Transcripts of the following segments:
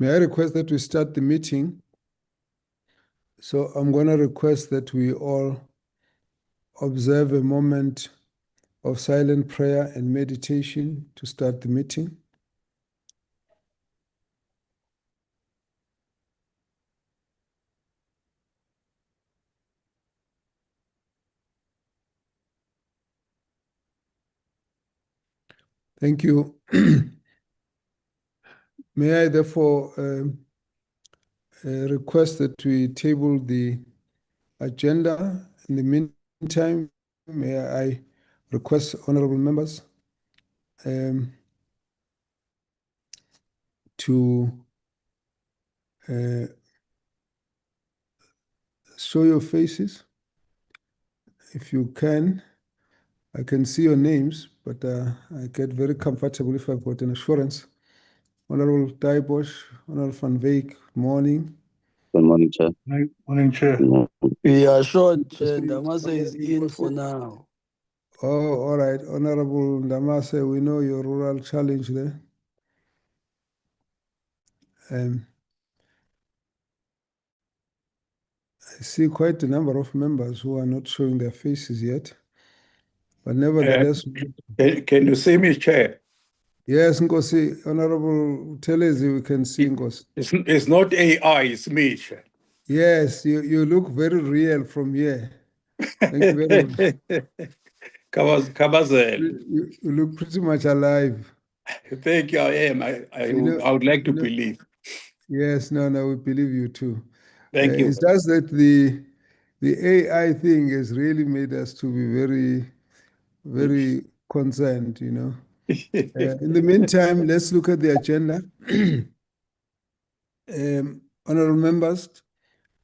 May I request that we start the meeting? So I'm going to request that we all observe a moment of silent prayer and meditation to start the meeting. Thank you. May I therefore request that we table the agenda. In the meantime, may I request honorable members to show your faces. If you can, I can see your names, but I get very comfortable if I've got an assurance. Honorable Daibosh, Honorable Van Veek, morning. Good morning, Chair. Morning, Chair. We are short, Ndamase is in for now. Oh, all right. Honorable Ndamase, we know your rural challenge there. I see quite a number of members who are not showing their faces yet. But nevertheless, Can you see me, Chair? yes, Nkosi, Honorable Telezi, we can see Nkosi. It's not AI, it's me, Chair. Yes, you look very real from here. Thank you very much. Kabazela. You look pretty much alive. Thank you, I am. I would like to believe. Yes, no, we believe you too. Thank you. It's just that the AI thing has really made us to be very, very concerned, you know. In the meantime, let's look at the agenda. Honorable members,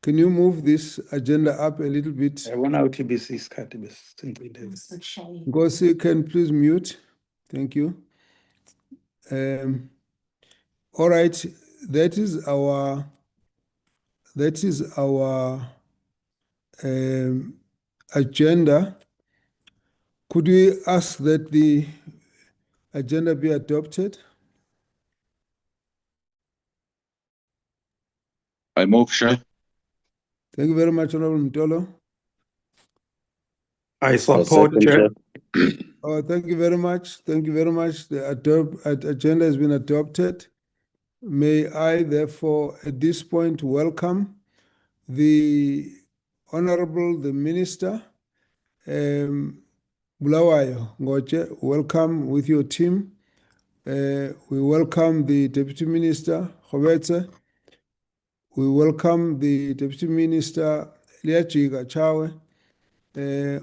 can you move this agenda up a little bit? I want our TBC. Ngosi, can please mute? Thank you. All right, that is our agenda. Could we ask that the agenda be adopted? I move, Chair. Thank you very much, Honorable Mtolo. I support, Chair. Oh, thank you very much. Thank you very much. The agenda has been adopted. May I therefore, at this point, welcome the Honorable, the Minister, Bulawayo Ngoche. Welcome with your team. We welcome the Deputy Minister, Khobetse. We welcome the Deputy Minister, Liachiga Chawe.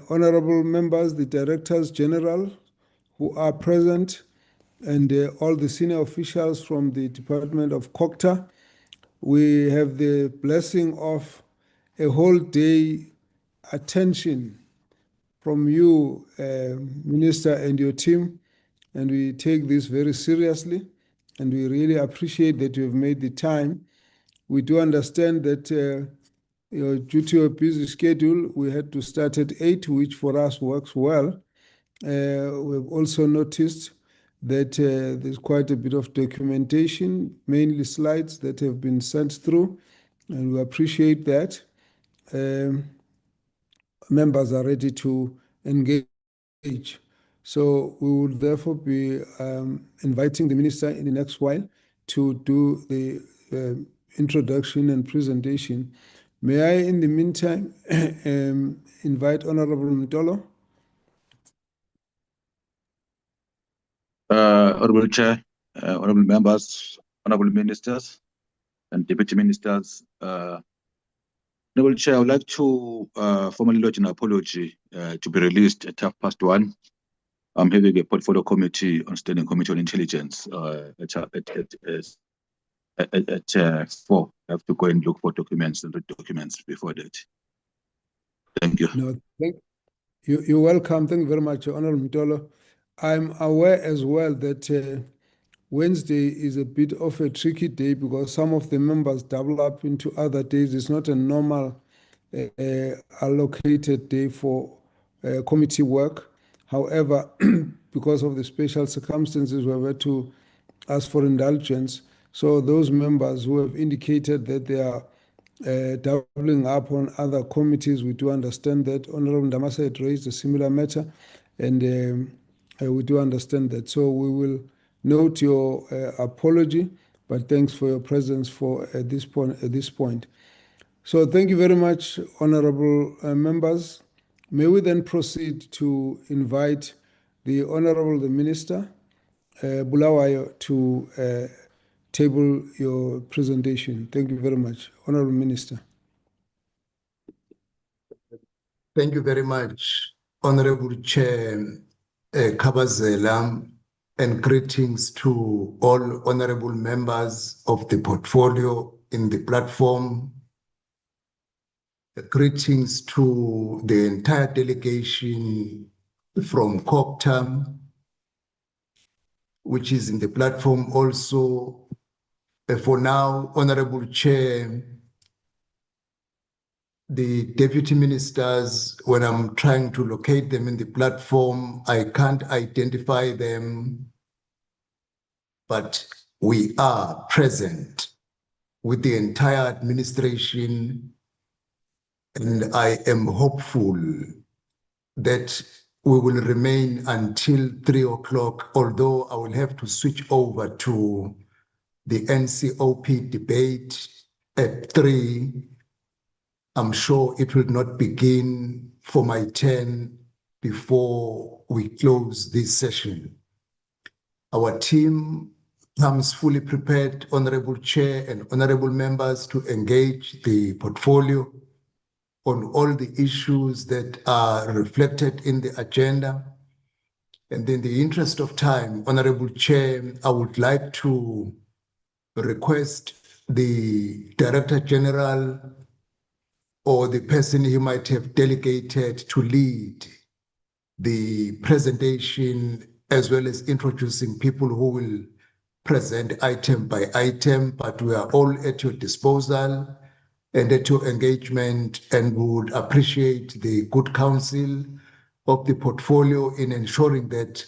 Honorable members, the Directors General who are present, and all the senior officials from the Department of COCTA. We have the blessing of a whole day attention from you, Minister, and your team, and we take this very seriously, and we really appreciate that you have made the time. We do understand that due to your busy schedule, we had to start at 8, which for us works well. We've also noticed that there's quite a bit of documentation, mainly slides that have been sent through, and we appreciate that. Members are ready to engage. So we will therefore be inviting the Minister in the next while to do the introduction and presentation. May I, in the meantime, invite Honorable Mtolo? Honorable Chair, honorable members, honorable ministers, and deputy ministers. Honorable Chair, I would like to formally lodge an apology to be released at 1:30. I'm having a portfolio committee on standing committee on intelligence at 4. I have to go and look for documents and read documents before that. Thank you. No, you're welcome. Thank you very much, Honorable Mtolo. I'm aware as well that Wednesday is a bit of a tricky day because some of the members double up into other days. It's not a normal allocated day for committee work. However, because of the special circumstances, we were to ask for indulgence. So those members who have indicated that they are doubling up on other committees, we do understand that. Honorable Ndamase had raised a similar matter, and we do understand that. So we will note your apology, but thanks for your presence at this point. So thank you very much, honorable members. May we then proceed to invite the Minister, Bulawayo, to table your presentation. Thank you very much, Honorable Minister. Thank you very much, Honorable Chair Kabazela, and greetings to all honorable members of the portfolio in the platform. Greetings to the entire delegation from Cooperative, which is in the platform also. For now, Honorable Chair, the deputy ministers, when I'm trying to locate them in the platform, I can't identify them, but we are present with the entire administration, and I am hopeful that we will remain until 3 o'clock, although I will have to switch over to the NCOP debate at 3. I'm sure it will not begin for my turn before we close this session. Our team comes fully prepared, Honorable Chair and honorable members, to engage the portfolio on all the issues that are reflected in the agenda. And in the interest of time, Honorable Chair, I would like to request the Director General or the person he might have delegated to lead the presentation, as well as introducing people who will present item by item, but we are all at your disposal and at your engagement, and would appreciate the good counsel of the portfolio in ensuring that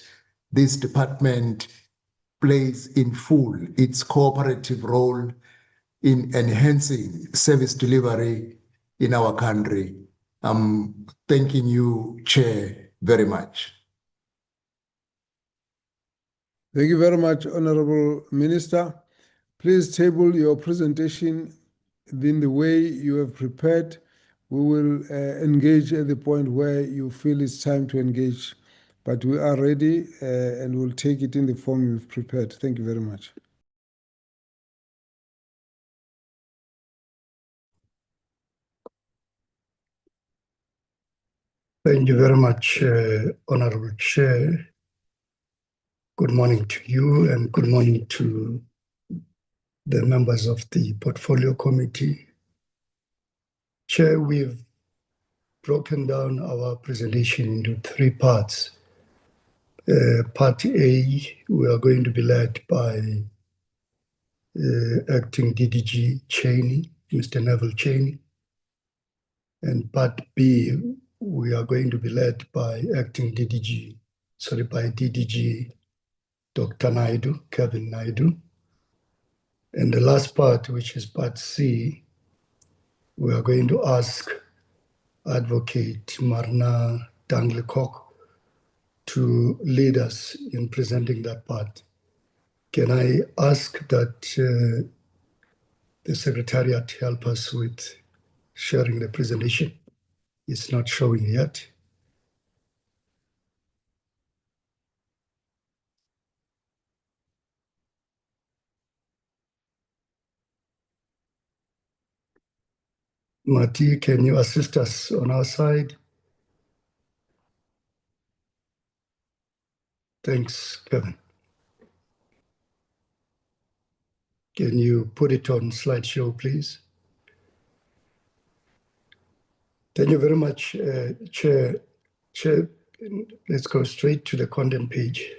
this department plays in full its cooperative role in enhancing service delivery in our country. I'm thanking you, Chair, very much. Thank you very much, Honorable Minister. Please table your presentation in the way you have prepared. We will engage at the point where you feel it's time to engage, but we are ready and we'll take it in the form you've prepared. Thank you very much. Thank you very much, Honorable Chair. Good morning to you and good morning to the members of the Portfolio Committee. Chair, we've broken down our presentation into 3 parts. Part A, we are going to be led by Acting DDG Cheney, Mr. Neville Cheney. And Part B, we are going to be led by DDG Dr. Naidu, Kevin Naidu. And the last part, which is Part C, we are going to ask Advocate Marna Danglekok to lead us in presenting that part. Can I ask that the Secretariat help us with sharing the presentation? It's not showing yet. Mati, can you assist us on our side? Thanks, Kevin. Can you put it on slideshow, please? Thank you very much, Chair. Chair, let's go straight to the content page.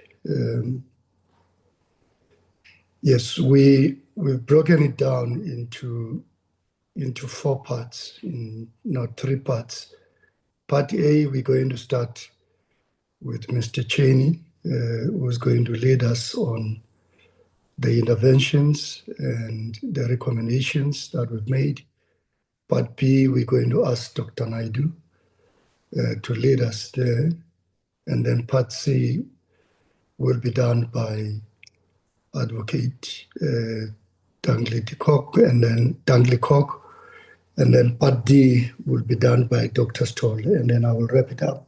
Yes, we've broken it down into 4 parts, not 3 parts. Part A, we're going to start with Mr. Cheney, who's going to lead us on the interventions and the recommendations that we've made. Part B, we're going to ask Dr. Naidu to lead us there. And then Part C will be done by Advocate Dangli Cock, and then Part D will be done by Dr. Stoll, and then I will wrap it up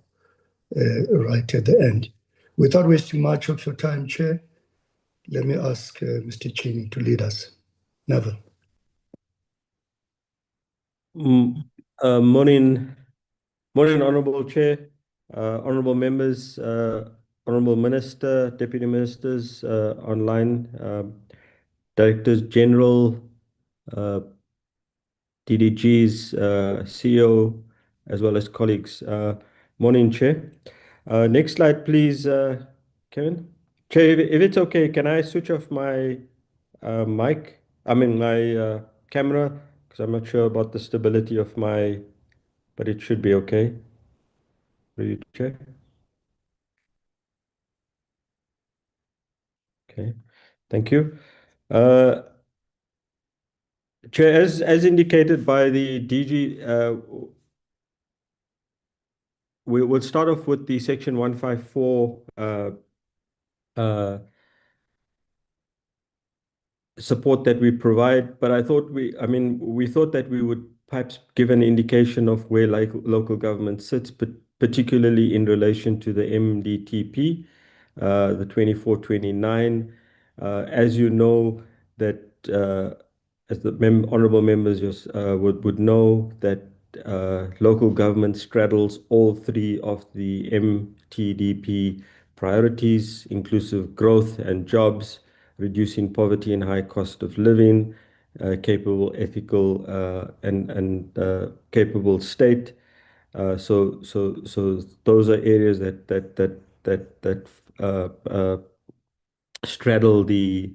right at the end. Without wasting much of your time, Chair, let me ask Mr. Cheney to lead us. Neville. Morning, Honourable Chair, Honourable Members, Honourable Minister, Deputy Ministers online, Directors General, DDGs, CEO, as well as colleagues. Morning, Chair. Next slide, please, Kevin. Chair, if it's okay, can I switch off my my camera? Because I'm not sure about the stability of my, but it should be okay. Will you check? Okay, thank you. Chair, as indicated by the DG, we will start off with the Section 154 support that we provide, but we thought that we would perhaps give an indication of where local government sits, but particularly in relation to the MDTP, the 24-29. As you know, that as the honourable members would know, that local government straddles all three of the MTDP priorities: inclusive growth and jobs, reducing poverty and high cost of living, capable, ethical, and capable state. So those are areas that straddle the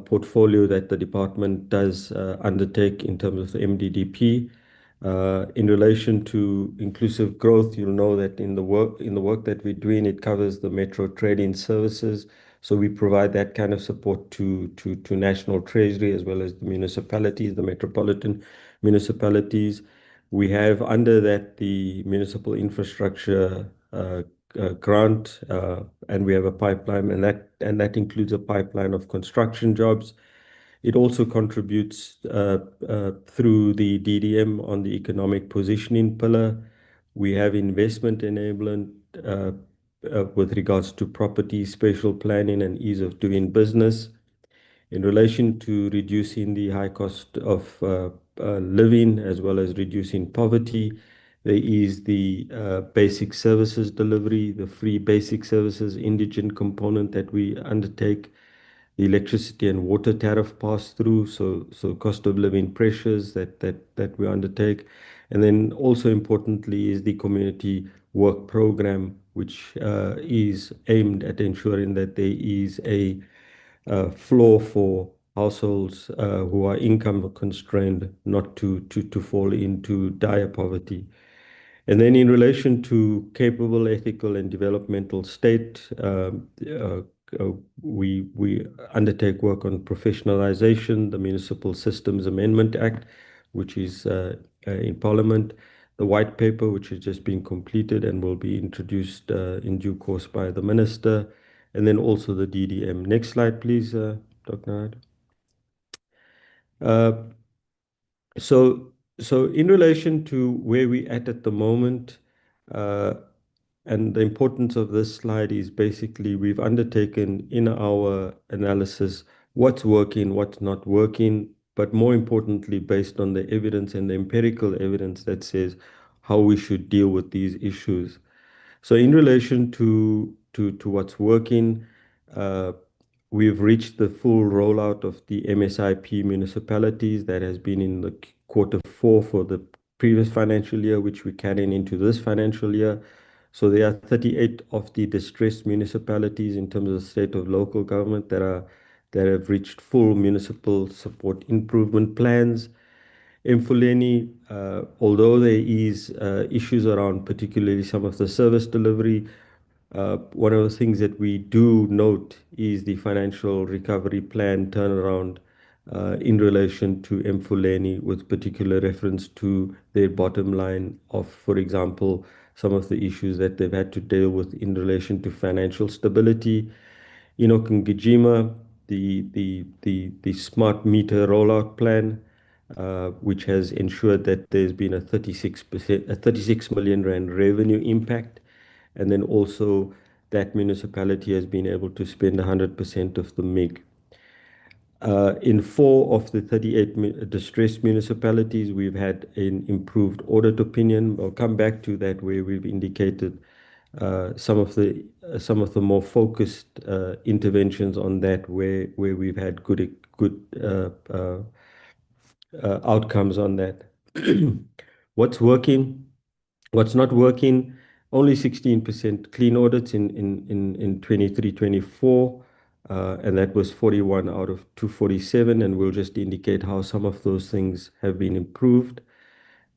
portfolio that the department does undertake in terms of the MDDP. In relation to inclusive growth, you'll know that in the work that we're doing, it covers the metro trading services. So we provide that kind of support to National Treasury as well as the municipalities, the metropolitan municipalities. We have under that the municipal infrastructure grant, and we have a pipeline, and that includes a pipeline of construction jobs. It also contributes through the DDM on the economic positioning pillar. We have investment enablement with regards to property, spatial planning, and ease of doing business. In relation to reducing the high cost of living as well as reducing poverty, there is the basic services delivery, the free basic services indigent component that we undertake, the electricity and water tariff pass-through, so cost of living pressures that we undertake. And then also importantly is the community work program, which is aimed at ensuring that there is a floor for households who are income constrained not to fall into dire poverty. And then in relation to capable, ethical, and developmental state, we undertake work on professionalization, the Municipal Systems Amendment Act, which is in Parliament, the white paper, which has just been completed and will be introduced in due course by the Minister, and then also the DDM. Next slide, please, Dr. Naid. So in relation to where we're at the moment, and the importance of this slide is basically we've undertaken in our analysis what's working, what's not working, but more importantly, based on the evidence and the empirical evidence that says how we should deal with these issues. So in relation to what's working, we've reached the full rollout of the MSIP municipalities that has been in the Q4 for the previous financial year, which we're carrying into this financial year. So there are 38 of the distressed municipalities in terms of the state of local government that have reached full municipal support improvement plans. Mfuleni, although there is issues around particularly some of the service delivery, One of the things that we do note is the financial recovery plan turnaround in relation to Mfuleni, with particular reference to their bottom line of, for example, some of the issues that they've had to deal with in relation to financial stability. Enoch Ngijima, the smart meter rollout plan, which has ensured that there's been a 36 million rand revenue impact. And then also that municipality has been able to spend 100% of the MIG. In 4 of the 38 distressed municipalities, we've had an improved audit opinion. I'll come back to that, where we've indicated some of the more focused interventions on that, where we've had good outcomes on that. What's working? What's not working? Only 16% clean audits in 23-24, and that was 41 out of 247, and we'll just indicate how some of those things have been improved.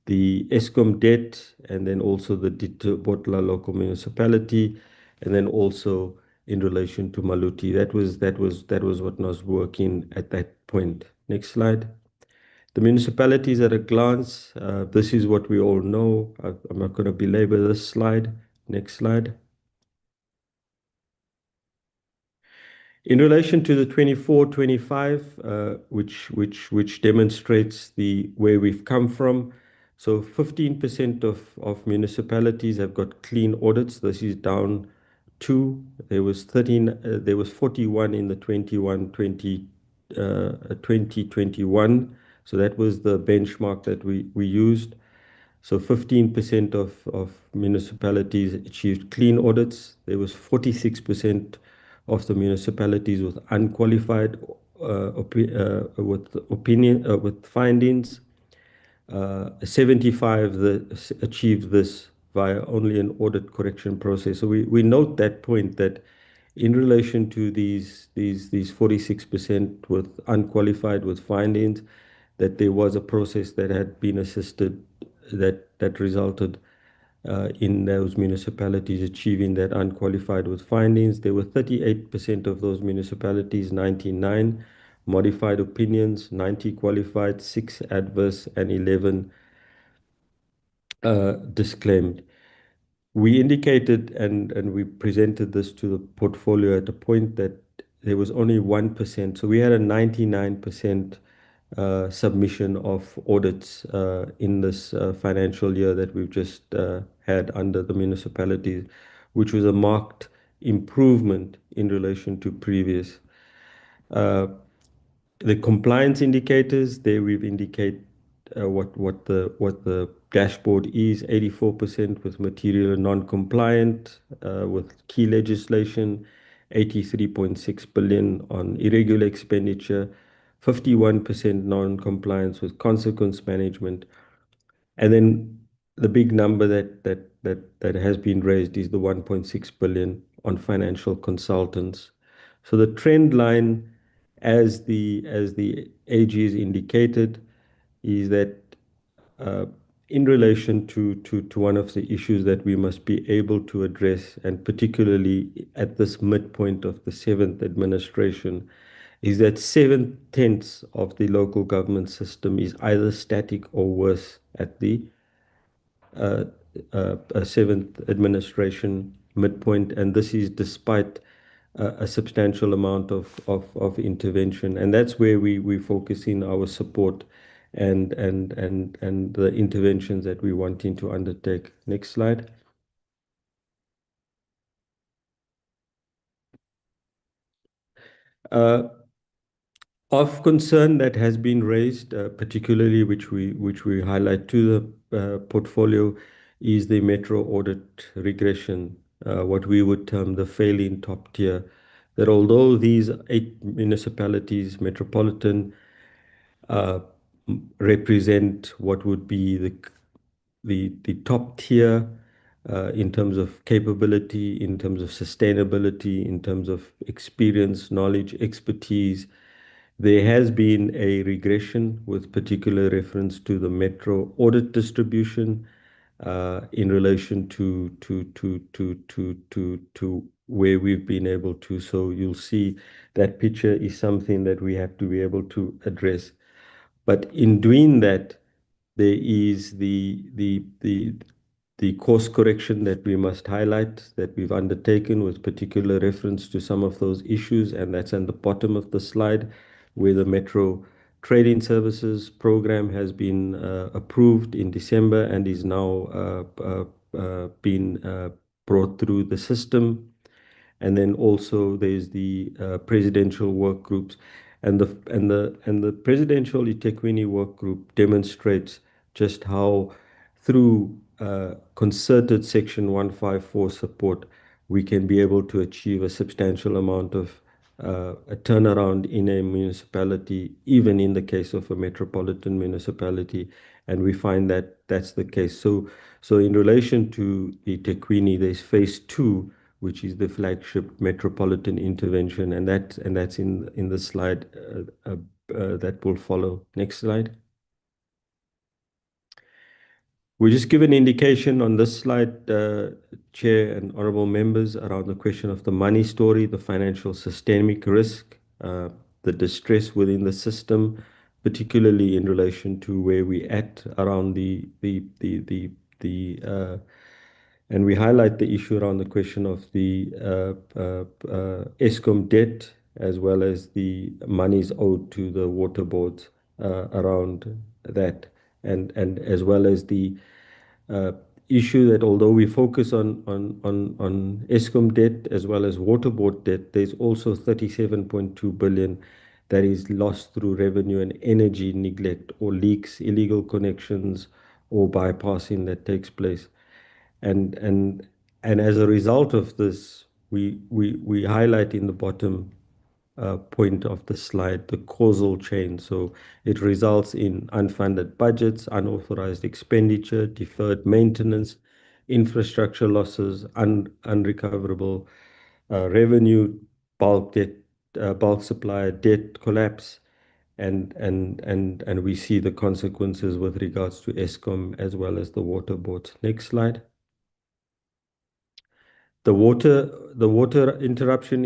The Eskom debt, and then also the Botla local municipality, and then also in relation to Maluti. That was what was working at that point. Next slide. The municipalities at a glance, this is what we all know. I'm not going to belabor this slide. Next slide. In relation to the 24-25, which demonstrates where we've come from. So 15% of municipalities have got clean audits. This is down 2. There was 41 in the 2021. So that was the benchmark that we used. So 15% of municipalities achieved clean audits. There was 46% of the municipalities with unqualified with findings. 75 achieved this via only an audit correction process. So we note that point, that in relation to these 46% with unqualified with findings, that there was a process that had been assisted that resulted in those municipalities achieving that unqualified with findings. There were 38% of those municipalities, 99 modified opinions, 90 qualified, 6 adverse, and 11 disclaimed. We indicated and we presented this to the portfolio at a point that there was only 1%. So we had a 99% submission of audits in this financial year that we've just had under the municipalities, which was a marked improvement in relation to previous. The compliance indicators, there we've indicated what the dashboard is. 84% with material and non-compliant with key legislation, 83.6 billion on irregular expenditure, 51% non-compliance with consequence management. And then the big number that has been raised is the 1.6 billion on financial consultants. So the trend line, as the AG is indicated, is that in relation to one of the issues that we must be able to address, and particularly at this midpoint of the 7th administration, is that 7/10 of the local government system is either static or worse at the 7th administration midpoint, and this is despite a substantial amount of intervention, and that's where we focus in our support and the interventions that we wanting to undertake. Next slide. Of concern that has been raised, particularly which we highlight to the portfolio, is the metro audit regression, what we would term the failing top tier. That although these 8 municipalities, metropolitan, represent what would be the top tier in terms of capability, in terms of sustainability, in terms of experience, knowledge, expertise, there has been a regression with particular reference to the metro audit distribution. in relation to where we've been able to. So you'll see that picture is something that we have to be able to address. But in doing that, there is the course correction that we must highlight that we've undertaken with particular reference to some of those issues, and that's at the bottom of the slide, where the Metro Trading Services program has been approved in December and is now being brought through the system. And then also there's the presidential work groups, and the presidential eThekwini work group demonstrates just how through concerted Section 154 support we can be able to achieve a substantial amount of a turnaround in a municipality, even in the case of a metropolitan municipality, and we find that that's the case. So in relation to eThekwini, there's phase 2, which is the flagship metropolitan intervention, and that's in the slide that will follow. Next slide. We just give an indication on this slide, Chair and honorable members, around the question of the money story, the financial systemic risk, the distress within the system, particularly in relation to where we at around and we highlight the issue around the question of the Eskom debt, as well as the monies owed to the water boards around that, and as well as the issue that although we focus on Eskom debt as well as water board debt, there's also 37.2 billion that is lost through revenue and energy neglect or leaks, illegal connections, or bypassing that takes place. And as a result of this, we highlight in the bottom point of the slide the causal chain. So it results in unfunded budgets, unauthorized expenditure, deferred maintenance, infrastructure losses, unrecoverable revenue, bulk debt, bulk supplier debt collapse, and we see the consequences with regards to Eskom as well as the water boards. Next slide. The water interruption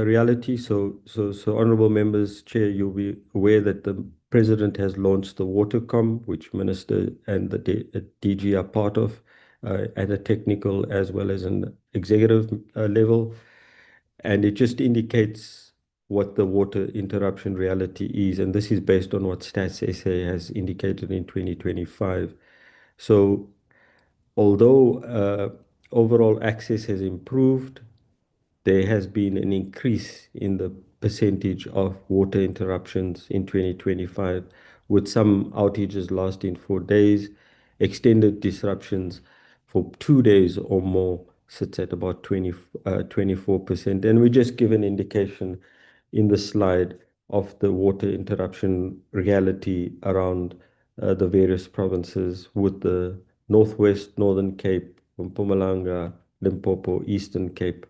reality. So honorable members, Chair, you'll be aware that the President has launched the Watercom, which Minister and the DG are part of at a technical as well as an executive level. And it just indicates what the water interruption reality is. And this is based on what Stats SA has indicated in 2025. So although overall access has improved, there has been an increase in the percentage of water interruptions in 2025, with some outages lasting 4 days, extended disruptions for 2 days or more sits at about 24%. And we just give an indication in the slide of the water interruption reality around the various provinces, with the Northwest, Northern Cape, Mpumalanga, Limpopo, Eastern Cape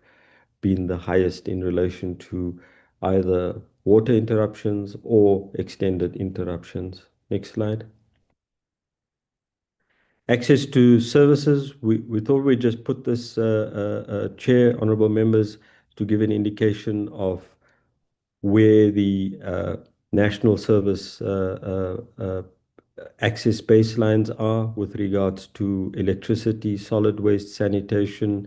being the highest in relation to either water interruptions or extended interruptions. Next slide. Access to services. We thought we'd just put this, Chair, honorable members, to give an indication of where the national service access baselines are with regards to electricity, solid waste, sanitation,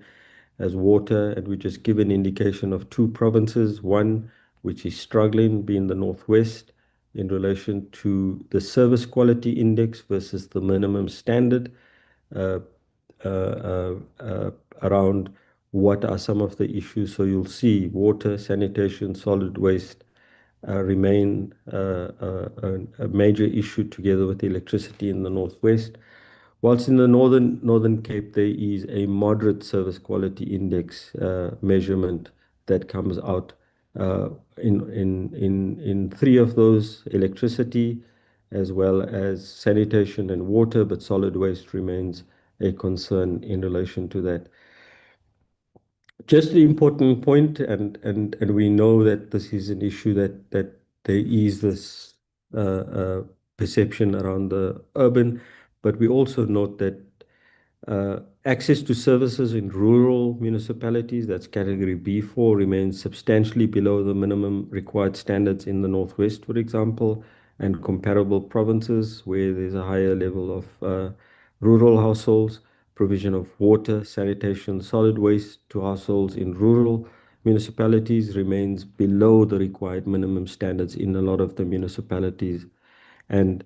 as water. And we just give an indication of 2 provinces, one which is struggling, being the Northwest, in relation to the service quality index versus the minimum standard, around what are some of the issues. So you'll see water, sanitation, solid waste remain a major issue together with electricity in the Northwest. Whilst in the Northern Cape, there is a moderate service quality index measurement that comes out in 3 of those: electricity, as well as sanitation and water, but solid waste remains a concern in relation to that. Just the important point, and we know that this is an issue that there is this perception around the urban, but we also note that Access to services in rural municipalities, that's category B4, remains substantially below the minimum required standards in the Northwest, for example, and comparable provinces where there's a higher level of rural households. Provision of water, sanitation, solid waste to households in rural municipalities remains below the required minimum standards in a lot of the municipalities. And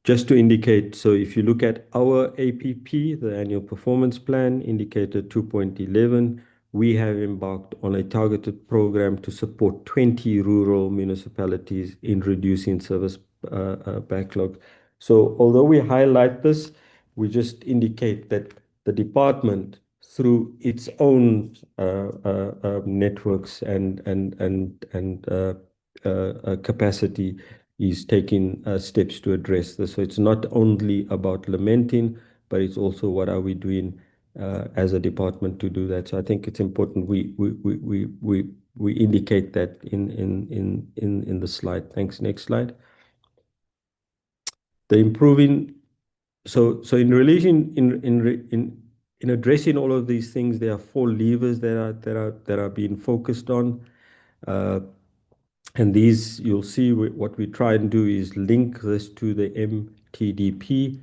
just to indicate, so if you look at our APP, the annual performance plan, indicator 2.11, we have embarked on a targeted program to support 20 rural municipalities in reducing service backlog. So although we highlight this, we just indicate that the department, through its own networks and capacity, is taking steps to address this. So it's not only about lamenting, but it's also what are we doing as a department to do that. So I think it's important we indicate that in the slide. Thanks. Next slide. The improving. So in relation in addressing all of these things, there are 4 levers that are being focused on. And these, you'll see what we try and do is link this to the MTDP,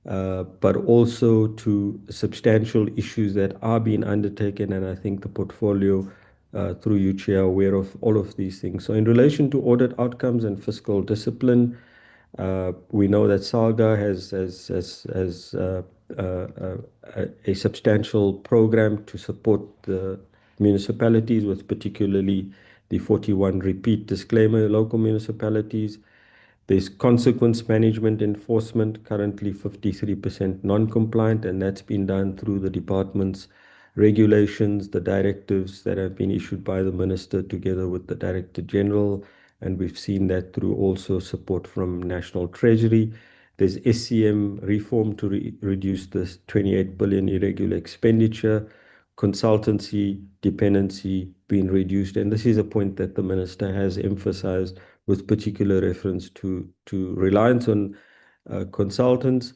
but also to substantial issues that are being undertaken. And I think the portfolio, through you, Chair, are aware of all of these things. So in relation to audit outcomes and fiscal discipline, we know that SALGA has a substantial program to support the municipalities, with particularly the 41 repeat disclaimer local municipalities. There's consequence management enforcement, currently 53% non-compliant, and that's been done through the department's regulations, the directives that have been issued by the Minister together with the Director General, and we've seen that through also support from National Treasury. There's SCM reform to reduce this 28 billion irregular expenditure, consultancy dependency being reduced. And this is a point that the Minister has emphasized with particular reference to reliance on consultants,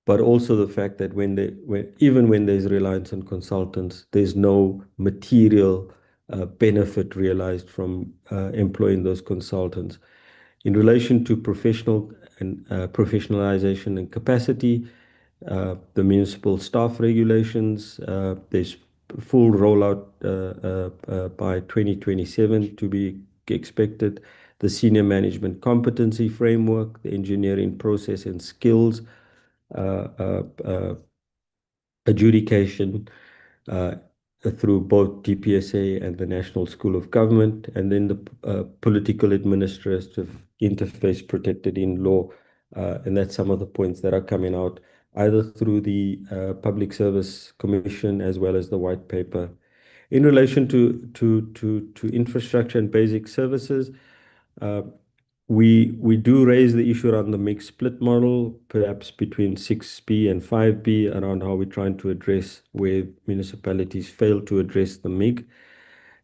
but also the fact that even when there's reliance on consultants, there's no material benefit realized from employing those consultants. In relation to professional and professionalization and capacity, the municipal staff regulations, there's full rollout by 2027 to be expected. The senior management competency framework, the engineering process and skills adjudication through both DPSA and the National School of Government, and then the political administrative interface protected in law. And that's some of the points that are coming out either through the Public Service Commission as well as the white paper. In relation to infrastructure and basic services, we do raise the issue around the mixed split model, perhaps between 6B and 5B, around how we're trying to address where municipalities fail to address the MIG.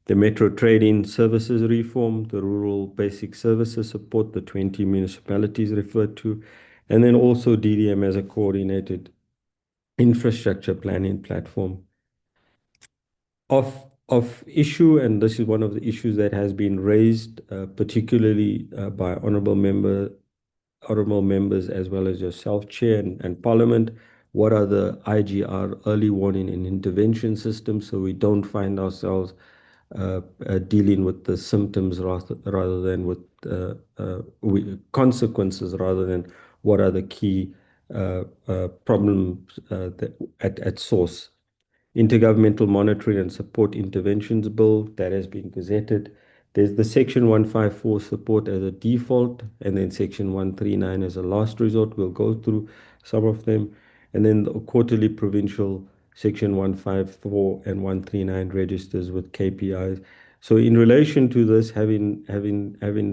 The Metro Trading Services reform, the Rural Basic Services support, the 20 municipalities referred to, and then also DDM as a coordinated infrastructure planning platform. Of issue, and this is one of the issues that has been raised, particularly by honourable members as well as yourself, Chair, and Parliament. What are the IGR, early warning and intervention systems, so we don't find ourselves dealing with the symptoms rather than with consequences, rather than what are the key problems at source. Intergovernmental Monitoring and Support Interventions Bill, that has been gazetted. There's the Section 154 support as a default, and then Section 139 as a last resort. We'll go through some of them. And then the quarterly provincial Section 154 and 139 registers with KPIs. So in relation to this, having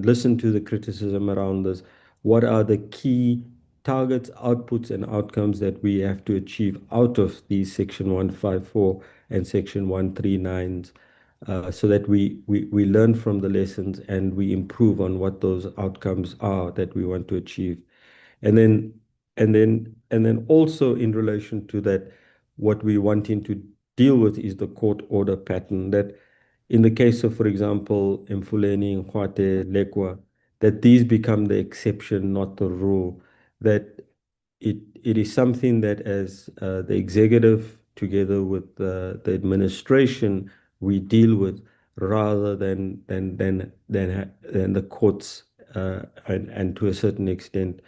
listened to the criticism around this, what are the key targets, outputs, and outcomes that we have to achieve out of these Section 154 and Section 139s, so that we learn from the lessons and we improve on what those outcomes are that we want to achieve. And then And then also in relation to that, what we wanting to deal with is the court order pattern that in the case of, for example, Mfuleni, Nkwate, Lekwa, that these become the exception, not the rule, that it is something that as the executive together with the administration we deal with rather than the courts and to a certain extent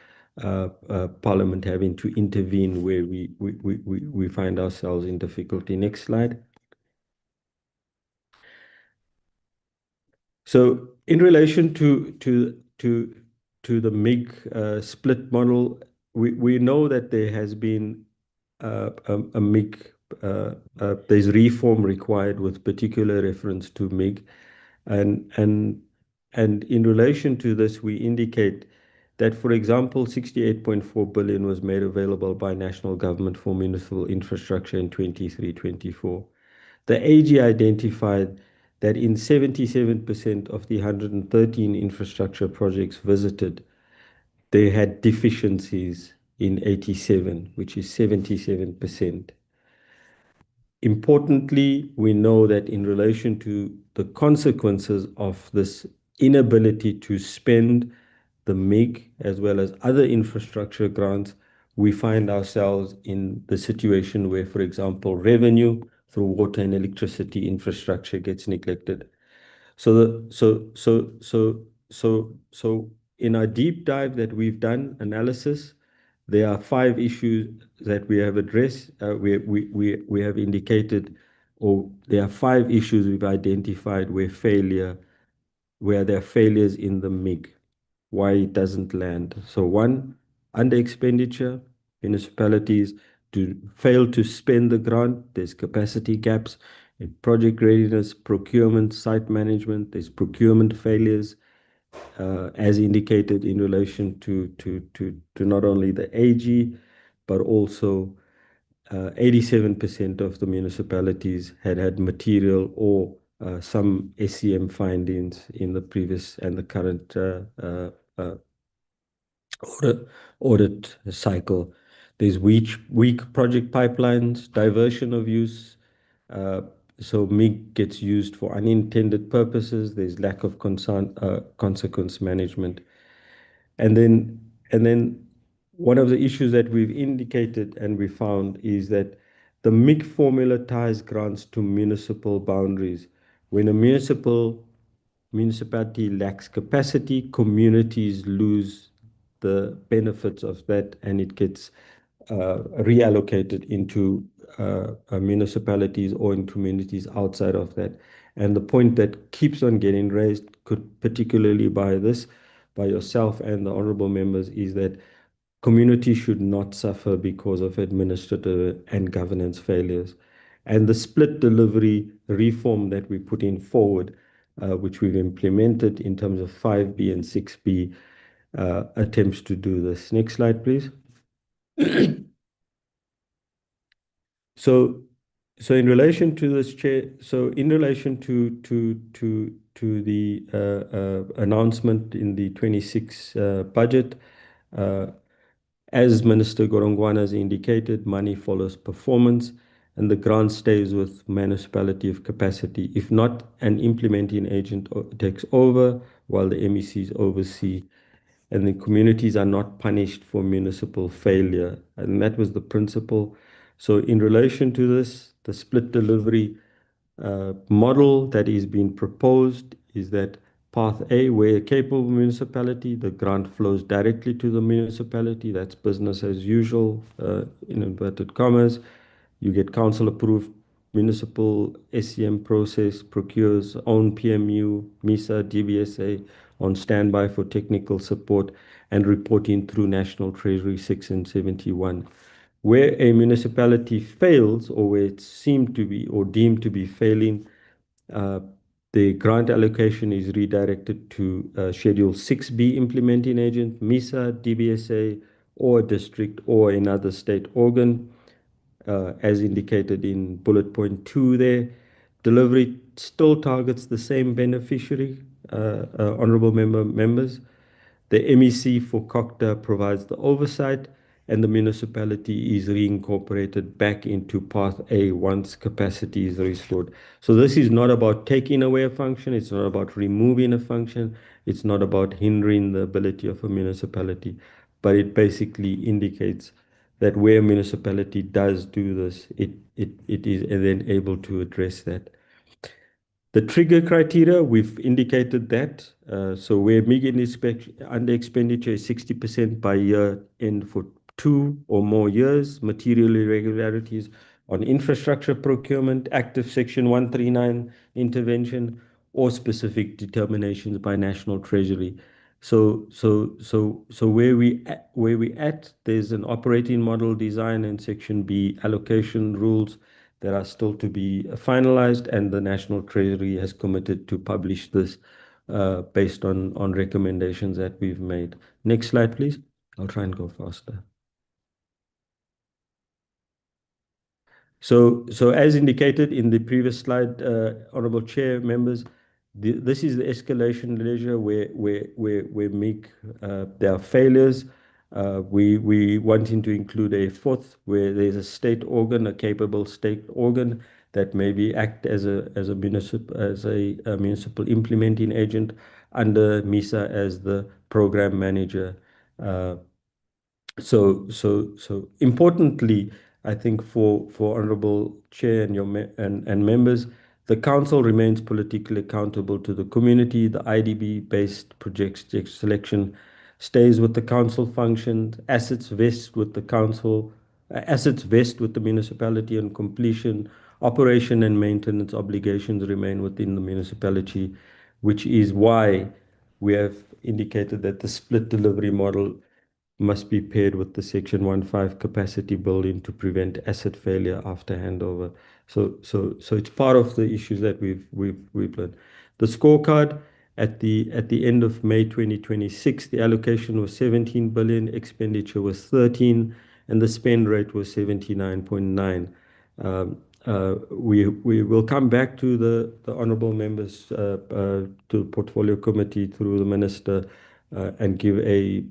Parliament having to intervene where we find ourselves in difficulty. Next slide. So in relation to the MIG split model, we know that there has been a MIG, there's reform required with particular reference to MIG, and in relation to this, we indicate that, for example, 68.4 billion was made available by national government for municipal infrastructure in 23-24. The AG identified that in 77% of the 113 infrastructure projects visited, they had deficiencies in 87, which is 77%. Importantly, we know that in relation to the consequences of this inability to spend the MIG as well as other infrastructure grants, we find ourselves in the situation where, for example, revenue through water and electricity infrastructure gets neglected. So in our deep dive that we've done analysis, there are 5 issues that we have addressed. We have indicated, or there are 5 issues we've identified where there are failures in the MIG, why it doesn't land. So 1, under expenditure, municipalities fail to spend the grant. There's capacity gaps in project readiness, procurement, site management. There's procurement failures, as indicated in relation to not only the AG, but also 87% of the municipalities had material or some SCM findings in the previous and the current audit cycle. There's weak project pipelines, diversion of use. So MIG gets used for unintended purposes. There's lack of consequence management. And then one of the issues that we've indicated and we found is that the MIG formula ties grants to municipal boundaries. When a municipality lacks capacity, communities lose the benefits of that, and it gets reallocated into municipalities or in communities outside of that. And the point that keeps on getting raised, particularly by yourself and the honorable members, is that communities should not suffer because of administrative and governance failures. And the split delivery reform that we put in forward, which we've implemented in terms of 5B and 6B, attempts to do this. Next slide, please. So in relation to this, Chair, so in relation to the announcement in the 26 budget, as Minister Gorongwana has indicated, money follows performance, and the grant stays with municipality of capacity. If not, an implementing agent takes over while the MECs oversee, and the communities are not punished for municipal failure. And that was the principle. So in relation to this, the split delivery model that is being proposed is that Path A, where a capable municipality, the grant flows directly to the municipality. That's business as usual, in inverted commas. You get council-approved municipal SCM process, procures own PMU, MISA, DBSA on standby for technical support, and reporting through National Treasury 6 and 71. Where a municipality fails, or where it seemed to be or deemed to be failing, the grant allocation is redirected to Schedule 6B implementing agent, MISA, DBSA, or a district or another state organ, as indicated in bullet point 2 there. Delivery still targets the same beneficiary, honorable members. The MEC for COCTA provides the oversight, and the municipality is reincorporated back into Path A once capacity is restored. So this is not about taking away a function, it's not about removing a function, it's not about hindering the ability of a municipality, but it basically indicates that where a municipality does do this, it is then able to address that. The trigger criteria, we've indicated that. So where under expenditure is 60% by year end for 2 or more years, material irregularities on infrastructure procurement, active Section 139 intervention, or specific determinations by National Treasury. So where we at, there's an operating model design and Section B allocation rules that are still to be finalized, and the National Treasury has committed to publish this based on recommendations that we've made. Next slide, please. I'll try and go faster. So as indicated in the previous slide, Honorable Chair, members, this is the escalation leisure where there are failures. We wanting to include a fourth where there's a state organ, a capable state organ that maybe act as a municipal implementing agent under MISA as the program manager. So importantly, I think for Honorable Chair and and members, the council remains politically accountable to the community. The IDB-based project selection stays with the council functions. Assets vest with the council. Assets vest with the municipality on completion. Operation and maintenance obligations remain within the municipality, which is why we have indicated that the split delivery model must be paired with the Section 1.5 capacity building to prevent asset failure after handover. So it's part of the issues that we've learned. The scorecard at the end of May 2026, the allocation was 17 billion, expenditure was 13, and the spend rate was 79.9. We will come back to the honourable members to the portfolio committee through the minister and give a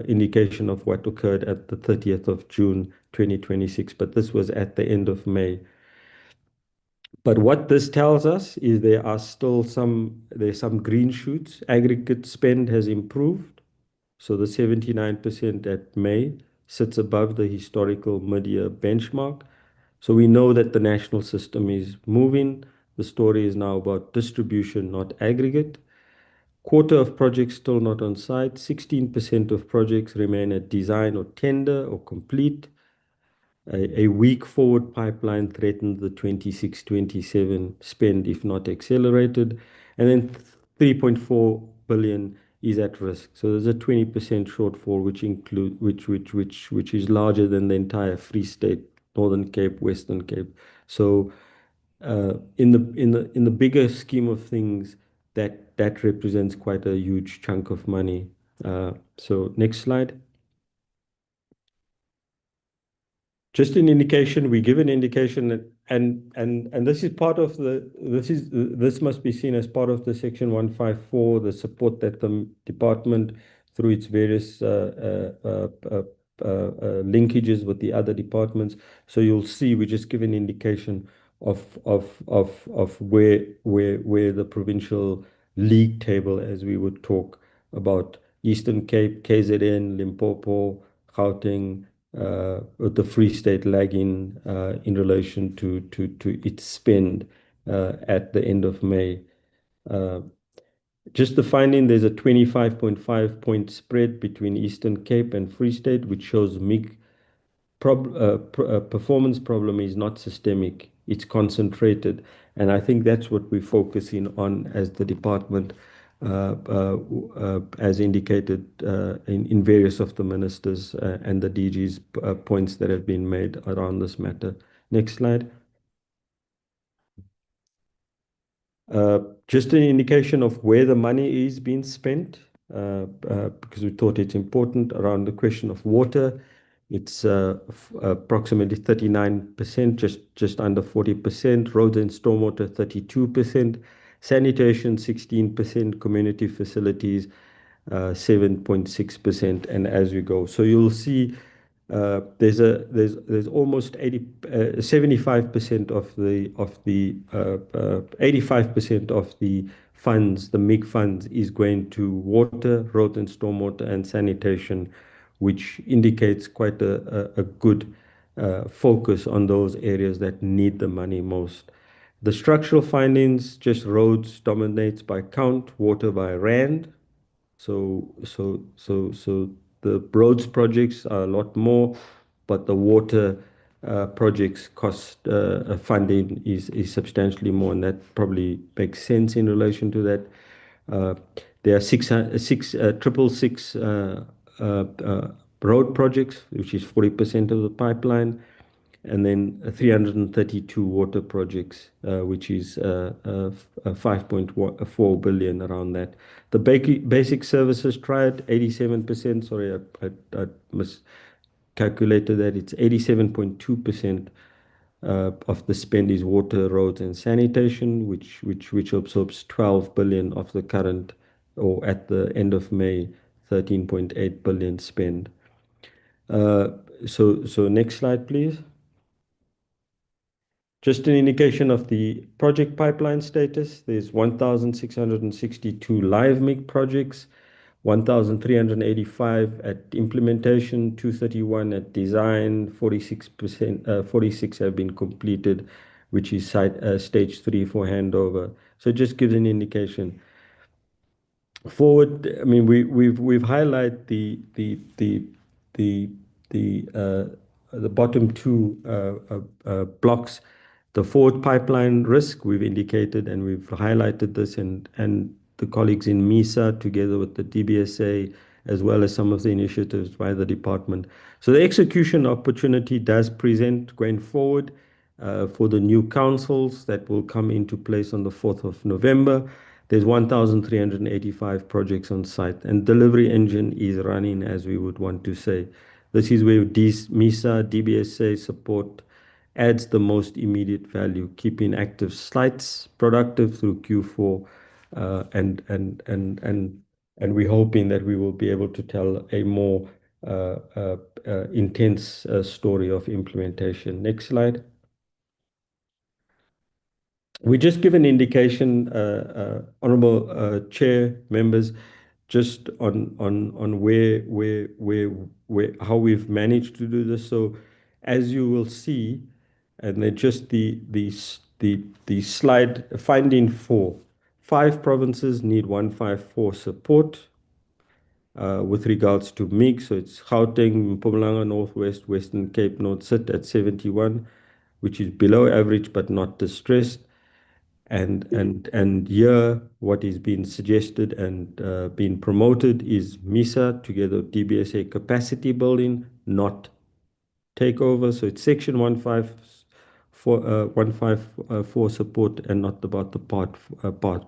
indication of what occurred at the 30th of June 2026, but this was at the end of May. But what this tells us is there's some green shoots. Aggregate spend has improved. So the 79% at May sits above the historical mid-year benchmark. So we know that the national system is moving. The story is now about distribution, not aggregate. Quarter of projects still not on site. 16% of projects remain at design or tender or complete. A weak forward pipeline threatens the 26-27 spend if not accelerated. And then 3.4 billion is at risk. So there's a 20% shortfall, which is larger than the entire Free State, Northern Cape, Western Cape. So in the bigger scheme of things, that represents quite a huge chunk of money. So next slide. Just an indication, we give an indication that, and this is part of this must be seen as part of the Section 154, the support that the department through its various linkages with the other departments. So you'll see we just give an indication of where the provincial league table, as we would talk about Eastern Cape, KZN, Limpopo, Gauteng, with the Free State lagging in relation to its spend at the end of May. Just the finding, there's a 25.5 point spread between Eastern Cape and Free State, which shows performance problem is not systemic, it's concentrated. And I think that's what we're focusing on as the department, as indicated in various of the ministers and the DG's points that have been made around this matter. Next slide. Just an indication of where the money is being spent, because we thought it's important around the question of water. It's approximately 39%, just under 40%. Roads and stormwater, 32%. Sanitation, 16%. Community facilities, 7.6%, and as we go. So you'll see there's almost 75% of the 85% of the funds, the MIG funds, is going to water, road and stormwater, and sanitation, which indicates quite a good focus on those areas that need the money most. The structural findings, just roads dominates by count, water by rand. So the roads projects are a lot more, but the water projects cost funding is substantially more, and that probably makes sense in relation to that. There are six triple six road projects, which is 40% of the pipeline, and then 332 water projects, which is 5.4 billion around that. The basic services tried 87%. Sorry, I miscalculated that. It's 87.2% of the spend is water, roads, and sanitation, which absorbs 12 billion of the current, or at the end of May, 13.8 billion spend. So next slide, please. Just an indication of the project pipeline status. There's 1,662 live MIG projects, 1,385 at implementation, 231 at design, 46 have been completed, which is stage 3 for handover. So it just gives an indication. Forward, I mean, we've highlighted the bottom two blocks. The forward pipeline risk we've indicated, and we've highlighted this, and the colleagues in MISA, together with the DBSA, as well as some of the initiatives by the department. So the execution opportunity does present going forward for the new councils that will come into place on the 4th of November. There's 1,385 projects on site, and delivery engine is running, as we would want to say. This is where MISA, DBSA support adds the most immediate value, keeping active sites productive through Q4, and we're hoping that we will be able to tell a more intense story of implementation. Next slide. We just give an indication, Honorable Chair, members, just on how we've managed to do this. So, as you will see, and then just the slide finding 4, 5 provinces need 154 support with regards to MIG. So it's Gauteng, Mpumalanga, Northwest, Western Cape, North sit at 71, which is below average but not distressed. And here, what is being suggested and being promoted is MISA together with DBSA capacity building, not takeover. So it's section 154 support, and not about the part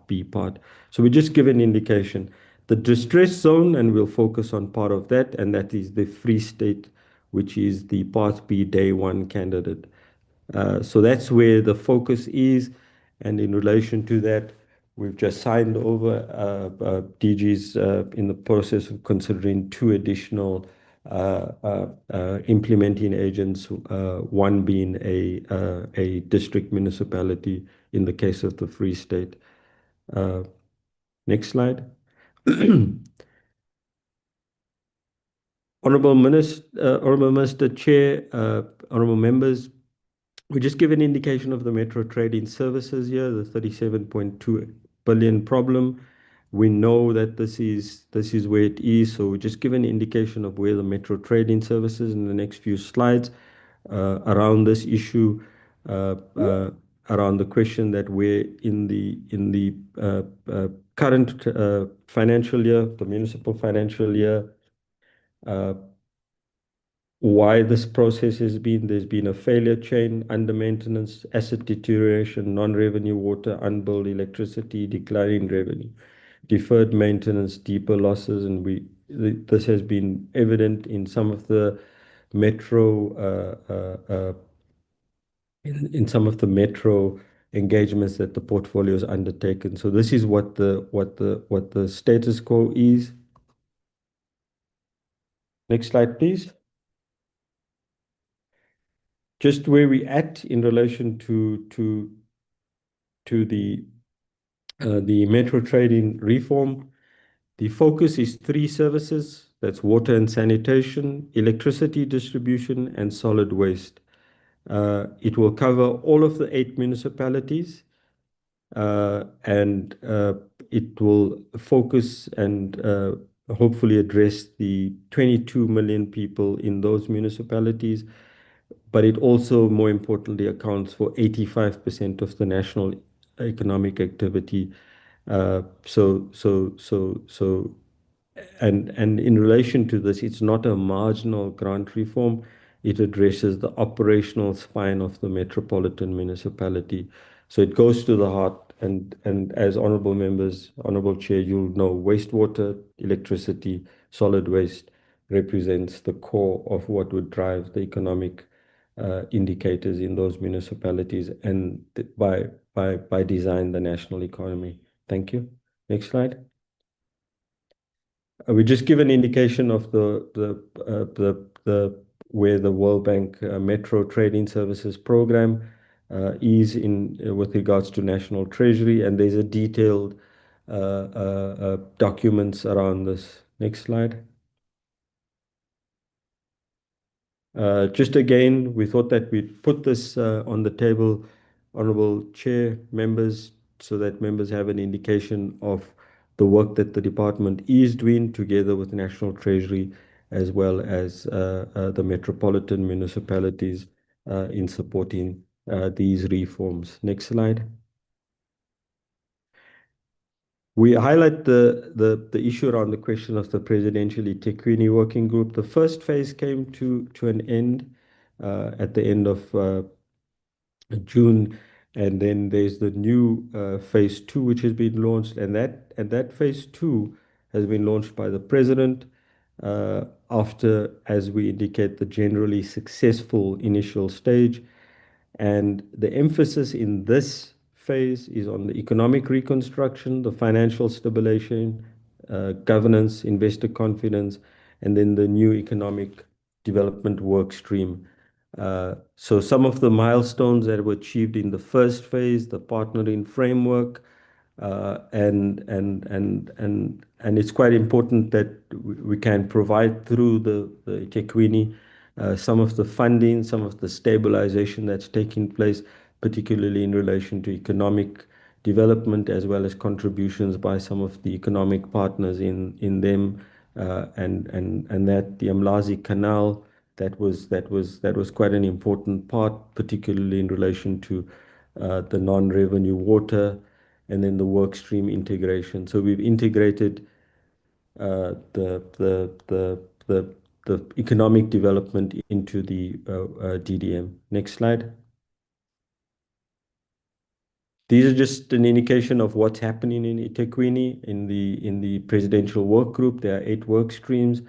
B part. So we just give an indication. The distress zone, and we'll focus on part of that, and that is the Free State, which is the Part B Day 1 candidate. So that's where the focus is. And in relation to that, we've just signed over DG's in the process of considering 2 additional implementing agents, one being a district municipality in the case of the Free State. Next slide. Honorable Minister, Chair, honorable members, we just give an indication of the Metro Trading Services here, the 37.2 billion problem. We know that this is where it is, so we just give an indication of where the Metro Trading Services in the next few slides around this issue, around the question that we're in the current financial year, the municipal financial year. Why this process has been, there's been a failure chain, under maintenance, asset deterioration, non-revenue water, unbilled electricity, declining revenue, deferred maintenance, deeper losses, and this has been evident in some of the metro engagements that the portfolio has undertaken. So this is what the status quo is. Next slide, please. Just where we at in relation to the metro trading reform. The focus is 3 services. That's water and sanitation, electricity distribution, and solid waste. It will cover all of the 8 municipalities, and it will focus and hopefully address the 22 million people in those municipalities. But it also, more importantly, accounts for 85% of the national economic activity. And in relation to this, it's not a marginal grant reform. It addresses the operational spine of the metropolitan municipality. So it goes to the heart, and as honorable members, honorable chair, you'll know wastewater, electricity, solid waste represents the core of what would drive the economic indicators in those municipalities and by design the national economy. Thank you. Next slide. We just give an indication of the where the World Bank Metro Trading Services Program is in with regards to National Treasury, and there's a detailed documents around this. Next slide. Just again, we thought that we'd put this on the table, honorable chair, members, so that members have an indication of the work that the department is doing together with National Treasury as well as the metropolitan municipalities in supporting these reforms. Next slide. We highlight the issue around the question of the Presidential eThekwini Working Group. The first phase came to an end at the end of June, and then there's the new phase 2 which has been launched, and that phase 2 has been launched by the President after, as we indicate, the generally successful initial stage. And the emphasis in this phase is on the economic reconstruction, the financial stabilization, governance, investor confidence, and then the new economic development work stream. So some of the milestones that were achieved in the first phase, the partnering framework, and it's quite important that we can provide through the eThekwini some of the funding, some of the stabilization that's taking place, particularly in relation to economic development, as well as contributions by some of the economic partners in them, and that the Mlazi Canal, that was quite an important part, particularly in relation to the non-revenue water, and then the work stream integration. So we've integrated the economic development into the DDM. Next slide. These are just an indication of what's happening in eThekwini in the presidential work group. There are 8 work streams.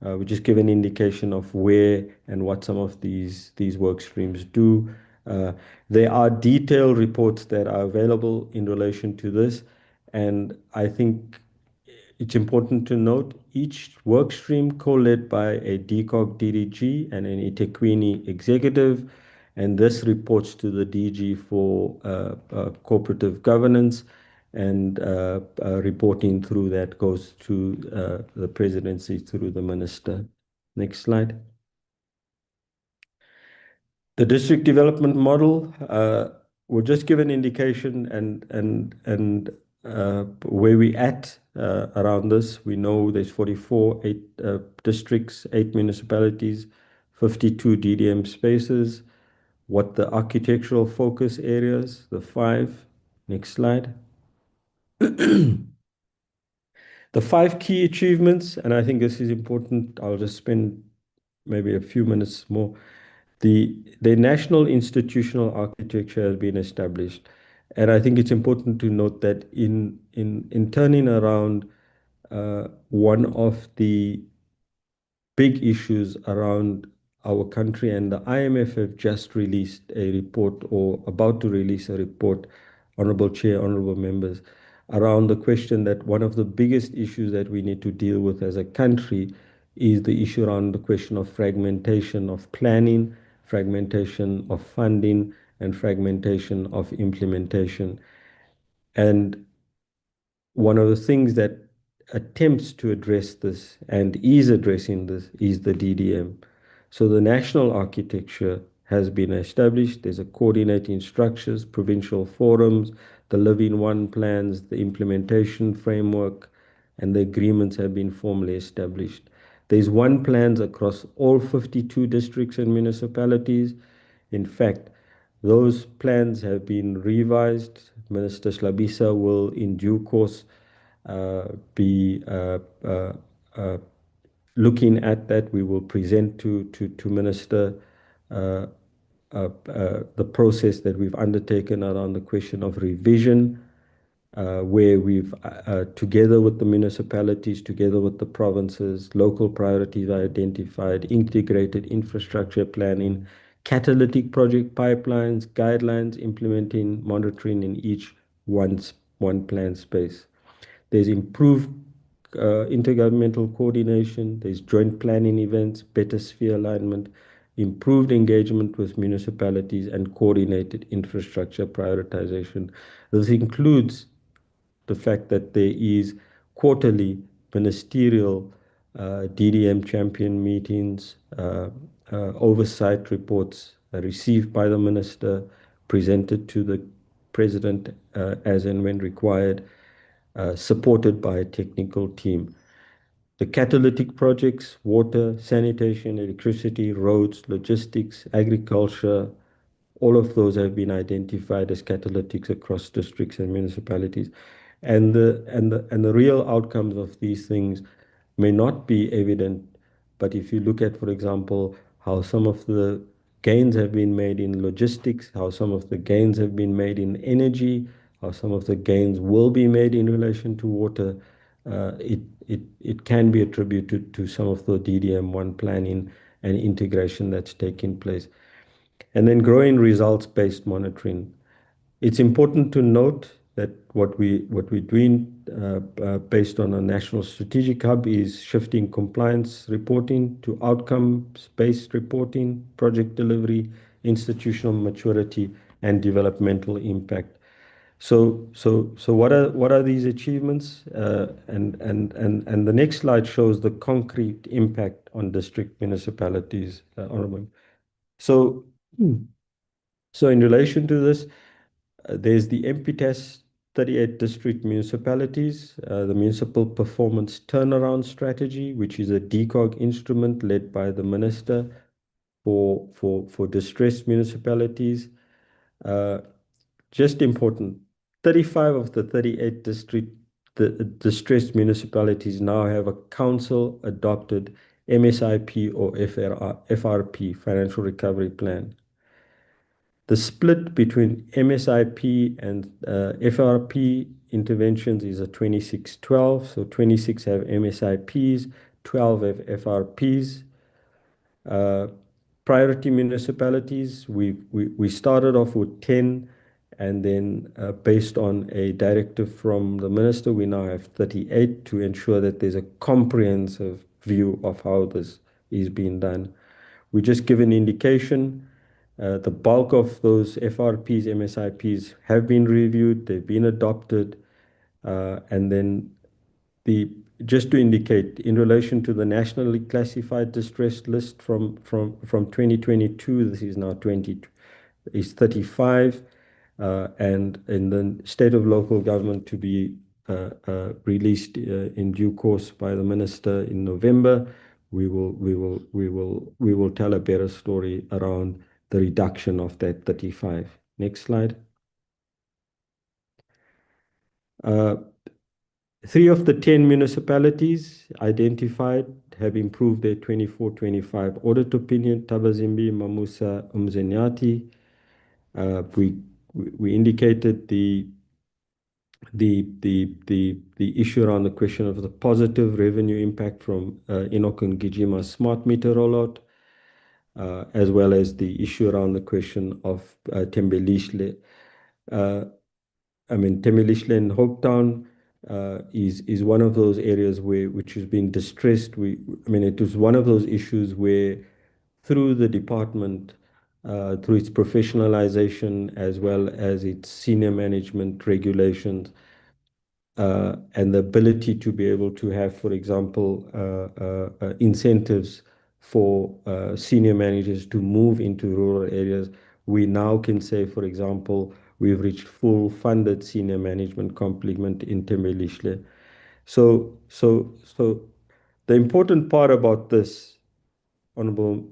We just give an indication of where and what some of these work streams do. There are detailed reports that are available in relation to this, and I think it's important to note each work stream co-led by a DCOG DDG and an eThekwini executive, and this reports to the DG for cooperative governance, and reporting through that goes to the presidency through the minister. Next slide. The district development model will just give an indication and where we at around this. We know there's 44 districts, 8 municipalities, 52 DDM spaces. What the architectural focus areas, the 5. Next slide. The 5 key achievements, and I think this is important. I'll just spend maybe a few minutes more. The national institutional architecture has been established, and I think it's important to note that in turning around one of the big issues around our country, and the IMF have just released a report, or about to release a report, honorable chair, honorable members, around the question that one of the biggest issues that we need to deal with as a country is the issue around the question of fragmentation of planning, fragmentation of funding, and fragmentation of implementation. And one of the things that attempts to address this and is addressing this is the DDM. So the national architecture has been established. There's a coordinating structures, provincial forums, the Live in One plans, the implementation framework, and the agreements have been formally established. There's one plans across all 52 districts and municipalities. In fact, those plans have been revised. Minister Slabisa will, in due course, be looking at that. We will present to Minister the process that we've undertaken around the question of revision, where we've, together with the municipalities, together with the provinces, local priorities are identified, integrated infrastructure planning, catalytic project pipelines, guidelines, implementing monitoring in each one plan space. There's improved intergovernmental coordination, there's joint planning events, better sphere alignment, improved engagement with municipalities, and coordinated infrastructure prioritization. This includes the fact that there is quarterly ministerial DDM champion meetings, oversight reports received by the minister, presented to the president as and when required, supported by a technical team. The catalytic projects, water, sanitation, electricity, roads, logistics, agriculture, all of those have been identified as catalytics across districts and municipalities. And the real outcomes of these things may not be evident, but if you look at, for example, how some of the gains have been made in logistics, how some of the gains have been made in energy, how some of the gains will be made in relation to water, it can be attributed to some of the DDM1 planning and integration that's taking place. And then growing results-based monitoring. It's important to note that what we're doing based on a national strategic hub is shifting compliance reporting to outcomes-based reporting, project delivery, institutional maturity, and developmental impact. So what are these achievements? And the next slide shows the concrete impact on district municipalities, Honorable. So in relation to this, there's the MPTAS 38 district municipalities, the Municipal Performance Turnaround Strategy, which is a DCOG instrument led by the Minister for distressed municipalities. Just important, 35 of the 38 distressed municipalities now have a council adopted MSIP or FRP, Financial Recovery Plan. The split between MSIP and FRP interventions is a 26-12. So 26 have MSIPs, 12 have FRPs. Priority municipalities, we started off with 10, and then based on a directive from the minister, we now have 38 to ensure that there's a comprehensive view of how this is being done. We just give an indication. The bulk of those FRPs, MSIPs have been reviewed, they've been adopted, and then just to indicate, in relation to the nationally classified distress list from 2022, this is now 35, and in the state of local government to be released in due course by the minister in November. We will tell a better story around the reduction of that 35. Next slide. 3 of the 10 municipalities identified have improved their 24-25 audit opinion. Tabazimbi, Mamusa, Umzenyati. We indicated the issue around the question of the positive revenue impact from Enoch and Gijima's smart meter rollout, as well as the issue around the question of Tembelishle. Tembelishle and Hopetown, is one of those areas which has been distressed. I mean, it was one of those issues where through the department, through its professionalization as well as its senior management regulations, and the ability to be able to have, for example, incentives for senior managers to move into rural areas, we now can say, for example, we've reached full funded senior management complement in Temelishle. So the important part about this, Honorable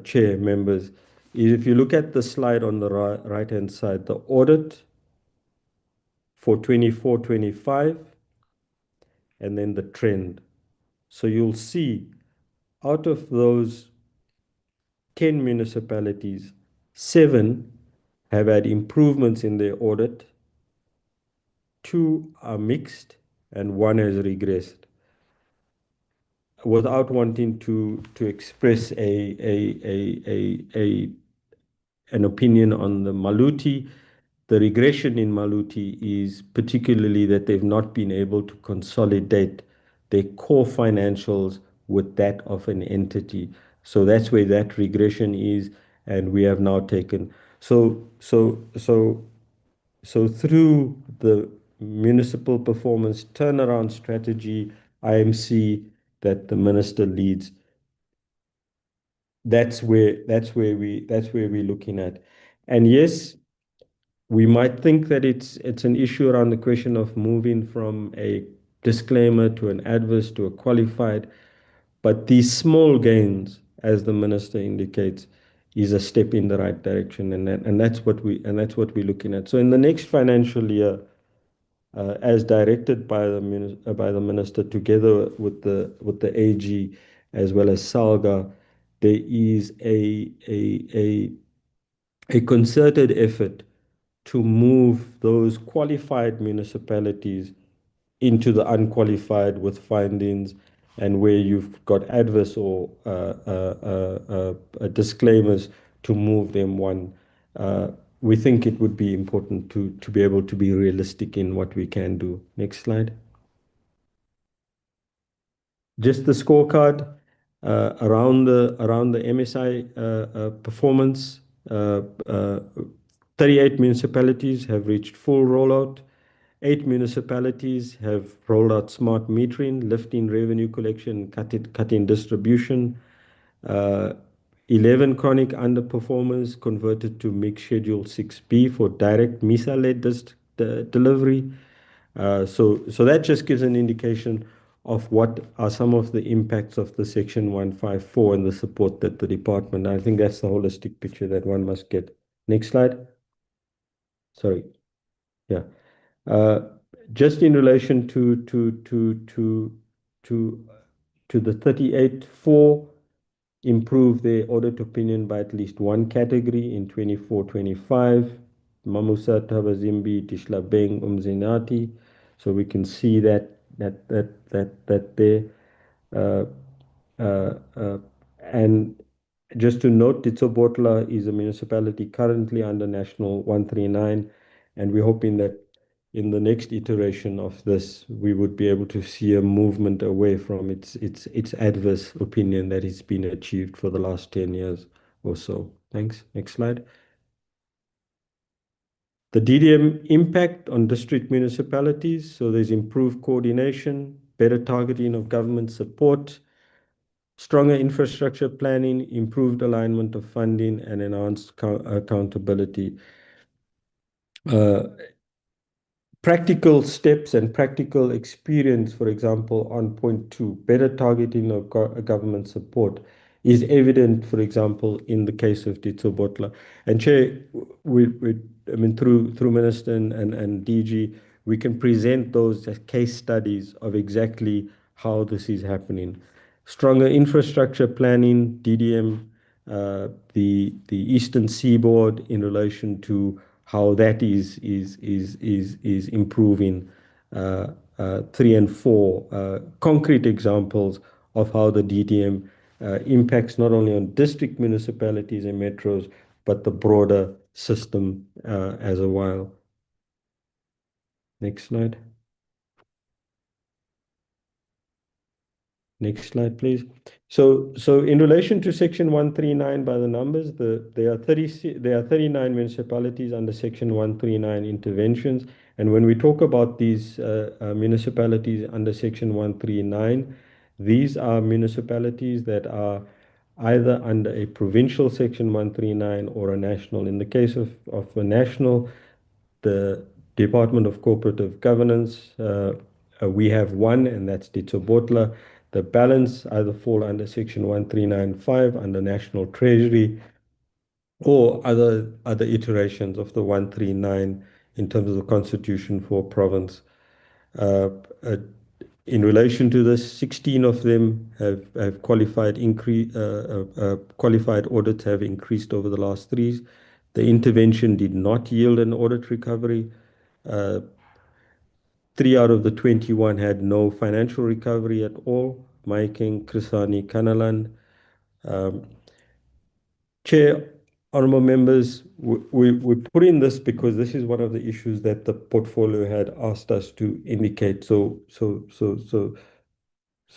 Chair, members, is if you look at the slide on the right-hand side, the audit for 24-25, and then the trend. So you'll see out of those 10 municipalities, 7 have had improvements in their audit, 2 are mixed, and 1 has regressed. Without wanting to express an opinion on the Maluti, the regression in Maluti is particularly that they've not been able to consolidate their core financials with that of an entity. So that's where that regression is, and we have now taken. So through the municipal performance turnaround strategy, IMC, that the minister leads, that's where we're looking at. And yes, we might think that it's an issue around the question of moving from a disclaimer to an adverse to a qualified, but these small gains, as the minister indicates, is a step in the right direction, and that's what we're looking at. So in the next financial year, as directed by the minister, together with the AG as well as SALGA, there is a concerted effort to move those qualified municipalities into the unqualified with findings, and where you've got adverse or disclaimers, to move them one. We think it would be important to be able to be realistic in what we can do. Next slide. Just the scorecard around the MSI performance. 38 municipalities have reached full rollout. 8 municipalities have rolled out smart metering, lifting revenue collection, cutting distribution. 11 chronic underperformers converted to mixed schedule 6B for direct MISA-led delivery. So that just gives an indication of what are some of the impacts of the Section 154 and the support that the department. I think that's the holistic picture that one must get. Next slide. Sorry. Yeah. Just in relation to the 38-4, improve their audit opinion by at least one category in 24-25. Mamusa, Tabazimbi, Tishlabeng, Umzinati. So we can see that there. And just to note, Ditsobotla is a municipality currently under National 139, and we're hoping that in the next iteration of this, we would be able to see a movement away from its adverse opinion that has been achieved for the last 10 years or so. Thanks. Next slide. The DDM impact on district municipalities. So there's improved coordination, better targeting of government support, stronger infrastructure planning, improved alignment of funding, and enhanced accountability. Practical steps and practical experience, for example, on point 2, better targeting of government support, is evident, for example, in the case of Ditsobotla. And Chair, I mean, through Minister and DG, we can present those as case studies of exactly how this is happening. Stronger infrastructure planning, DDM, the Eastern Seaboard in relation to how that is improving. 3 and 4 concrete examples of how the DDM impacts not only on district municipalities and metros, but the broader system as a while. Next slide. Next slide, please. So in relation to Section 139 by the numbers, there are 39 municipalities under Section 139 interventions. And when we talk about these municipalities under Section 139, these are municipalities that are either under a provincial Section 139 or a national. In the case of a national, the Department of Cooperative Governance, we have one, and that's Ditsobotla. The balance either fall under Section 1395 under National Treasury or other iterations of the 139 in terms of the constitution for province. In relation to this, 16 of them have qualified audits have increased over the last 3. The intervention did not yield an audit recovery. 3 out of the 21 had no financial recovery at all. Maiking, Krisani, Kanalan. Chair, honorable members, we put in this because this is one of the issues that the portfolio had asked us to indicate. So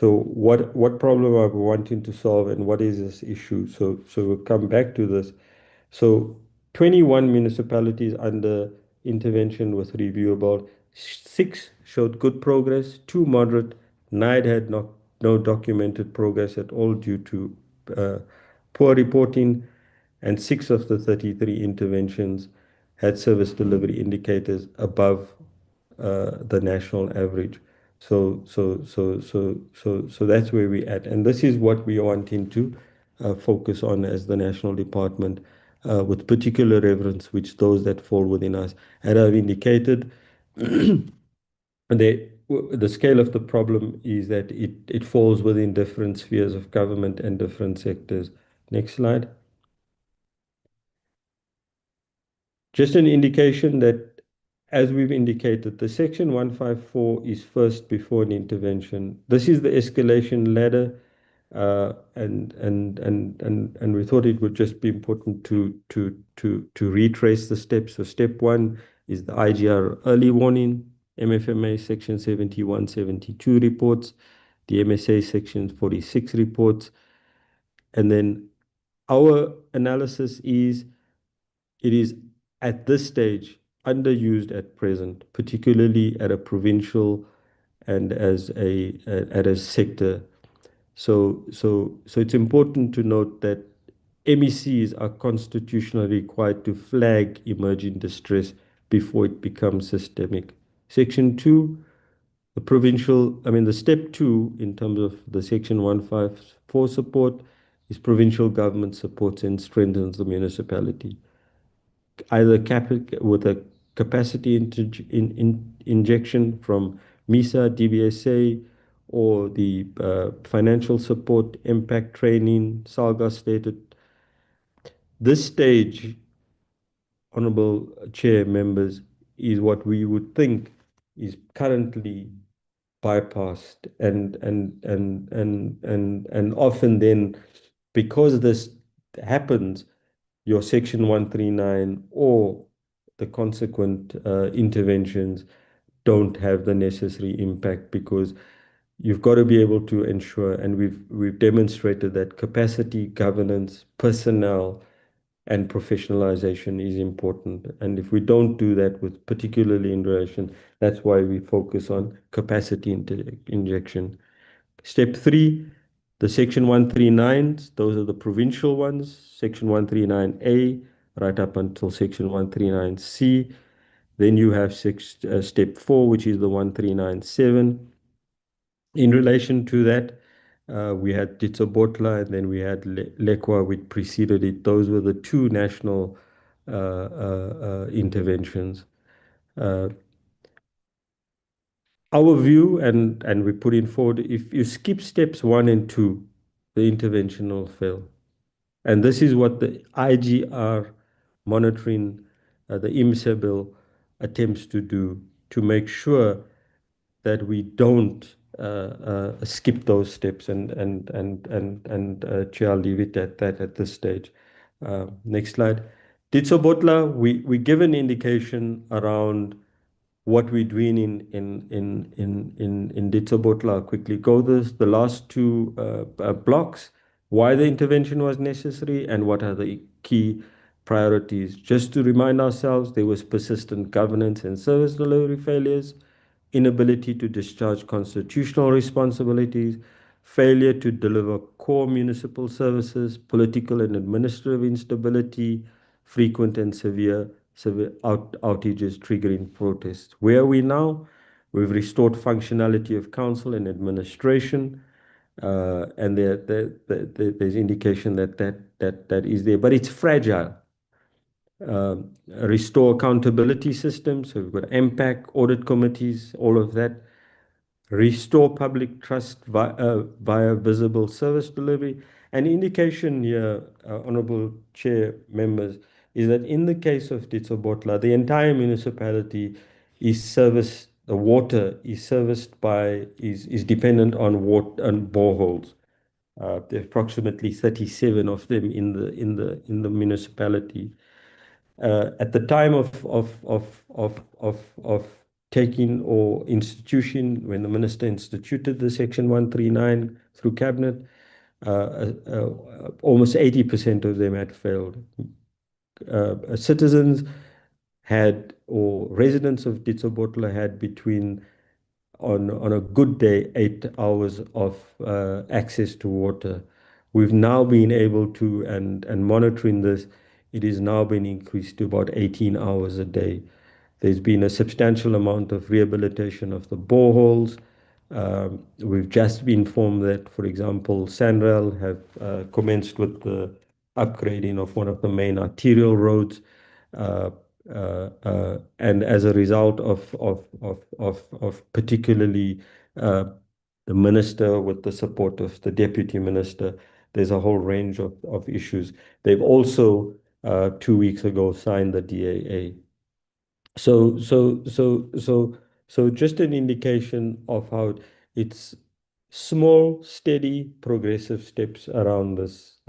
what problem are we wanting to solve and what is this issue? So we'll come back to this. So 21 municipalities under intervention with reviewable. 6 showed good progress, 2 moderate, 9 had no documented progress at all due to poor reporting, and 6 of the 33 interventions had service delivery indicators above the national average. So that's where we're at, and this is what we are wanting to focus on as the national department, with particular reference which those that fall within us. And I've indicated the scale of the problem is that it falls within different spheres of government and different sectors. Next slide. Just an indication that, as we've indicated, the Section 154 is first before an intervention. This is the escalation ladder, and we thought it would just be important to retrace the steps. So step 1 is the IGR early warning, MFMA Section 71, 72 reports, the MSA Section 46 reports, and then our analysis is it is at this stage underused at present, particularly at a provincial and at a sector. So it's important to note that MECs are constitutionally required to flag emerging distress before it becomes systemic. Section 2, the step 2 in terms of the Section 154 support is provincial government supports and strengthens the municipality, either with a capacity injection from MISA, DBSA, or the financial support, impact training, Salga stated. This stage, Honorable Chair, members, is what we would think is currently bypassed, and often then, because this happens, your Section 139 or the consequent interventions don't have the necessary impact, because you've got to be able to ensure, and we've demonstrated that capacity, governance, personnel, and professionalization is important. And if we don't do that, with particularly in relation, that's why we focus on capacity injection. Step 3, the Section 139s, those are the provincial ones, Section 139A, right up until Section 139C. Then you have step 4, which is the 139.7. In relation to that, we had Ditsobotla, and then we had Lekwa, which preceded it. Those were the 2 national interventions. Our view, and we put in forward, if you skip steps 1 and 2, the intervention will fail. And this is what the IGR monitoring, the IMSA bill, attempts to do, to make sure that we don't skip those steps. And Chair, I'll leave it at that at this stage. Next slide. Ditsobotla, we give an indication around what we're doing in Ditsobotla. I'll quickly go the last two blocks, why the intervention was necessary and what are the key priorities. Just to remind ourselves, there was persistent governance and service delivery failures, inability to discharge constitutional responsibilities, failure to deliver core municipal services, political and administrative instability, frequent and severe outages triggering protests. Where are we now? We've restored functionality of council and administration, and there's indication that is there, but it's fragile. Restore accountability systems. So we've got MPAC, audit committees, all of that. Restore public trust via visible service delivery. An indication here, Honorable Chair, members, is that in the case of Ditsobotla, the entire municipality is serviced, the water is serviced by, is dependent on water and boreholes. There are approximately 37 of them in the municipality. At the time of taking or institution, when the minister instituted the Section 139 through cabinet, almost 80% of them had failed. Citizens had, or residents of Ditsobotla had between, on a good day, 8 hours of access to water. We've now been able to, and monitoring this, it is now been increased to about 18 hours a day. There's been a substantial amount of rehabilitation of the boreholes. We've just been informed that, for example, SANRAL have commenced with the upgrading of one of the main arterial roads. And as a result of particularly the minister with the support of the deputy minister, there's a whole range of issues. They've also 2 weeks ago signed the DAA. So just an indication of how it's small, steady, progressive steps around this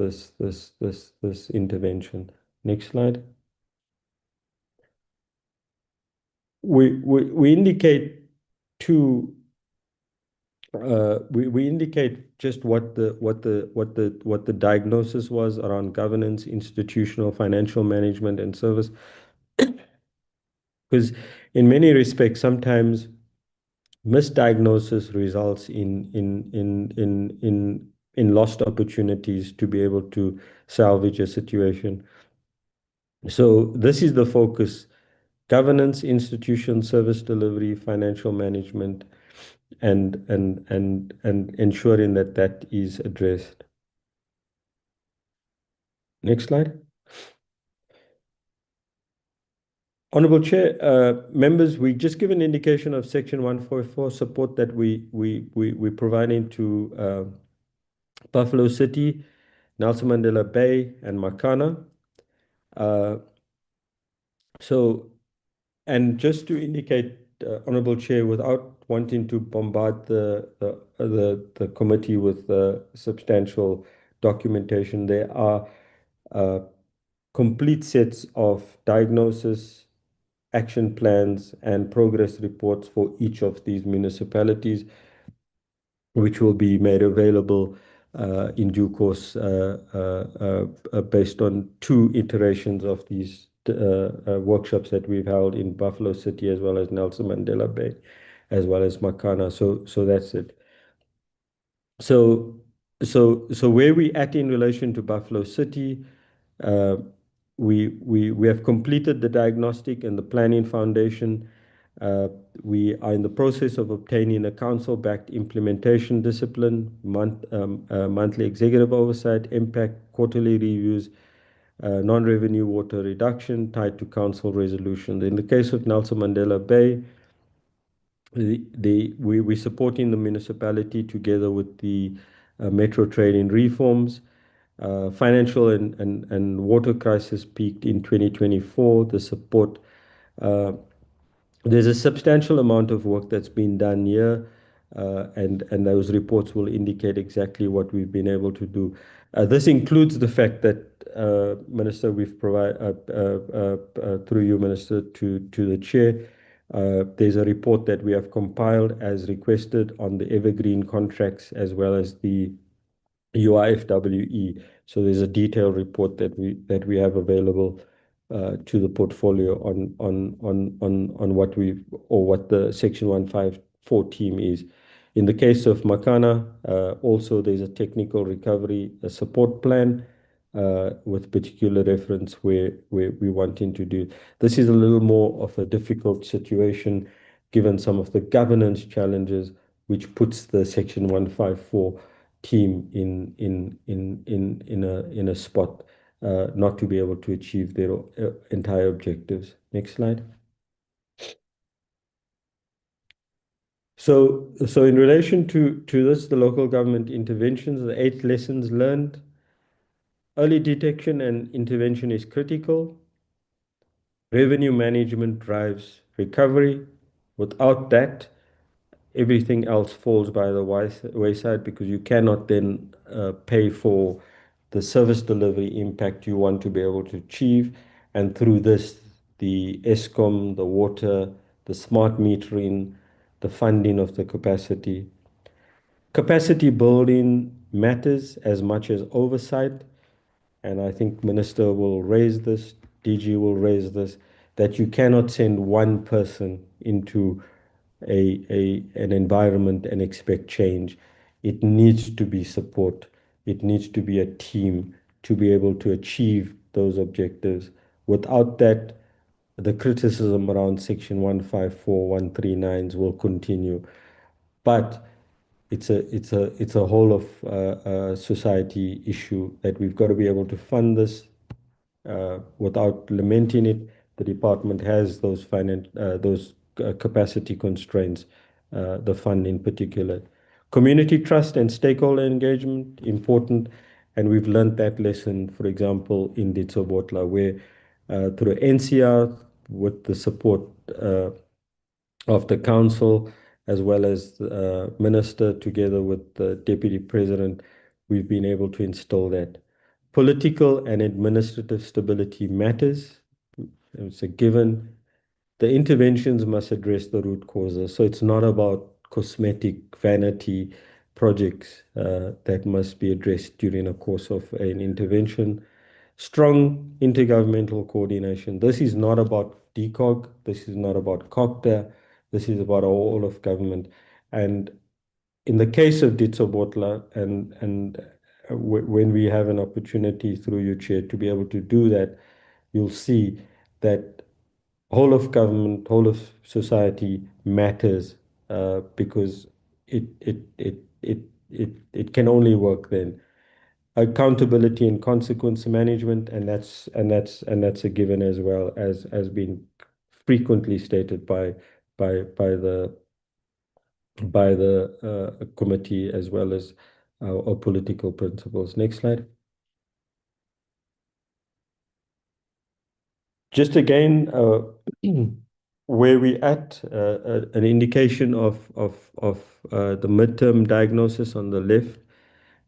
intervention. Next slide. We indicate two. We indicate just what the diagnosis was around governance, institutional, financial management, and service. Because in many respects, sometimes misdiagnosis results in lost opportunities to be able to salvage a situation. So this is the focus: governance, institution, service delivery, financial management, and ensuring that is addressed. Next slide. Honorable Chair, members, we just give an indication of Section 144 support that we're providing to Buffalo City, Nelson Mandela Bay, and Makana. And just to indicate, Honorable Chair, without wanting to bombard the committee with substantial documentation, there are complete sets of diagnosis, action plans, and progress reports for each of these municipalities, which will be made available in due course based on 2 iterations of these workshops that we've held in Buffalo City, as well as Nelson Mandela Bay, as well as Makana. So that's it. So where we at in relation to Buffalo City, we have completed the diagnostic and the planning foundation. We are in the process of obtaining a council-backed implementation discipline, monthly executive oversight, impact, quarterly reviews, non-revenue water reduction tied to council resolution. In the case of Nelson Mandela Bay, we're supporting the municipality together with the metro trading reforms. Financial and water crisis peaked in 2024. The support, there's a substantial amount of work that's been done here, and those reports will indicate exactly what we've been able to do. This includes the fact that, Minister, we've provided, through you, Minister, to the Chair, There's a report that we have compiled as requested on the evergreen contracts as well as the UIFWE. So there's a detailed report that we have available to the portfolio on what the Section 154 team is. In the case of Makana, also there's a technical recovery support plan with particular reference where we wanting to do. This is a little more of a difficult situation given some of the governance challenges, which puts the Section 154 team in a spot not to be able to achieve their entire objectives. Next slide. So in relation to this, the local government interventions, the 8 lessons learned. Early detection and intervention is critical. Revenue management drives recovery. Without that, everything else falls by the wayside because you cannot then pay for the service delivery impact you want to be able to achieve. And through this, the ESCOM, the water, the smart metering, the funding of the capacity. Capacity building matters as much as oversight. And I think Minister will raise this, DG will raise this, that you cannot send one person into an environment and expect change. It needs to be support. It needs to be a team to be able to achieve those objectives. Without that, the criticism around Section 154, 139s will continue. But it's a whole of society issue that we've got to be able to fund this without lamenting it. The department has those capacity constraints, the fund in particular. Community trust and stakeholder engagement, important. And we've learned that lesson, for example, in Ditsobotla, where through NCR, with the support of the council, as well as the minister, together with the deputy president, we've been able to install that. Political and administrative stability matters. It's a given. The interventions must address the root causes. So it's not about cosmetic vanity projects that must be addressed during a course of an intervention. Strong intergovernmental coordination. This is not about DCOG. This is not about COGTA. This is about all of government. And in the case of Ditsobotla, and when we have an opportunity through your chair to be able to do that, you'll see that whole of government, whole of society matters because it can only work then. Accountability and consequence management, and that's a given as well, as been frequently stated by the committee as well as our political principles. Next slide. Just again, where we at, an indication of the midterm diagnosis on the left,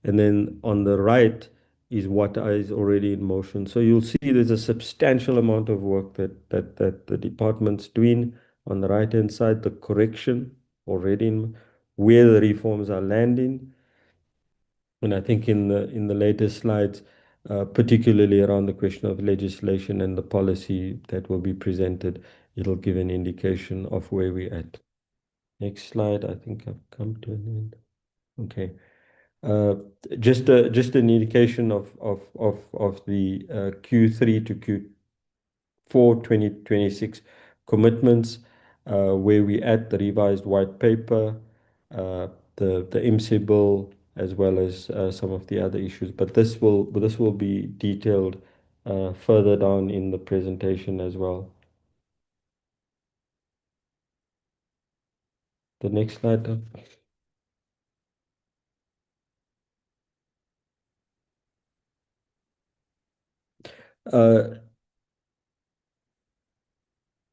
and then on the right is what is already in motion. So you'll see there's a substantial amount of work that the department's doing. On the right-hand side, the correction already in where the reforms are landing. And I think in the latest slides, particularly around the question of legislation and the policy that will be presented, it'll give an indication of where we're at. Next slide. I think I've come to an end. Okay. Just an indication of the Q3 to Q4 2026 commitments, where we at the revised white paper, the IMSI bill, as well as some of the other issues. But this will be detailed further down in the presentation as well. The next slide.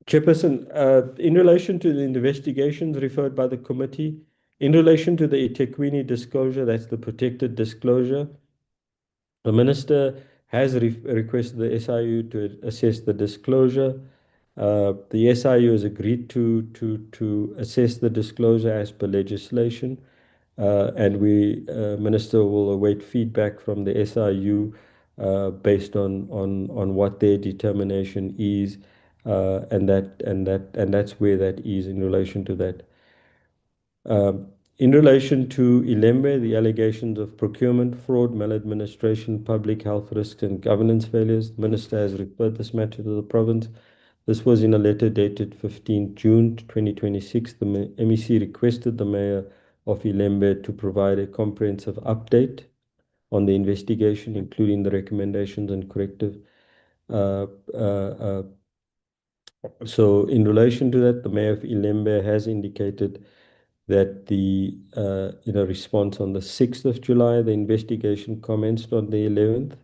Chairperson, in relation to the investigations referred by the committee, in relation to the eThekwini disclosure, that's the protected disclosure, the minister has requested the SIU to assess the disclosure. The SIU has agreed to assess the disclosure as per legislation, and Minister will await feedback from the SIU based on what their determination is, and that's where that is in relation to that. In relation to Ilembe, the allegations of procurement, fraud, maladministration, public health risks, and governance failures, the Minister has referred this matter to the province. This was in a letter dated 15 June 2026. The MEC requested the Mayor of Ilembe to provide a comprehensive update on the investigation, including the recommendations and corrective. So in relation to that, the Mayor of Ilembe has indicated that in a response on the 6th of July, the investigation commenced on the 11th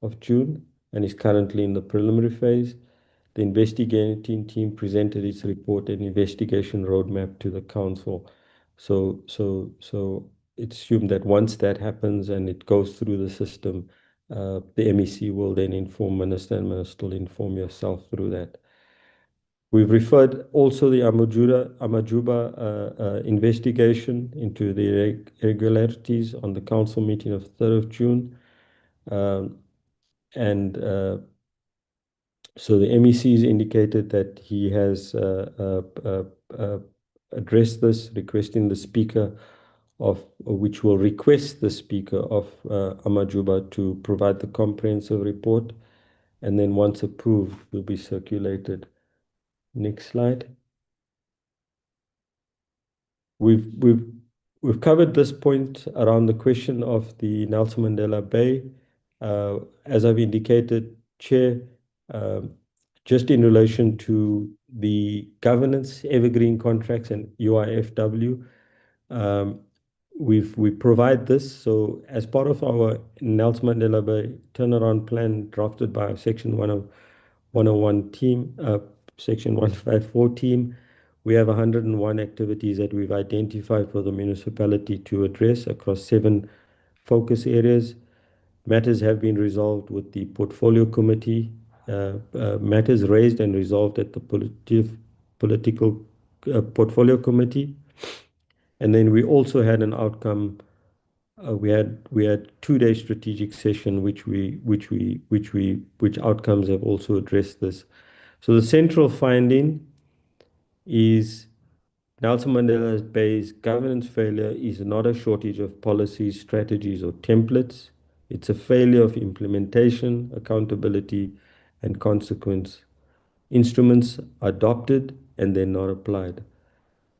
of June and is currently in the preliminary phase. The investigating team presented its report and investigation roadmap to the council. So it's assumed that once that happens and it goes through the system, the MEC will then inform Minister, and Minister will inform yourself through that. We've referred also the Amajuba investigation into the irregularities on the council meeting of 3rd of June. So the MEC has indicated that he has addressed this, requesting the Speaker which will request the Speaker of Amajuba to provide the comprehensive report, and then once approved, will be circulated. Next slide. We've covered this point around the question of the Nelson Mandela Bay. As I've indicated, Chair, just in relation to the governance, evergreen contracts, and UIFW, we provide this. So as part of our Nelson Mandela Bay turnaround plan drafted by Section 101 team, Section 154 team, we have 101 activities that we've identified for the municipality to address across 7 focus areas. Matters have been resolved with the portfolio committee. Matters raised and resolved at the political portfolio committee. And then we also had an outcome. We had 2-day strategic session, which outcomes have also addressed this. So the central finding is Nelson Mandela Bay's governance failure is not a shortage of policies, strategies, or templates. It's a failure of implementation, accountability, and consequence. Instruments adopted and then not applied.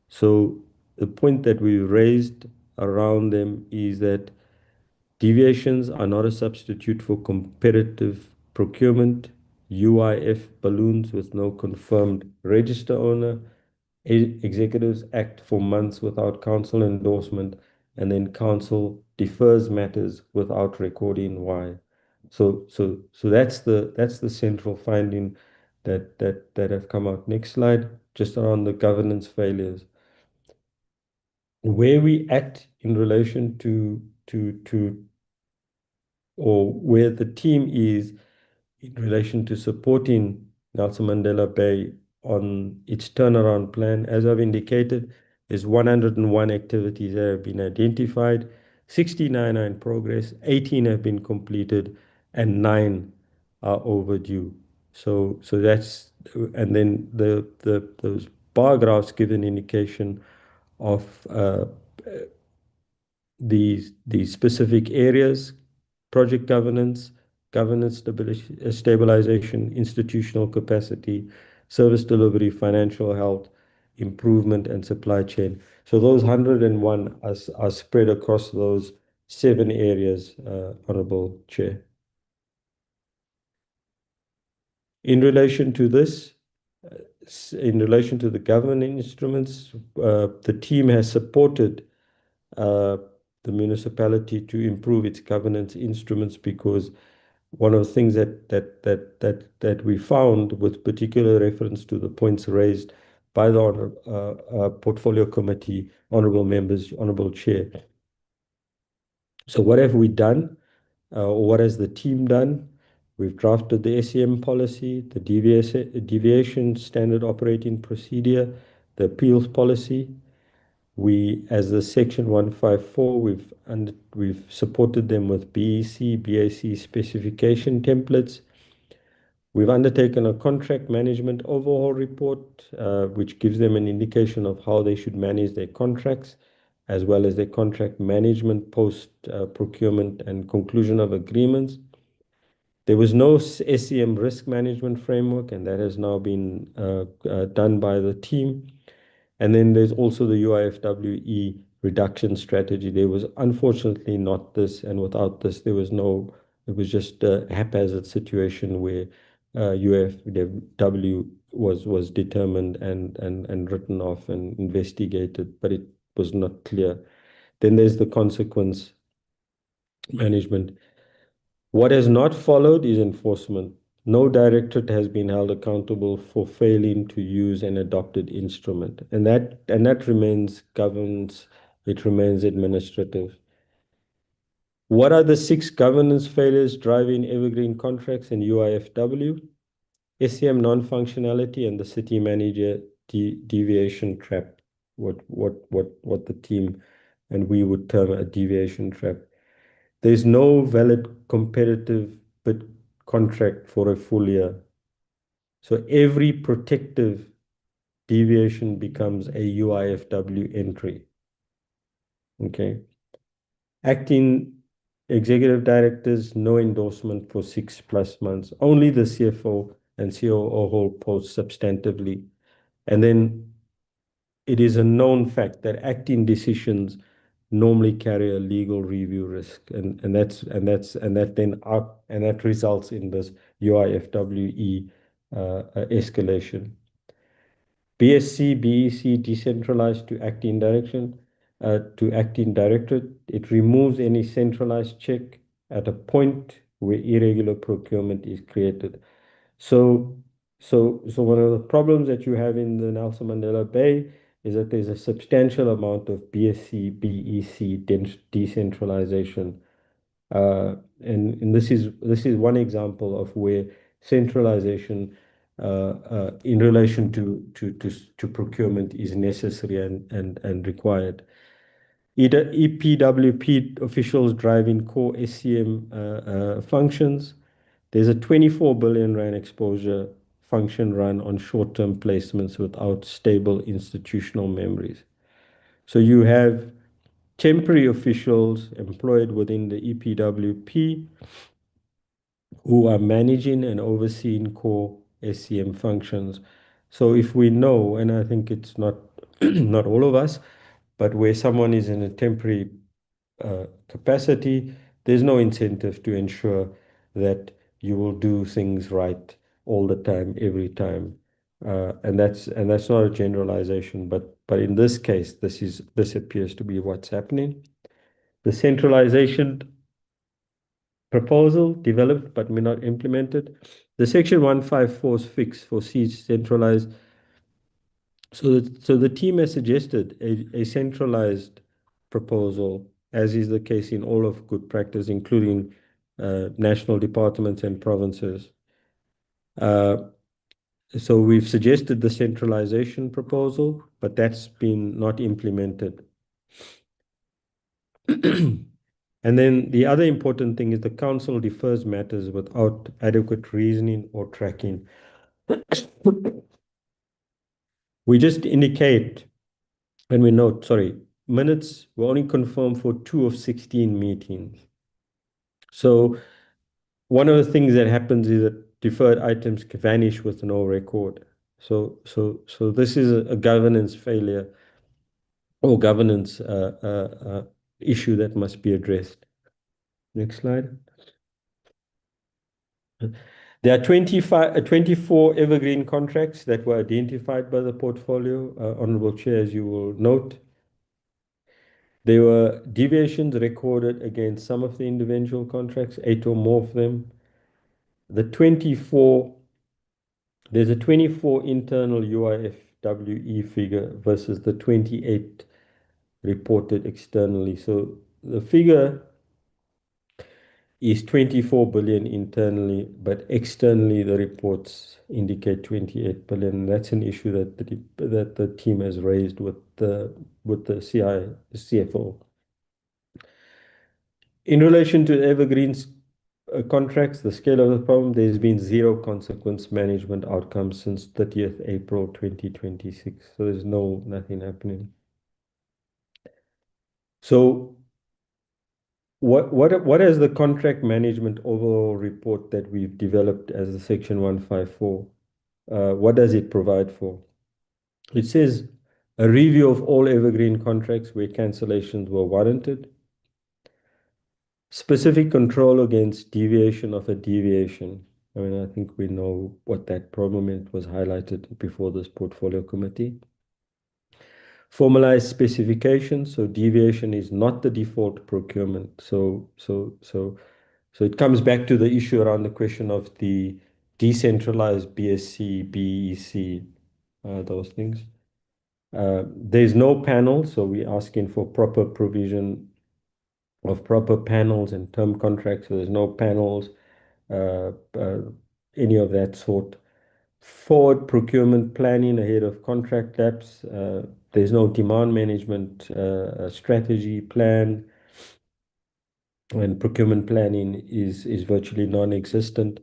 So the point that we raised around them is that deviations are not a substitute for competitive procurement. UIF balloons with no confirmed register owner. Executives act for months without council endorsement, and then council defers matters without recording why. So that's the central finding that have come out. Next slide, just around the governance failures. Where we at in relation to or where the team is in relation to supporting Nelson Mandela Bay on its turnaround plan. As I've indicated, there's 101 activities that have been identified, 69 are in progress, 18 have been completed, and 9 are overdue. So that's, and then those bar graphs give an indication of these specific areas: project governance, stabilization, institutional capacity, service delivery, financial health, improvement, and supply chain. So those 101 are spread across those 7 areas, Honorable Chair. In relation to this, in relation to the government instruments, the team has supported the municipality to improve its governance instruments, because one of the things that we found, with particular reference to the points raised by the portfolio committee, honorable members, honorable chair. So what have we done, or what has the team done? We've drafted the SEM policy, the deviation standard operating procedure, the appeals policy. We, as the Section 154, we've supported them with BEC, BAC specification templates. We've undertaken a contract management overhaul report, which gives them an indication of how they should manage their contracts, as well as their contract management post procurement and conclusion of agreements. There was no SEM risk management framework, and that has now been done by the team. And then there's also the UIFWE reduction strategy. There was unfortunately not this, and without this, there was no, it was just a haphazard situation where UIFW was determined and written off and investigated, but it was not clear. Then there's the consequence management. What has not followed is enforcement. No directorate has been held accountable for failing to use an adopted instrument, and that remains governance. It remains administrative. What are the 6 governance failures driving evergreen contracts in UIFW? SEM non-functionality and the city manager deviation trap. What the team and we would term a deviation trap. There's no valid competitive bid contract for a full year. So every protective deviation becomes a UIFW entry. Okay. Acting executive directors, no endorsement for 6+ months. Only the CFO and COO hold posts substantively. And then it is a known fact that acting decisions normally carry a legal review risk, and that results in this UIFWE escalation. BSc, BEC decentralized to acting directorate. It removes any centralized check at a point where irregular procurement is created. So one of the problems that you have in the Nelson Mandela Bay is that there's a substantial amount of BSc, BEC decentralization. And this is one example of where centralization in relation to procurement is necessary and required. Either EPWP officials driving core SCM functions. There's a 24 billion rand exposure function run on short-term placements without stable institutional memories. So you have temporary officials employed within the EPWP who are managing and overseeing core SCM functions. So if we know, and I think it's not not all of us, but where someone is in a temporary capacity, there's no incentive to ensure that you will do things right all the time, every time. And that's not a generalization, but in this case, this appears to be what's happening. The centralization proposal developed but may not implemented. The Section 154's fix for centralized. So the team has suggested a centralized proposal, as is the case in all of good practice, including national departments and provinces. So we've suggested the centralization proposal, but that's been not implemented. And then the other important thing is the council defers matters without adequate reasoning or tracking. We just indicate, and we note, minutes were only confirmed for 2 of 16 meetings. So one of the things that happens is that deferred items vanish with no record. So this is a governance failure or governance issue that must be addressed. Next slide. There are 24 evergreen contracts that were identified by the portfolio, Honorable Chair, as you will note. There were deviations recorded against some of the individual contracts, 8 or more of them. There's a 24 internal UIFWE figure versus the 28 reported externally. So the figure is 24 billion internally, but externally the reports indicate 28 billion. That's an issue that the team has raised with the CFO. In relation to Evergreen's contracts, the scale of the problem, there's been zero consequence management outcomes since 30th April 2026. So there's nothing happening. So what is the contract management overall report that we've developed as the Section 154? What does it provide for? It says a review of all evergreen contracts where cancellations were warranted, specific control against deviation of a deviation. I mean, I think we know what that problem is. It was highlighted before this portfolio committee. Formalized specifications, so deviation is not the default procurement. So it comes back to the issue around the question of the decentralized BSc, BEC, those things. There's no panel, so we're asking for proper provision of proper panels and term contracts. So there's no panels, any of that sort. Forward procurement planning ahead of contract lapse. There's no demand management strategy plan, and procurement planning is virtually non-existent.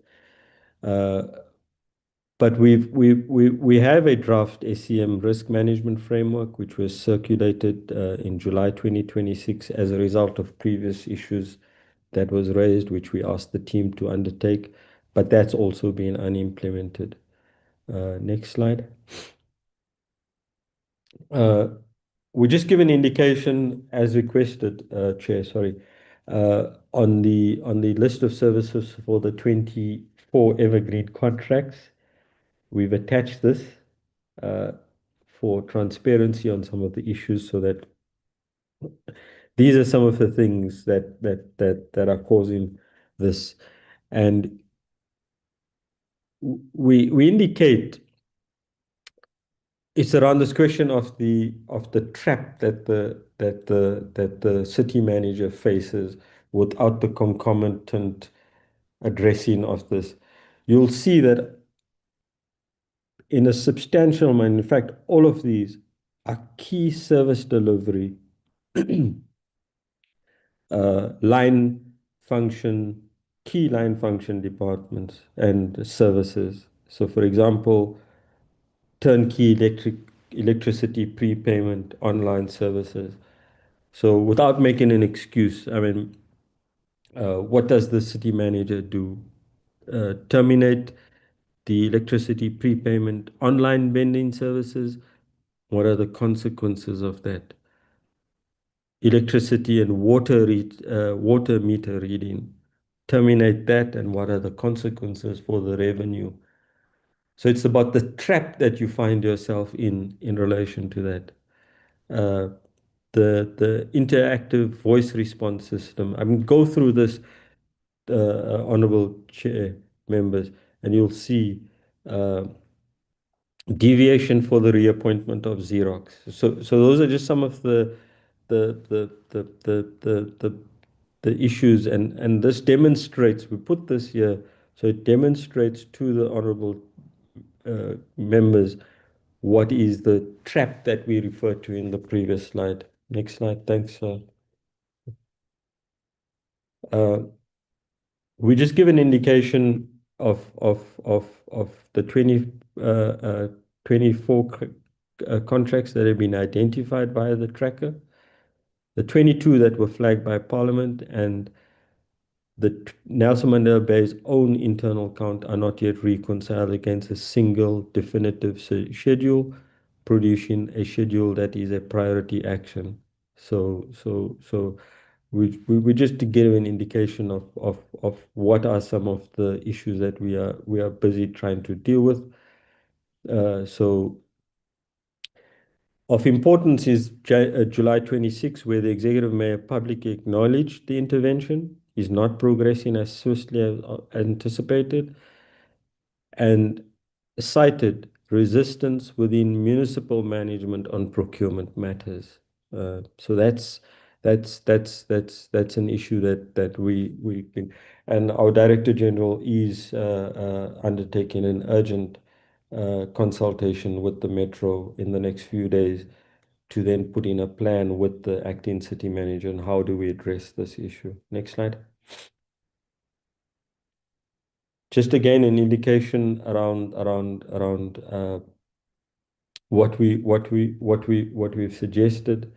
But we have a draft SCM risk management framework which was circulated in July 2026 as a result of previous issues that was raised, which we asked the team to undertake, but that's also been unimplemented. Next slide. We just give an indication as requested, Chair, sorry, on the list of services for the 24 evergreen contracts. We've attached this for transparency on some of the issues, so that these are some of the things that are causing this. And we indicate it's around this question of the trap that the city manager faces without the concomitant addressing of this. You'll see that in a substantial manner, in fact, all of these are key service delivery key line function departments and services. So, for example, turnkey electricity prepayment online services. So, without making an excuse, I mean, what does the city manager do? Terminate the electricity prepayment online vending services. What are the consequences of that? Electricity and water meter reading. Terminate that, and what are the consequences for the revenue? So it's about the trap that you find yourself in relation to that. The interactive voice response system. I mean, go through this, Honorable Chair members, and you'll see deviation for the reappointment of Xerox. So those are just some of the issues, and this demonstrates, we put this here, so it demonstrates to the honorable members what is the trap that we referred to in the previous slide. Next slide, thanks. We just give an indication of the 24 contracts that have been identified via the tracker, the 22 that were flagged by Parliament, and the Nelson Mandela Bay's own internal count are not yet reconciled against a single definitive schedule, producing a schedule that is a priority action. So we just to give an indication of what are some of the issues that we are busy trying to deal with. So of importance is July 26, where the executive mayor publicly acknowledged the intervention is not progressing as swiftly as anticipated, and cited resistance within municipal management on procurement matters. So that's that's an issue that we can, and our Director General is undertaking an urgent consultation with the Metro in the next few days to then put in a plan with the acting city manager on how do we address this issue. Next slide. Just again an indication around what we've suggested.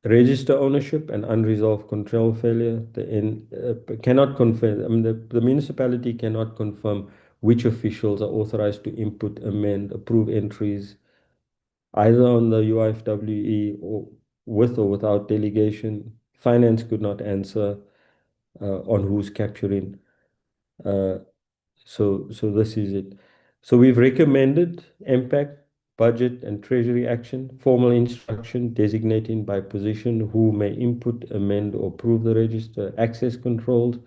Register ownership and unresolved control failure. Cannot confirm. I mean, the municipality cannot confirm which officials are authorized to input, amend, approve entries, either on the UIFWE or with or without delegation. Finance could not answer on who's capturing. So this is it. So we've recommended impact, budget, and treasury action, formal instruction designating by position who may input, amend, or approve the register, access controls,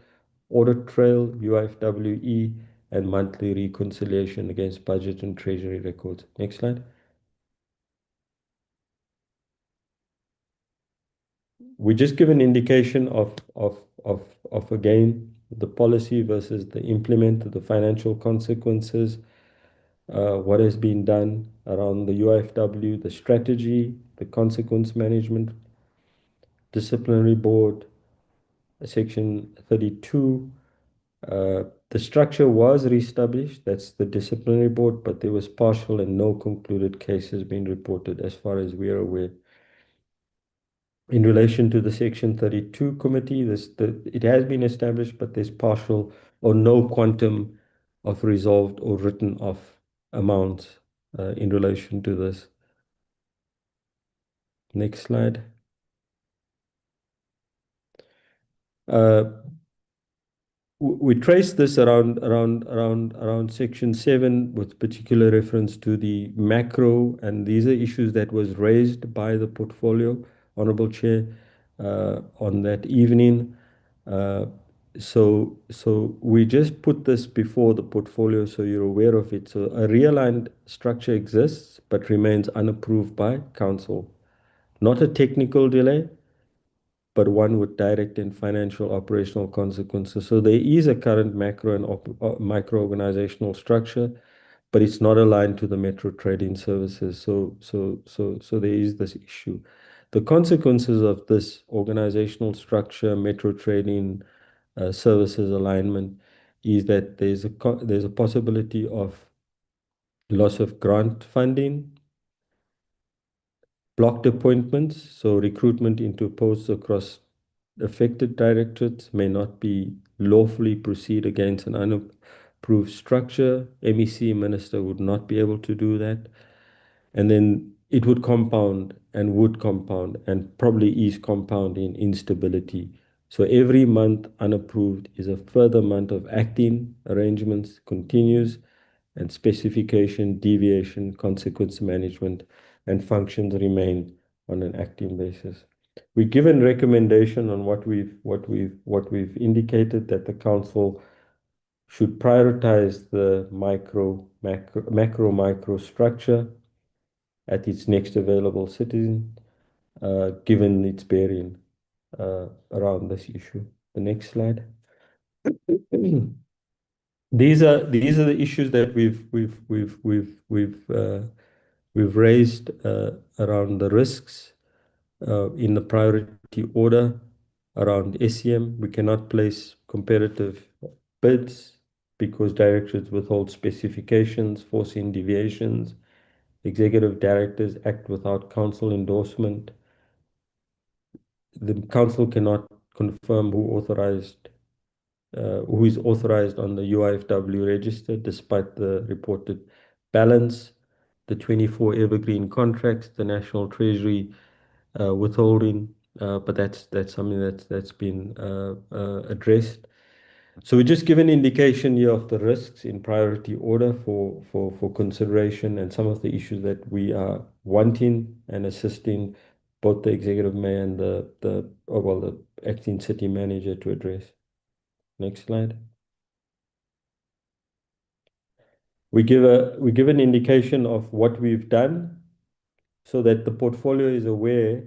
audit trail, UIFWE, and monthly reconciliation against budget and treasury records. Next slide. We just give an indication of again the policy versus the implement, the financial consequences, what has been done around the UIFW, the strategy, the consequence management, disciplinary board, section 32. The structure was reestablished, that's the disciplinary board, but there was partial and no concluded cases being reported as far as we are aware. In relation to the Section 32 committee, it has been established, but there's partial or no quantum of resolved or written off amounts in relation to this. Next slide. We trace this around Section 7 with particular reference to the macro, and these are issues that was raised by the portfolio, Honorable Chair, on that evening. So we just put this before the portfolio so you're aware of it. So a realigned structure exists but remains unapproved by council. Not a technical delay, but one with direct and financial operational consequences. So there is a current macro and micro organizational structure, but it's not aligned to the Metro Trading Services. So there is this issue. The consequences of this organizational structure, Metro Trading Services alignment, is that there's a possibility of loss of grant funding, blocked appointments, so recruitment into posts across affected directorates may not be lawfully proceed against an unapproved structure. MEC minister would not be able to do that. And then it would compound and probably is compounding instability. So every month unapproved is a further month of acting arrangements continues, and specification, deviation, consequence management, and functions remain on an acting basis. We've given recommendation on what we've indicated, that the council should prioritize the macro structure at its next available citizen, given its bearing around this issue. The next slide. These are the issues that we've raised around the risks in the priority order around SEM. We cannot place competitive bids because directorates withhold specifications, forcing deviations. Executive directors act without council endorsement. The council cannot confirm who is authorized on the UIFW register despite the reported balance, the 24 evergreen contracts, the National Treasury withholding, but that's something that's been addressed. So we just give an indication here of the risks in priority order for consideration, and some of the issues that we are wanting and assisting both the executive mayor and the acting city manager to address. Next slide. We give an indication of what we've done so that the portfolio is aware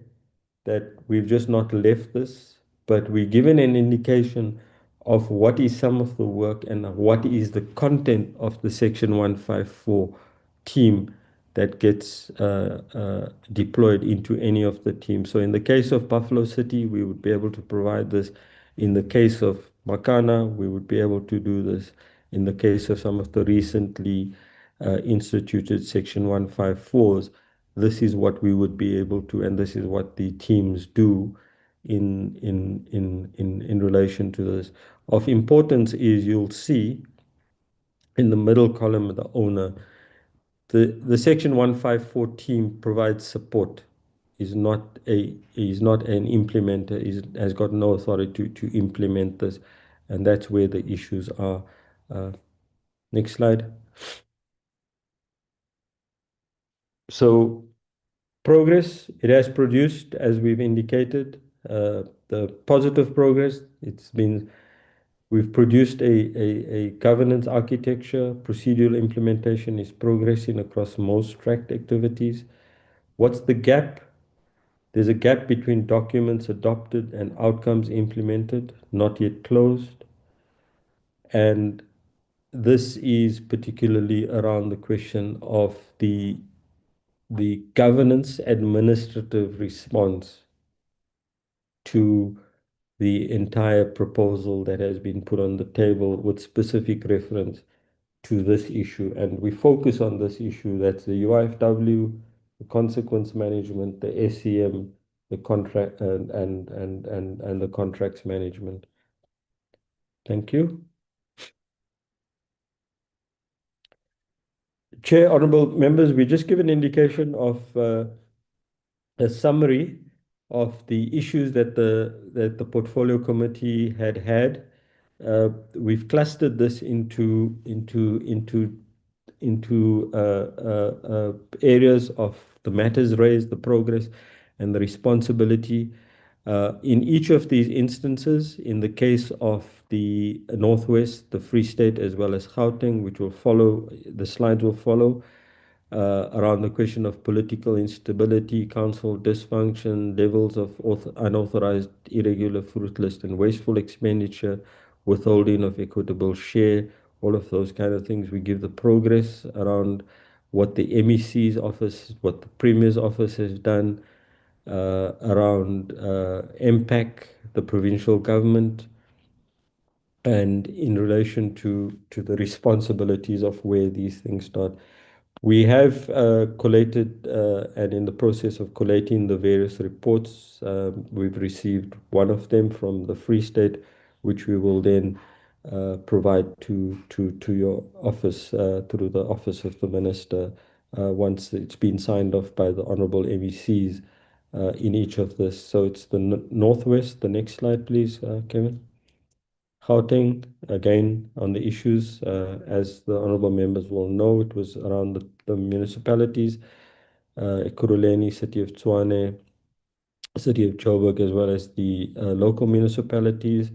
that we've just not left this, but we're given an indication of what is some of the work and what is the content of the Section 154 team that gets deployed into any of the teams. So in the case of Buffalo City, we would be able to provide this. In the case of Makana, we would be able to do this. In the case of some of the recently instituted Section 154s, this is what we would be able to, and this is what the teams do in relation to this. Of importance is you'll see in the middle column, the owner, the Section 154 team provides support, is not an implementer, has got no authority to implement this, and that's where the issues are. Next slide. So progress, it has produced, as we've indicated, the positive progress. We've produced a governance architecture. Procedural implementation is progressing across most tracked activities. What's the gap? There's a gap between documents adopted and outcomes implemented, not yet closed. And this is particularly around the question of the governance administrative response to the entire proposal that has been put on the table with specific reference to this issue. And we focus on this issue. That's the UIFW, the consequence management, the SCM, the contract and the contracts management. Thank you. Chair, honorable members, we just give an indication of a summary of the issues that the portfolio committee had. We've clustered this into areas of the matters raised, the progress, and the responsibility. In each of these instances, in the case of the Northwest, the Free State, as well as Gauteng, which will follow, the slides will follow, around the question of political instability, council dysfunction, levels of unauthorized, irregular, fruitless, and wasteful expenditure, withholding of equitable share, all of those kind of things. We give the progress around what the MEC's office, what the Premier's office has done, around MPAC, the provincial government, and in relation to the responsibilities of where these things start. We have collated and in the process of collating the various reports. We've received one of them from the Free State, which we will then provide to your office through the office of the Minister once it's been signed off by the Honourable MECs in each of this. So it's the Northwest. The next slide, please, Kevin. Gauteng, again, on the issues, as the honourable members will know, it was around the municipalities, Ekurhuleni, City of Tshwane, City of Joburg, as well as the local municipalities.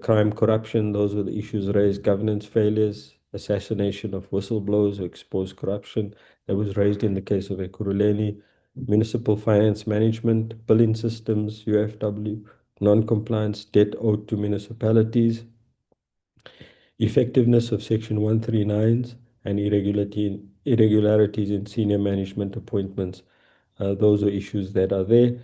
Crime, corruption, those were the issues raised. Governance failures, assassination of whistleblowers who exposed corruption. That was raised in the case of Ekurhuleni. Municipal finance management, billing systems, UFW, non-compliance, debt owed to municipalities, effectiveness of Section 139s, and irregularities in senior management appointments. Those are issues that are there.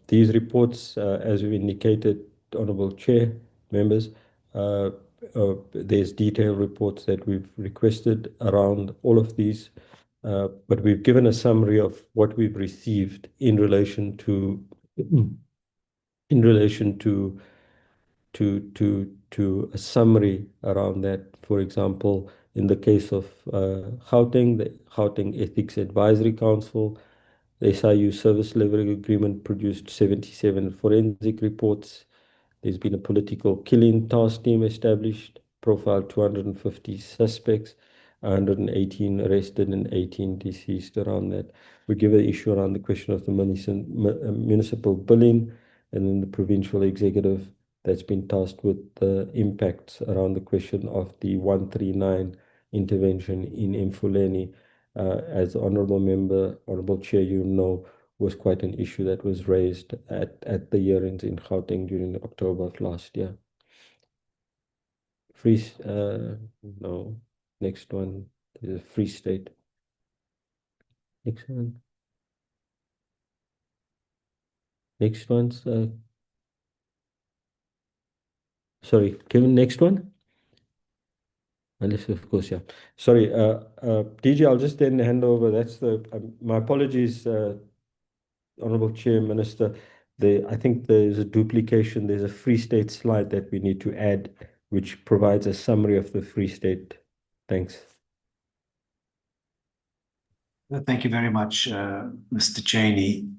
These reports, as we indicated, Honourable Chair, members, there's detailed reports that we've requested around all of these, but we've given a summary of what we've received in relation to a summary around that. For example, in the case of Gauteng, the Gauteng Ethics Advisory Council, the SIU Service Level Agreement produced 77 forensic reports. There's been a political killing task team established, profiled 250 suspects, 118 arrested and 18 deceased around that. We give an issue around the question of the municipal billing, and then the provincial executive that's been tasked with the impacts around the question of the 139 intervention in Mfuleni. As honourable member, honourable chair, you know, was quite an issue that was raised at the hearings in Gauteng during October of last year. No, next one is a Free State. Next one. Next one's, sorry, Kevin, next one. Unless, of course, yeah. Sorry, DG, I'll just then hand over. That's the, my apologies, Honorable Chair, Minister. I think there's a duplication. There's a Free State slide that we need to add, which provides a summary of the Free State. Thanks. Thank you very much, Mr. Cheney.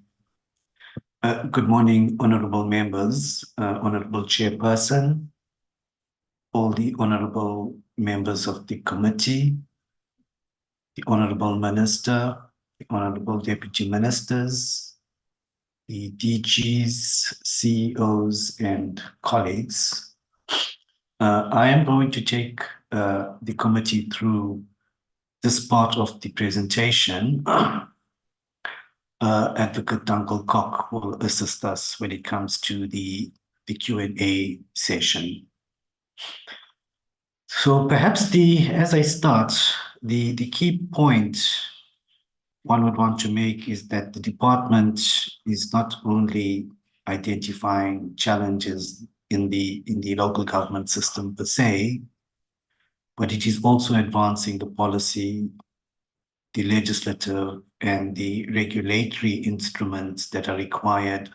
Good morning, honorable members, honorable chairperson, all the honorable members of the committee, the honorable minister, the honorable deputy ministers, the DGs, CEOs, and colleagues. I am going to take the committee through this part of the presentation. Advocate Duncan Cock will assist us when it comes to the Q&A session. So perhaps as I start, the key point one would want to make is that the department is not only identifying challenges in the local government system per se, but it is also advancing the policy, the legislative and the regulatory instruments that are required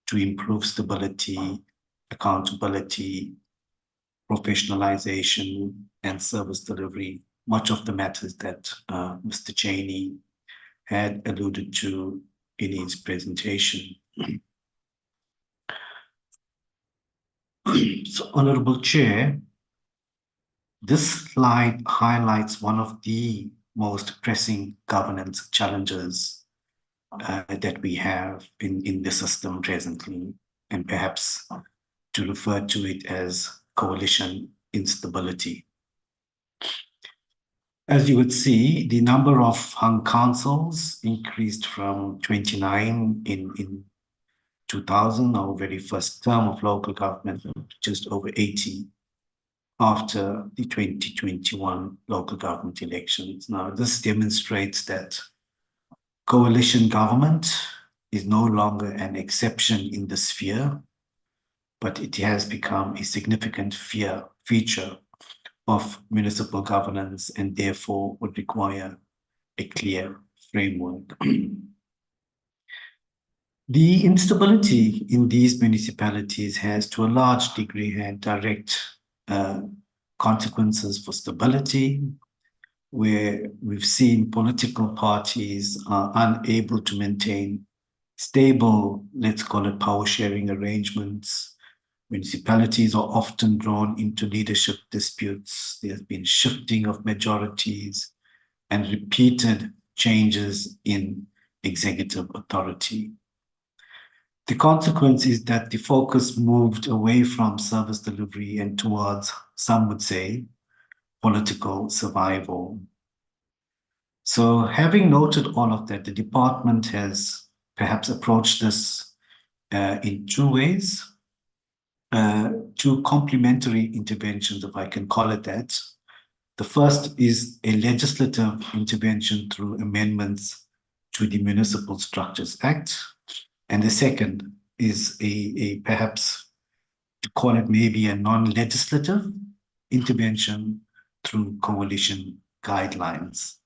to improve stability, accountability, professionalization, and service delivery. Much of the matters that Mr. Cheney had alluded to in his presentation. So, Honorable Chair, this slide highlights one of the most pressing governance challenges that we have in the system presently, and perhaps to refer to it as coalition instability. As you would see, the number of hung councils increased from 29 in 2000, our very first term of local government, to just over 80 after the 2021 local government elections. Now, this demonstrates that coalition government is no longer an exception in the sphere, but it has become a significant feature of municipal governance and therefore would require a clear framework. The instability in these municipalities has to a large degree had direct consequences for stability, where we've seen political parties are unable to maintain stable, let's call it power sharing arrangements. Municipalities are often drawn into leadership disputes. There's been shifting of majorities and repeated changes in executive authority. The consequence is that the focus moved away from service delivery and towards, some would say, political survival. So having noted all of that, the department has perhaps approached this in two ways, two complementary interventions, if I can call it that. The first is a legislative intervention through amendments to the Municipal Structures Act. And the second is a perhaps, to call it maybe a non-legislative intervention through coalition guidelines.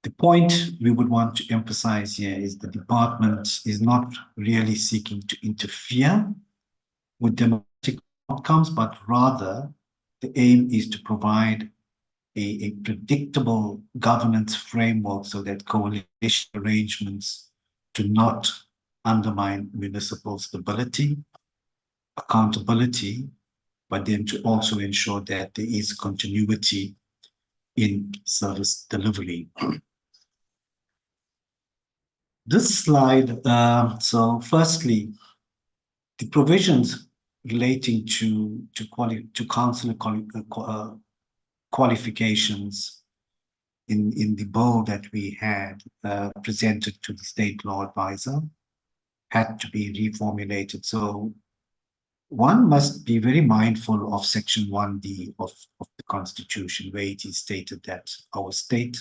The point we would want to emphasize here is the department is not really seeking to interfere with democratic outcomes, but rather the aim is to provide a predictable governance framework so that coalition arrangements do not undermine municipal stability, accountability, but then to also ensure that there is continuity in service delivery. This slide, so firstly, the provisions relating to council qualifications in the bill that we had presented to the state law advisor had to be reformulated. So one must be very mindful of Section 1D of the Constitution, where it is stated that our state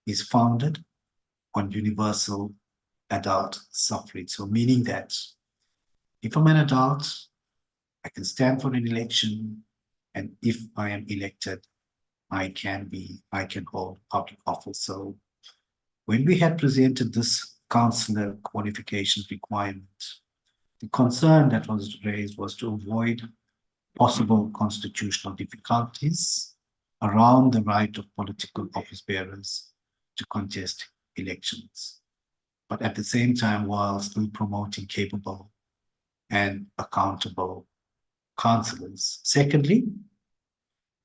is founded on universal adult suffrage. So meaning that if I'm an adult, I can stand for an election, and if I am elected, I can hold public office. So when we had presented this councillor qualifications requirement, the concern that was raised was to avoid possible constitutional difficulties around the right of political office bearers to contest elections, but at the same time while still promoting capable and accountable councillors. Secondly,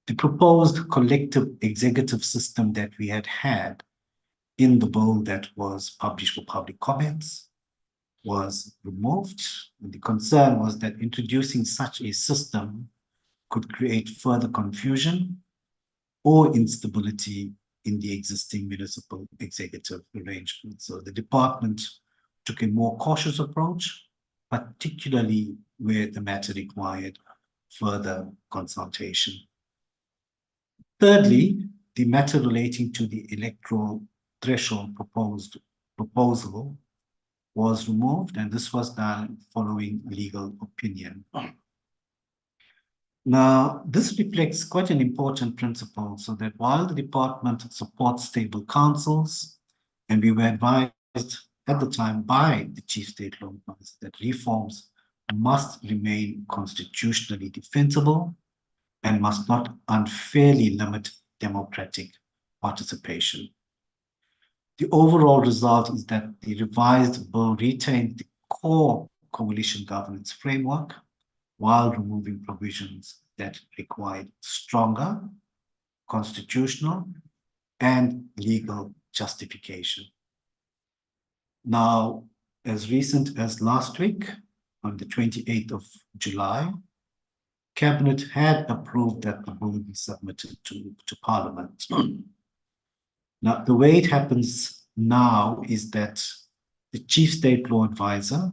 the proposed collective executive system that we had in the bill that was published for public comments was removed. And the concern was that introducing such a system could create further confusion or instability in the existing municipal executive arrangement. So the department took a more cautious approach, particularly where the matter required further consultation. Thirdly, the matter relating to the electoral threshold proposal was removed, and this was done following legal opinion. Now, this reflects quite an important principle, so that while the department supports stable councils, and we were advised at the time by the Chief State Law Advisor that reforms must remain constitutionally defensible and must not unfairly limit democratic participation. The overall result is that the revised bill retained the core coalition governance framework while removing provisions that required stronger constitutional and legal justification. Now, as recent as last week, on the 28th of July, Cabinet had approved that the bill be submitted to Parliament. Now, the way it happens now is that the Chief State Law Advisor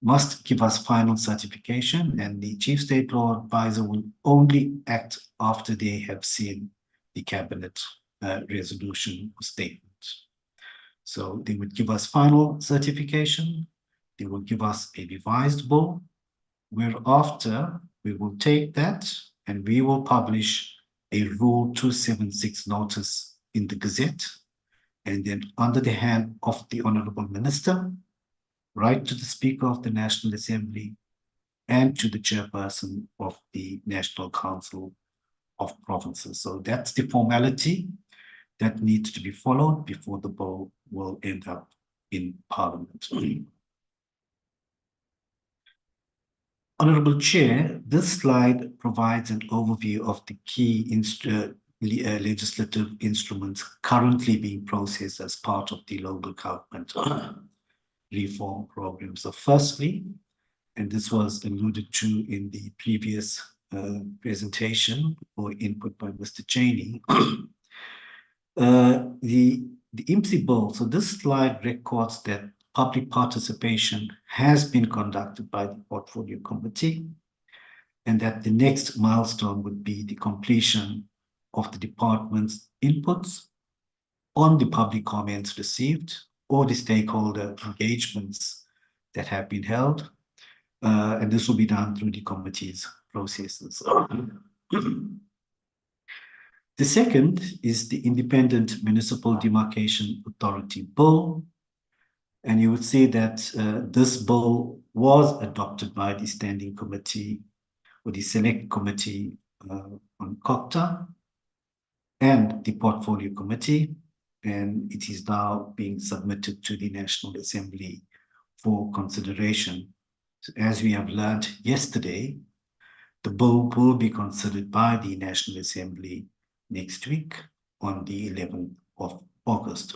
must give us final certification, and the Chief State Law Advisor will only act after they have seen the Cabinet resolution or statement. So they would give us final certification, they will give us a revised bill, whereafter we will take that and we will publish a Rule 276 notice in the Gazette, and then under the hand of the Honourable Minister, write to the Speaker of the National Assembly and to the Chairperson of the National Council of Provinces. So that's the formality that needs to be followed before the bill will end up in Parliament. Honourable Chair, this slide provides an overview of the key legislative instruments currently being processed as part of the local government reform program. So firstly, and this was alluded to in the previous presentation or input by Mr. Cheney, the IMSI bill. So this slide records that public participation has been conducted by the Portfolio Committee, and that the next milestone would be the completion of the department's inputs on the public comments received or the stakeholder engagements that have been held. And this will be done through the committee's processes. The second is the Independent Municipal Demarcation Authority Bill. And you would see that this bill was adopted by the Standing Committee or the Select Committee on COCTA and the Portfolio Committee, and it is now being submitted to the National Assembly for consideration. So as we have learned yesterday, the bill will be considered by the National Assembly next week on the 11th of August.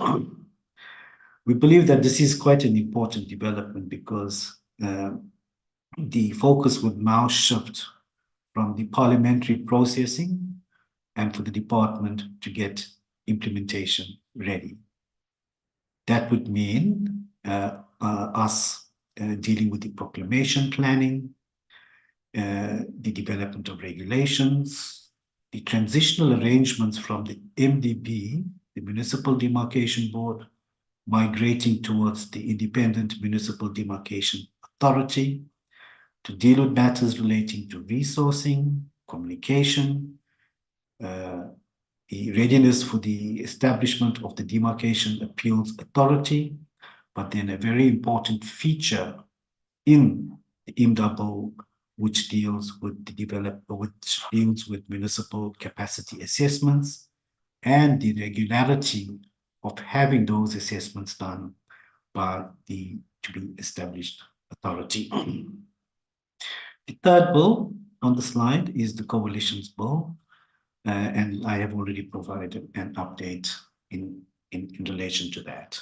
We believe that this is quite an important development because the focus would now shift from the parliamentary processing and for the department to get implementation ready. That would mean us dealing with the proclamation planning, the development of regulations, the transitional arrangements from the MDB, the Municipal Demarcation Board, migrating towards the Independent Municipal Demarcation Authority to deal with matters relating to resourcing, communication, the readiness for the establishment of the Demarcation Appeals Authority, but then a very important feature in the IMDABO, which deals with municipal capacity assessments and the regularity of having those assessments done by the to be established authority. The third bill on the slide is the Coalition's Bill, and I have already provided an update in relation to that.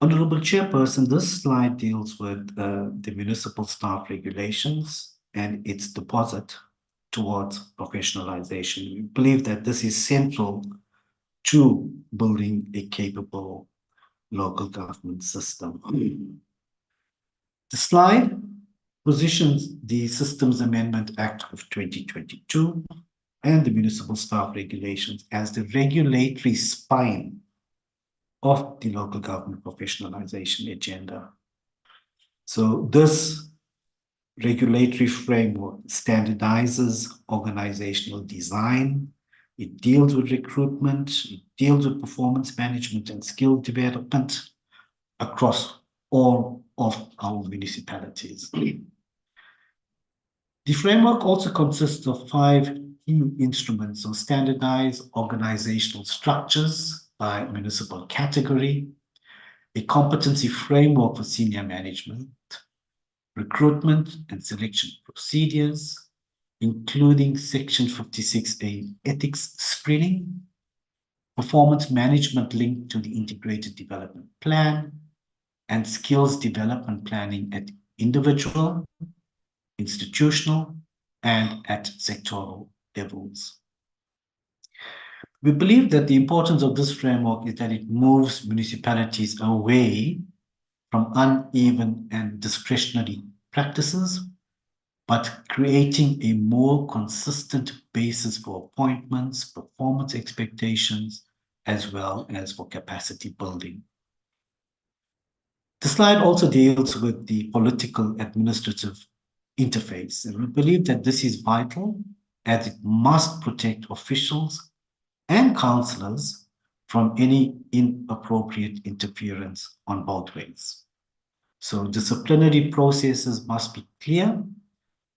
Honorable Chairperson, this slide deals with the municipal staff regulations and its deposit towards professionalization. We believe that this is central to building a capable local government system. The slide positions the Systems Amendment Act of 2022 and the municipal staff regulations as the regulatory spine of the local government professionalization agenda. So this regulatory framework standardizes organizational design. It deals with recruitment, it deals with performance management and skill development across all of our municipalities. The framework also consists of 5 key instruments, so standardized organizational structures by municipal category, a competency framework for senior management, recruitment and selection procedures, including Section 56A ethics screening, performance management linked to the integrated development plan, and skills development planning at individual, institutional, and at sectoral levels. We believe that the importance of this framework is that it moves municipalities away from uneven and discretionary practices, but creating a more consistent basis for appointments, performance expectations, as well as for capacity building. The slide also deals with the political administrative interface, and we believe that this is vital as it must protect officials and councillors from any inappropriate interference on both ways. So disciplinary processes must be clear,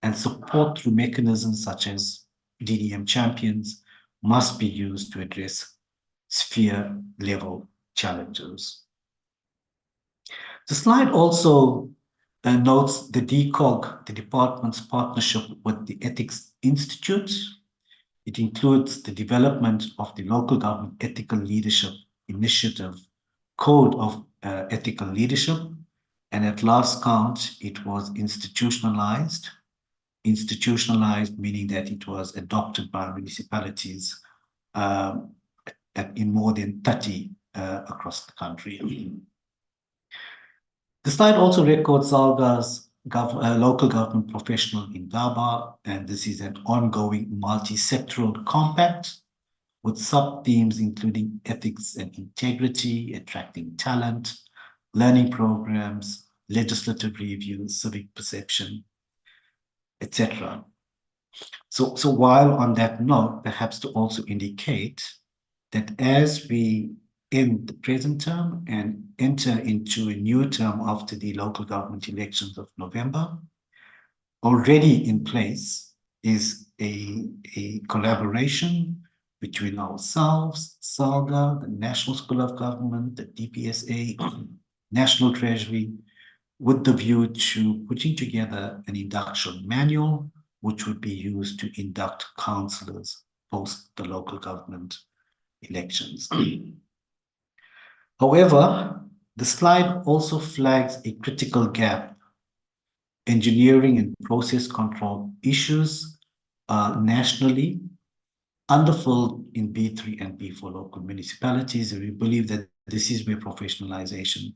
and support through mechanisms such as DDM champions must be used to address sphere level challenges. The slide also notes the DCOG, the department's partnership with the Ethics Institute. It includes the development of the Local Government Ethical Leadership Initiative Code of Ethical Leadership, and at last count, it was institutionalized. Institutionalized meaning that it was adopted by municipalities in more than 30 across the country. The slide also records SALGA's local government professional Indaba, and this is an ongoing multi-sectoral compact with sub-themes including ethics and integrity, attracting talent, learning programs, legislative review, civic perception, etc. So while on that note, perhaps to also indicate that as we end the present term and enter into a new term after the local government elections of November, already in place is a collaboration between ourselves, SALGA, the National School of Government, the DPSA, National Treasury, with the view to putting together an induction manual, which would be used to induct councillors post the local government elections. However, the slide also flags a critical gap. Engineering and process control issues nationally underfilled in B3 and B4 local municipalities, and we believe that this is where professionalization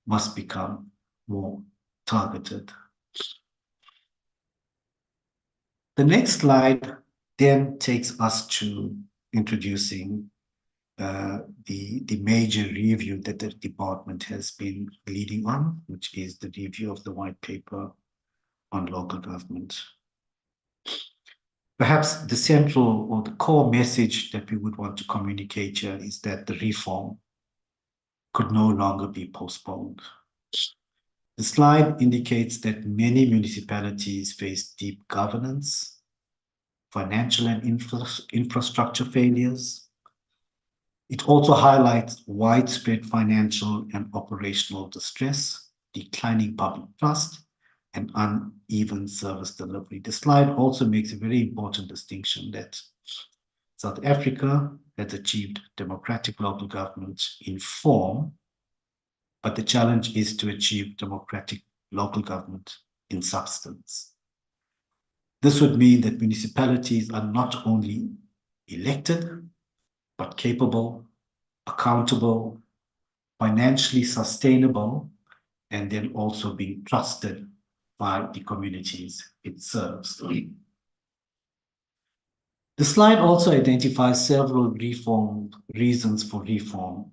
must become more targeted. The next slide then takes us to introducing the major review that the department has been leading on, which is the review of the white paper on local government. Perhaps the central or the core message that we would want to communicate here is that the reform could no longer be postponed. The slide indicates that many municipalities face deep governance, financial and infrastructure failures. It also highlights widespread financial and operational distress, declining public trust, and uneven service delivery. The slide also makes a very important distinction that South Africa has achieved democratic local government in form, but the challenge is to achieve democratic local government in substance. This would mean that municipalities are not only elected, but capable, accountable, financially sustainable, and then also being trusted by the communities it serves. The slide also identifies several reasons for reform: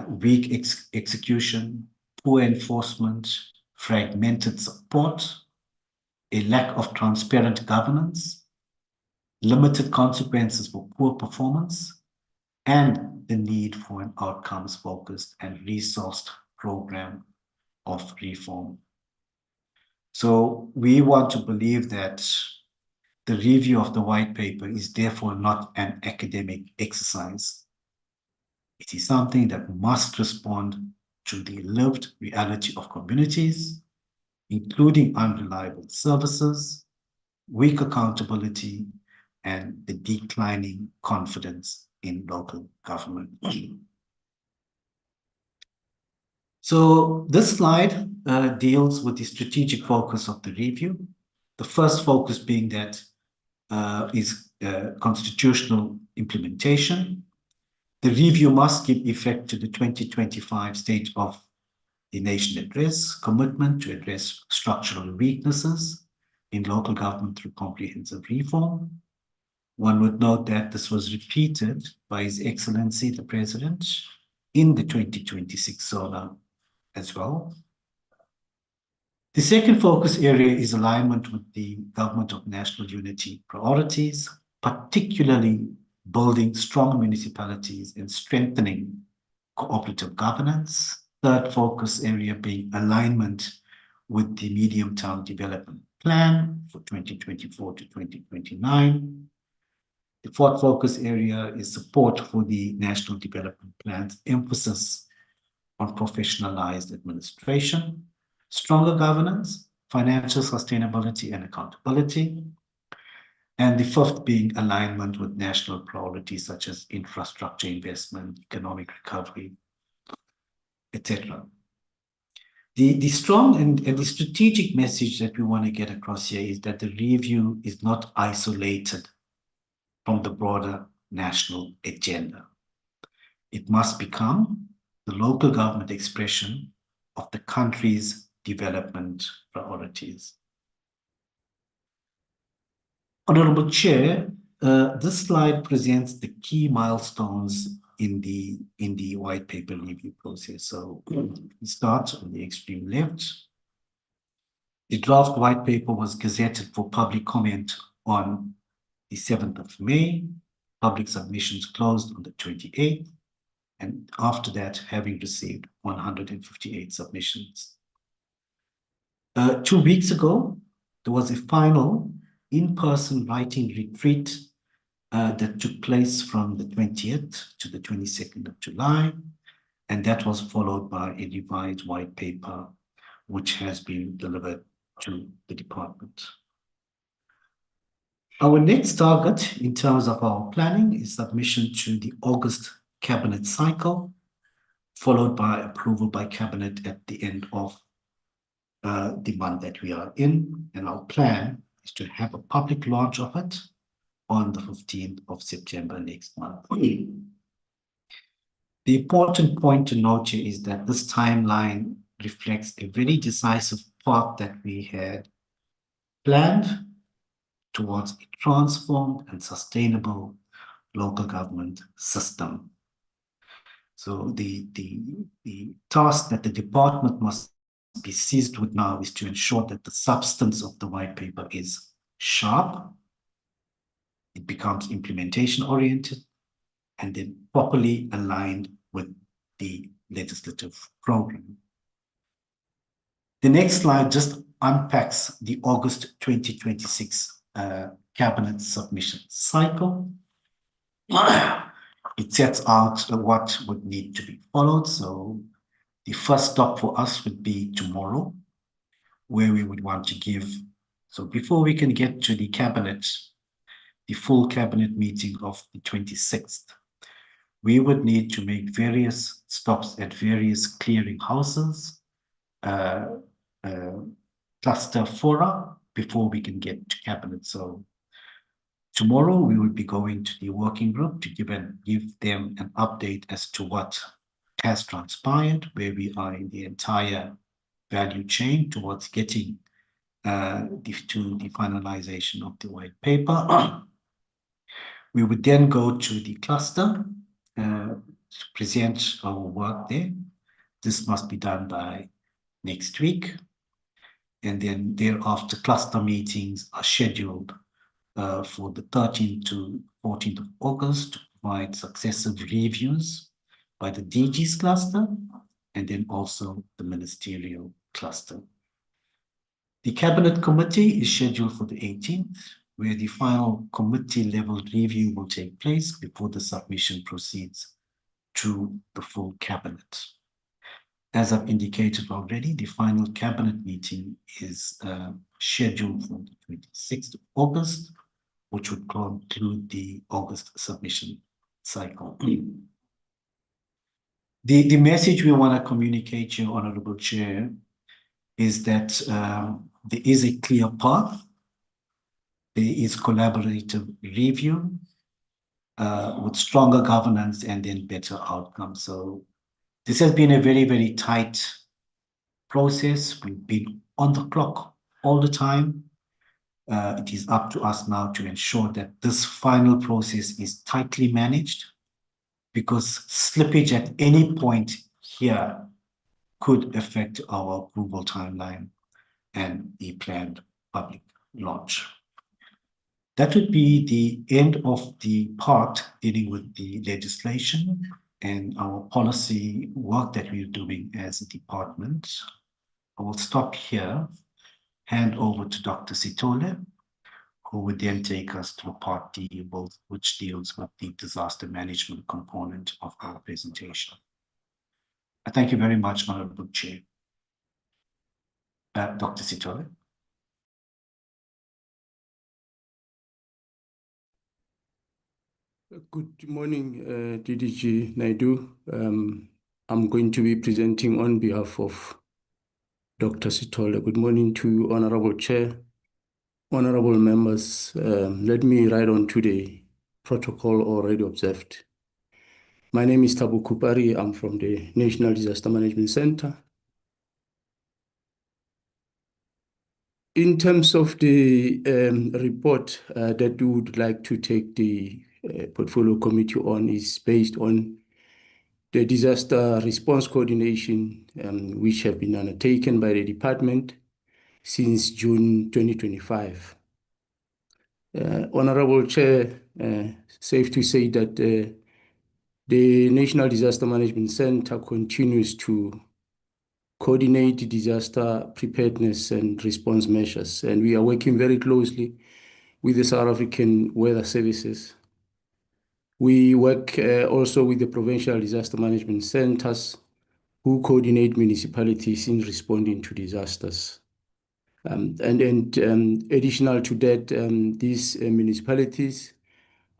weak execution, poor enforcement, fragmented support, a lack of transparent governance, limited consequences for poor performance, and the need for an outcomes-focused and resourced program of reform. So we want to believe that the review of the white paper is therefore not an academic exercise. It is something that must respond to the lived reality of communities, including unreliable services, weak accountability, and the declining confidence in local government. So this slide deals with the strategic focus of the review. The first focus being that is constitutional implementation. The review must give effect to the 2025 State of the Nation Address commitment to address structural weaknesses in local government through comprehensive reform. One would note that this was repeated by His Excellency the President in the 2026 SONA as well. The second focus area is alignment with the Government of National Unity priorities, particularly building strong municipalities and strengthening cooperative governance. Third focus area being alignment with the medium-term development plan for 2024 to 2029. The fourth focus area is support for the National Development Plan's emphasis on professionalized administration, stronger governance, financial sustainability and accountability. And the fifth being alignment with national priorities such as infrastructure investment, economic recovery, etc. The strong and the strategic message that we want to get across here is that the review is not isolated from the broader national agenda. It must become the local government expression of the country's development priorities. Honorable Chair, this slide presents the key milestones in the white paper review process. So we start on the extreme left. The draft white paper was gazetted for public comment on the 7th of May. Public submissions closed on the 28th. And after that, having received 158 submissions. 2 weeks ago, there was a final in-person writing retreat that took place from the 20th to the 22nd of July. And that was followed by a revised white paper, which has been delivered to the department. Our next target in terms of our planning is submission to the August Cabinet cycle, followed by approval by Cabinet at the end of the month that we are in. And our plan is to have a public launch of it on the 15th of September next month. The important point to note here is that this timeline reflects a very decisive path that we had planned towards a transformed and sustainable local government system. So the task that the department must be seized with now is to ensure that the substance of the white paper is sharp, it becomes implementation oriented, and then properly aligned with the legislative program. The next slide just unpacks the August 2026 cabinet submission cycle. It sets out what would need to be followed. So the first stop for us would be tomorrow, where we would want to give. So before we can get to the cabinet, the full cabinet meeting of the 26th, we would need to make various stops at various clearing houses, cluster fora before we can get to cabinet. So tomorrow we will be going to the working group to give them an update as to what has transpired, where we are in the entire value chain towards getting to the finalization of the white paper. We would then go to the cluster to present our work there. This must be done by next week. And then thereafter, cluster meetings are scheduled for the 13th to 14th of August to provide successive reviews by the DG's cluster and then also the ministerial cluster. The cabinet committee is scheduled for the 18th, where the final committee level review will take place before the submission proceeds to the full cabinet. As I've indicated already, the final cabinet meeting is scheduled for the 26th of August, which would conclude the August submission cycle. The message we want to communicate here, Honorable Chair, is that there is a clear path, there is collaborative review with stronger governance and then better outcomes. So this has been a very, very tight process. We've been on the clock all the time. It is up to us now to ensure that this final process is tightly managed, because slippage at any point here could affect our approval timeline and the planned public launch. That would be the end of the part dealing with the legislation and our policy work that we're doing as a department. I will stop here, hand over to Dr. Sithole, who would then take us to part D, which deals with the disaster management component of our presentation. I thank you very much, Honorable Chair. Dr. Sithole. Good morning, DDG Naidu. I'm going to be presenting on behalf of Dr. Sithole. Good morning to you, Honorable Chair, honorable members. Let me write on to the protocol already observed. My name is Thabo Kupari. I'm from the National Disaster Management Center. In terms of the report that we would like to take the portfolio committee on is based on the disaster response coordination which have been undertaken by the department since June 2025. Honorable Chair, safe to say that the National Disaster Management Center continues to coordinate disaster preparedness and response measures, and we are working very closely with the South African Weather Services. We work also with the provincial disaster management centers who coordinate municipalities in responding to disasters. Additional to that, these municipalities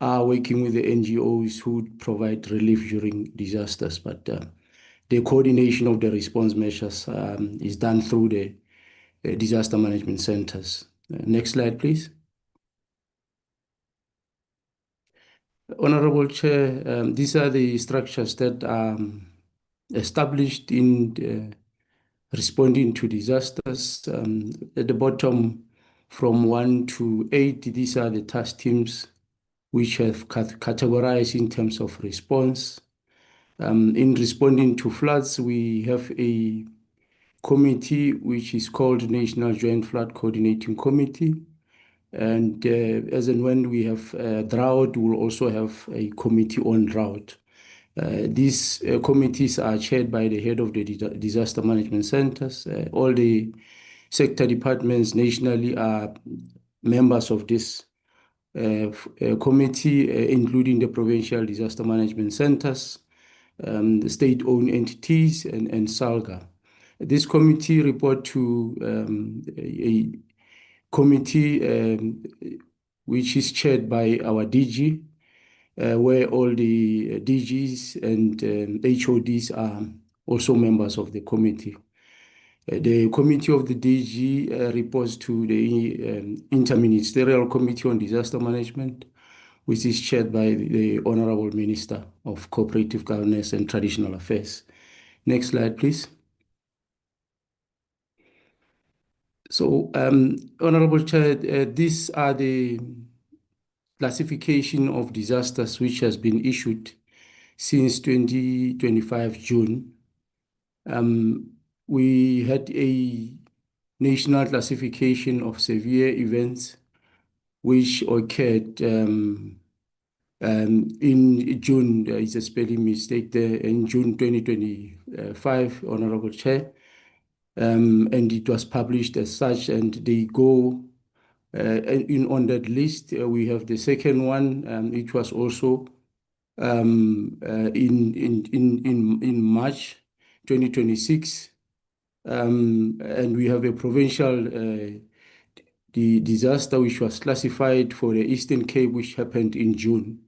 are working with the NGOs who provide relief during disasters, but the coordination of the response measures is done through the disaster management centers. Next slide, please. Honorable Chair, these are the structures that are established in responding to disasters. At the bottom, from 1 to 8, these are the task teams which have categorized in terms of response. In responding to floods, we have a committee which is called National Joint Flood Coordinating Committee. And as and when we have drought, we'll also have a committee on drought. These committees are chaired by the head of the disaster management centers. All the sector departments nationally are members of this committee, including the provincial disaster management centers, the state-owned entities, and SALGA. This committee report to a committee which is chaired by our DG, where all the DGs and HODs are also members of the committee. The committee of the DG reports to the Interministerial Committee on Disaster Management, which is chaired by the Honorable Minister of Cooperative Governance and Traditional Affairs. Next slide, please. So, Honorable Chair, these are the classification of disasters which has been issued since 2025 June. We had a national classification of severe events which occurred in June. There is a spelling mistake there, in June 2025, Honorable Chair. And it was published as such, and they go on that list. We have the second one. It was also in March 2026, and we have a provincial the disaster which was classified for the Eastern Cape, which happened in June.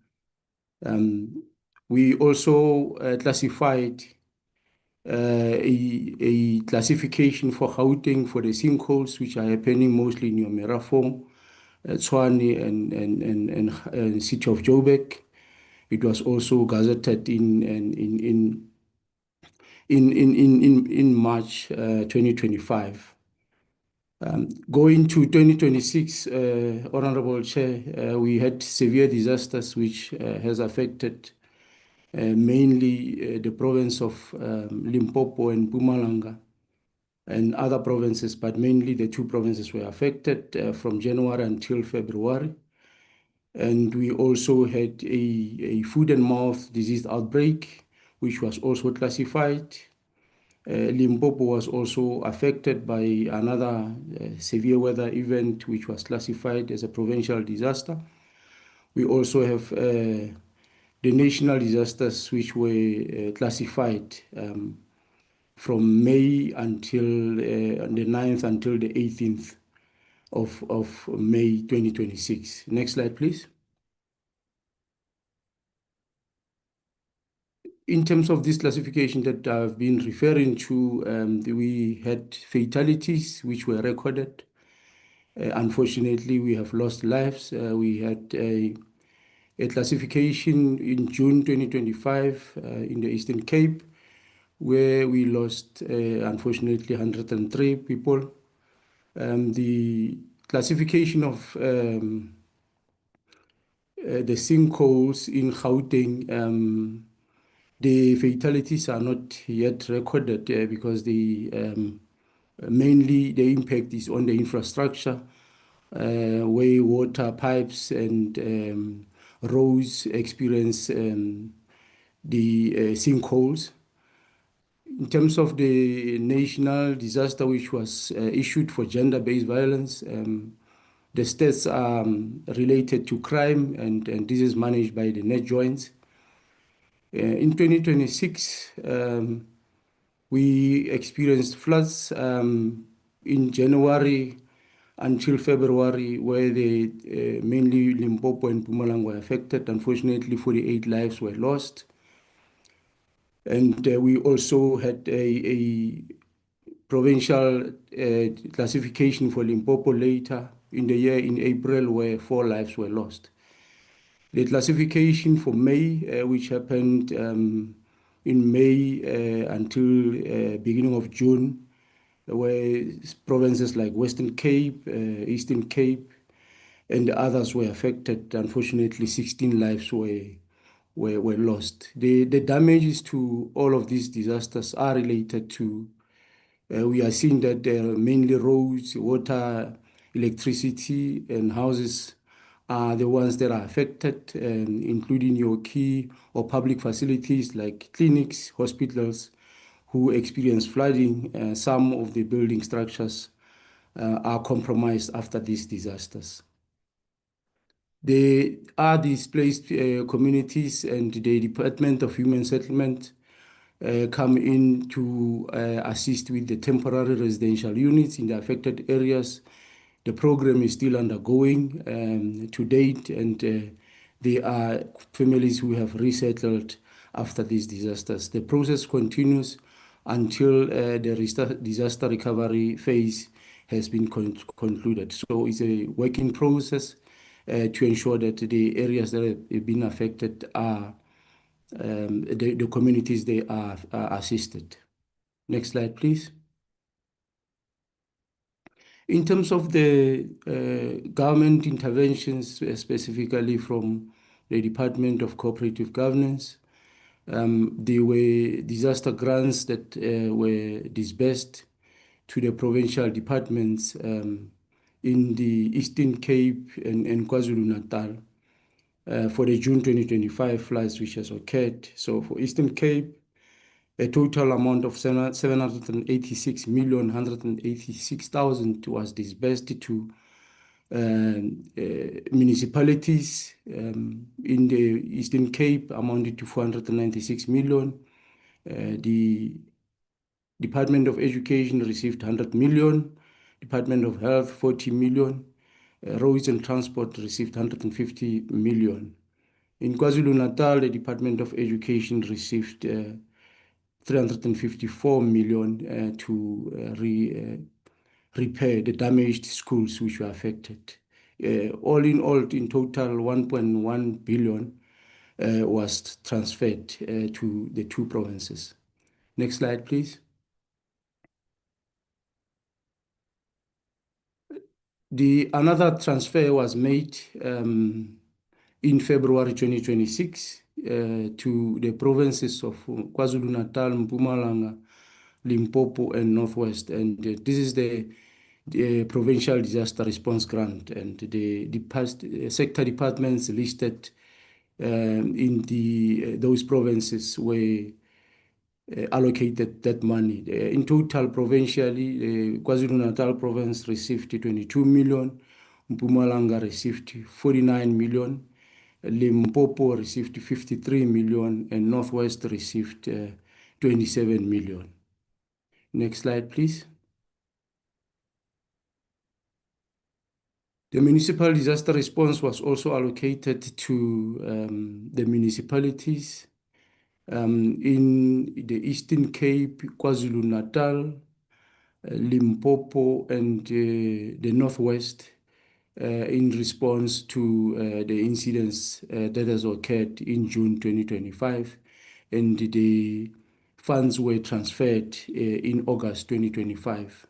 We also classified a classification for Gauteng for the sinkholes, which are happening mostly in Merafong, Tshwane, and city of Joburg. It was also gazetted in March 2025. Going to 2026, Honorable Chair, we had severe disasters which has affected mainly the province of Limpopo and Mpumalanga and other provinces, but mainly the two provinces were affected from January until February. And we also had a foot and mouth disease outbreak, which was also classified. Limpopo was also affected by another severe weather event, which was classified as a provincial disaster. We also have the national disasters, which were classified from May until the 9th until the 18th of May 2026. Next slide, please. In terms of this classification that I've been referring to, we had fatalities which were recorded. Unfortunately, we have lost lives. We had a classification in June 2025 in the Eastern Cape, where we lost, unfortunately, 103 people. The classification of the sinkholes in Gauteng, the fatalities are not yet recorded because mainly the impact is on the infrastructure, where water pipes and roads experience the sinkholes. In terms of the national disaster which was issued for gender-based violence, the stats are related to crime, and this is managed by the net joints. In 2026, we experienced floods in January until February, where mainly Limpopo and Mpumalanga were affected. Unfortunately, 48 lives were lost. And we also had a provincial classification for Limpopo later in the year in April, where 4 lives were lost. The classification for May, which happened in May until beginning of June, where provinces like Western Cape, Eastern Cape, and the others were affected. Unfortunately, 16 lives were lost. The damages to all of these disasters are related to, we are seeing that mainly roads, water, electricity, and houses are the ones that are affected, including your key or public facilities like clinics, hospitals, who experience flooding. Some of the building structures are compromised after these disasters. They are displaced communities, and the Department of Human Settlement come in to assist with the temporary residential units in the affected areas. The program is still undergoing to date, and there are families who have resettled after these disasters. The process continues until the disaster recovery phase has been concluded. So it's a working process to ensure that the areas that have been affected are, the communities they are assisted. Next slide, please. In terms of the government interventions, specifically from the Department of Cooperative Governance, there were disaster grants that were disbursed to the provincial departments in the Eastern Cape and KwaZulu-Natal for the June 2025 floods which has occurred. So for Eastern Cape, a total amount of 786,186,000 was disbursed to municipalities in the Eastern Cape, amounted to 496 million. The Department of Education received 100 million, Department of Health 40 million, Roads and Transport received 150 million. In KwaZulu-Natal, the Department of Education received 354 million to repair the damaged schools which were affected. All in all, in total, 1.1 billion was transferred to the two provinces. Next slide, please. Another transfer was made in February 2026 to the provinces of KwaZulu-Natal, Mpumalanga, Limpopo, and Northwest. And this is the Provincial Disaster Response Grant. And the past sector departments listed in those provinces were allocated that money. In total, provincially, the KwaZulu-Natal province received 22 million, Mpumalanga received 49 million, Limpopo received 53 million, and Northwest received 27 million. Next slide, please. The municipal disaster response was also allocated to the municipalities in the Eastern Cape, KwaZulu-Natal, Limpopo, and the Northwest in response to the incidents that has occurred in June 2025. And the funds were transferred in August 2025.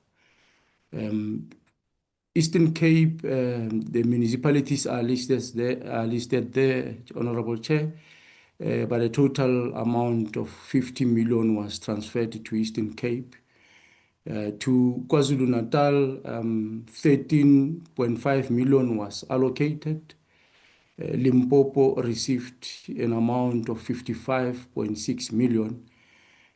Eastern Cape, the municipalities are listed there, Honorable Chair, but a total amount of 50 million was transferred to Eastern Cape. To KwaZulu-Natal, 13.5 million was allocated. Limpopo received an amount of 55.6 million,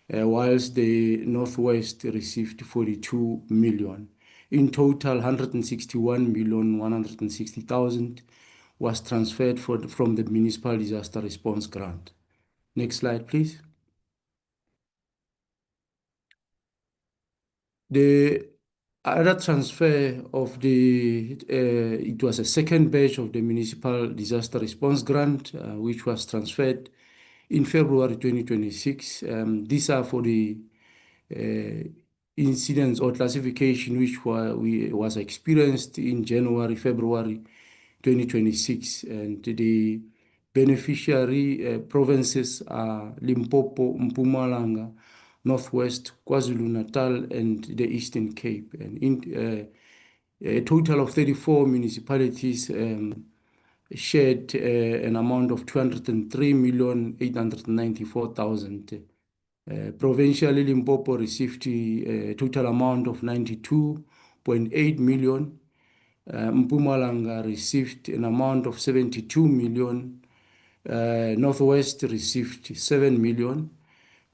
whilst the Northwest received 42 million. In total, 161,160,000 was transferred from the Municipal Disaster Response Grant. Next slide, please. The other transfer of it was a second batch of the Municipal Disaster Response Grant, which was transferred in February 2026. These are for the incidents or classification which was experienced in January, February 2026. And the beneficiary provinces are Limpopo, Mpumalanga, Northwest, KwaZulu-Natal, and the Eastern Cape. And a total of 34 municipalities shared an amount of 203,894,000. Provincially, Limpopo received a total amount of 92.8 million. Mpumalanga received an amount of 72 million. Northwest received 7 million.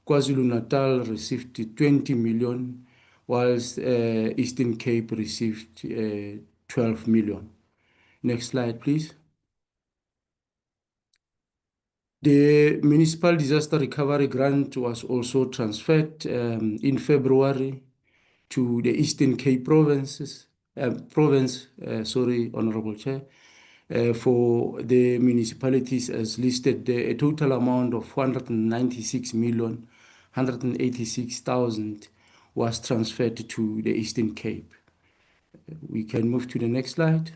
KwaZulu-Natal received 20 million, whilst Eastern Cape received 12 million. Next slide, please. The Municipal Disaster Recovery Grant was also transferred in February to the Eastern Cape province, Honorable Chair, for the municipalities as listed there. A total amount of 196,186,000 was transferred to the Eastern Cape. We can move to the next slide.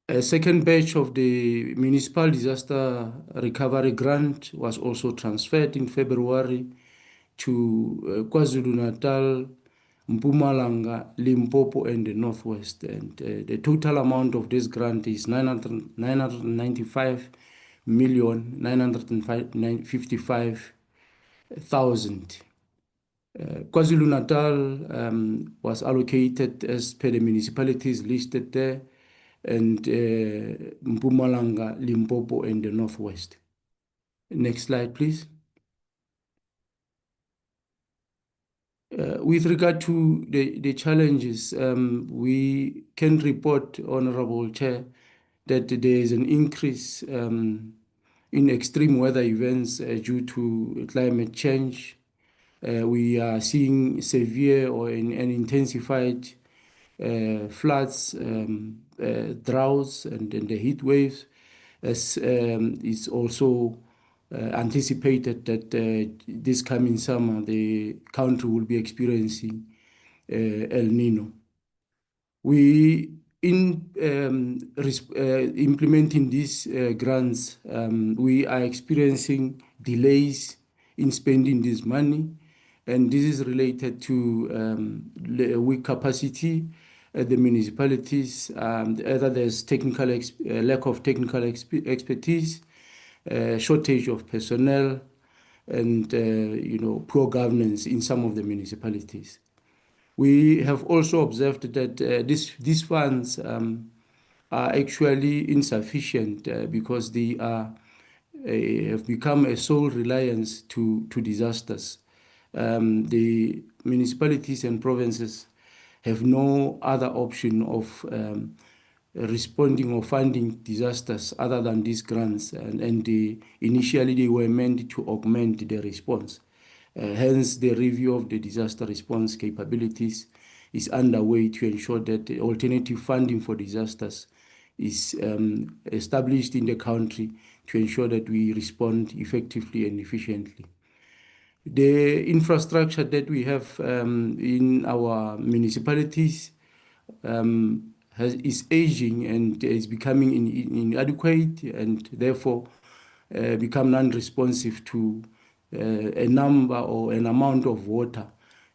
A second batch of the Municipal Disaster Recovery Grant was also transferred in February to KwaZulu-Natal, Mpumalanga, Limpopo, and the Northwest. And the total amount of this grant is 995,955,000. KwaZulu-Natal was allocated as per the municipalities listed there, and Mpumalanga, Limpopo, and the Northwest. Next slide, please. With regard to the challenges, we can report, Honorable Chair, that there is an increase in extreme weather events due to climate change. We are seeing severe or an intensified floods, droughts, and the heat waves, as is also anticipated that this coming summer the country will be experiencing El Nino. We, in implementing these grants, we are experiencing delays in spending this money, and this is related to weak capacity at the municipalities. Either there's lack of technical expertise, shortage of personnel, and poor governance in some of the municipalities. We have also observed that these funds are actually insufficient because they have become a sole reliance to disasters. The municipalities and provinces have no other option of responding or funding disasters other than these grants, and initially they were meant to augment the response. Hence, the review of the disaster response capabilities is underway to ensure that the alternative funding for disasters is established in the country to ensure that we respond effectively and efficiently. The infrastructure that we have in our municipalities is aging and is becoming inadequate, and therefore become non-responsive to a number or an amount of water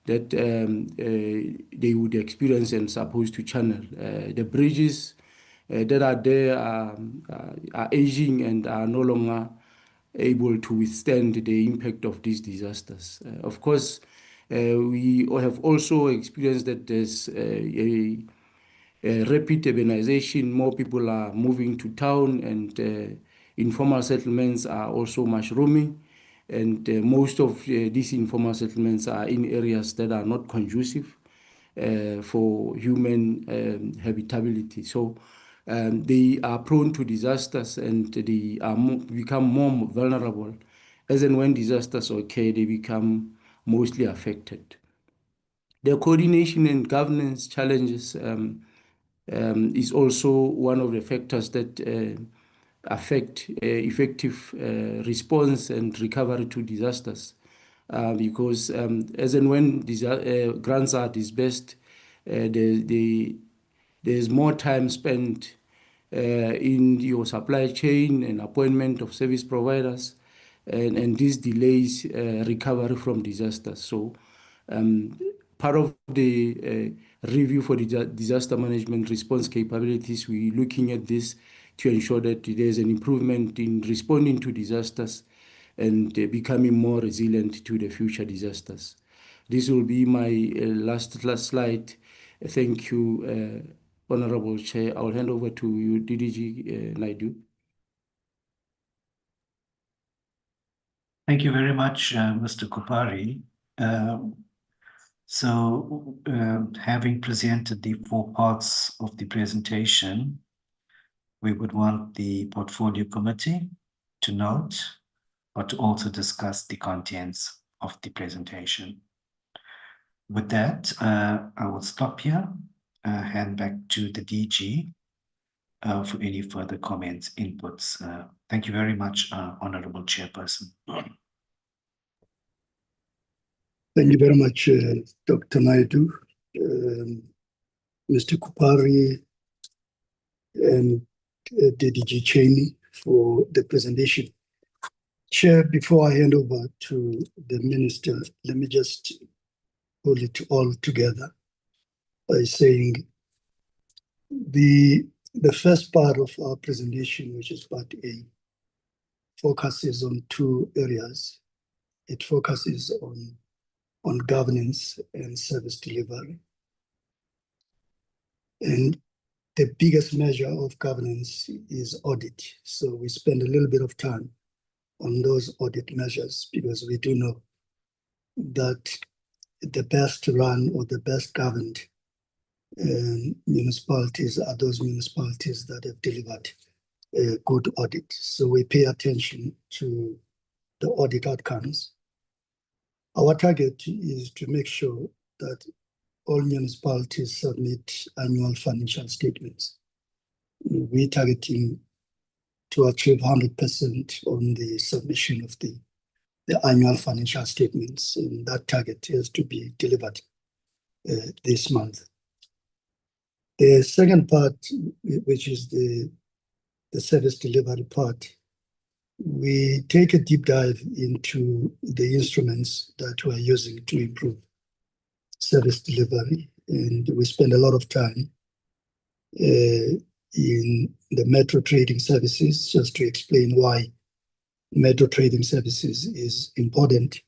that they would experience and supposed to channel. The bridges that are there are aging and are no longer able to withstand the impact of these disasters. Of course, we have also experienced that there's a rapid urbanization. More people are moving to town, and informal settlements are also mushrooming. And most of these informal settlements are in areas that are not conducive for human habitability. So they are prone to disasters, and they are become more vulnerable. As and when disasters occur, they become mostly affected. The coordination and governance challenges is also one of the factors that affect effective response and recovery to disasters, because as and when grants are disbursed, there's more time spent in your supply chain and appointment of service providers, and this delays recovery from disasters. So part of the review for the disaster management response capabilities, we're looking at this to ensure that there's an improvement in responding to disasters and becoming more resilient to the future disasters. This will be my last slide. Thank you, Honorable Chair. I'll hand over to you, DDG Naidu. Thank you very much, Mr. Kupari. Having presented the 4 parts of the presentation, we would want the portfolio committee to note, but to also discuss the contents of the presentation. With that, I will stop here, hand back to the DG for any further comments, inputs. Thank you very much, Honorable Chairperson. Thank you very much, Dr. Naidu, Mr. Kupari, and DDG Cheney for the presentation. Chair, before I hand over to the Minister, let me just pull it all together by saying the first part of our presentation, which is part A, focuses on 2 areas. It focuses on governance and service delivery. And the biggest measure of governance is audit. So we spend a little bit of time on those audit measures because we do know that the best run or the best governed municipalities are those municipalities that have delivered a good audit. So we pay attention to the audit outcomes. Our target is to make sure that all municipalities submit annual financial statements. We're targeting to achieve 100% on the submission of the annual financial statements, and that target has to be delivered this month. The second part, which is the service delivery part, we take a deep dive into the instruments that we're using to improve service delivery, and we spend a lot of time in the metro trading services, just to explain why metro trading services is important.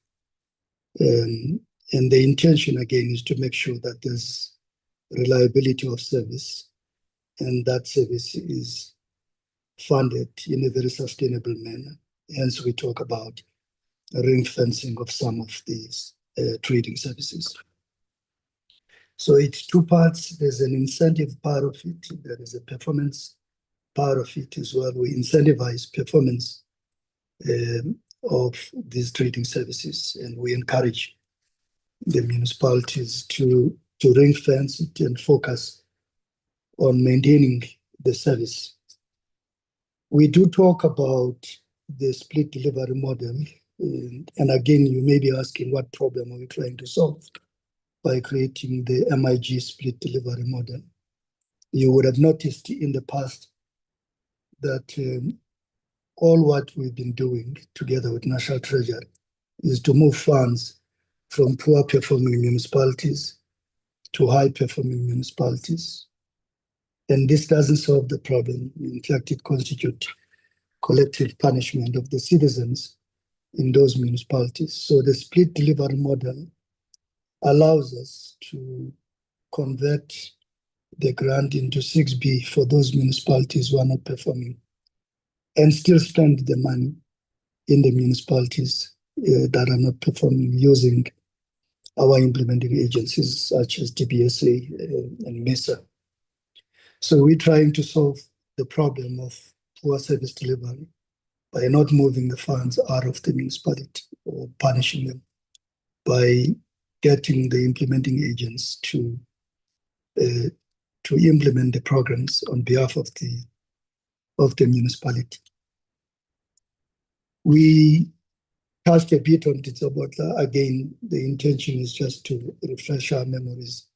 And the intention, again, is to make sure that there's reliability of service, and that service is funded in a very sustainable manner. Hence, we talk about ring fencing of some of these trading services. So it's 2 parts. There's an incentive part of it. There is a performance part of it as well. We incentivize performance of these trading services, and we encourage the municipalities to ring fence it and focus on maintaining the service. We do talk about the split delivery model, and again, you may be asking, what problem are we trying to solve by creating the MIG split delivery model? You would have noticed in the past that all what we've been doing together with National Treasury is to move funds from poor performing municipalities to high performing municipalities. And this doesn't solve the problem. In fact, it constitutes collective punishment of the citizens in those municipalities. So the split delivery model allows us to convert the grant into 6B for those municipalities who are not performing, and still spend the money in the municipalities that are not performing using our implementing agencies such as DBSA and MESA. So we're trying to solve the problem of poor service delivery by not moving the funds out of the municipality or punishing them, by getting the implementing agents to implement the programs on behalf of the municipality. We touched a bit on Ditsobotla. Again, the intention is just to refresh our memories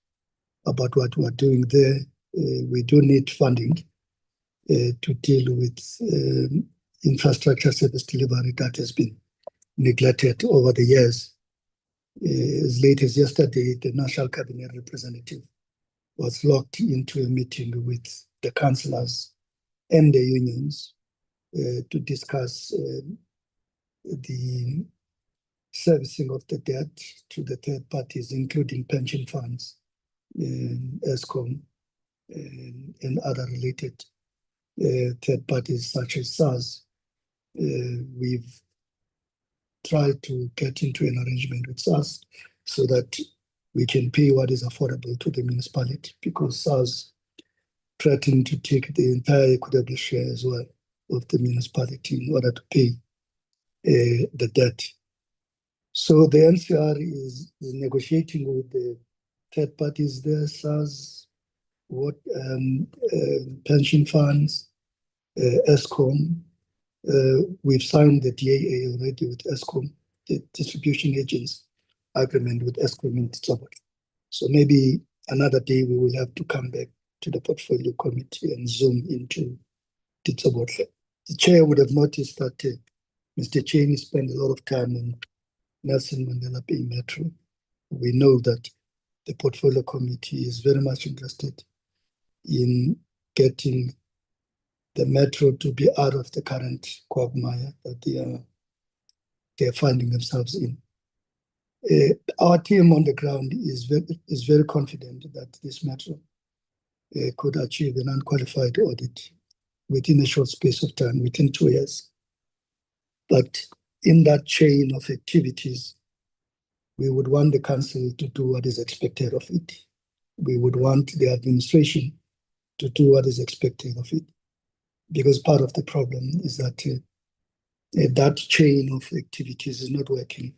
about what we're doing there. We do need funding to deal with infrastructure service delivery that has been neglected over the years. As late as yesterday, the National Cabinet representative was locked into a meeting with the councillors and the unions to discuss the servicing of the debt to the third parties, including pension funds, ESCOM, and other related third parties such as SARS. We've tried to get into an arrangement with SARS so that we can pay what is affordable to the municipality, because SARS threatened to take the entire equitable share as well of the municipality in order to pay the debt. So the NCR is negotiating with the third parties there, SARS, pension funds, ESCOM. We've signed the DAA already with ESCOM, the distribution agents agreement with ESCOM in Tsavo. So maybe another day we will have to come back to the portfolio committee and zoom into Tsavo. The chair would have noticed that Mr. Cheney spent a lot of time on Nelson Mandela Bay Metro. We know that the portfolio committee is very much interested in getting the metro to be out of the current quagmire that they are finding themselves in. Our team on the ground is very confident that this metro could achieve an unqualified audit within a short space of time, within 2 years. But in that chain of activities, we would want the council to do what is expected of it. We would want the administration to do what is expected of it, because part of the problem is that that chain of activities is not working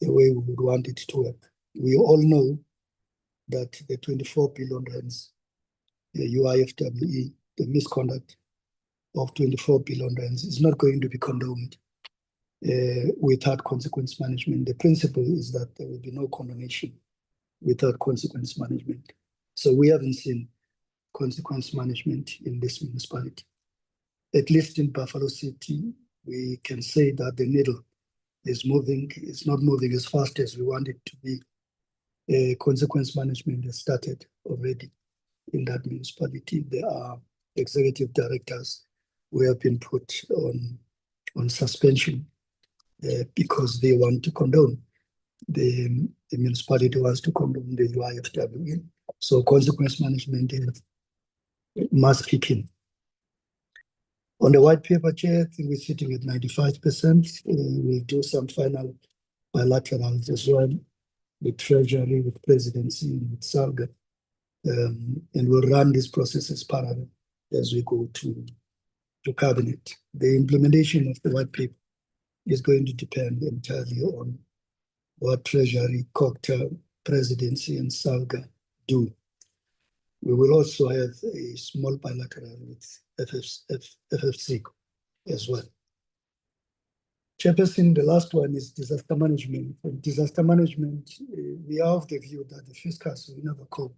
the way we would want it to work. We all know that the 24 billion rands, the UIFWE, the misconduct of 24 billion rands is not going to be condoned without consequence management. The principle is that there will be no condonation without consequence management. So we haven't seen consequence management in this municipality. At least in Buffalo City, we can say that the needle is moving. It's not moving as fast as we want it to be. Consequence management has started already in that municipality. There are executive directors who have been put on suspension because they want to condone. The municipality wants to condone the UIFWE. So consequence management must kick in. On the white paper, Chair, I think we're sitting at 95%. We'll do some final bilaterals as well with Treasury, with Presidency, and with SALGA. And we'll run these processes parallel as we go to Cabinet. The implementation of the white paper is going to depend entirely on what Treasury, COCTA, Presidency, and SALGA do. We will also have a small bilateral with FFC as well. Chairperson, the last one is disaster management. For disaster management, we are of the view that the fiscals will never cope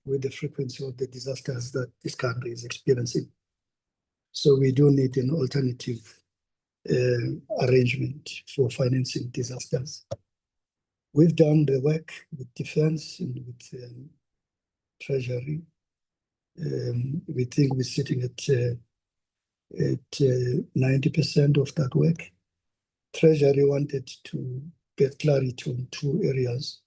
with the frequency of the disasters that this country is experiencing. So we do need an alternative arrangement for financing disasters. We've done the work with Defense and with Treasury. We think we're sitting at 90% of that work. Treasury wanted to get clarity on 2 areas.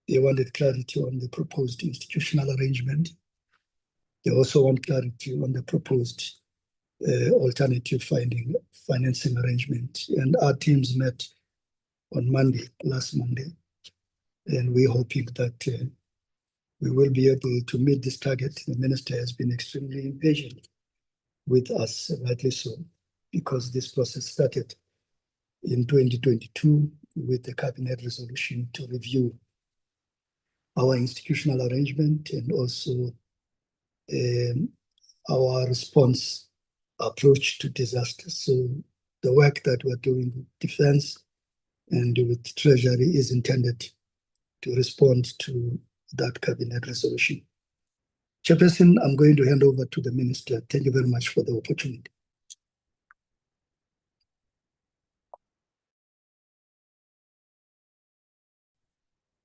They wanted clarity on the proposed institutional arrangement. They also want clarity on the proposed alternative financing arrangement. And our teams met on last Monday, and we're hoping that we will be able to meet this target. The minister has been extremely impatient with us, rightly so, because this process started in 2022 with the cabinet resolution to review our institutional arrangement and also our response approach to disasters. So the work that we're doing with Defense and with Treasury is intended to respond to that cabinet resolution. Chairperson, I'm going to hand over to the Minister. Thank you very much for the opportunity.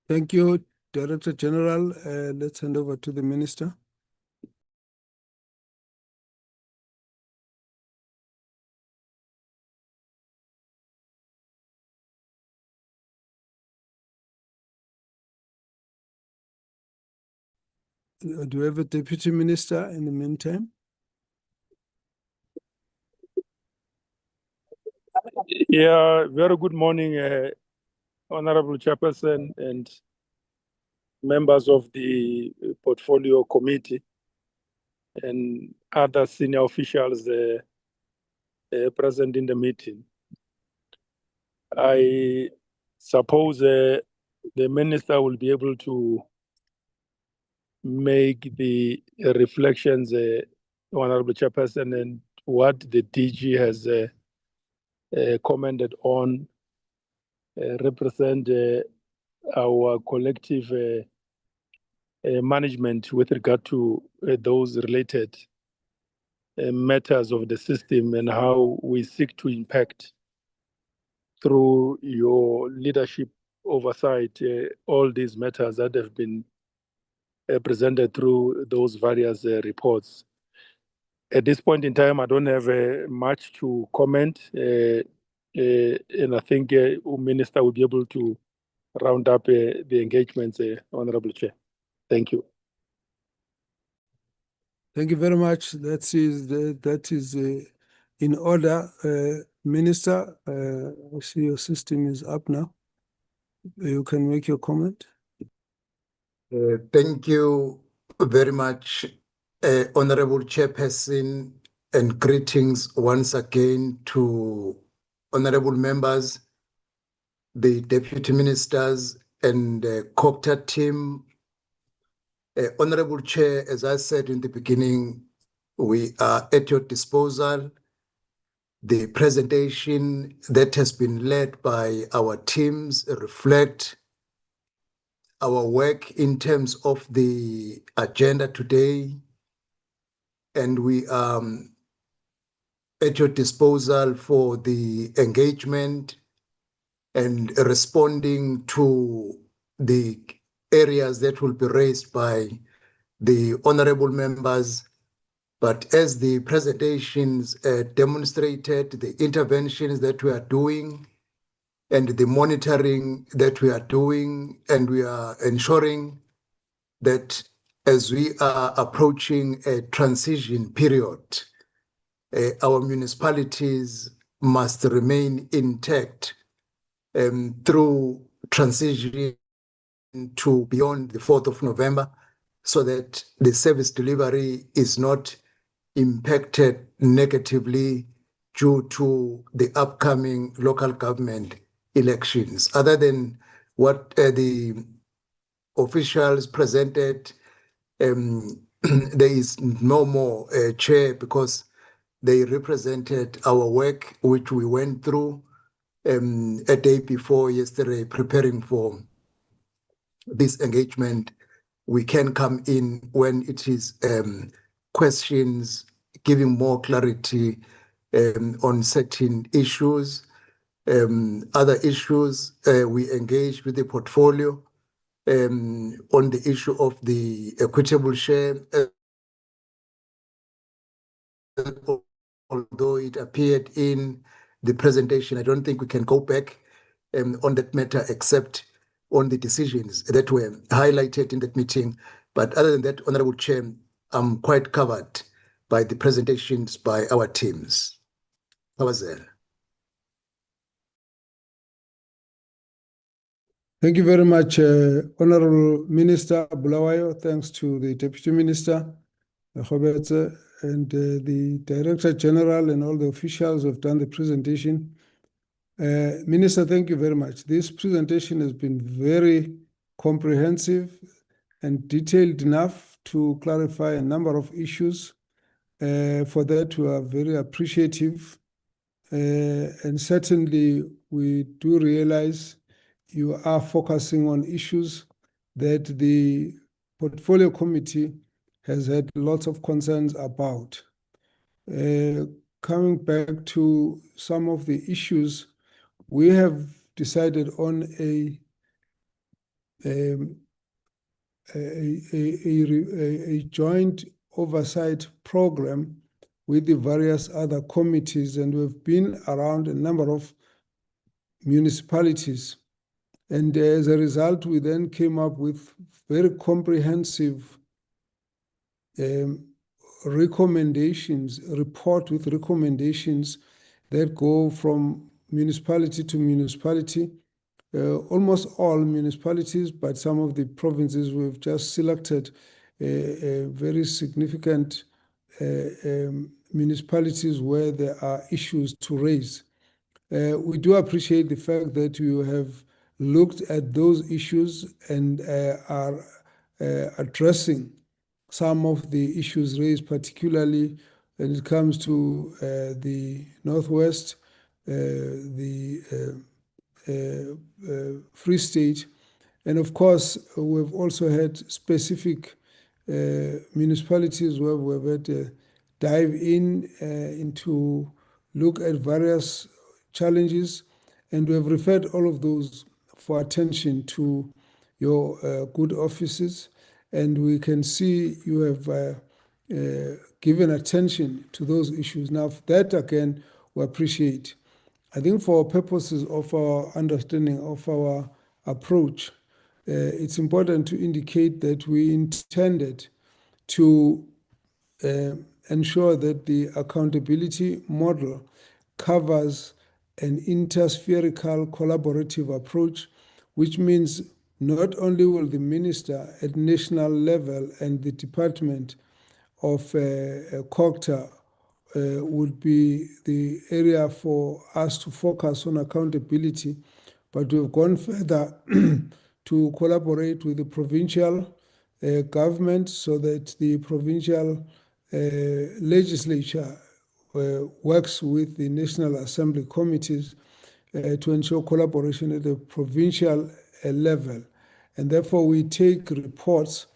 Thank you, Director General. Let's hand over to the Minister. Do we have a Deputy Minister in the meantime? Yeah, very good morning, Honorable Chairperson and members of the Portfolio Committee and other senior officials present in the meeting. I suppose the Minister will be able to make the reflections, Honorable Chairperson, and what the DG has commented on represent our collective management with regard to those related matters of the system and how we seek to impact through your leadership oversight all these matters that have been presented through those various reports. At this point in time, I don't have much to comment, and I think Minister will be able to round up the engagements, Honorable Chair. Thank you. Thank you very much. That is in order. Minister, I see your system is up now. You can make your comment. Thank you very much, Honorable Chairperson, and greetings once again to honorable members, the Deputy Ministers, and the Cooperative team. Honorable Chair, as I said in the beginning, we are at your disposal. The presentation that has been led by our teams reflect our work in terms of the agenda today, and we are at your disposal for the engagement and responding to the areas that will be raised by the honorable members. But as the presentations demonstrated, the interventions that we are doing and the monitoring that we are doing, and we are ensuring that as we are approaching a transition period, our municipalities must remain intact through transition to beyond the 4th of November, so that the service delivery is not impacted negatively due to the upcoming local government elections. Other than what the officials presented, there is no more chair, because they represented our work, which we went through a day before yesterday, preparing for this engagement. We can come in when it is questions, giving more clarity on certain issues. Other issues, we engage with the portfolio on the issue of the equitable share, although it appeared in the presentation. I don't think we can go back on that matter, except on the decisions that were highlighted in that meeting. But other than that, Honorable Chair, I'm quite covered by the presentations by our teams. Hawazel. Thank you very much, Honorable Minister Bulawayo. Thanks to the Deputy Minister, Khobetse, and the Director General and all the officials who have done the presentation. Minister, thank you very much. This presentation has been very comprehensive and detailed enough to clarify a number of issues. For that, we are very appreciative. And certainly, we do realize you are focusing on issues that the Portfolio Committee has had lots of concerns about. Coming back to some of the issues, we have decided on a joint oversight program with the various other committees, and we've been around a number of municipalities. And as a result, we then came up with very comprehensive recommendations, report with recommendations that go from municipality to municipality. Almost all municipalities, but some of the provinces, we've just selected very significant municipalities where there are issues to raise. We do appreciate the fact that you have looked at those issues and are addressing some of the issues raised, particularly when it comes to the Northwest, the Free State. And of course, we've also had specific municipalities where we've had to dive into look at various challenges, and we have referred all of those for attention to your good offices, and we can see you have given attention to those issues. Now, that again, we appreciate. I think for purposes of our understanding of our approach, it's important to indicate that we intended to ensure that the accountability model covers an interspherical collaborative approach, which means not only will the minister at national level and the department of COGTA would be the area for us to focus on accountability, but we've gone further to collaborate with the provincial government so that the provincial legislature works with the National Assembly committees to ensure collaboration at the provincial level. And therefore, we take reports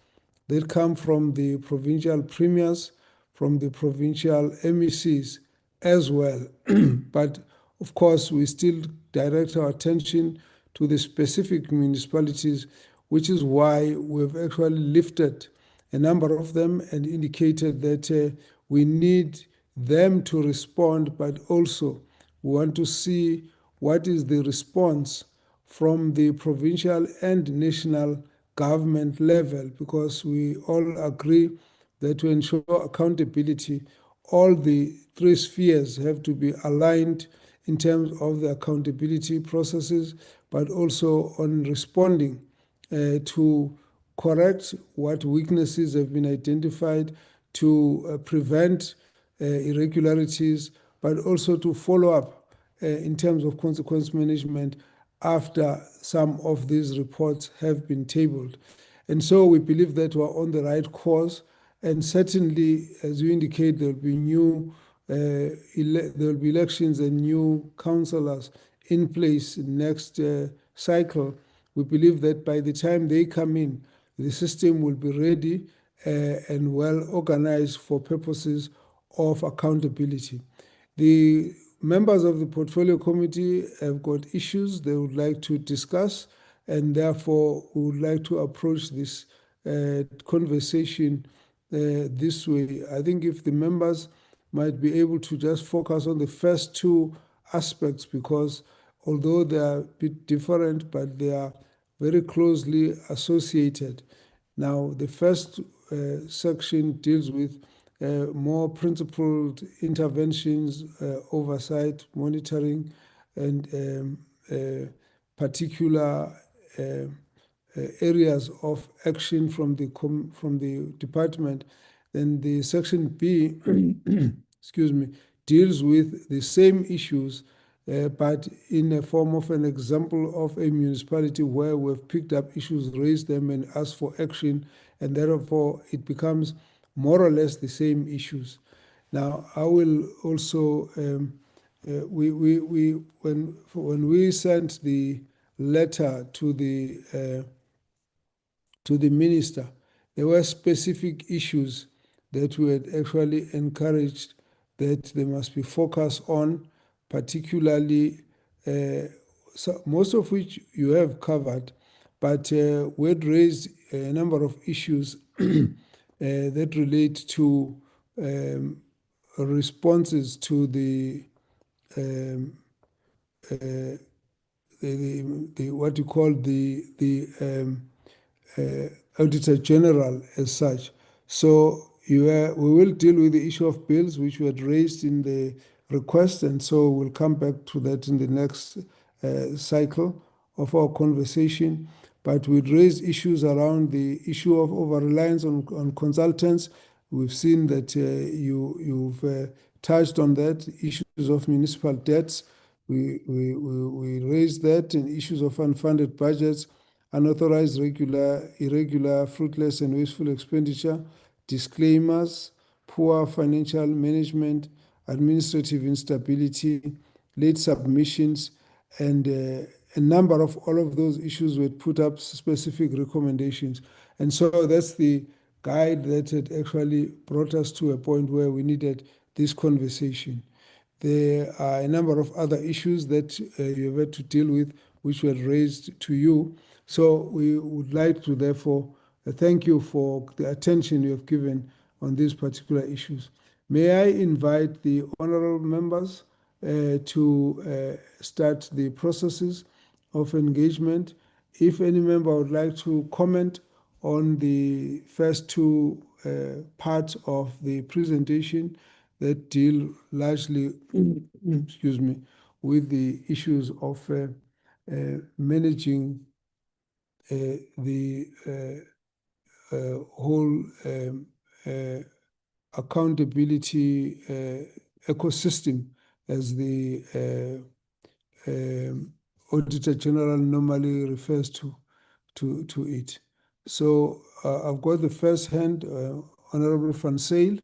that come from the provincial premiers, from the provincial MECs as well. But of course, we still direct our attention to the specific municipalities, which is why we've actually lifted a number of them and indicated that we need them to respond, but also we want to see what is the response from the provincial and national government level, because we all agree that to ensure accountability, all the three spheres have to be aligned in terms of the accountability processes, but also on responding to correct what weaknesses have been identified, to prevent irregularities, but also to follow up in terms of consequence management after some of these reports have been tabled. And so we believe that we're on the right course, and certainly, as you indicate, there will be elections and new councillors in place next cycle. We believe that by the time they come in, the system will be ready and well organized for purposes of accountability. The members of the portfolio committee have got issues they would like to discuss, and therefore we would like to approach this conversation this way. I think if the members might be able to just focus on the first two aspects, because although they are a bit different, but they are very closely associated. Now, the first section deals with more principled interventions, oversight, monitoring, and particular areas of action from the department. Then the section B, excuse me, deals with the same issues, but in a form of an example of a municipality where we've picked up issues, raised them, and asked for action, and therefore it becomes more or less the same issues. Now, I will also, when we sent the letter to the minister, there were specific issues that we had actually encouraged that they must be focused on, particularly so most of which you have covered, but we had raised a number of issues that relate to responses to the what you call the Auditor General as such. So we will deal with the issue of bills, which we had raised in the request, and so we'll come back to that in the next cycle of our conversation. But we'd raised issues around the issue of over-reliance on consultants. We've seen that you've touched on that, issues of municipal debts. We raised that, and issues of unfunded budgets, unauthorized, irregular, fruitless, and wasteful expenditure, disclaimers, poor financial management, administrative instability, late submissions, and a number of all of those issues were put up specific recommendations. And so that's the guide that had actually brought us to a point where we needed this conversation. There are a number of other issues that you've had to deal with, which were raised to you. So we would like to therefore thank you for the attention you have given on these particular issues. May I invite the honorable members to start the processes of engagement. If any member would like to comment on the first two parts of the presentation that deal largely, excuse me, with the issues of managing the whole accountability ecosystem, as the Auditor General normally refers to it. So I've got the first hand, Honorable Van Zyl,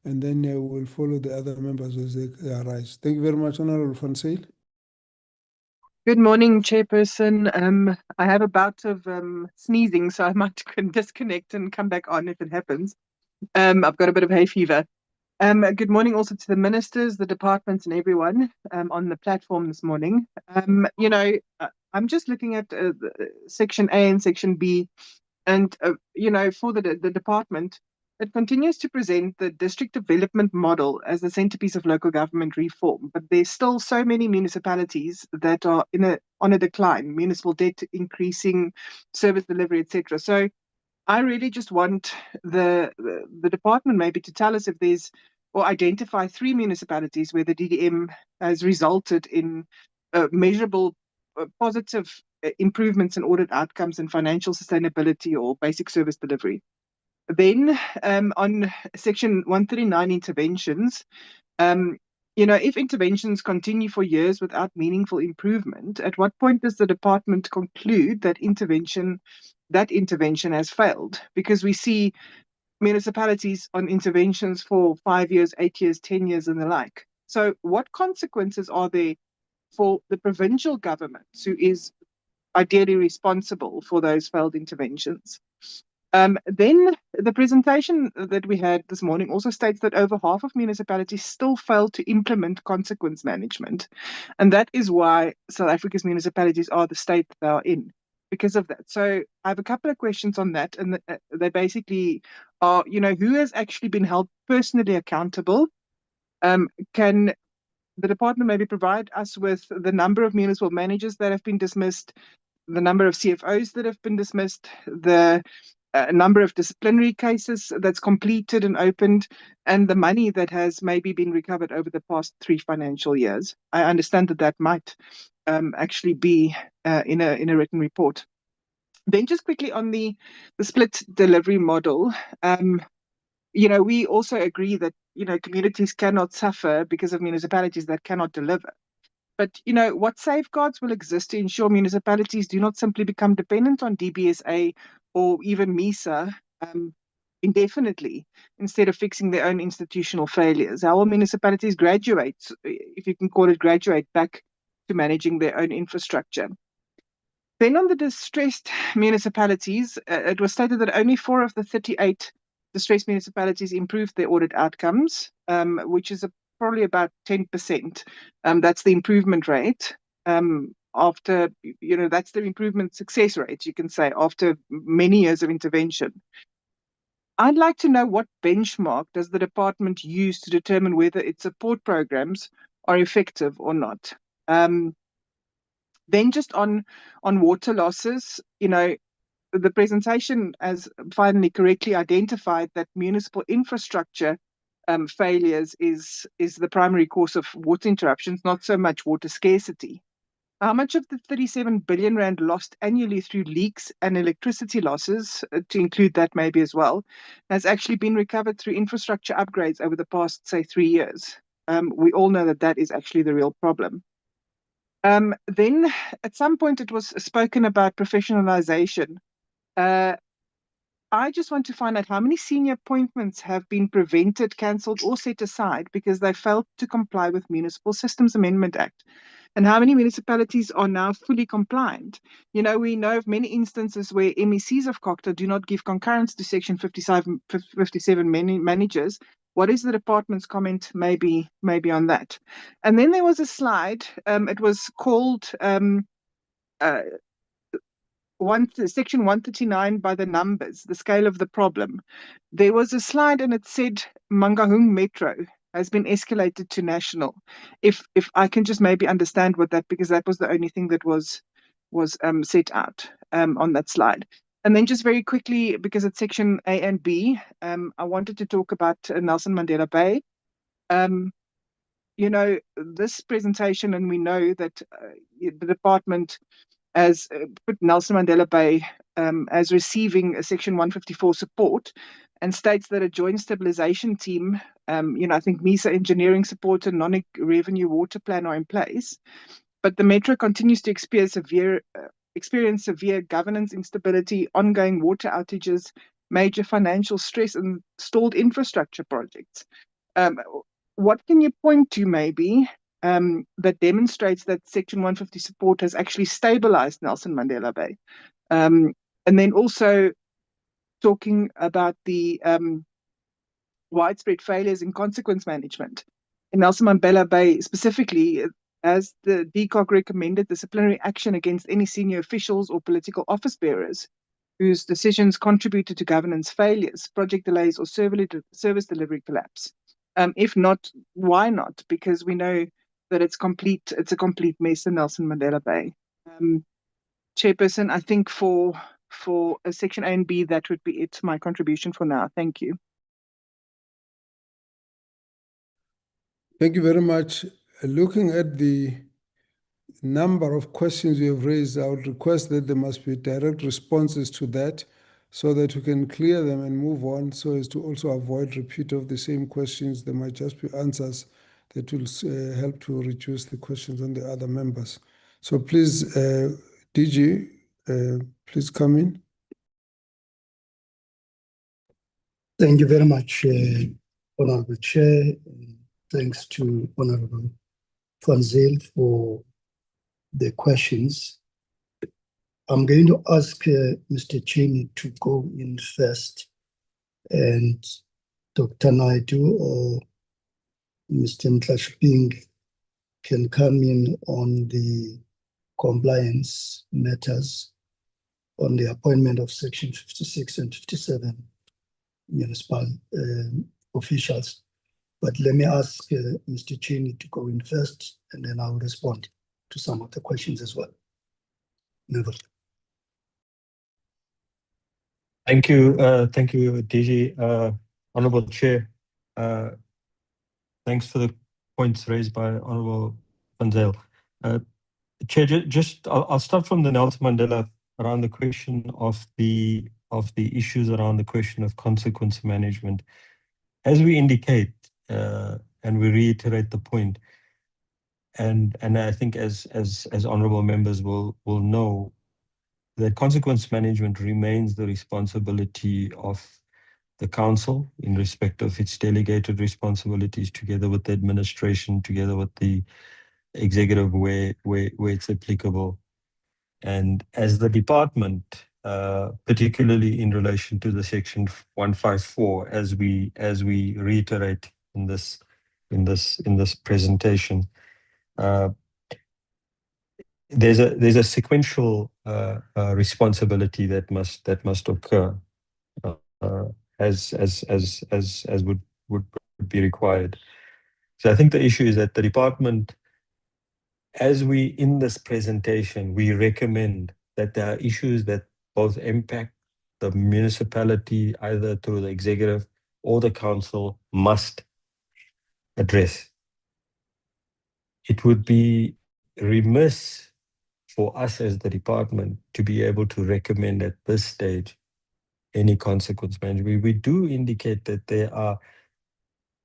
and then we'll follow the other members as they arise. Thank you very much, Honorable Van Zyl. Good morning, Chairperson. I have a bout of sneezing, so I might disconnect and come back on if it happens. I've got a bit of hay fever. Good morning also to the ministers, the departments, and everyone on the platform this morning. I'm just looking at Section A and Section B, and for the department, it continues to present the district development model as the centerpiece of local government reform, but there's still so many municipalities that are on a decline, municipal debt increasing, service delivery, etc. So I really just want the department maybe to tell us if there's, or identify 3 municipalities where the DDM has resulted in measurable positive improvements in audit outcomes and financial sustainability or basic service delivery. Then on Section 139 interventions, if interventions continue for years without meaningful improvement, at what point does the department conclude that intervention has failed? Because we see municipalities on interventions for 5 years, 8 years, 10 years, and the like. So what consequences are there for the provincial government, who is ideally responsible for those failed interventions? Then the presentation that we had this morning also states that over half of municipalities still fail to implement consequence management. And that is why South Africa's municipalities are the state they are in, because of that. So I have a couple of questions on that, and they basically are, who has actually been held personally accountable? Can the department maybe provide us with the number of municipal managers that have been dismissed, the number of CFOs that have been dismissed, the number of disciplinary cases that's completed and opened, and the money that has maybe been recovered over the past 3 financial years? I understand that might actually be in a written report. Then just quickly on the split delivery model, we also agree that communities cannot suffer because of municipalities that cannot deliver. But what safeguards will exist to ensure municipalities do not simply become dependent on DBSA or even MISA indefinitely, instead of fixing their own institutional failures? How will municipalities graduate, if you can call it graduate, back to managing their own infrastructure? Then on the distressed municipalities, it was stated that only 4 of the 38 distressed municipalities improved their audit outcomes, which is probably about 10%. That's the improvement rate. After, that's the improvement success rate, you can say, after many years of intervention. I'd like to know what benchmark does the department use to determine whether its support programs are effective or not. Then just on water losses, the presentation has finally correctly identified that municipal infrastructure failures is the primary cause of water interruptions, not so much water scarcity. How much of the 37 billion rand lost annually through leaks and electricity losses, to include that maybe as well, has actually been recovered through infrastructure upgrades over the past, say, 3 years? We all know that is actually the real problem. Then at some point it was spoken about professionalization. I just want to find out how many senior appointments have been prevented, cancelled, or set aside because they failed to comply with Municipal Systems Amendment Act. And how many municipalities are now fully compliant? We know of many instances where MECs of COCTA do not give concurrence to Section 57 managers. What is the department's comment maybe on that? And then there was a slide, it was called Section 139 by the numbers, the scale of the problem. There was a slide and it said Mangaung Metro has been escalated to national. If I can just maybe understand what that, because that was the only thing that was set out on that slide. And then just very quickly, because it's section A and B, I wanted to talk about Nelson Mandela Bay. This presentation, and we know that the department has put Nelson Mandela Bay as receiving a Section 154 support, and states that a joint stabilization team, I think MISA engineering support and non-revenue water plan are in place, but the metro continues to experience severe governance instability, ongoing water outages, major financial stress, and stalled infrastructure projects. What can you point to maybe that demonstrates that Section 150 support has actually stabilized Nelson Mandela Bay? And then also talking about the widespread failures in consequence management. In Nelson Mandela Bay specifically, as the DCOG recommended disciplinary action against any senior officials or political office bearers whose decisions contributed to governance failures, project delays, or service delivery collapse. If not, why not? Because we know that it's a complete mess in Nelson Mandela Bay. Chairperson, I think for Section A and B, that would be it, my contribution for now. Thank you. Thank you very much. Looking at the number of questions you have raised, I would request that there must be direct responses to that so that we can clear them and move on, so as to also avoid repeat of the same questions. There might just be answers that will help to reduce the questions on the other members. So please, DG, please come in. Thank you very much, Honorable Chair. Thanks to Honorable Van Zyl for the questions. I'm going to ask Mr. Cheney to go in first, and Dr. Naidu or Mr. Mtlashping can come in on the compliance matters on the appointment of Section 56 and 57 municipal officials. But let me ask Mr. Cheney to go in first, and then I'll respond to some of the questions as well. Never. Thank you, DG. Honorable Chair, thanks for the points raised by Honorable Van Zyl. Chair, I'll start from the Nelson Mandela around the question of the issues around the question of consequence management. As we indicate, and we reiterate the point, and I think as honorable members will know, that consequence management remains the responsibility of the council in respect of its delegated responsibilities, together with the administration, together with the executive where it's applicable. And as the department, particularly in relation to the section 154, as we reiterate in this presentation, there's a sequential responsibility that must occur as would be required. So I think the issue is that the department, as we in this presentation, we recommend that there are issues that both impact the municipality, either through the executive or the council, must address. It would be remiss for us as the department to be able to recommend at this stage any consequence management. We do indicate that there are,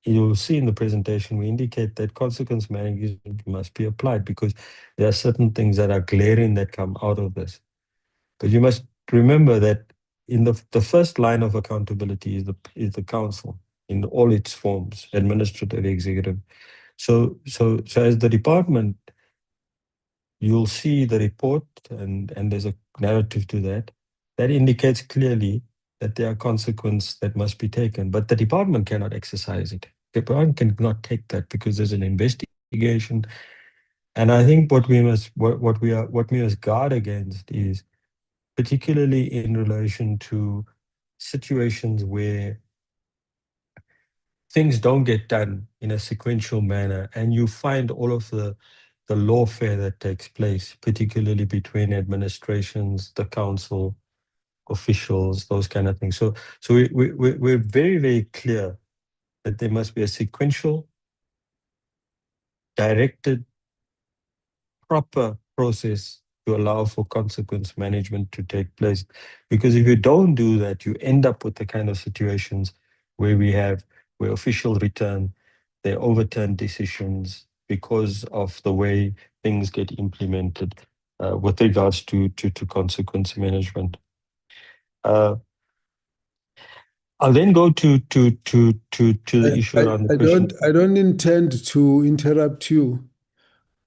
you'll see in the presentation, we indicate that consequence management must be applied because there are certain things that are glaring that come out of this. But you must remember that in the first line of accountability is the council in all its forms, administrative, executive. So as the department, you'll see the report and there's a narrative to that indicates clearly that there are consequences that must be taken, but the department cannot exercise it. The department cannot take that because there's an investigation. And I think what we must guard against is, particularly in relation to situations where things don't get done in a sequential manner, and you find all of the lawfare that takes place, particularly between administrations, the council, officials, those kind of things. So we're very, very clear that there must be a sequential, directed, proper process to allow for consequence management to take place. Because if you don't do that, you end up with the kind of situations where where officials return, they overturn decisions because of the way things get implemented with regards to consequence management. I'll then go to the issue around the question. I don't intend to interrupt you,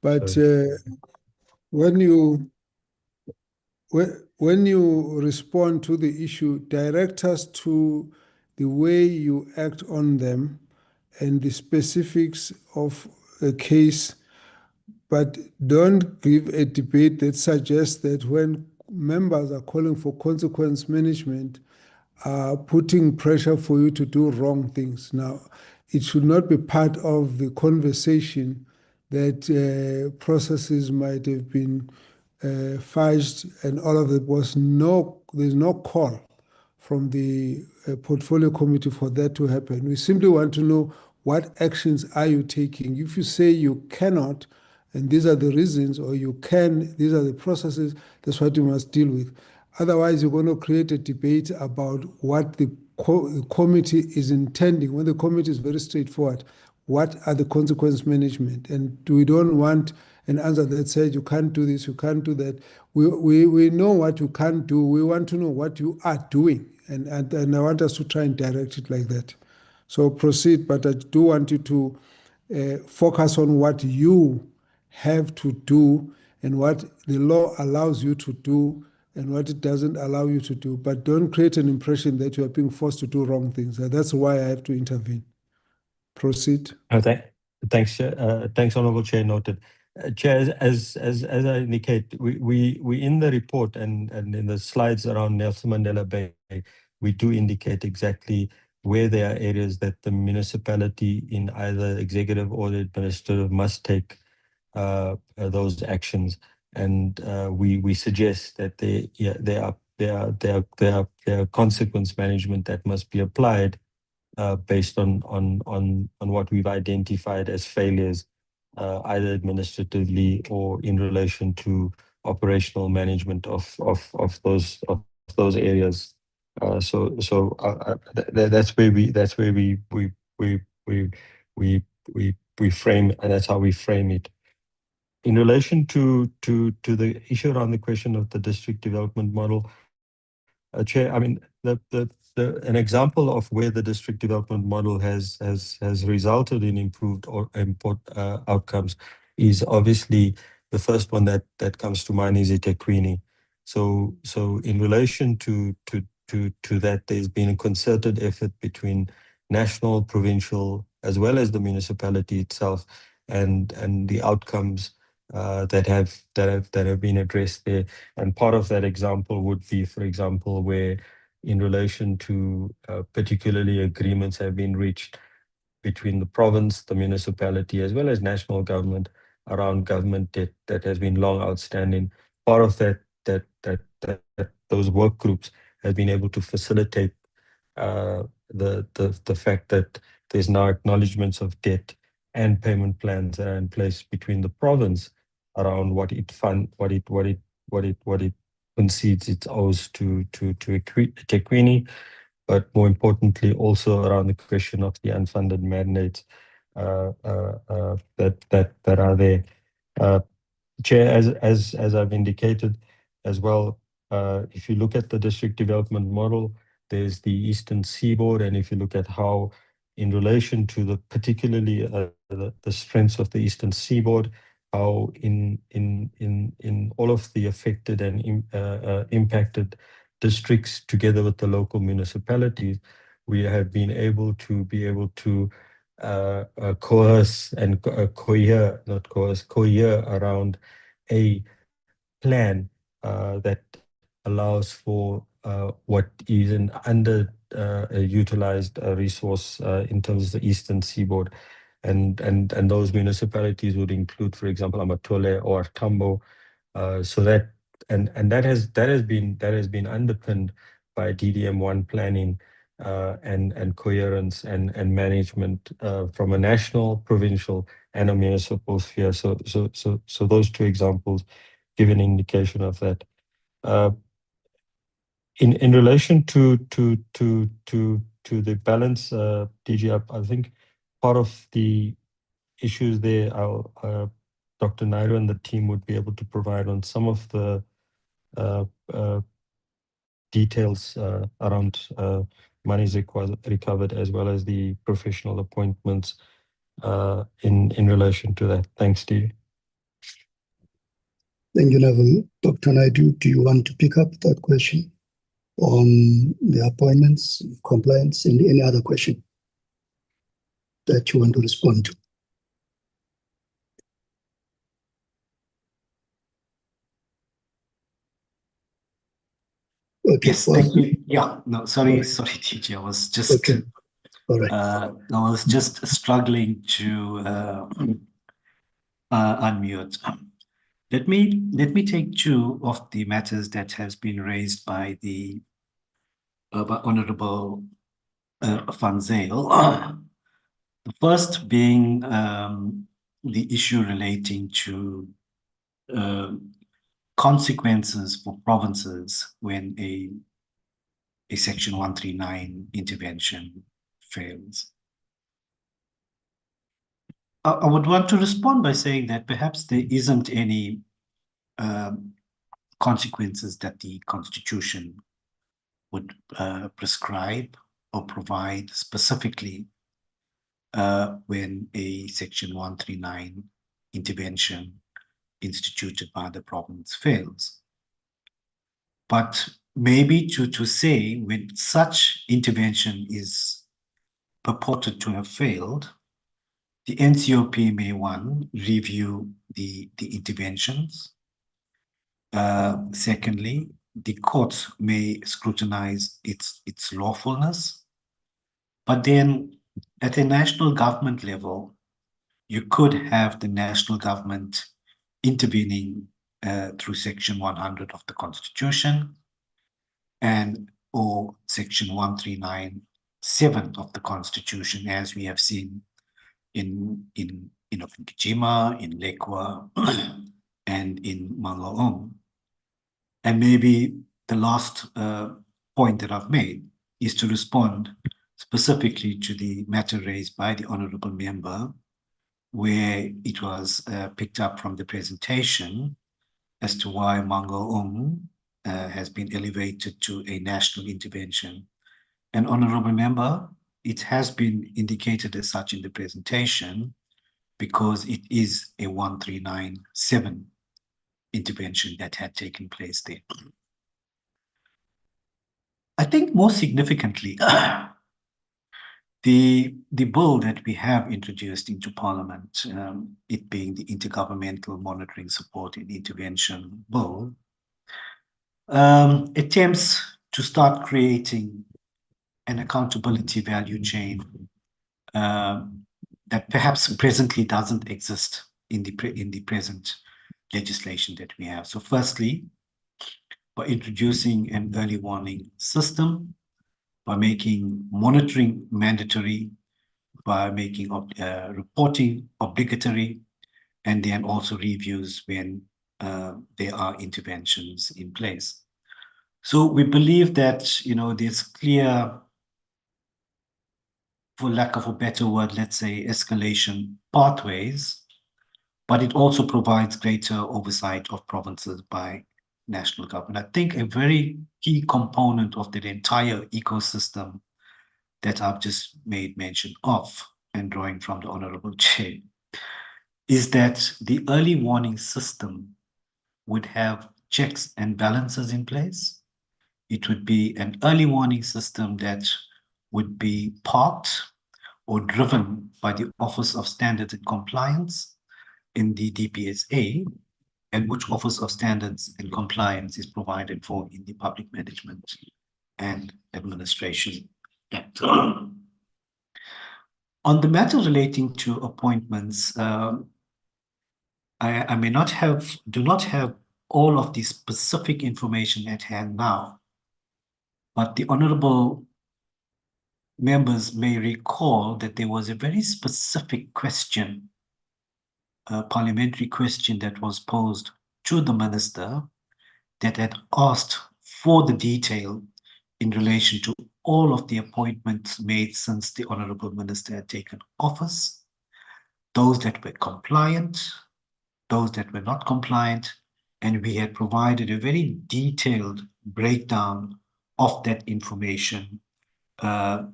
but when you respond to the issue, direct us to the way you act on them and the specifics of a case, but don't give a debate that suggests that when members are calling for consequence management, are putting pressure for you to do wrong things. Now, it should not be part of the conversation that processes might have been fudged and all of that. There's no call from the portfolio committee for that to happen. We simply want to know what actions are you taking. If you say you cannot, and these are the reasons, or you can, these are the processes, that's what you must deal with. Otherwise, you're going to create a debate about what the committee is intending. When the committee is very straightforward, what are the consequence management? And we don't want an answer that says you can't do this, you can't do that. We know what you can't do. We want to know what you are doing. And I want us to try and direct it like that. So proceed, but I do want you to focus on what you have to do and what the law allows you to do and what it doesn't allow you to do. But don't create an impression that you are being forced to do wrong things. That's why I have to intervene. Proceed. Thanks, Chair. Thanks, Honourable Chair. Noted. Chair, as I indicate, we in the report and in the slides around Nelson Mandela Bay, we do indicate exactly where there are areas that the municipality in either executive or administrative must take those actions, and we suggest that there are consequence management that must be applied based on what we've identified as failures, either administratively or in relation to operational management of those areas. So that's where we frame, and that's how we frame it. In relation to the issue around the question of the district development model, Chair, I mean, an example of where the district development model has resulted in improved outcomes is obviously The first one that comes to mind is eThekwini. So in relation to that, there's been a concerted effort between national, provincial, as well as the municipality itself, and the outcomes that have been addressed there. And part of that example would be, for example, where in relation to particularly agreements have been reached between the province, the municipality, as well as national government around government debt that has been long outstanding. Part of those work groups have been able to facilitate the fact that there's now acknowledgements of debt and payment plans that are in place between the province around what it concedes it owes to eThekwini, but more importantly also around the question of the unfunded mandates that are there. Chair, as I've indicated as well, if you look at the district development model, there's the Eastern Seaboard, and if you look at how, in relation to the particularly the strengths of the Eastern Seaboard, how in all of the affected and impacted districts, together with the local municipalities, we have been able to coerce and cohere around a plan that allows for what is an underutilized resource in terms of the Eastern Seaboard. And those municipalities would include, for example, Amatole or Tambo. So that has been underpinned by DDM1 planning and coherence and management from a national, provincial, and a municipal sphere. So those two examples give an indication of that. In relation to the balance, DG, I think part of the issues there, Dr. Nairo and the team would be able to provide on some of the details around monies recovered, as well as the professional appointments in relation to that. Thanks, Steve. Thank you, Neville. Dr. Naidu, do you want to pick up that question on the appointments, compliance, and any other question that you want to respond to? Okay. Yes, thank you. Yeah, no, sorry, TJ. I was just okay. All right. I was just struggling to unmute. Let me take two of the matters that has been raised by the by Honorable Van Zyl. The first being the issue relating to consequences for provinces when a Section 139 intervention fails. I would want to respond by saying that perhaps there isn't any consequences that the Constitution would prescribe or provide specifically when a Section 139 intervention instituted by the province fails. But maybe to say when such intervention is purported to have failed, the NCOP may, one, review the interventions. Secondly, the courts may scrutinize its lawfulness. But then at a national government level, you could have the national government intervening through Section 100 of the Constitution or Section 139(7) of the Constitution, as we have seen in Okajima, in Lekwa, and in Mangaung. And maybe the last point that I've made is to respond specifically to the matter raised by the honorable member, where it was picked up from the presentation as to why Mangaung has been elevated to a national intervention. And honorable member, it has been indicated as such in the presentation because it is a 139(7) intervention that had taken place there. I think more significantly, the bill that we have introduced into Parliament, it being the Intergovernmental Monitoring Support and Intervention Bill, attempts to start creating an accountability value chain that perhaps presently doesn't exist in the present legislation that we have. So firstly, by introducing an early warning system, by making monitoring mandatory, by making reporting obligatory, and then also reviews when there are interventions in place. So we believe that, you know, there's clear, for lack of a better word, let's say escalation pathways, but it also provides greater oversight of provinces by national government. I think a very key component of the entire ecosystem that I've just made mention of, and drawing from the Honorable Chair, is that the early warning system would have checks and balances in place. It would be an early warning system that would be parked or driven by the Office of Standards and Compliance in the DPSA, and which Office of Standards and Compliance is provided for in the Public Management and Administration Act. On the matter relating to appointments, I do not have all of the specific information at hand now, but the honorable members may recall that there was a very specific question, a parliamentary question that was posed to the minister that had asked for the detail in relation to all of the appointments made since the honorable minister had taken office, those that were compliant, those that were not compliant, and we had provided a very detailed breakdown of that information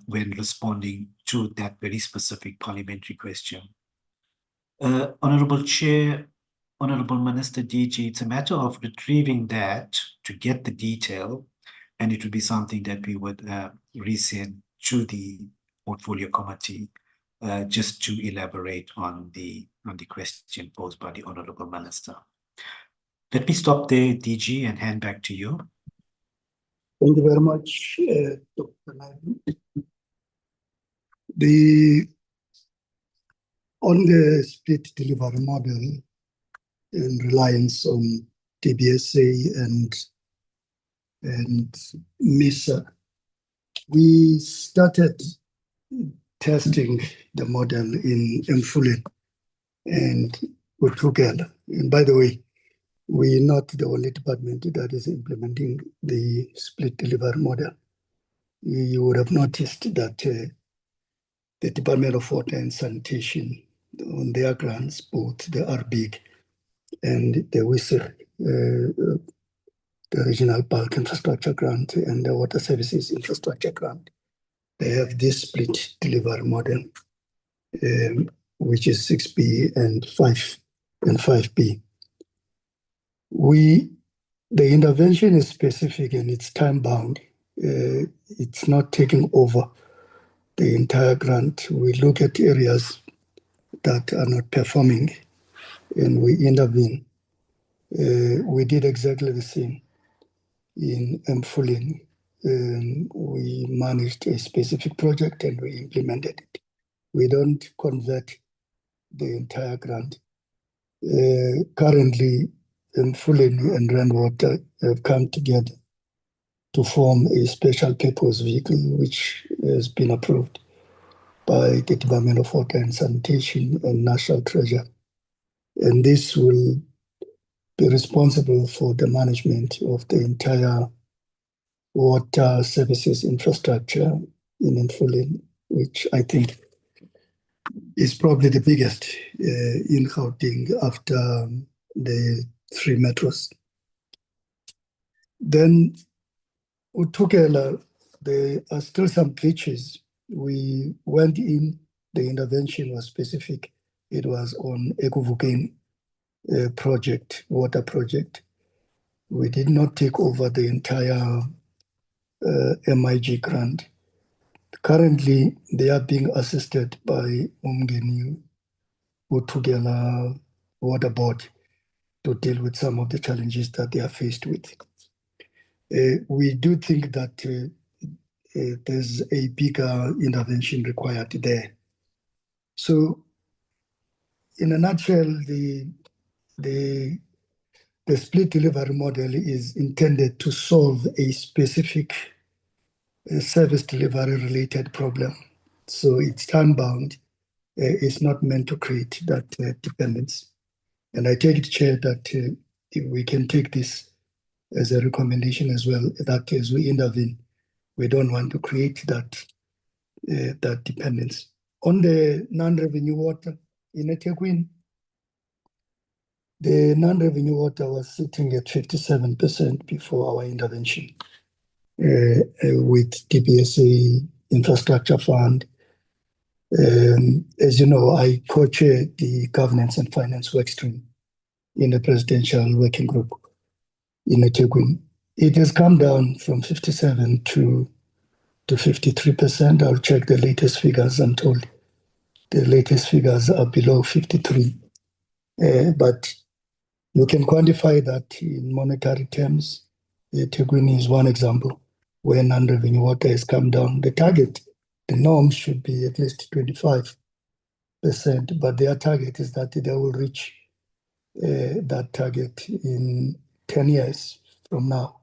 when responding to that very specific parliamentary question. Honorable Chair, Honorable Minister DG, it's a matter of retrieving that to get the detail, and it would be something that we would resend to the Portfolio Committee just to elaborate on the question posed by the Honorable Minister. Let me stop there, DG, and hand back to you. Thank you very much, Dr. Naidu. On the split delivery model and reliance on DBSA and MISA, we started testing the model in Mfuleni and Cooperative. And by the way, we're not the only department that is implementing the split delivery model. You would have noticed that the Department of Water and Sanitation, on their grants, both the RBIG and the WISR, the Regional Bulk Infrastructure Grant and the Water Services Infrastructure Grant, they have this split delivery model, which is 6B and 5B. The intervention is specific and it's time-bound. It's not taking over the entire grant. We look at areas that are not performing and we intervene. We did exactly the same in Mfuleni. We managed a specific project and we implemented it. We don't convert the entire grant. Currently, Mfuleni and Rainwater have come together to form a special purpose vehicle, which has been approved by the Department of Water and Sanitation and National Treasury. And this will be responsible for the management of the entire water services infrastructure in Mfuleni, which I think is probably the biggest in Gauteng after the 3 metros. Then Utukela, there are still some glitches. We went in, the intervention was specific. It was on Ekuvukeni, water project. We did not take over the entire MIG grant. Currently, they are being assisted by Umgeni Utugela Water Board to deal with some of the challenges that they are faced with. We do think that there's a bigger intervention required there. So, in a nutshell, the split delivery model is intended to solve a specific service delivery related problem. So it's time-bound. It's not meant to create that dependence. And I take it, Chair, that we can take this as a recommendation as well, that as we intervene, we don't want to create that dependence. On the non-revenue water in eThekwini, the non-revenue water was sitting at 57% before our intervention with DBSA Infrastructure Fund. As you know, I co-chair the Governance and Finance Workstream in the Presidential Working Group in eThekwini. It has come down from 57 to 53%. I'll check the latest figures. I'm told the latest figures are below 53. But you can quantify that in monetary terms. eThekwini is one example where non-revenue water has come down. The target, the norm should be at least 25%, but their target is that they will reach that target in 10 years from now.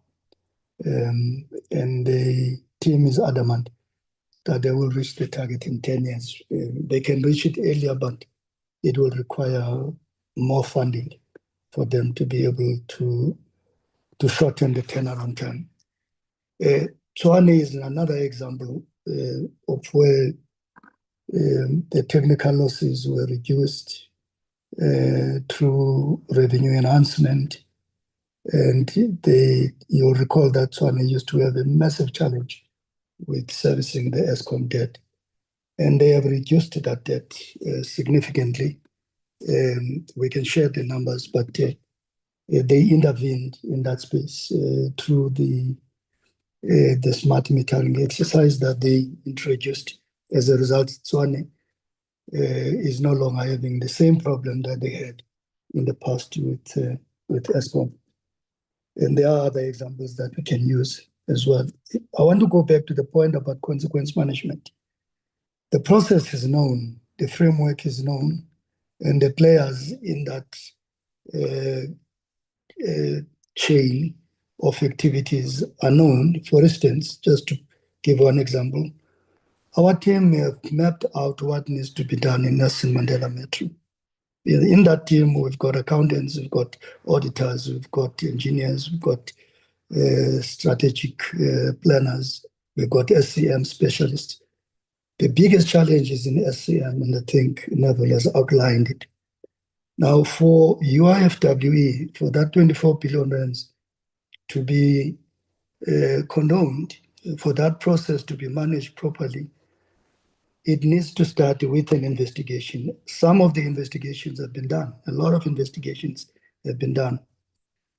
And the team is adamant that they will reach the target in 10 years. They can reach it earlier, but it will require more funding for them to be able to shorten the turnaround time. Tshwane is another example of where the technical losses were reduced through revenue enhancement. And you'll recall that Tshwane used to have a massive challenge with servicing the ESCOM debt. And they have reduced that debt significantly. We can share the numbers, but they intervened in that space through the smart metering exercise that they introduced. As a result, Tshwane is no longer having the same problem that they had in the past with ESCOM. And there are other examples that we can use as well. I want to go back to the point about consequence management. The process is known, the framework is known, and the players in that chain of activities are known. For instance, just to give one example, our team have mapped out what needs to be done in Nelson Mandela Metro. In that team, we've got accountants, we've got auditors, we've got engineers, we've got strategic planners, we've got SCM specialists. The biggest challenge is in SCM, and I think Neville has outlined it. Now, for UIFWE, for that 24 billion rands to be condoned, for that process to be managed properly, it needs to start with an investigation. Some of the investigations have been done. A lot of investigations have been done.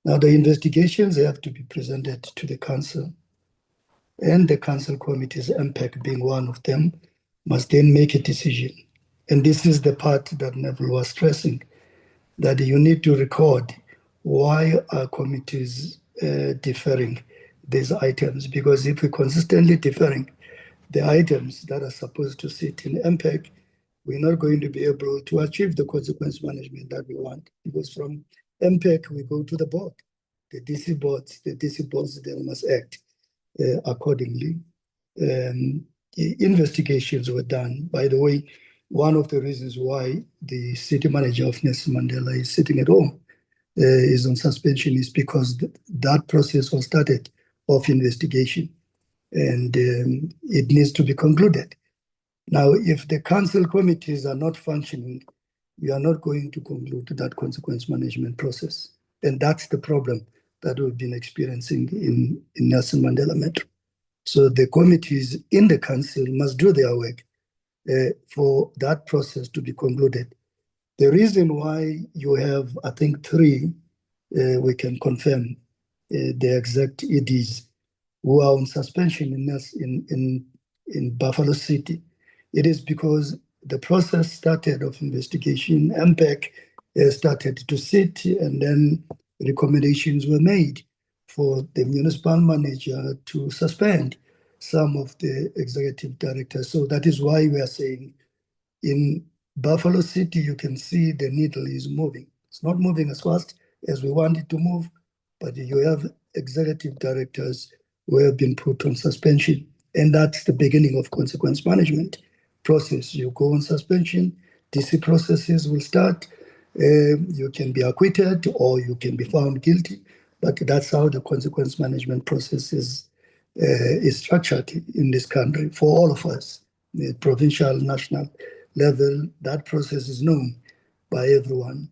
Now, the investigations have to be presented to the council, and the council committees, MPEC being one of them, must then make a decision. And this is the part that Neville was stressing, that you need to record why are committees deferring these items, because if we're consistently deferring the items that are supposed to sit in MPEC, we're not going to be able to achieve the consequence management that we want, because from MPEC we go to the board, the DC boards, they must act accordingly. Investigations were done. By the way, one of the reasons why the city manager of Nelson Mandela is sitting at home, is on suspension, is because that process was started of investigation, and it needs to be concluded. Now, if the council committees are not functioning, we are not going to conclude that consequence management process. And that's the problem that we've been experiencing in Nelson Mandela Metro. So the committees in the council must do their work for that process to be concluded. The reason why you have, I think, 3, we can confirm the exact EDs who are on suspension in Buffalo City. It is because the process started of investigation. MPEC started to sit, and then recommendations were made for the municipal manager to suspend some of the executive directors. So that is why we are saying in Buffalo City, you can see the needle is moving. It's not moving as fast as we want it to move, but you have executive directors who have been put on suspension. And that's the beginning of consequence management process. You go on suspension, DC processes will start. You can be acquitted or you can be found guilty, but that's how the consequence management process is structured in this country for all of us, the provincial, national level. That process is known by everyone,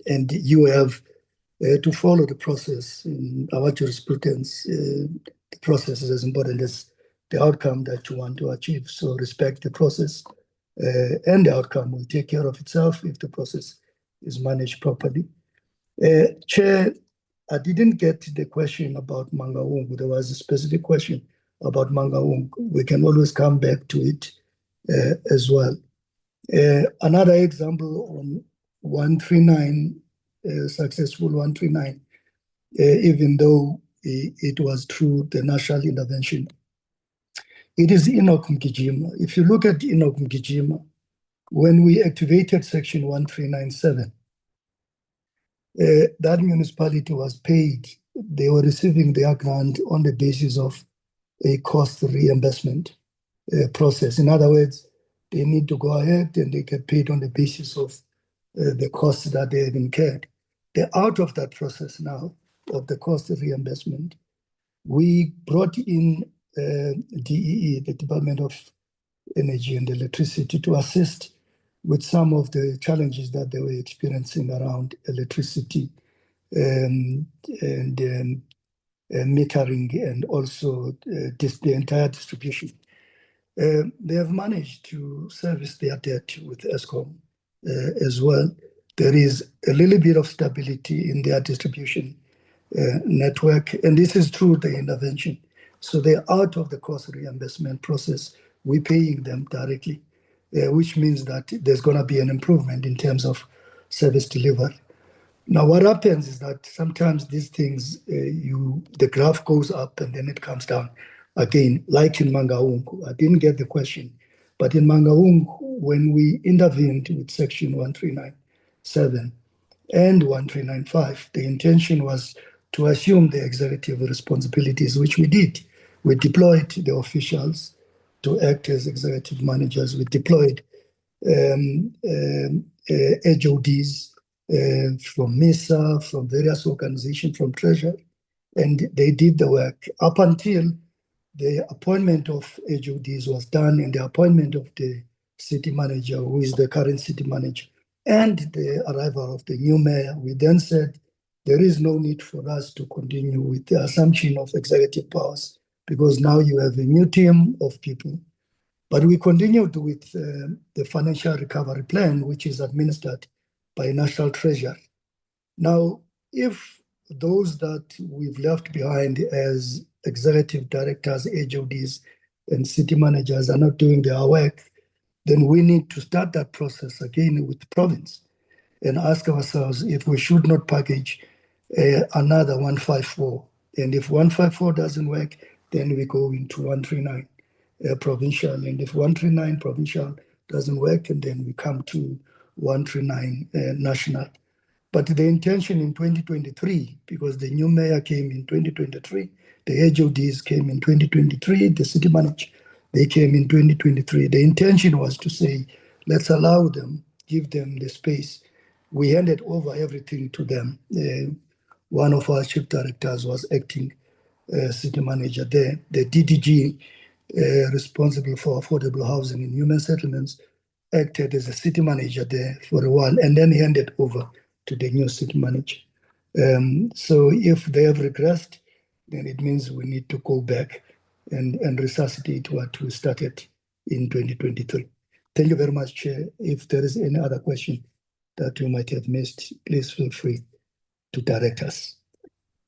and you have to follow the process. In our jurisprudence, the process is as important as the outcome that you want to achieve. So respect the process, and the outcome will take care of itself if the process is managed properly. Chair, I didn't get the question about Mangaung. There was a specific question about Mangaung. We can always come back to it as well. Another example on 139, successful 139, even though it was through the national intervention. It is Enoch Mkijima. If you look at Enoch Mkijima, when we activated section 1397, that municipality was paid. They were receiving their grant on the basis of a cost reimbursement process. In other words, they need to go ahead and they get paid on the basis of the costs that they have incurred. They're out of that process now of the cost reimbursement. We brought in DEE, the Department of Energy and Electricity, to assist with some of the challenges that they were experiencing around electricity and metering, and also the entire distribution. They have managed to service their debt with ESCOM as well. There is a little bit of stability in their distribution network, and this is through the intervention. So they're out of the cost reimbursement process. We're paying them directly, which means that there's going to be an improvement in terms of service delivery. Now, what happens is that sometimes these things, the graph goes up and then it comes down again, like in Mangaung. I didn't get the question, but in Mangaung, when we intervened with section 1397 and 1395, the intention was to assume the executive responsibilities, which we did. We deployed the officials to act as executive managers. We deployed HODs from MISA, from various organizations, from Treasury, and they did the work up until the appointment of HODs was done, and the appointment of the city manager, who is the current city manager, and the arrival of the new mayor. We then said there is no need for us to continue with the assumption of executive powers, because now you have a new team of people. But we continued with the financial recovery plan, which is administered by National Treasury. Now, if those that we've left behind as executive directors, HODs, and city managers are not doing their work, then we need to start that process again with the province and ask ourselves if we should not package another 154. And if 154 doesn't work, then we go into 139 provincial. And if 139 provincial doesn't work, and then we come to 139 national. But the intention in 2023, because the new mayor came in 2023, the HODs came in 2023, the city manager, they came in 2023. The intention was to say, let's allow them, give them the space. We handed over everything to them. One of our chief directors was acting city manager there. The DDG, responsible for affordable housing and human settlements, acted as a city manager there for a while, and then handed over to the new city manager. So if they have regressed, then it means we need to go back and resuscitate what we started in 2023. Thank you very much, Chair. If there is any other question, that you might have missed, please feel free to direct us.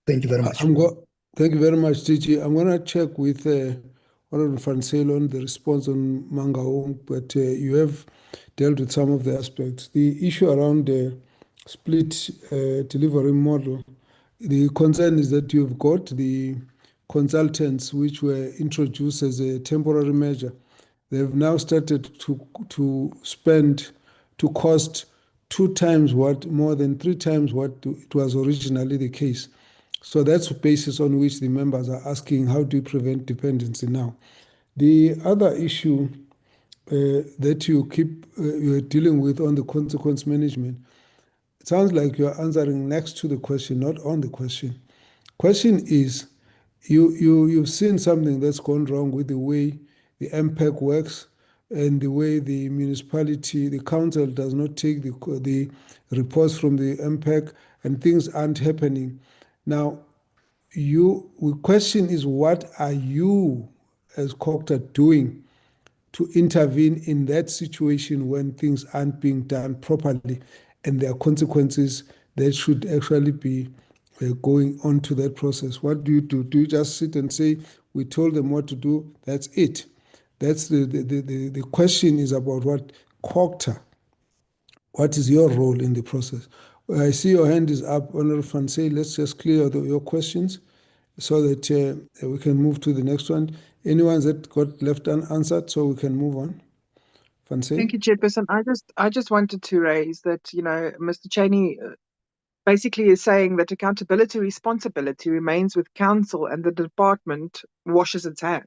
Thank you very much. Thank you very much, DG. I'm going to check with Honorable Van Zyl on the response on Mangaung, but you have dealt with some of the aspects. The issue around the split delivery model, the concern is that you've got the consultants which were introduced as a temporary measure. They've now started to spend, to cost 2 times what, more than 3 times what it was originally the case. So that's the basis on which the members are asking, how do you prevent dependency now? The other issue that you're dealing with on the consequence management, it sounds like you're answering next to the question, not on the question. Question is, you've seen something that's gone wrong with the way the MPEC works and the way the municipality, the council does not take the reports from the MPEC and things aren't happening. Now, the question is, what are you as Cooperative doing to intervene in that situation when things aren't being done properly and there are consequences that should actually be going on to that process? What do you do? Do you just sit and say, we told them what to do, that's it? That's the question is about what Cooperative, what is your role in the process? I see your hand is up, Honorable Van Zyl. Let's just clear your questions so that we can move to the next one. Anyone that got left unanswered, so we can move on. Van Zyl? Thank you, Chairperson. I just wanted to raise that, Mr. Cheney basically is saying that accountability responsibility remains with council and the department washes its hands.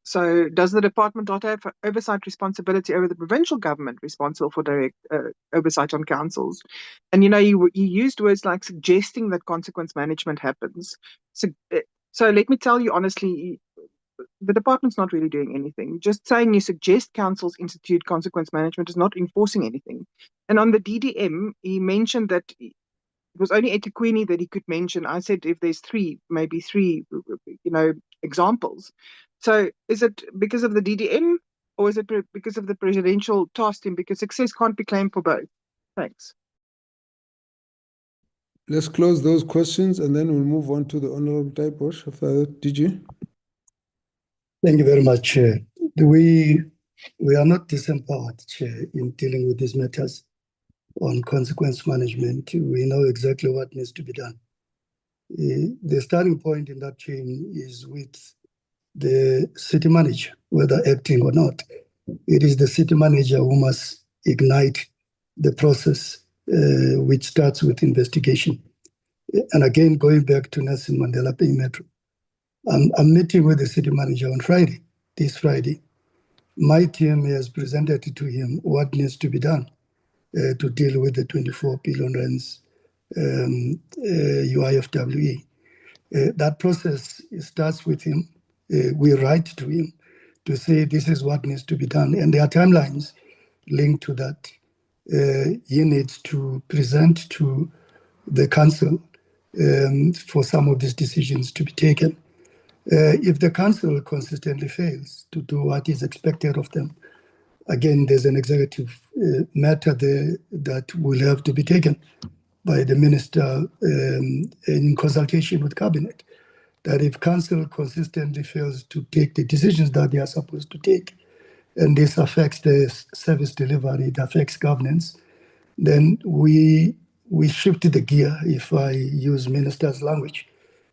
So does the department not have oversight responsibility over the provincial government responsible for direct oversight on councils? And you used words like suggesting that consequence management happens. So let me tell you honestly, the department's not really doing anything. Just saying you suggest councils institute consequence management is not enforcing anything. And on the DDM, he mentioned that it was only eThekwini that he could mention. I said if there's maybe three, examples. So is it because of the DDM or is it because of the presidential task team? Because success can't be claimed for both. Thanks. Let's close those questions and then we'll move on to the Honorable Taiposh. After that, DG. Thank you very much, Chair. We are not disempowered, Chair, in dealing with these matters on consequence management. We know exactly what needs to be done. The starting point in that chain is with the city manager, whether acting or not. It is the city manager who must ignite the process, which starts with investigation. And again, going back to Nelson Mandela Bay Metro, I'm meeting with the city manager on Friday, this Friday. My team has presented to him what needs to be done to deal with the 24 billion rands UIFWE. That process starts with him. We write to him to say this is what needs to be done. And there are timelines linked to that. He needs to present to the council for some of these decisions to be taken. If the council consistently fails to do what is expected of them, again, there's an executive matter there that will have to be taken by the minister in consultation with cabinet, that if council consistently fails to take the decisions that they are supposed to take, and this affects the service delivery, it affects governance, then we shift the gear, if I use minister's language,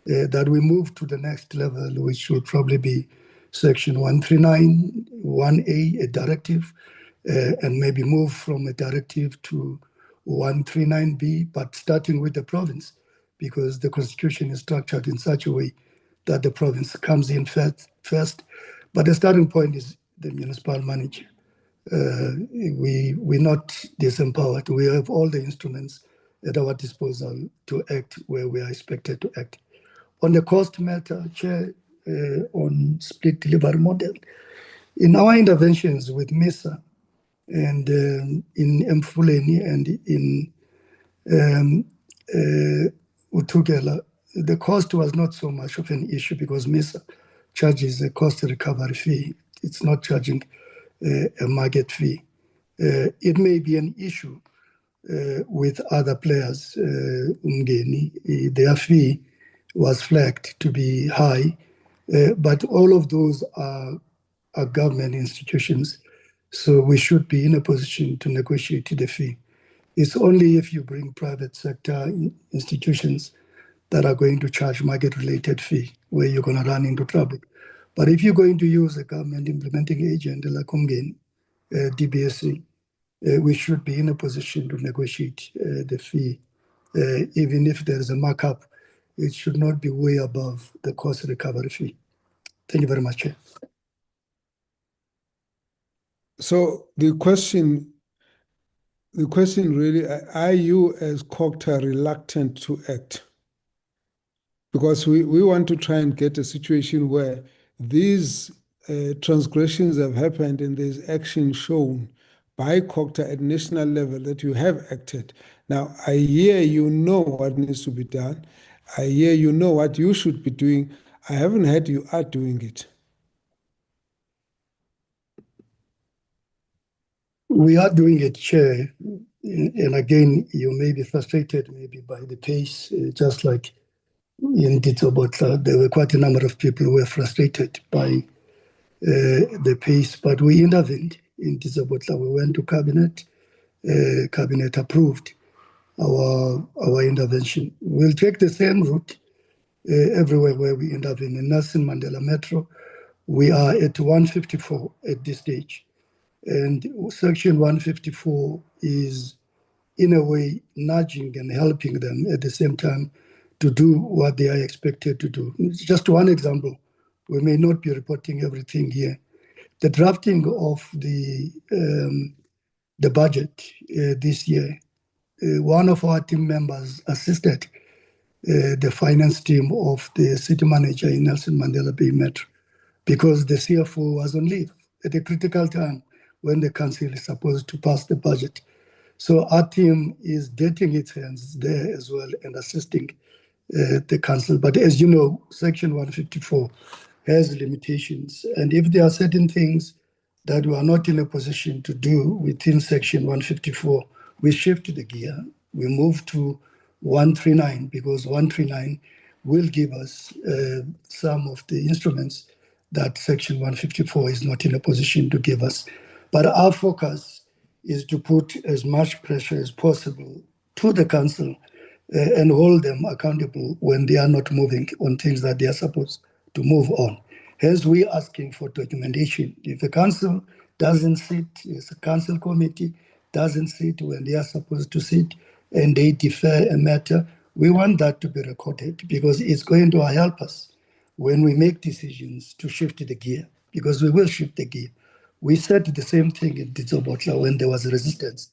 that we move to the next level, which will probably be Section 139, 1A, a directive, and maybe move from a directive to 139B, but starting with the province, because the constitution is structured in such a way that the province comes in first. But the starting point is the municipal manager. We're not disempowered. We have all the instruments at our disposal to act where we are expected to act. On the cost matter, Chair, on split delivery model, in our interventions with MISA and in Mfuleni and in Utugela, the cost was not so much of an issue because MISA charges a cost recovery fee. It's not charging a market fee. It may be an issue with other players, Umgeni, their fee was flagged to be high, but all of those are government institutions, so we should be in a position to negotiate the fee. It's only if you bring private sector institutions that are going to charge market-related fee where you're going to run into trouble. But if you're going to use a government implementing agent like Umgeni, DBSC, we should be in a position to negotiate the fee. Even if there is a markup, it should not be way above the cost recovery fee. Thank you very much, Chair. So the question really, are you as COCTA reluctant to act? Because we want to try and get a situation where these transgressions have happened and there's action shown by COCTA at national level that you have acted. Now, I hear you know what needs to be done. I hear you know what you should be doing. I haven't heard you are doing it. We are doing it, Chair. And again, you may be frustrated maybe by the pace, just like in Ditsobotla, there were quite a number of people who were frustrated by the pace, but we intervened in Ditsobotla. We went to Cabinet, Cabinet approved our intervention. We'll take the same route everywhere where we intervene. In Nelson Mandela Metro, we are at 154 at this stage. And Section 154 is, in a way, nudging and helping them at the same time to do what they are expected to do. Just one example, we may not be reporting everything here. The drafting of the budget this year, one of our team members assisted the finance team of the city manager in Nelson Mandela Bay Metro because the CFO was on leave at a critical time when the council is supposed to pass the budget. So our team is getting its hands there as well and assisting the council. But as you know, Section 154 has limitations. And if there are certain things that we are not in a position to do within Section 154, we shift the gear. We move to 139 because 139 will give us some of the instruments that Section 154 is not in a position to give us. But our focus is to put as much pressure as possible to the council and hold them accountable when they are not moving on things that they are supposed to move on. Hence, we are asking for documentation. If the council doesn't sit, as a council committee doesn't sit when they are supposed to sit, and they defer a matter, we want that to be recorded because it's going to help us when we make decisions to shift the gear, because we will shift the gear. We said the same thing in Ditsobotla when there was resistance,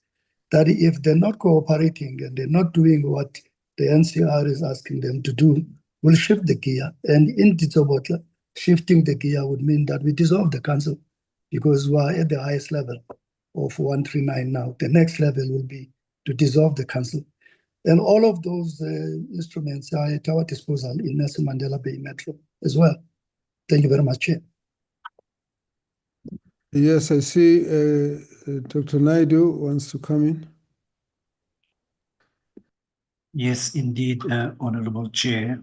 that if they're not cooperating and they're not doing what the NCR is asking them to do, we'll shift the gear. And in Ditsobotla, shifting the gear would mean that we dissolve the council because we are at the highest level of 139 now. The next level will be to dissolve the council. And all of those instruments are at our disposal in Nelson Mandela Bay Metro as well. Thank you very much, Chair. Yes, I see Dr. Naidu wants to come in. Yes, indeed, Honorable Chair.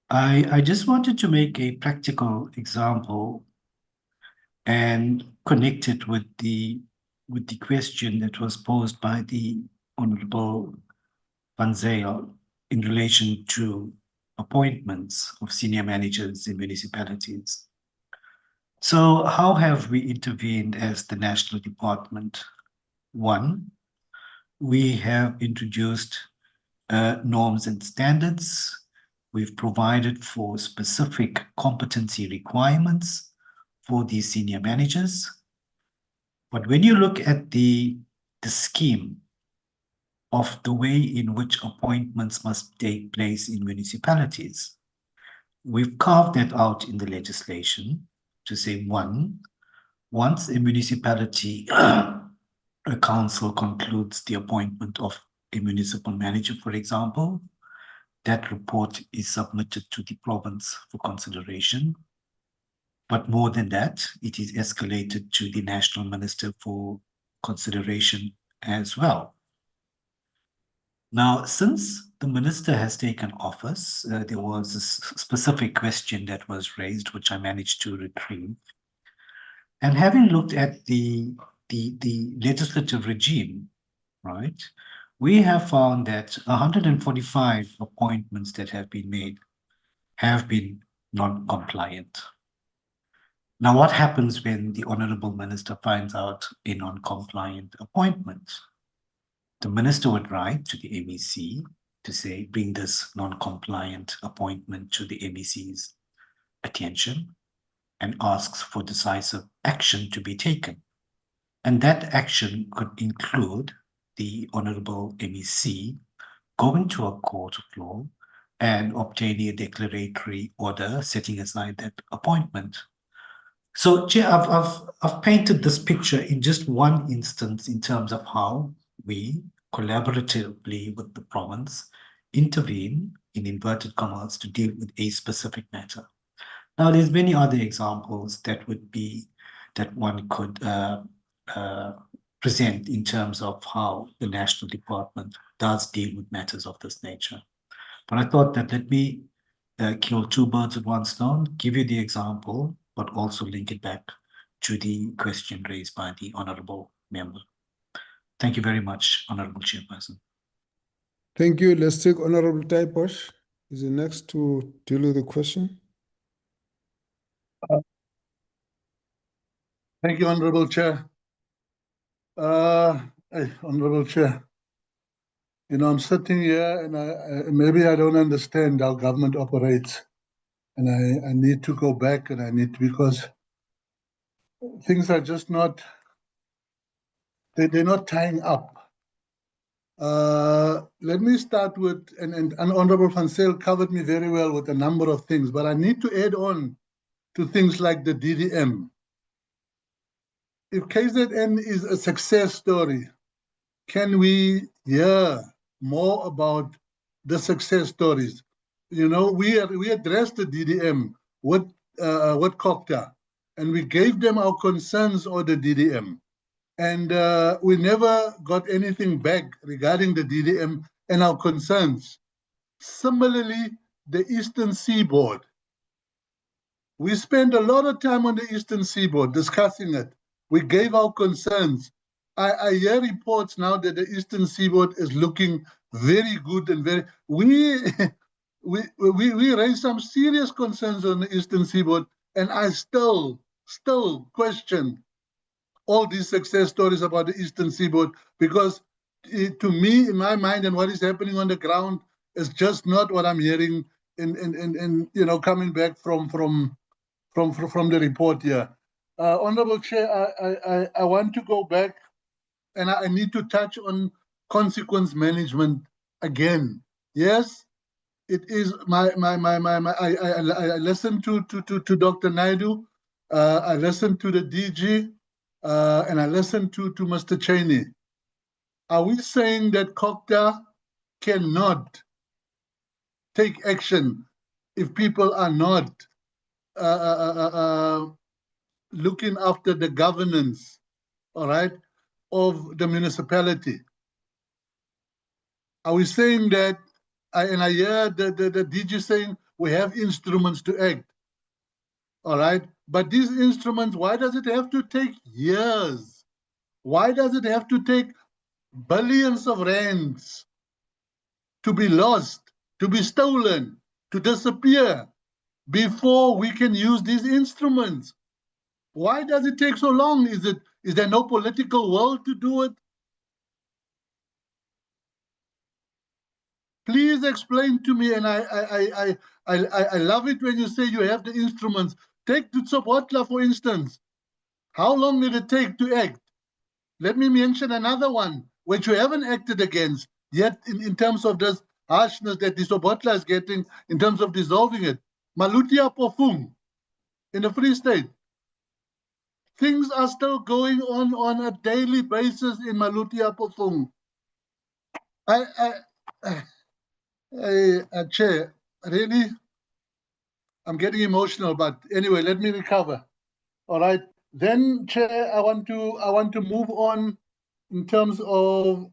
I just wanted to make a practical example and connect it with the question that was posed by the Honorable Van Zyl in relation to appointments of senior managers in municipalities. So how have we intervened as the National Department? One, we have introduced norms and standards. We've provided for specific competency requirements for these senior managers. But when you look at the scheme of the way in which appointments must take place in municipalities, we've carved that out in the legislation to say, one, once a municipality, a council concludes the appointment of a municipal manager, for example, that report is submitted to the province for consideration. But more than that, it is escalated to the national minister for consideration as well. Now, since the minister has taken office, there was a specific question that was raised, which I managed to retrieve. And having looked at the legislative regime, right, we have found that 145 appointments that have been made have been non-compliant. Now, what happens when the Honorable Minister finds out a non-compliant appointment? The Minister would write to the MEC to say, bring this non-compliant appointment to the MEC's attention and asks for decisive action to be taken. And that action could include the Honorable MEC going to a court of law and obtaining a declaratory order setting aside that appointment. So, Chair, I've painted this picture in just one instance in terms of how we collaboratively with the province intervene in inverted commas to deal with a specific matter. Now, there's many other examples that one could present in terms of how the national department does deal with matters of this nature. But I thought that let me kill two birds with one stone, give you the example, but also link it back to the question raised by the Honourable Member. Thank you very much, Honourable Chairperson. Thank you. Let's take Honourable Taiposh. Is the next to deal with the question. Thank you, Honourable Chair. Honourable Chair, you know, I'm sitting here and maybe I don't understand how government operates. And I need to go back and I need to, because things are just not, they're not tying up. Let me start with, and Honourable Van Zyl covered me very well with a number of things, but I need to add on to things like the DDM. If KZN is a success story, can we hear more about the success stories? You know, we addressed the DDM with COCTA, and we gave them our concerns on the DDM. And we never got anything back regarding the DDM and our concerns. Similarly, the Eastern Seaboard. We spent a lot of time on the Eastern Seaboard discussing it. We gave our concerns. I hear reports now that the Eastern Seaboard is looking very good and very. We raised some serious concerns on the Eastern Seaboard, and I still question all these success stories about the Eastern Seaboard, because to me, in my mind, and what is happening on the ground is just not what I'm hearing in you know, coming back from the report here. Honourable Chair, I want to go back, and I need to touch on consequence management again. Yes, it is I listened to Dr. Naidu, I listened to the DG, and I listened to Mr. Cheney. Are we saying that COCTA cannot take action if people are not looking after the governance, all right, of the municipality? Are we saying that, and I hear the DG saying we have instruments to act, all right, but these instruments, why does it have to take years? Why does it have to take billions of rands to be lost, to be stolen, to disappear before we can use these instruments? Why does it take so long? Is there no political will to do it? Please explain to me, and I love it when you say you have the instruments. Take Tsobotla, for instance. How long did it take to act? Let me mention another one, which you haven't acted against yet in terms of this harshness that the Tsobotla is getting in terms of dissolving it. Malutia Pofung in the Free State. Things are still going on a daily basis in Malutia Pofung. Chair, really, I'm getting emotional, but anyway, let me recover. All right. Then, Chair, I want to move on. in terms of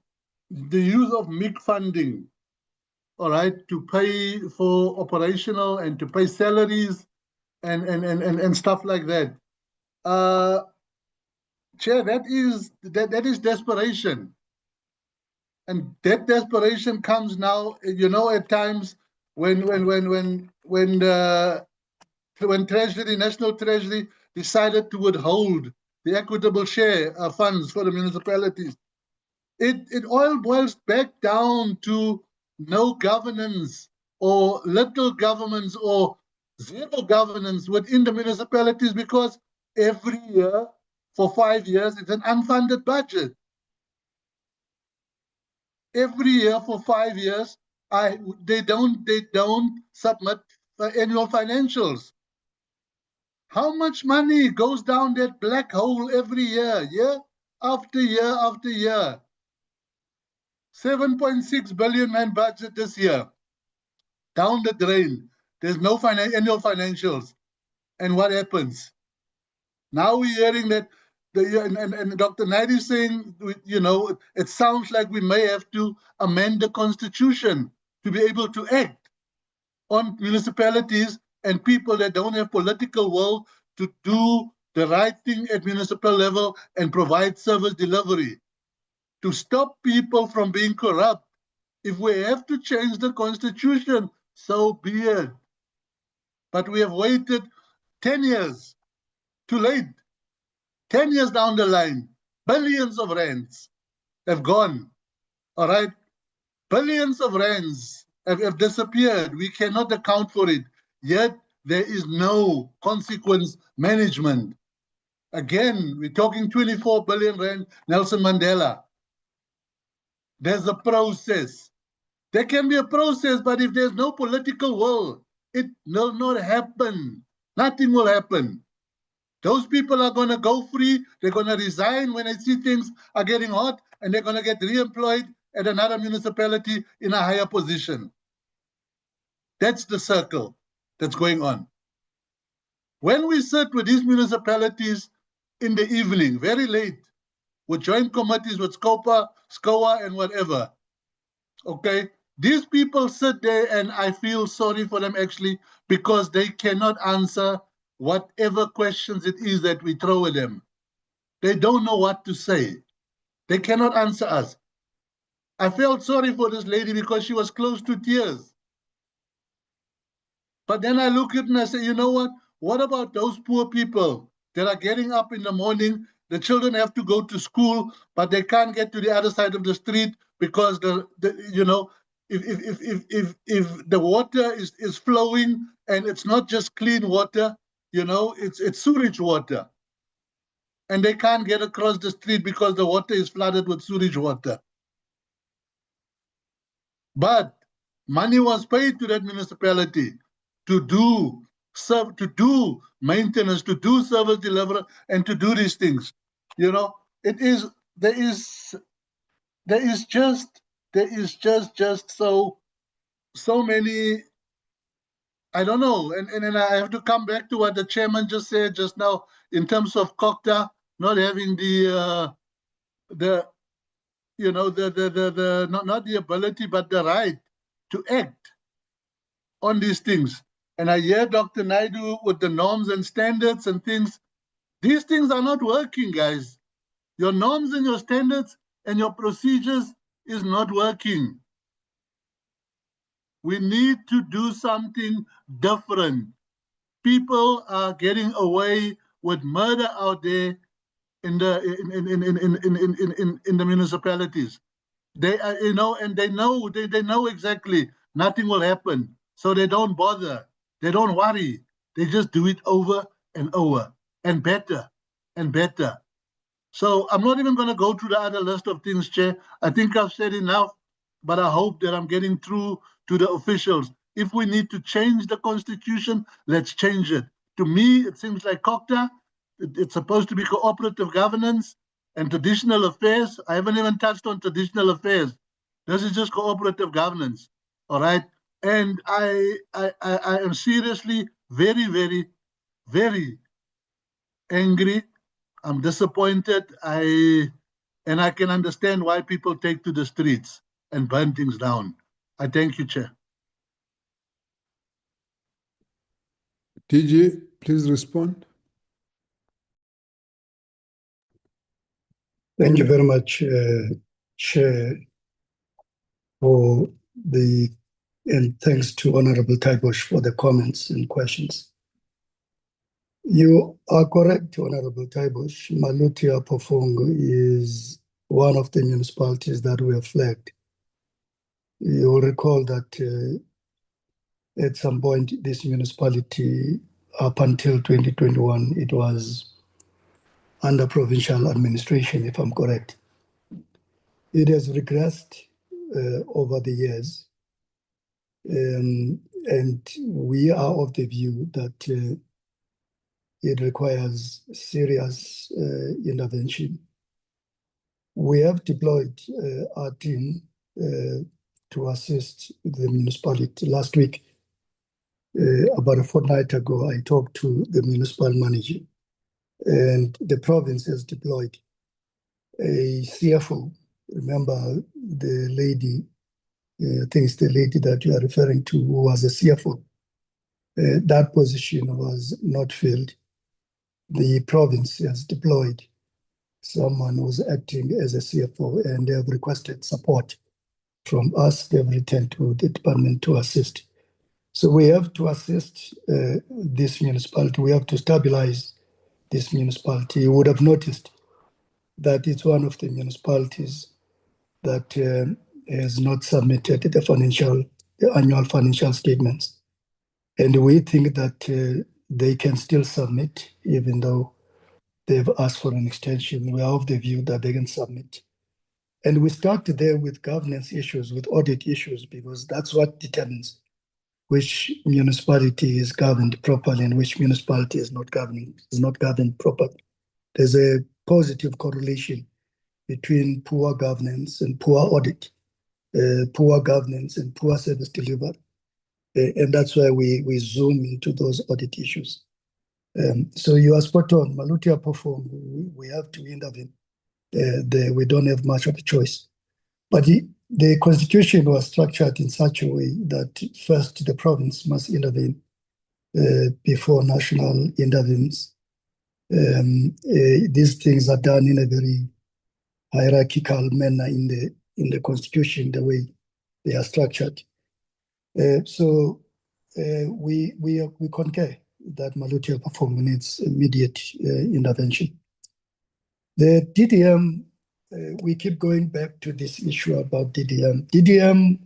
the use of MIG funding, all right, to pay for operational and to pay salaries and stuff like that. Chair, that is desperation. And that desperation comes now, you know, at times when Treasury, National Treasury decided to withhold the equitable share funds for the municipalities. It all boils back down to no governance or little governments or zero governance within the municipalities, because every year for 5 years it's an unfunded budget. Every year for 5 years, they don't submit annual financials. How much money goes down that black hole every year, year after year after year? 7.6 billion man budget this year, down the drain. There's no annual financials. And what happens? Now we're hearing that, and Dr. Naidoo is saying, you know, it sounds like we may have to amend the constitution to be able to act on municipalities and people that don't have political will to do the right thing at municipal level and provide service delivery, to stop people from being corrupt. If we have to change the constitution, so be it. But we have waited 10 years, too late. 10 years down the line, billions of rands have gone, all right? Billions of rands have disappeared. We cannot account for it. Yet there is no consequence management. Again, we're talking 24 billion rand, Nelson Mandela. There's a process. There can be a process, but if there's no political will, it will not happen. Nothing will happen. Those people are going to go free. They're going to resign when they see things are getting hot, and they're going to get re-employed at another municipality in a higher position. That's the circle that's going on. When we sit with these municipalities in the evening, very late, with joint committees with SCOA and whatever, okay, these people sit there and I feel sorry for them actually, because they cannot answer whatever questions it is that we throw at them. They don't know what to say. They cannot answer us. I felt sorry for this lady because she was close to tears. But then I look at it and I say, you know what? What about those poor people that are getting up in the morning? The children have to go to school, but they can't get to the other side of the street because you know, if the water is flowing and it's not just clean water, you know, it's sewage water. And they can't get across the street because the water is flooded with sewage water. But money was paid to that municipality to do maintenance, to do service delivery, and to do these things. You know, there is just so many. I don't know, and I have to come back to what the chairman just said just now in terms of COCTA not having the you know, not the ability but the right to act on these things. And I hear Dr. Naidoo with the norms and standards and things. These things are not working, guys. Your norms and your standards and your procedures is not working. We need to do something different. People are getting away with murder out there in the municipalities. They are, you know, and they know exactly nothing will happen, so they don't bother. They don't worry. They just do it over and over and better and better. So I'm not even going to go through the other list of things, Chair. I think I've said enough, but I hope that I'm getting through to the officials. If we need to change the constitution, let's change it. To me, it seems like COCTA. It's supposed to be cooperative governance and traditional affairs. I haven't even touched on traditional affairs. This is just cooperative governance, all right? And I am seriously very, very, very angry. I'm disappointed. And And I can understand why people take to the streets and burn things down. I thank you, Chair. DG, please respond. Thank you very much, Chair, and thanks to Honorable Taibush for the comments and questions. You are correct, Honorable Taibush. Malutia Pofongo is one of the municipalities that we have flagged. You will recall that at some point, this municipality, up until 2021, it was under provincial administration, if I'm correct. It has regressed over the years, and we are of the view that it requires serious intervention. We have deployed our team to assist the municipality. Last week, about a fortnight ago, I talked to the municipal manager, and the province has deployed a CFO. Remember the lady, I think it's the lady that you are referring to, who was a CFO. That position was not filled. The province has deployed someone who's acting as a CFO, and they have requested support from us. They've returned to the department to assist. So we have to assist this municipality. We have to stabilize this municipality. You would have noticed that it's one of the municipalities that has not submitted the annual financial statements. And we think that they can still submit, even though they've asked for an extension. We are of the view that they can submit. And we start there with governance issues, with audit issues, because that's what determines which municipality is governed properly and which municipality is not governed properly. There's a positive correlation between poor governance and poor audit, poor governance and poor service delivery. And that's why we zoom into those audit issues. So you are spot on. Malutia Pofongo, we have to intervene. We don't have much of a choice. But the constitution was structured in such a way that first the province must intervene before national intervenes. These things are done in a very hierarchical manner in the constitution, the way they are structured. So we concur that Malutia Pofongo needs immediate intervention. The DDM, we keep going back to this issue about DDM. DDM,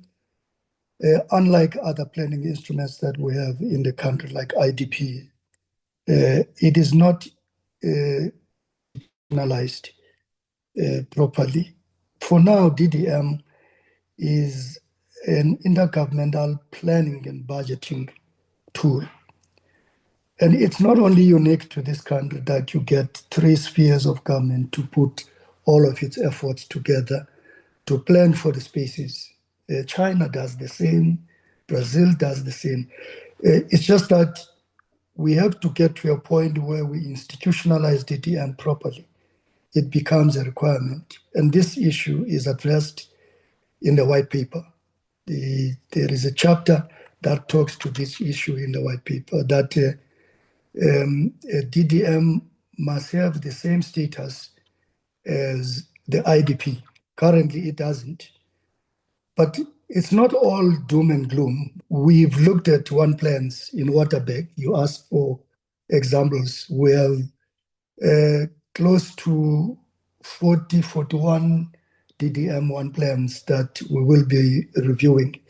unlike other planning instruments that we have in the country, like IDP, it is not analyzed properly. For now, DDM is an intergovernmental planning and budgeting tool. And it's not only unique to this country that you get 3 spheres of government to put all of its efforts together to plan for the spaces. China does the same, Brazil does the same. It's just that we have to get to a point where we institutionalize DDM properly. It becomes a requirement. And this issue is addressed in the white paper. There is a chapter that talks to this issue in the white paper, that DDM must have the same status as the IDP. Currently, it doesn't. But it's not all doom and gloom. We've looked at one plans in Waterberg. You asked for examples. We have close to 41 DDM1 plans that we will be reviewing.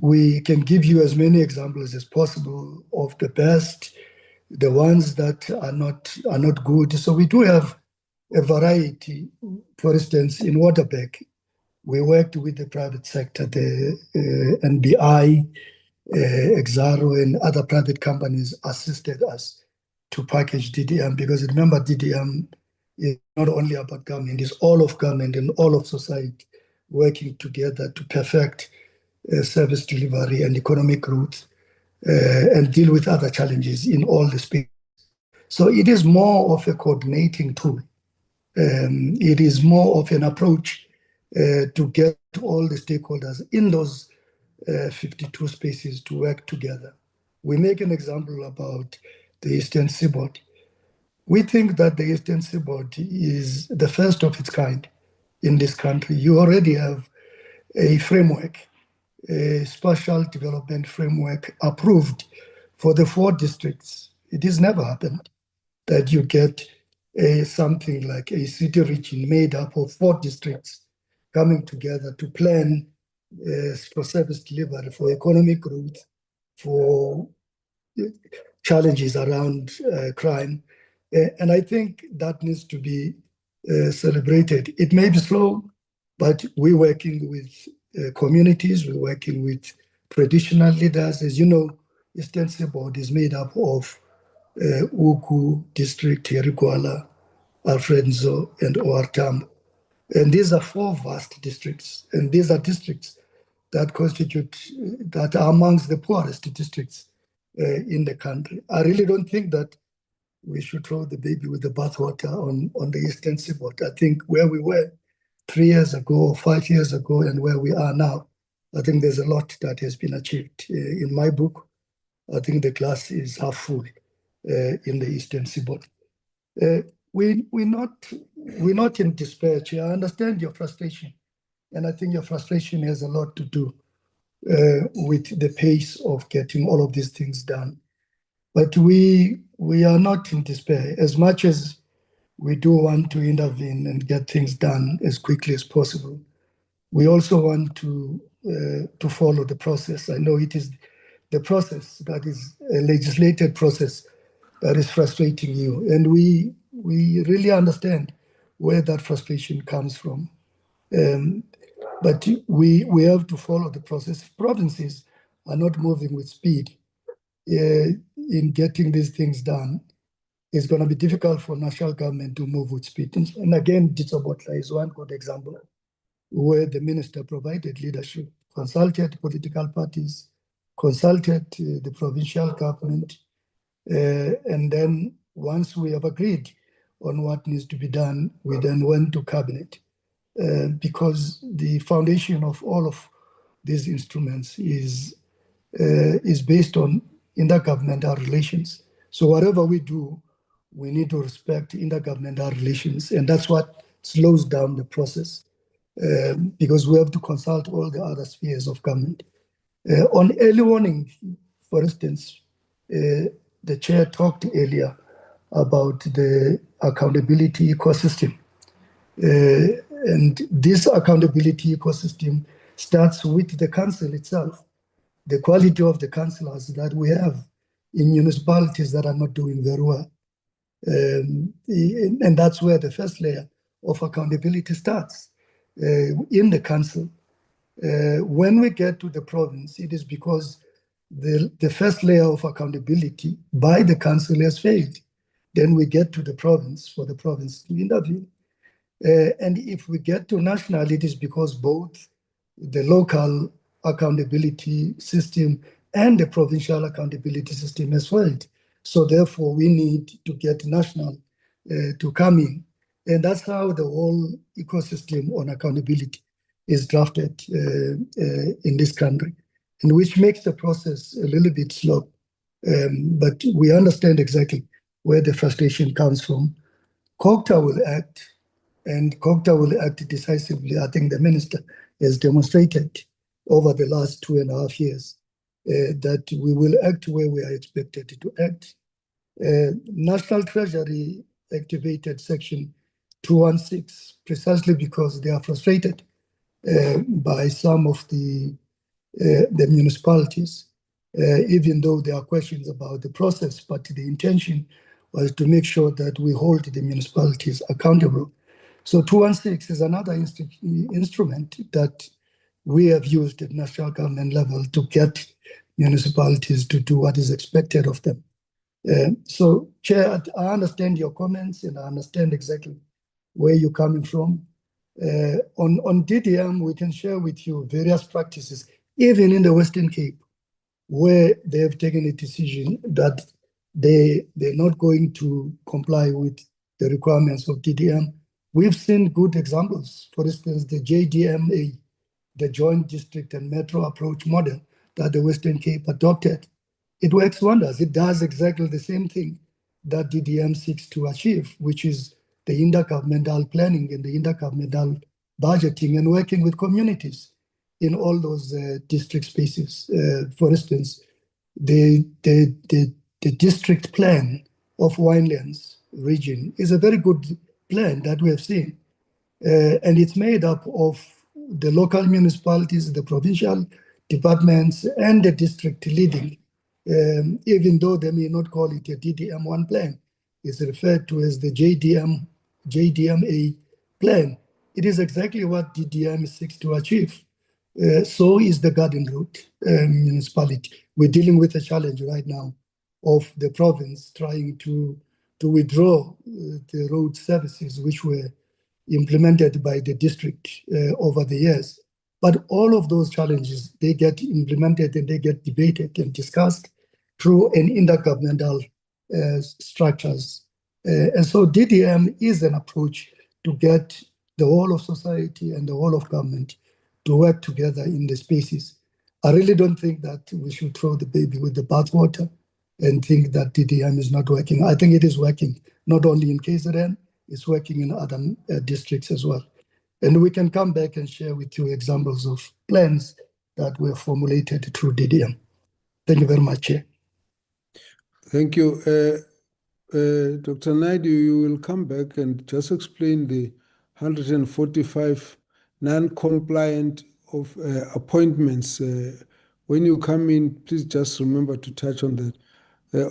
We can give you as many examples as possible of the best, the ones that are not good. So we do have a variety. For instance, in Waterberg, we worked with the private sector, the NBI, Exaro, and other private companies assisted us to package DDM, because remember, DDM is not only about government, it's all of government and all of society working together to perfect service delivery and economic growth and deal with other challenges in all the space. So it is more of a coordinating tool It is more of an approach to get all the stakeholders in those 52 spaces to work together. We make an example about the Eastern Seaboard. We think that the Eastern Seaboard is the first of its kind in this country. You already have a framework, a spatial development framework approved for the 4 districts. It has never happened that you get something like a city region made up of 4 districts coming together to plan for service delivery, for economic growth, for challenges around crime. And I think that needs to be celebrated. It may be slow, but we're working with communities, we're working with traditional leaders. As you know, Eastern Seaboard is made up of Uku District, Yerigwala, Alfredo, and OR Tambo. And these are 4 vast districts. And these are districts that that are amongst the poorest districts in the country. I really don't think that we should throw the baby with the bathwater on the Eastern Seaboard. I think where we were 3 years ago or 5 years ago and where we are now, I think there's a lot that has been achieved. In my book, I think the glass is half full in the Eastern Seaboard. We're not in despair, Chair. I understand your frustration, and I think your frustration has a lot to do with the pace of getting all of these things done. But we are not in despair. As much as we do want to intervene and get things done as quickly as possible, we also want to follow the process. I know it is the process that is a legislated process that is frustrating you, and we really understand where that frustration comes from. But we have to follow the process. Provinces are not moving with speed in getting these things done. It's going to be difficult for national government to move with speed. And again, Ditsobotla is one good example where the minister provided leadership, consulted political parties, consulted the provincial government, and then once we have agreed on what needs to be done, we then went to cabinet. Because the foundation of all of these instruments is based on intergovernmental relations. So whatever we do, we need to respect intergovernmental relations, and that's what slows down the process because we have to consult all the other spheres of government. On early warning, for instance, the chair talked earlier about the accountability ecosystem. And this accountability ecosystem starts with the council itself, the quality of the councillors that we have in municipalities that are not doing very well. And that's where the first layer of accountability starts, in the council. When we get to the province, it is because the first layer of accountability by the council has failed. Then we get to the province for the province to intervene. And if we get to national, it is because both the local accountability system and the provincial accountability system has failed. So therefore, we need to get national to come in. And that's how the whole ecosystem on accountability is drafted in this country, and which makes the process a little bit slow. But we understand exactly where the frustration comes from. COGTA will act, and COGTA will act decisively. I think the minister has demonstrated over the last 2.5 years that we will act where we are expected to act. National Treasury activated Section 216 precisely because they are frustrated by some of the municipalities, even though there are questions about the process, but the intention was to make sure that we hold the municipalities accountable. So 216 is another instrument that we have used at national government level to get municipalities to do what is expected of them. So, Chair, I understand your comments and I understand exactly where you're coming from. On DDM, we can share with you various practices, even in the Western Cape, where they have taken a decision that they're not going to comply with the requirements of DDM. We've seen good examples. For instance, the JDMA, the Joint District and Metro Approach model that the Western Cape adopted. It works wonders. It does exactly the same thing that DDM seeks to achieve, which is the intergovernmental planning and the intergovernmental budgeting and working with communities in all those district spaces. For instance, the district plan of Winelands region is a very good plan that we have seen. And it's made up of the local municipalities, the provincial departments, and the district leading. Even though they may not call it a DDM1 plan, it's referred to as the JDMA plan. It is exactly what DDM seeks to achieve. So is the Garden Route municipality. We're dealing with a challenge right now of the province trying to withdraw the road services which were implemented by the district over the years. But all of those challenges, they get implemented and they get debated and discussed through an intergovernmental structures. And so DDM is an approach to get the whole of society and the whole of government to work together in the spaces. I really don't think that we should throw the baby with the bathwater and think that DDM is not working. I think it is working, not only in KZN, it's working in other districts as well. And we can come back and share with you examples of plans that were formulated through DDM. Thank you very much, Chair. Thank you. Dr. Naidu, you will come back and just explain the 145 non-compliant of appointments. When you come in, please just remember to touch on that.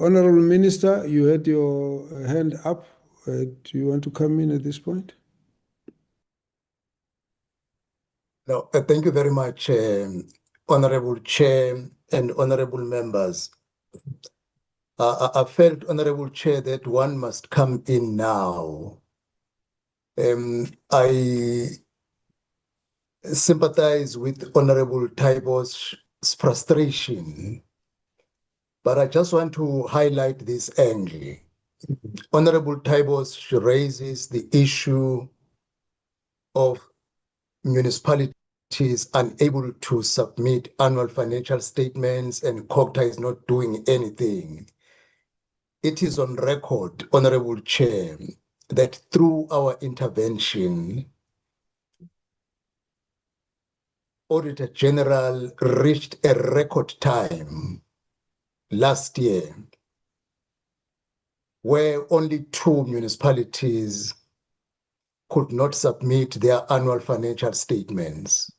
Honorable Minister, you had your hand up. Do you want to come in at this point? No, thank you very much, Honorable Chair and honorable members. I felt, Honorable Chair, that one must come in now. I sympathize with Honorable Taibo's frustration, but I just want to highlight this angle. Honorable Taibos raises the issue of municipalities unable to submit annual financial statements and COGTA is not doing anything. It is on record, Honorable Chair, that through our intervention, Auditor General reached a record time last year where only 2 municipalities could not submit their annual financial statements.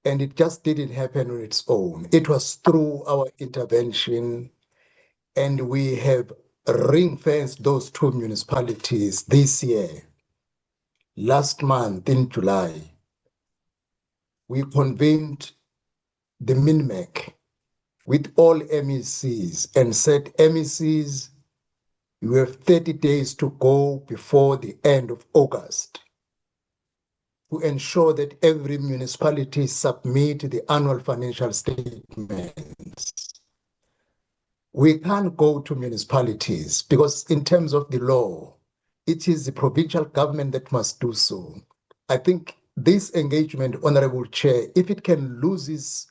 And it just didn't happen on its own. It was through our intervention, and we have ring-fenced those 2 municipalities this year. Last month in July, we convened the MINMEC with all MECs and said, MECs, you have 30 days to go before the end of August to ensure that every municipality submit the annual financial statements. We can't go to municipalities because in terms of the law, it is the provincial government that must do so. I think this engagement, Honorable Chair, if it can lose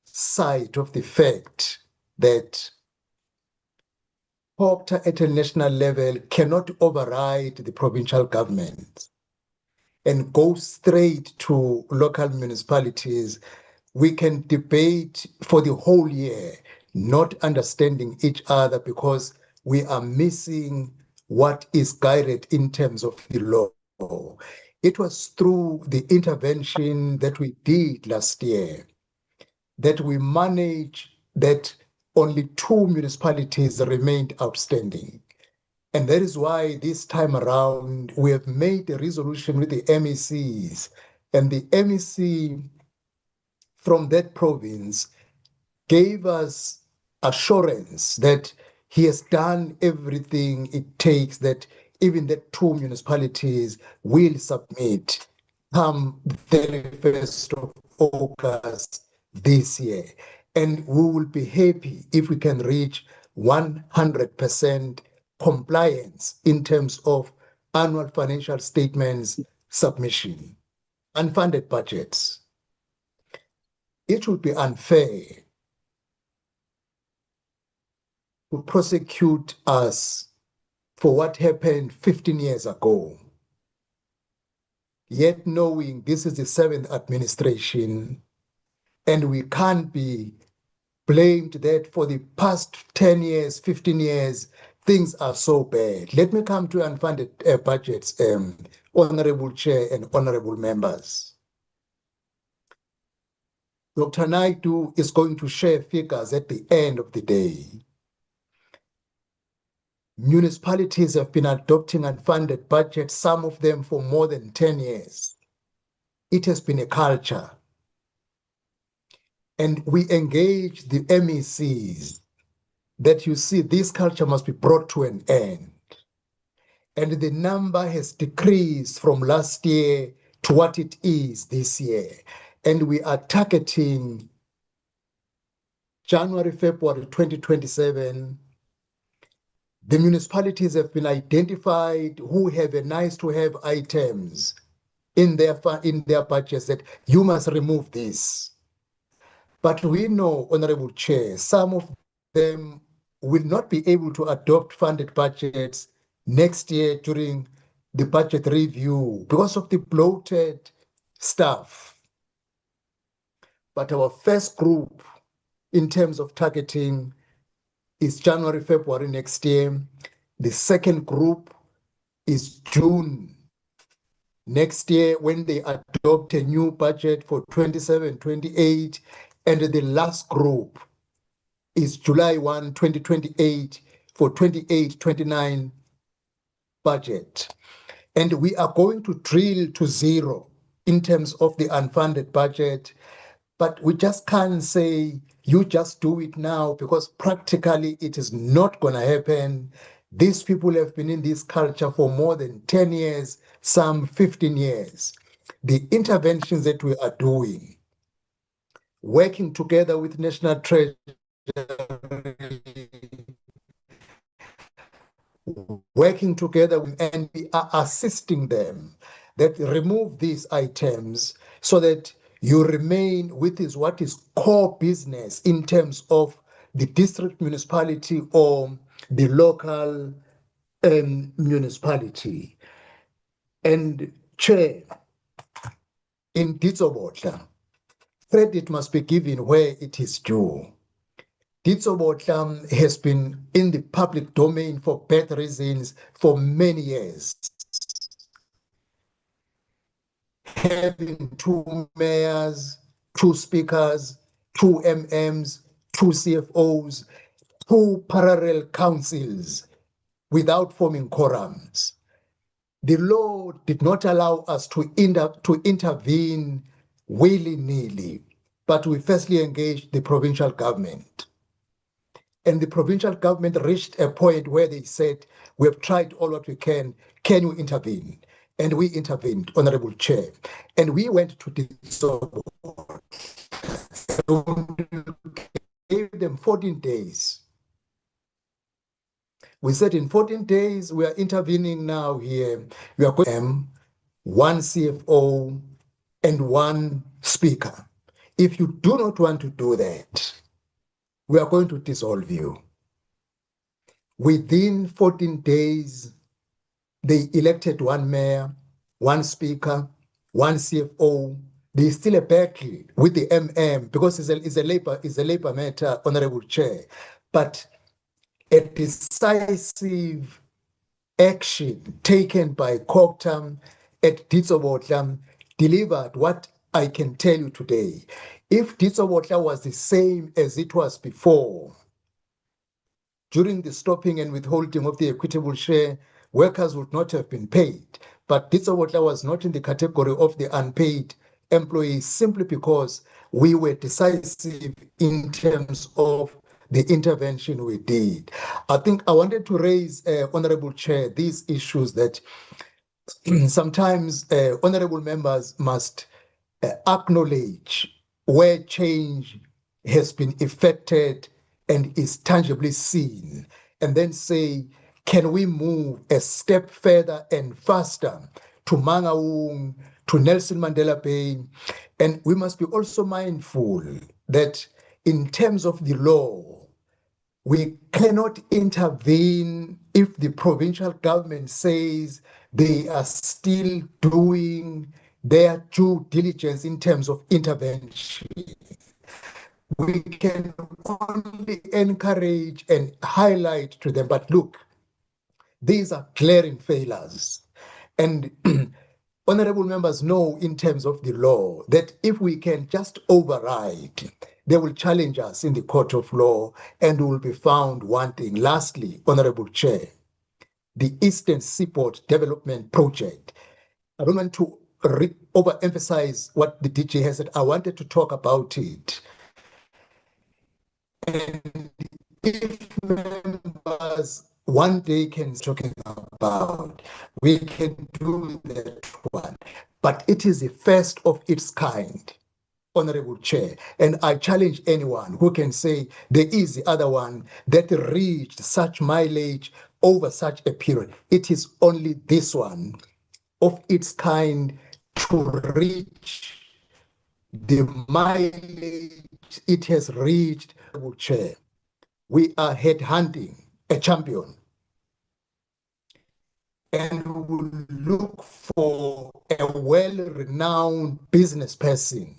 sight of the fact that COGTA at a national level cannot override the provincial government and go straight to local municipalities, we can debate for the whole year, not understanding each other because we are missing what is guided in terms of the law. It was through the intervention that we did last year that we managed that only 2 municipalities remained outstanding. And that is why this time around, we have made a resolution with the MECs, and the MEC from that province gave us assurance that he has done everything it takes that even the 2 municipalities will submit come the 31st of August this year. And we will be happy if we can reach 100% compliance in terms of annual financial statements submission, unfunded budgets. It would be unfair to prosecute us for what happened 15 years ago, yet knowing this is the 7th administration and we can't be blamed that for the past 10 years, 15 years, things are so bad. Let me come to unfunded budgets, Honorable Chair and Honorable Members. Dr. Naidu is going to share figures at the end of the day. Municipalities have been adopting unfunded budgets, some of them for more than 10 years. It has been a culture. And we engage the MECs that you see this culture must be brought to an end. And the number has decreased from last year to what it is this year. And we are targeting January, February 2027. The municipalities have been identified who have a nice to have items in their budgets that you must remove this. But we know, Honorable Chair, some of them will not be able to adopt funded budgets next year during the budget review because of the bloated staff. But our first group in terms of targeting is January, February next year. The second group is June next year when they adopt a new budget for 27-28. And the last group is July 1, 2028 for 28-29 budget. And we are going to drill to zero in terms of the unfunded budget, but we just can't say you just do it now because practically it is not going to happen. These people have been in this culture for more than 10 years, some 15 years. The interventions that we are doing, working together with National Treasury, working together, and we are assisting them that remove these items so that you remain with what is core business in terms of the district municipality or the local municipality. And Chair, in Ditsobotla, credit must be given where it is due. Ditsobotla has been in the public domain for bad reasons for many years. Having 2 mayors, 2 speakers, 2 MMs, 2 CFOs, 2 parallel councils without forming quorums. The law did not allow us to intervene willy-nilly, but we firstly engaged the provincial government. And the provincial government reached a point where they said, we have tried all what we can you intervene? And we intervened, Honorable Chair. And we went to Ditsobo, gave them 14 days. We said in 14 days, we are intervening now here. We are going 1 CFO and 1 speaker. If you do not want to do that, we are going to dissolve you. Within 14 days, they elected 1 mayor, 1 speaker, 1 CFO. There's still a battle with the MM because it's a labor matter, Honorable Chair. But a decisive action taken by Cooperative at Ditsobotla delivered what I can tell you today. If Ditsobotla was the same as it was before, during the stopping and withholding of the equitable share, workers would not have been paid. But Ditsobotla was not in the category of the unpaid employees simply because we were decisive in terms of the intervention we did. I think I wanted to raise, Honorable Chair, these issues that sometimes honorable members must acknowledge where change has been effected and is tangibly seen, and then say, can we move a step further and faster to Mangaung, to Nelson Mandela Bay? And we must be also mindful that in terms of the law, we cannot intervene if the provincial government says they are still doing their due diligence in terms of intervention. We can only encourage and highlight to them, but look, these are glaring failures. And honorable members know in terms of the law that if we can just override, they will challenge us in the court of law and will be found wanting. Lastly, Honorable Chair, the Eastern Seaport Development Project. I don't want to overemphasize what the DG has said. I wanted to talk about it. And if members one day can talking about, we can do that one. But it is the first of its kind, Honorable Chair. And I challenge anyone who can say there is the other one that reached such mileage over such a period. It is only this one of its kind to reach the mileage it has reached. Honorable Chair, we are headhunting a champion, and we will look for a well-renowned business person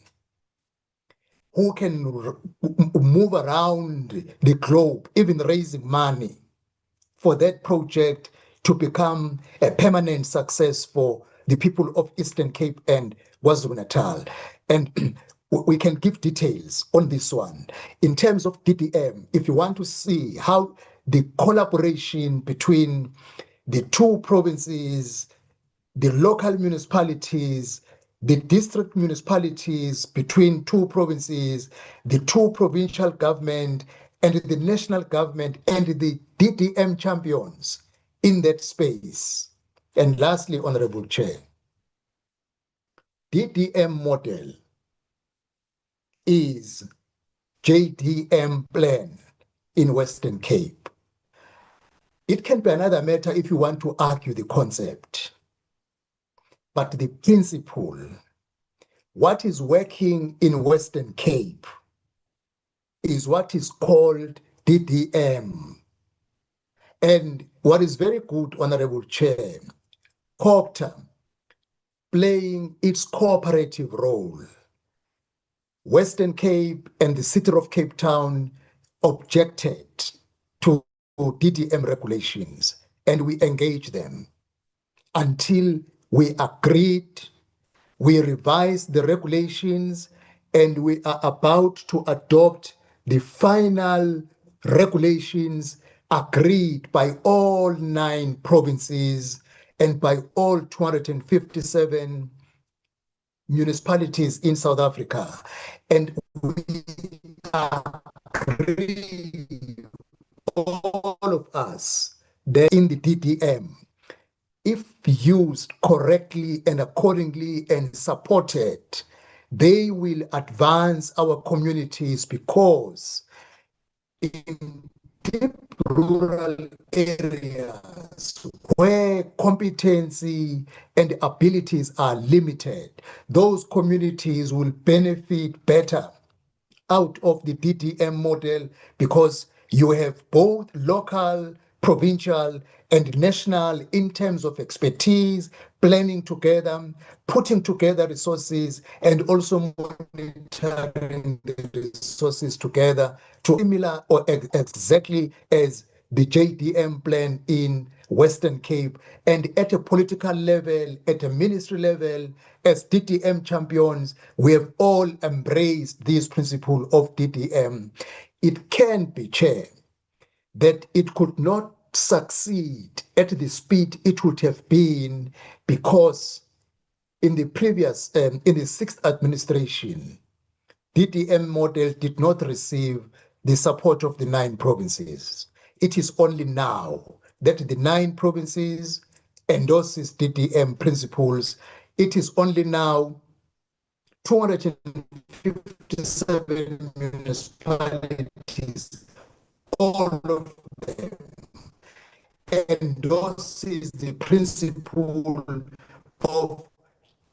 who can move around the globe, even raising money for that project to become a permanent success for the people of Eastern Cape and KwaZulu-Natal. And we can give details on this one. In terms of DDM, if you want to see how the collaboration between the two provinces, the local municipalities, the district municipalities between two provinces, the two provincial government, and the national government, and the DDM champions in that space. And lastly, Honorable Chair, DDM model is JDM plan in Western Cape. It can be another matter if you want to argue the concept. But the principle, what is working in Western Cape is what is called DDM. And what is very good, Honorable Chair, Cooperative playing its cooperative role. Western Cape and the city of Cape Town objected to DDM regulations, and we engaged them until we agreed. We revised the regulations, and we are about to adopt the final regulations agreed by all 9 provinces and by all 257 municipalities in South Africa. And we agree, all of us, that in the DDM, if used correctly and accordingly and supported, they will advance our communities, because in deep rural areas where competency and abilities are limited, those communities will benefit better out of the DDM model, because you have both local, provincial, and national in terms of expertise, planning together, putting together resources, and also monitoring the resources together to similar or exactly as the JDM plan in Western Cape. And at a political level, at a ministry level, as DDM champions, we have all embraced this principle of DDM. It can be, Chair, that it could not succeed at the speed it would have been, because in the previous, in the 6th administration, DDM model did not receive the support of the 9 provinces. It is only now that the 9 provinces endorses DDM principles. It is only now 257 municipalities, all of them endorses the principle of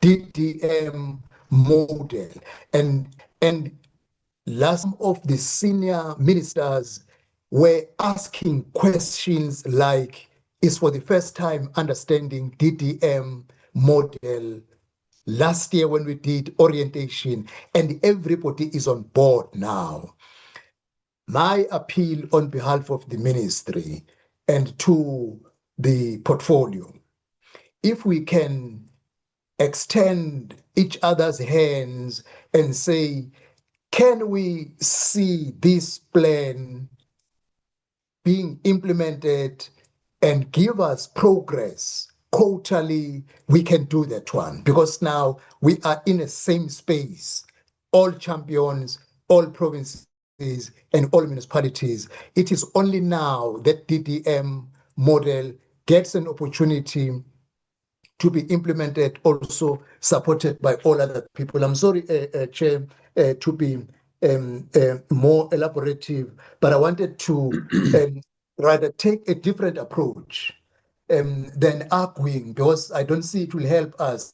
DDM model. And some of the senior ministers were asking questions like, is for the first time understanding DDM model last year when we did orientation, and everybody is on board now. My appeal on behalf of the ministry and to the portfolio, if we can extend each other's hands and say, can we see this plan being implemented and give us progress quarterly, we can do that one, because now we are in the same space, all champions, all provinces, and all municipalities. It is only now that DDM model gets an opportunity to be implemented, also supported by all other people. I'm sorry, Chair, to be more elaborative, but I wanted to rather take a different approach than arguing, because I don't see it will help us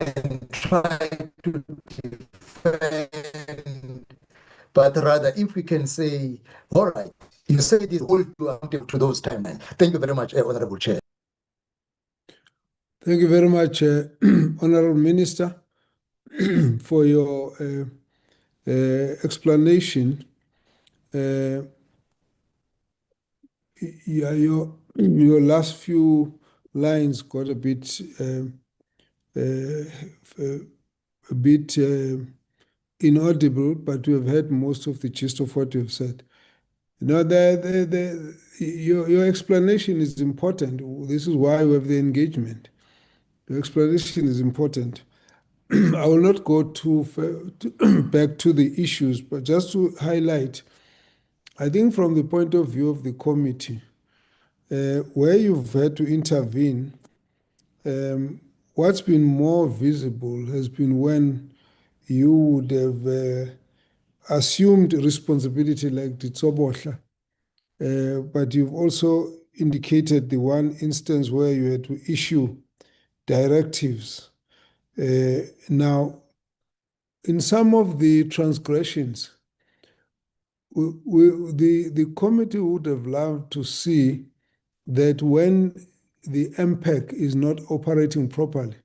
and try to defend, but rather if we can say, all right, you say this, hold you accountable to those timelines. Thank you very much, Honorable Chair. Thank you very much, Honorable Minister, for your explanation. Yeah, your last few lines got a bit inaudible, but we have heard most of the gist of what you have said. Your explanation is important. This is why we have the engagement. Your explanation is important. I will not go too back to the issues, but just to highlight, I think from the point of view of the committee, where you've had to intervene, what's been more visible has been when you would have assumed responsibility like the Tsobosha, but you've also indicated the one instance where you had to issue directives. Now, in some of the transgressions, the committee would have loved to see that when the MPEC is not operating properly,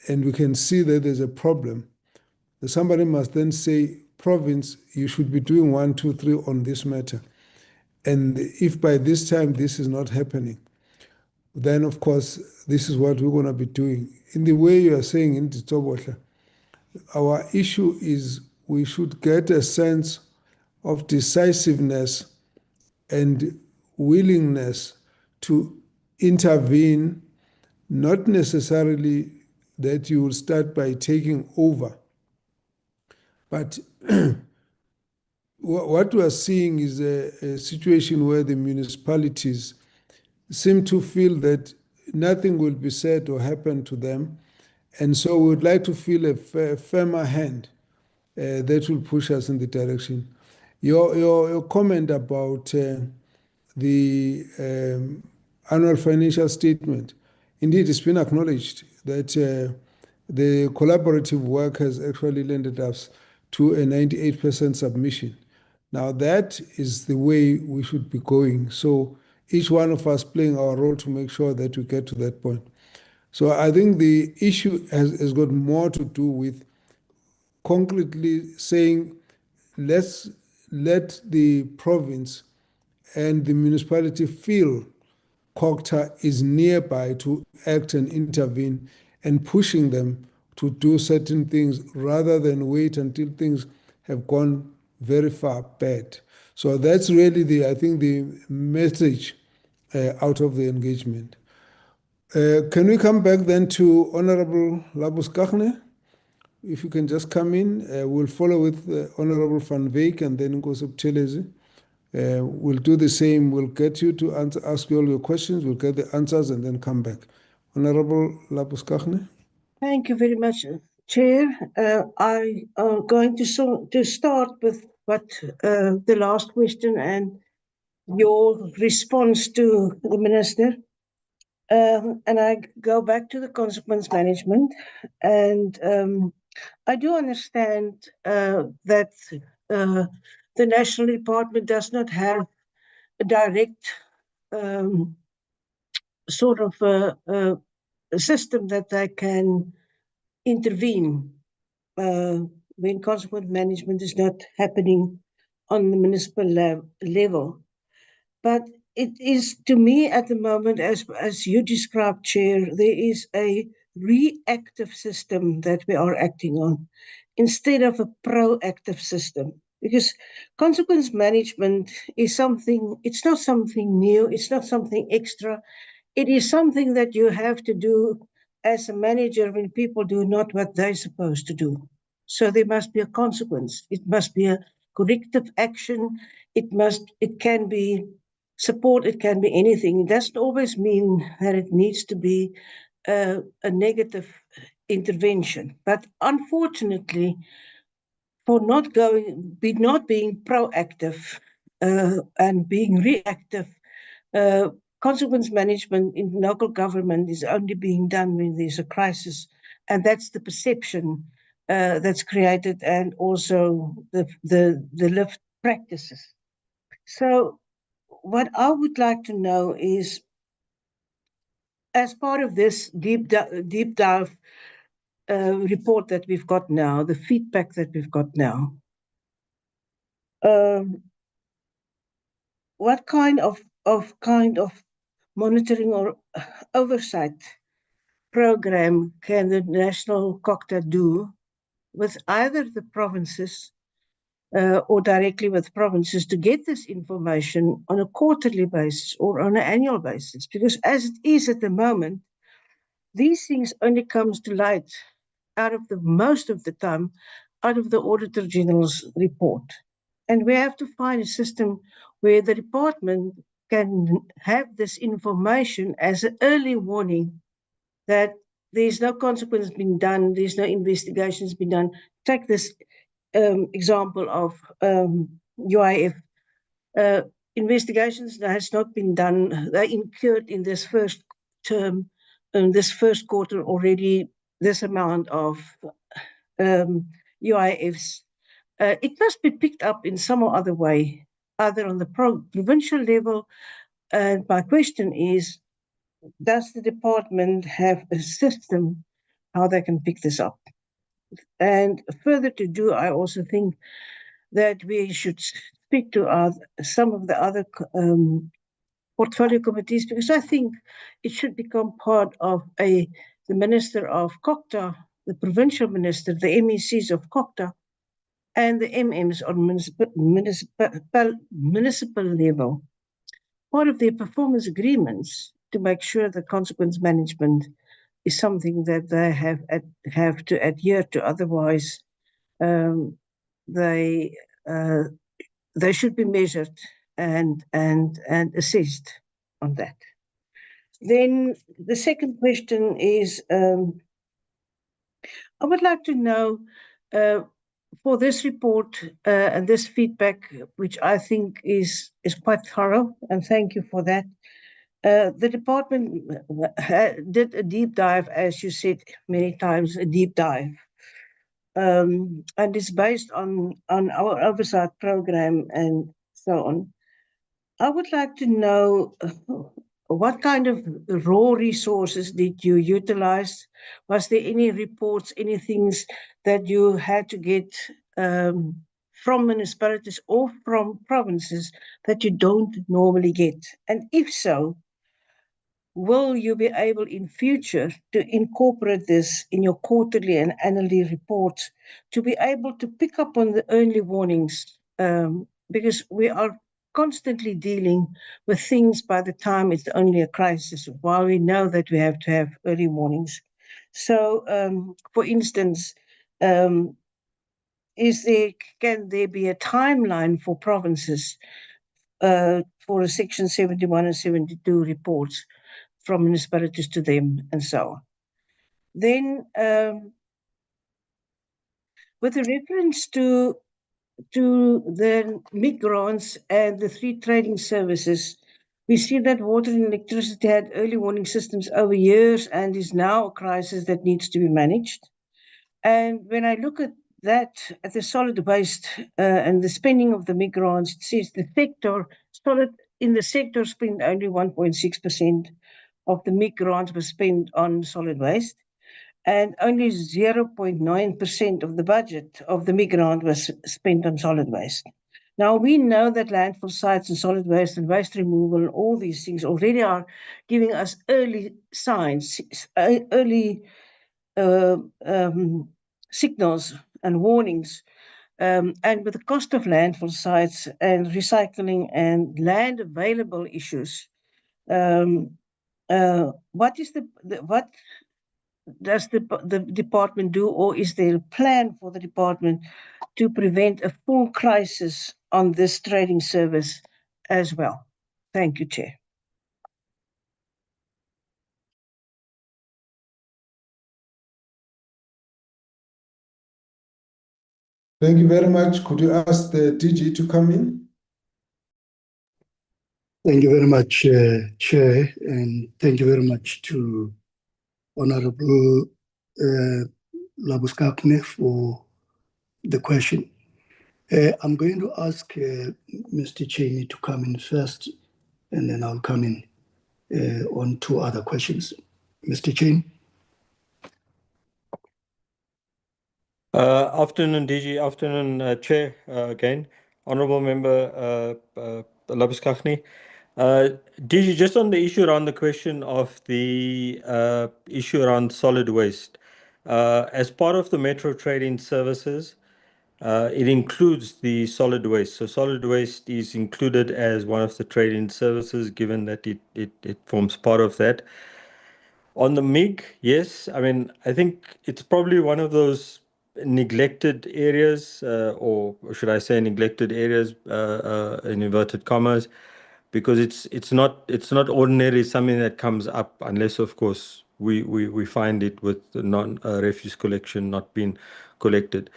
and we can see that there's a problem, that somebody must then say, province, you should be doing 1, 2, 3 on this matter. And if by this time this is not happening, then of course, this is what we're going to be doing. In the way you are saying in Tsobosha, our issue is we should get a sense of decisiveness and willingness to intervene, not necessarily that you will start by taking over. But what we are seeing is a situation where the municipalities seem to feel that nothing will be said or happen to them. And so we would like to feel a firmer hand that will push us in the direction. Your comment about the annual financial statement, indeed, it's been acknowledged that the collaborative work has actually landed us to a 98% submission. Now, that is the way we should be going. So each one of us playing our role to make sure that we get to that point. So I think the issue has got more to do with concretely saying, let's let the province and the municipality feel COGTA is nearby to act and intervene, and pushing them to do certain things rather than wait until things have gone very far bad. So that's really I think the message out of the engagement. Can we come back then to Honorable Labuschagne? If you can just come in, we'll follow with Honorable Van Wyk and then Nkosi Buthelezi. We'll do the same. We'll get you to ask you all your questions. We'll get the answers and then come back. Honorable Labuschagne. Thank you very much, Chair, I am going to start with what the last question and your response to the Minister. And I go back to the consequence management. And I do understand that the National Department does not have a direct sort of a system that they can intervene when consequence management is not happening on the municipal level. But it is, to me, at the moment, as you described, Chair, there is a reactive system that we are acting on instead of a proactive system. Because consequence management is something, it's not something new, it's not something extra. It is something that you have to do as a manager when people do not what they're supposed to do. So there must be a consequence. It must be a corrective action. It can be support, it can be anything. It doesn't always mean that it needs to be a negative intervention. But unfortunately, for not being proactive and being reactive, consequence management in local government is only being done when there's a crisis, and that's the perception that's created, and also the lived practices. So, what I would like to know is, as part of this deep dive report that we've got now, the feedback that we've got now, what kind of monitoring or oversight program can the National COCTA do with either the provinces or directly with provinces to get this information on a quarterly basis or on an annual basis? Because as it is at the moment, these things only comes to light most of the time out of the Auditor General's report. And we have to find a system where the department can have this information as an early warning that there's no consequence being done, there's no investigations being done. Take this example of UIF. Investigations that has not been done, they incurred in this first term, in this first quarter already, this amount of UIFs. It must be picked up in some or other way, either on the provincial level. And my question is, does the department have a system how they can pick this up? And further to do, I also think that we should speak to some of the other portfolio committees, because I think it should become part of the Minister of COCTA, the provincial minister, the MECs of COCTA, and the MMs on municipal level, part of their performance agreements, to make sure that consequence management is something that they have to adhere to. Otherwise, they should be measured and assessed on that. Then the second question is, I would like to know, for this report and this feedback, which I think is quite thorough, and thank you for that. The department did a deep dive, as you said many times, a deep dive. And it's based on our oversight program and so on. I would like to know what kind of raw resources did you utilize? Was there any reports, any things that you had to get from municipalities or from provinces that you don't normally get? And if so, will you be able in future to incorporate this in your quarterly and annually reports to be able to pick up on the early warnings? Because we are constantly dealing with things by the time it's only a crisis, while we know that we have to have early warnings. So, for instance, can there be a timeline for provinces for a Section 71 and 72 reports from municipalities to them, and so on? Then With a reference to the MIG grants and the 3 trading services, we see that water and electricity had early warning systems over years and is now a crisis that needs to be managed. And when I look at that, at the solid waste and the spending of the MIG grants, it says the sector spent only 1.6% of the MIG grants was spent on solid waste, and only 0.9% of the budget of the MIG grant was spent on solid waste. Now, we know that landfill sites and solid waste and waste removal and all these things already are giving us early signs, early signals and warnings. And with the cost of landfill sites and recycling and land available issues, what does the department do, or is there a plan for the department to prevent a full crisis on this trading service as well? Thank you, Chair. Thank you very much. Could you ask the DG to come in? Thank you very much, Chair, and thank you very much to Honorable Labuskakne for the question. I'm going to ask Mr. Cheney to come in first, and then I'll come in on 2 other questions. Mr. Cheney. Afternoon, DG. Afternoon, Chair, again. Honourable Member Labuskakne. DG, just on the issue around the question of the issue around solid waste. As part of the Metro Trading Services, it includes the solid waste. So solid waste is included as one of the trading services, given that it forms part of that. On the MIG, yes. I mean, I think it's probably one of those neglected areas, or should I say neglected areas, in inverted commas, because it's not ordinarily something that comes up unless, of course, we find it with the refuse collection not being collected.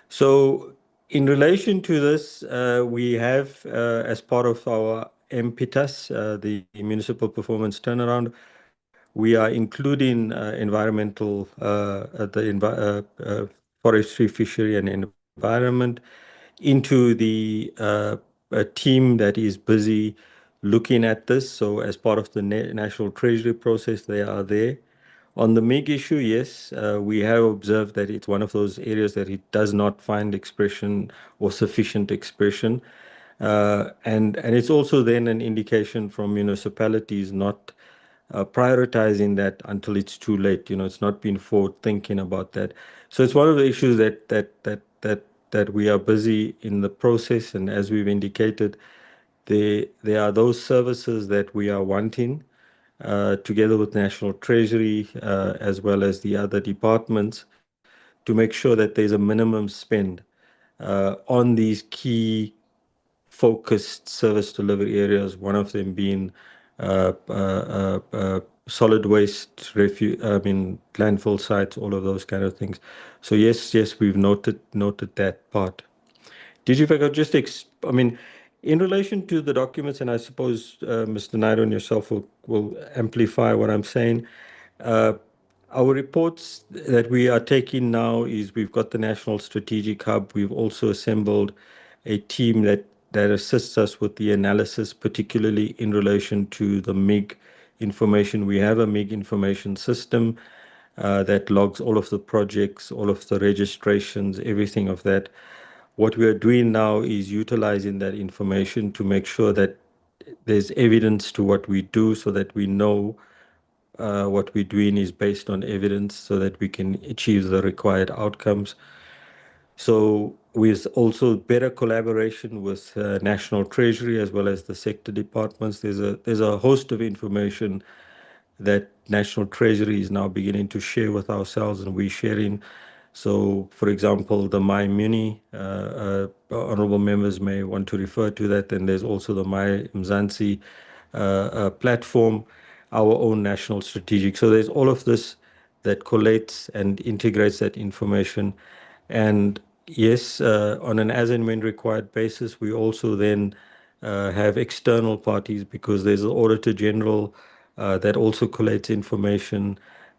So in relation to this, we have, as part of our MPTAS, the Municipal Performance Turnaround, we are including environmental, forestry, fishery, and environment into the a team that is busy looking at this. So as part of the National Treasury process, they are there. On the MIG issue, yes, we have observed that it's one of those areas that it does not find expression or sufficient expression. And it's also then an indication from municipalities not prioritizing that until it's too late. It's not been forward thinking about that. So it's one of the issues that we are busy in the process, and as we've indicated, there are those services that we are wanting, together with National Treasury, as well as the other departments, to make sure that there's a minimum spend on these key focused service delivery areas, one of them being solid waste, landfill sites, all of those kind of things. So yes, we've noted that part. Did you, if I could just, in relation to the documents, and I suppose Mr. Naidu and yourself will amplify what I'm saying. Our reports that we are taking now is we've got the National Strategic Hub. We've also assembled a team that assists us with the analysis, particularly in relation to the MIG information. We have a MIG information system that logs all of the projects, all of the registrations, everything of that. What we are doing now is utilizing that information to make sure that there's evidence to what we do, so that we know what we're doing is based on evidence, so that we can achieve the required outcomes. So with also better collaboration with National Treasury as well as the sector departments, there's a host of information that National Treasury is now beginning to share with ourselves, and we're sharing. So, for example, the My Muni, honourable members may want to refer to that. And there's also the My Mzansi platform, our own national strategic. So there's all of this that collates and integrates that information. And yes, on an as and when required basis, we also then have external parties because there's an Auditor General that also collates information.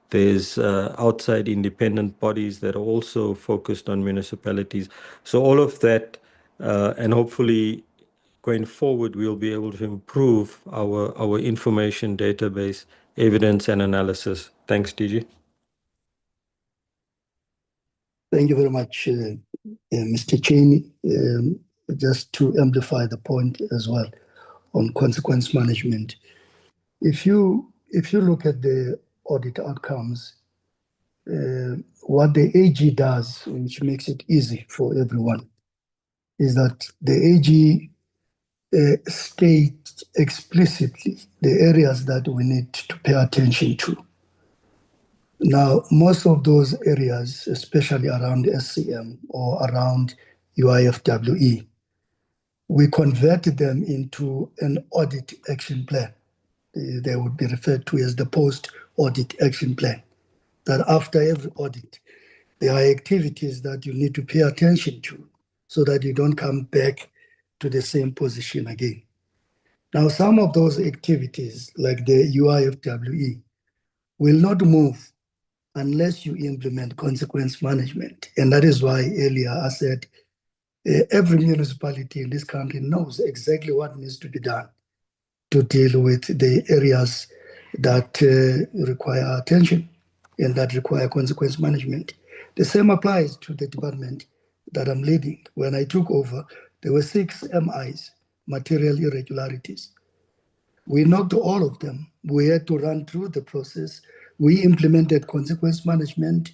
There's outside independent bodies that are also focused on municipalities. So all of that, and hopefully going forward, we'll be able to improve our information database, evidence and analysis. Thanks, DG. Thank you very much, Mr. Cheney. Just to amplify the point as well on consequence management. If you look at the audit outcomes, what the AG does, which makes it easy for everyone, is that the AG states explicitly the areas that we need to pay attention to. Now, most of those areas, especially around SCM or around UIFWE, we converted them into an audit action plan. They would be referred to as the post-audit action plan. That after every audit, there are activities that you need to pay attention to so that you don't come back to the same position again. Now, some of those activities, like the UIFWE, will not move unless you implement consequence management. And that is why earlier I said every municipality in this country knows exactly what needs to be done to deal with the areas that require attention and that require consequence management. The same applies to the department that I'm leading. When I took over, there were 6 MIs, material irregularities. We knocked all of them. We had to run through the process. We implemented consequence management,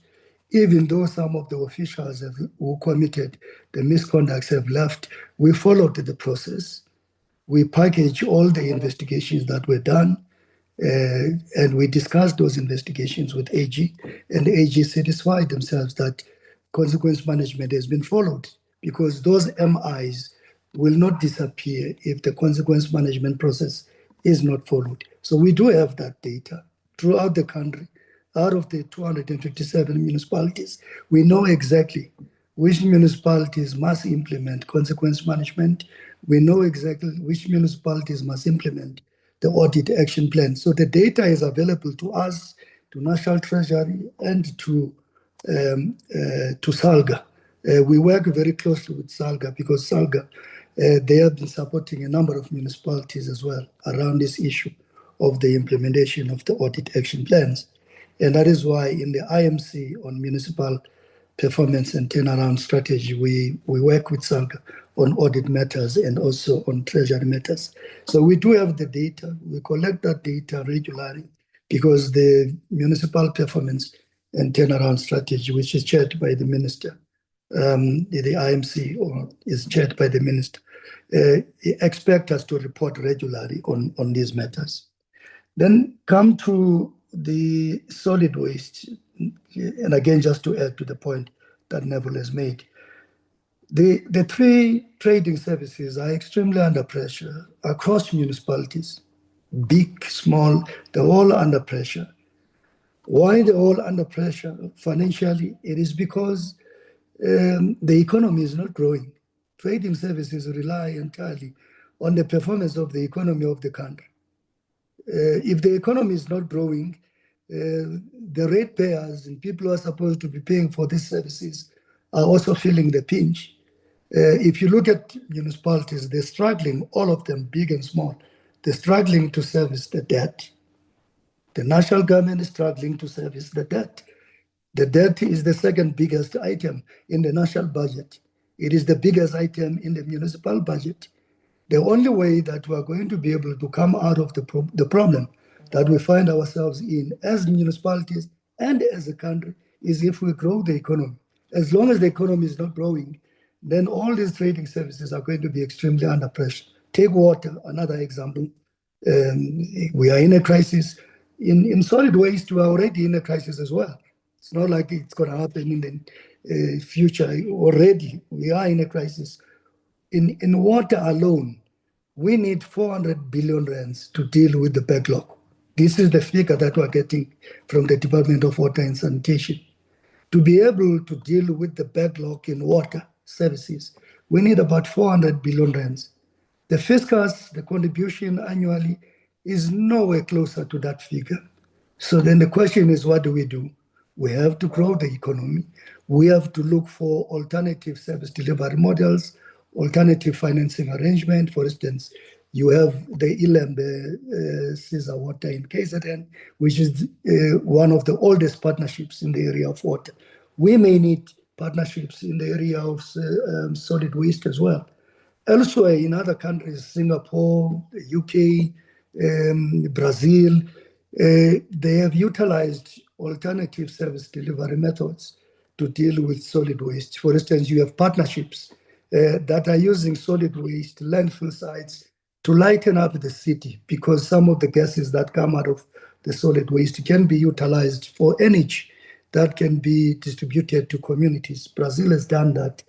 even though some of the officials who committed the misconducts have left. We followed the process. We packaged all the investigations that were done, and we discussed those investigations with AG, and the AG satisfied themselves that consequence management has been followed, because those MIs will not disappear if the consequence management process is not followed. So we do have that data throughout the country. Out of the 257 municipalities, we know exactly which municipalities must implement consequence management. We know exactly which municipalities must implement the audit action plan. So the data is available to us, to National Treasury, and to SALGA. We work very closely with SALGA because SALGA, they have been supporting a number of municipalities as well around this issue of the implementation of the audit action plans. And that is why in the IMC on municipal performance and turnaround strategy, we work with SALGA on audit matters and also on treasury matters. So we do have the data. We collect that data regularly because the municipal performance and turnaround strategy, which is chaired by the minister, the IMC or is chaired by the minister, expect us to report regularly on these matters. Then come to the solid waste. And again, just to add to the point that Neville has made, the 3 trading services are extremely under pressure across municipalities, big, small, they're all under pressure. Why they're all under pressure financially? It is because the economy is not growing. Trading services rely entirely on the performance of the economy of the country. If the economy is not growing, the ratepayers and people who are supposed to be paying for these services are also feeling the pinch. If you look at municipalities, they're struggling, all of them, big and small. They're struggling to service the debt. The national government is struggling to service the debt. The debt is the second biggest item in the national budget. It is the biggest item in the municipal budget. The only way that we are going to be able to come out of the problem that we find ourselves in as municipalities and as a country is if we grow the economy. As long as the economy is not growing, then all these trading services are going to be extremely under pressure. Take water, another example. We are in a crisis. In solid waste, we are already in a crisis as well. It's not like it's going to happen in the future. Already, we are in a crisis. In water alone, we need 400 billion rands to deal with the backlog. This is the figure that we're getting from the Department of Water and Sanitation. To be able to deal with the backlog in water services, we need about 400 billion rands. The fiscus, the contribution annually, is nowhere closer to that figure. So then the question is, what do? We have to grow the economy. We have to look for alternative service delivery models, alternative financing arrangement. For instance, you have the Ilembe Caesar Water in KZN, which is one of the oldest partnerships in the area of water. We may need partnerships in the area of solid waste as well. Elsewhere in other countries, Singapore, the UK, Brazil, they have utilized alternative service delivery methods to deal with solid waste. For instance, you have partnerships that are using solid waste landfill sites to lighten up the city, because some of the gases that come out of the solid waste can be utilized for energy that can be distributed to communities. Brazil has done that.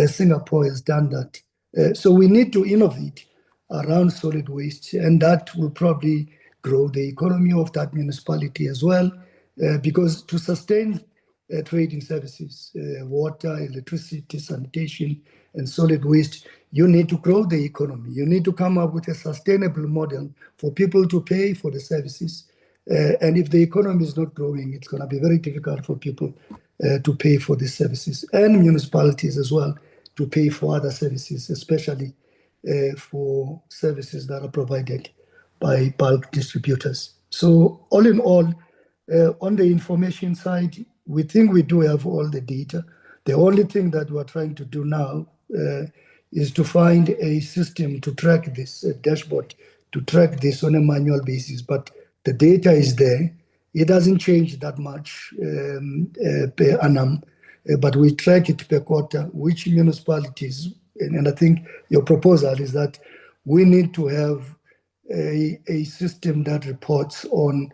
Singapore has done that. So we need to innovate around solid waste, and that will probably grow the economy of that municipality as well, because to sustain trading services, water, electricity, sanitation, and solid waste, you need to grow the economy. You need to come up with a sustainable model for people to pay for the services. And if the economy is not growing, it's going to be very difficult for people to pay for these services, and municipalities as well to pay for other services, especially for services that are provided by bulk distributors. So all in all, on the information side, we think we do have all the data. The only thing that we're trying to do now is to find a system to track this, a dashboard to track this on a manual basis. But the data is there. It doesn't change that much per annum, but we track it per quarter, which municipalities, and I think your proposal is that we need to have a system that reports on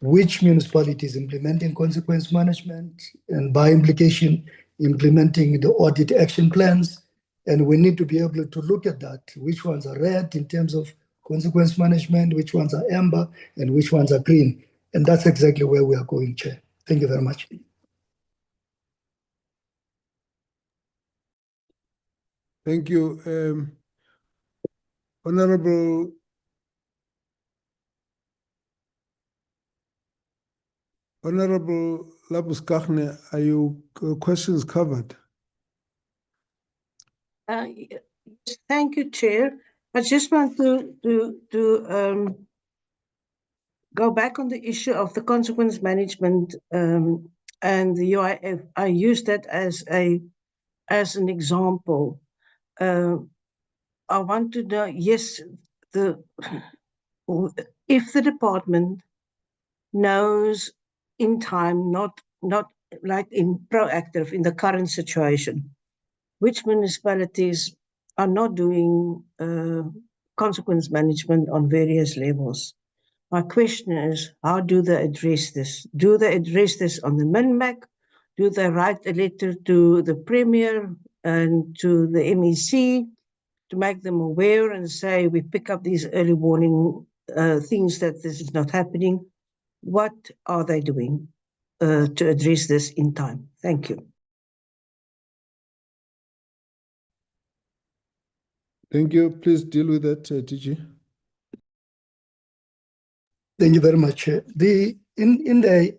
which municipality is implementing consequence management, and by implication, implementing the audit action plans. And we need to be able to look at that, which ones are red in terms of consequence management, which ones are amber, and which ones are green. And that's exactly where we are going, Chair. Thank you very much. Thank you. Honorable Labuskaghni, are your questions covered? Yes, thank you, Chair. I just want to go back on the issue of the consequence management and the UIF. I use that as an example. I want to know, yes, if the department knows in time, not like in proactive, in the current situation, which municipalities are not doing consequence management on various levels. My question is, how do they address this? Do they address this on the MINMAC? Do they write a letter to the Premier and to the MEC to make them aware and say, we pick up these early warning things that this is not happening? What are they doing to address this in time? Thank you. Thank you. Please deal with that, DG. Thank you very much. In the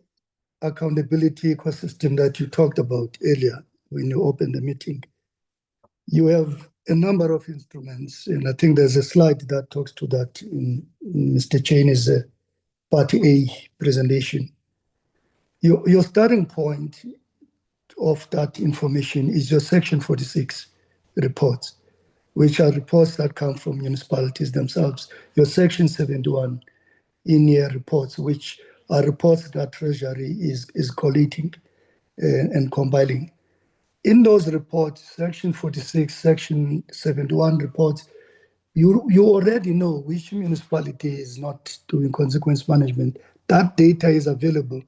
accountability ecosystem that you talked about earlier when you opened the meeting, you have a number of instruments, and I think there's a slide that talks to that in Mr. Cheney's Part A presentation. Your starting point of that information is your Section 46 reports, which are reports that come from municipalities themselves. Your Section 71 in-year reports, which are reports that Treasury is collating and compiling. In those reports, Section 46, Section 71 reports, you already know which municipality is not doing consequence management. That data is available.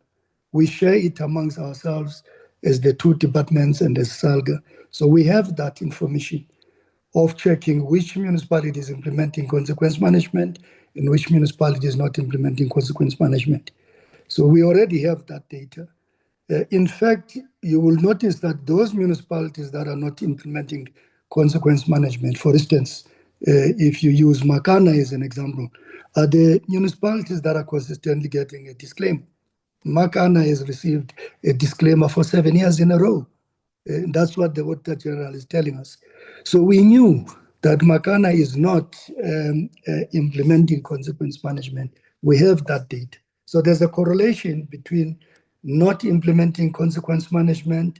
We share it amongst ourselves as the two departments and as SALGA. So we have that information of checking which municipality is implementing consequence management and which municipality is not implementing consequence management. So we already have that data. In fact, you will notice that those municipalities that are not implementing consequence management, for instance, if you use Makana as an example, are the municipalities that are consistently getting a disclaimer. Makana has received a disclaimer for 7 years in a row. That's what the Auditor General is telling us. So we knew that Makana is not implementing consequence management. We have that data. So there's a correlation between not implementing consequence management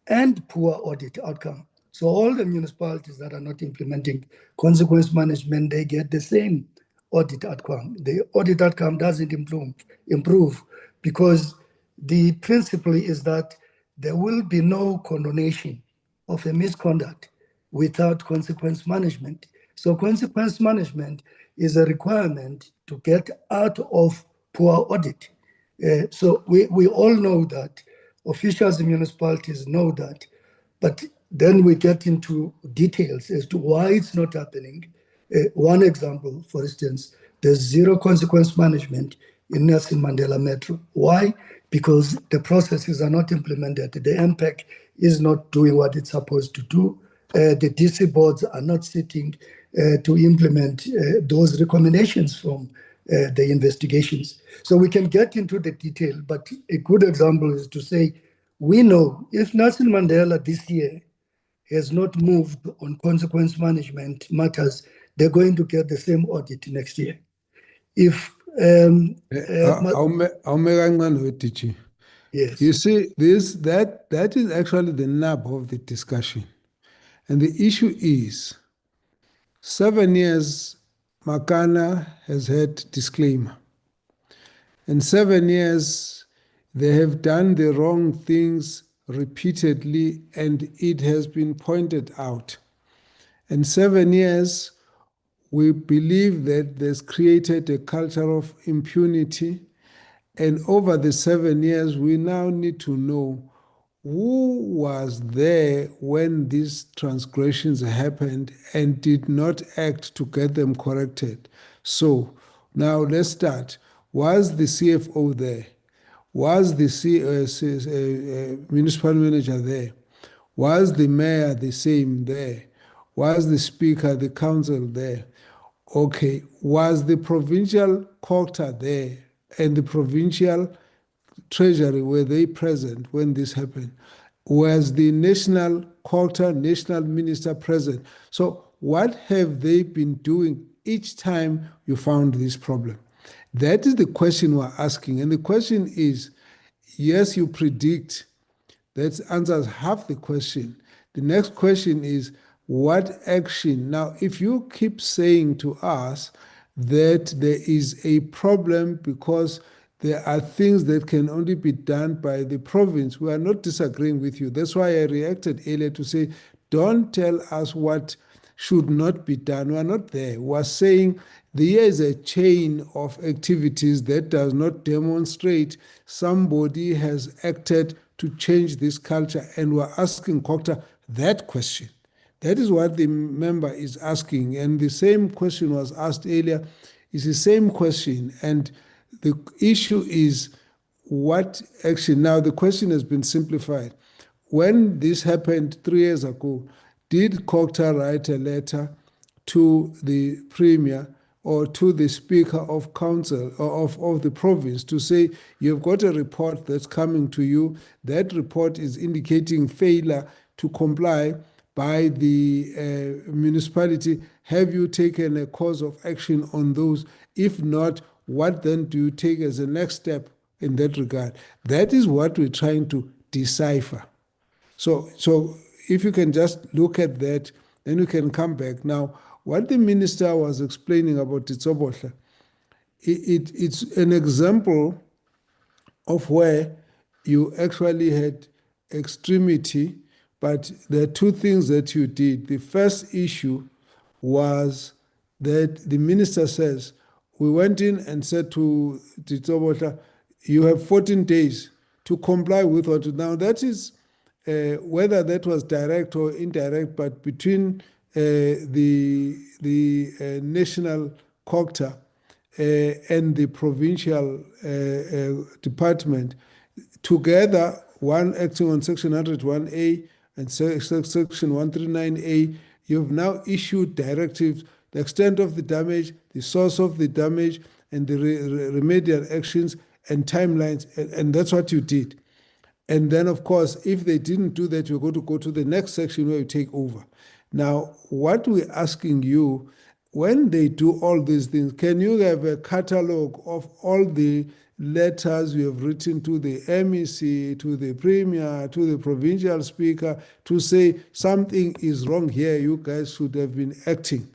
and poor audit outcome. So all the municipalities that are not implementing consequence management, they get the same audit outcome. The audit outcome doesn't improve because the principle is that there will be no condonation of a misconduct without consequence management. So consequence management is a requirement to get out of poor audit. So we all know that, officials in municipalities know that, but then we get into details as to why it's not happening. One example, for instance, there's zero consequence management in Nelson Mandela Metro. Why? Because the processes are not implemented. The MPEC is not doing what it's supposed to do. The DC boards are not sitting to implement those recommendations from the investigations. So we can get into the detail, but a good example is to say, we know if Nelson Mandela this year has not moved on consequence management matters, they're going to get the same audit next year. If yes, you see, that is actually the nub of the discussion. And the issue is 7 years Makana has had disclaimer. And 7 years they have done the wrong things repeatedly and it has been pointed out. And 7 years we believe that there's created a culture of impunity. And over the 7 years, we now need to know who was there when these transgressions happened and did not act to get them corrected. So now let's start. Was the CFO there? Was the municipal manager there? Was the mayor the same there? Was the speaker, the council there? Okay, was the provincial coctor there and the provincial treasury, were they present when this happened? Was the national coctor, national minister present? So what have they been doing each time you found this problem? That is the question we're asking. And the question is, yes, you predict. That answers half the question. The next question is, what action? Now, if you keep saying to us that there is a problem because there are things that can only be done by the province, we are not disagreeing with you. That's why I reacted earlier to say, don't tell us what should not be done. We are not there. We are saying there is a chain of activities that does not demonstrate somebody has acted to change this culture, and we're asking Cocta that question. That is what the member is asking, and the same question was asked earlier. It's the same question, and the issue is what action. Now the question has been simplified. When this happened 3 years ago, did Cocta write a letter to the Premier or to the Speaker of Council or of the province to say, you've got a report that's coming to you. That report is indicating failure to comply by the municipality. Have you taken a course of action on those? If not, what then do you take as a next step in that regard? That is what we're trying to decipher. So if you can just look at that, then you can come back. Now, what the minister was explaining about Titsobotla, it's an example of where you actually had extremity, but there are two things that you did. The first issue was that the minister says, we went in and said to Titsobotla, you have 14 days to comply with what. Now that is whether that was direct or indirect, but between the national cocta and the provincial department, together one acting on Section 101A and Section 139A, you've now issued directives, the extent of the damage, the source of the damage, and the remedial actions and timelines, and that's what you did. And then, of course, if they didn't do that, you're going to go to the next section where you take over. Now, what we're asking you, when they do all these things, can you have a catalog of all the letters you have written to the MEC, to the Premier, to the Provincial Speaker, to say something is wrong here, you guys should have been acting?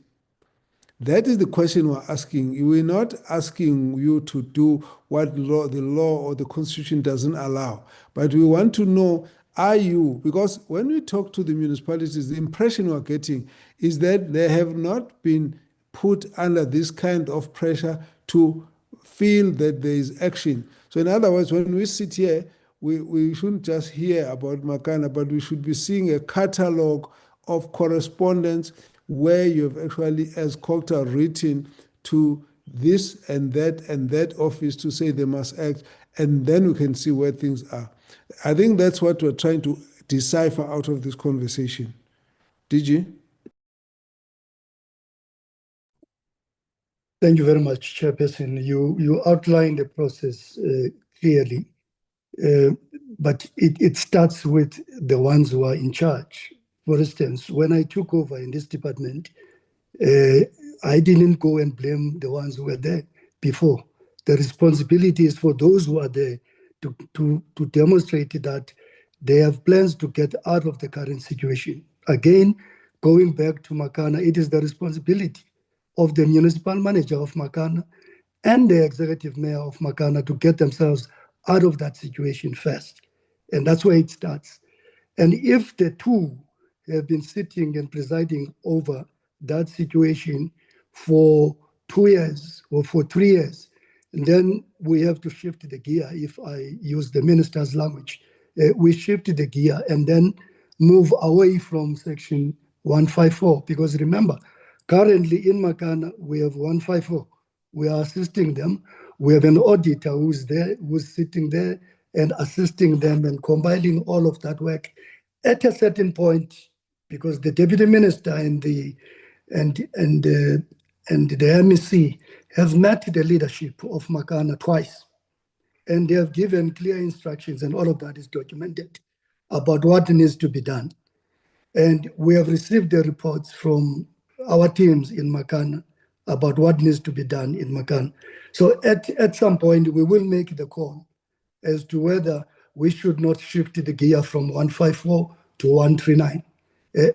That is the question we're asking. We're not asking you to do what the law or the Constitution doesn't allow. But we want to know, are you, because when we talk to the municipalities, the impression we're getting is that they have not been put under this kind of pressure to feel that there is action. So in other words, when we sit here, we shouldn't just hear about Makana, but we should be seeing a catalog of correspondence where you have actually, as COCTA, written to this and that office to say they must act, and then we can see where things are. I think that's what we're trying to decipher out of this conversation. DG? Thank you very much, Chairperson. You outlined the process clearly, but it starts with the ones who are in charge. For instance, when I took over in this department, I didn't go and blame the ones who were there before. The responsibility is for those who are there to demonstrate that they have plans to get out of the current situation. Again, going back to Makana, it is the responsibility of the municipal manager of Makana and the executive mayor of Makana to get themselves out of that situation first. And that's where it starts. And if the two have been sitting and presiding over that situation for 2 years or for 3 years, and then we have to shift the gear, if I use the minister's language. We shift the gear and then move away from Section 154, because remember, currently in Makana, we have 154. We are assisting them. We have an auditor who's there, who's sitting there and assisting them and compiling all of that work. At a certain point, because the deputy minister and the MEC have met the leadership of Makana twice, and they have given clear instructions, and all of that is documented about what needs to be done. And we have received the reports from our teams in Makana about what needs to be done in Makana. So at some point, we will make the call as to whether we should not shift the gear from 154 to 139.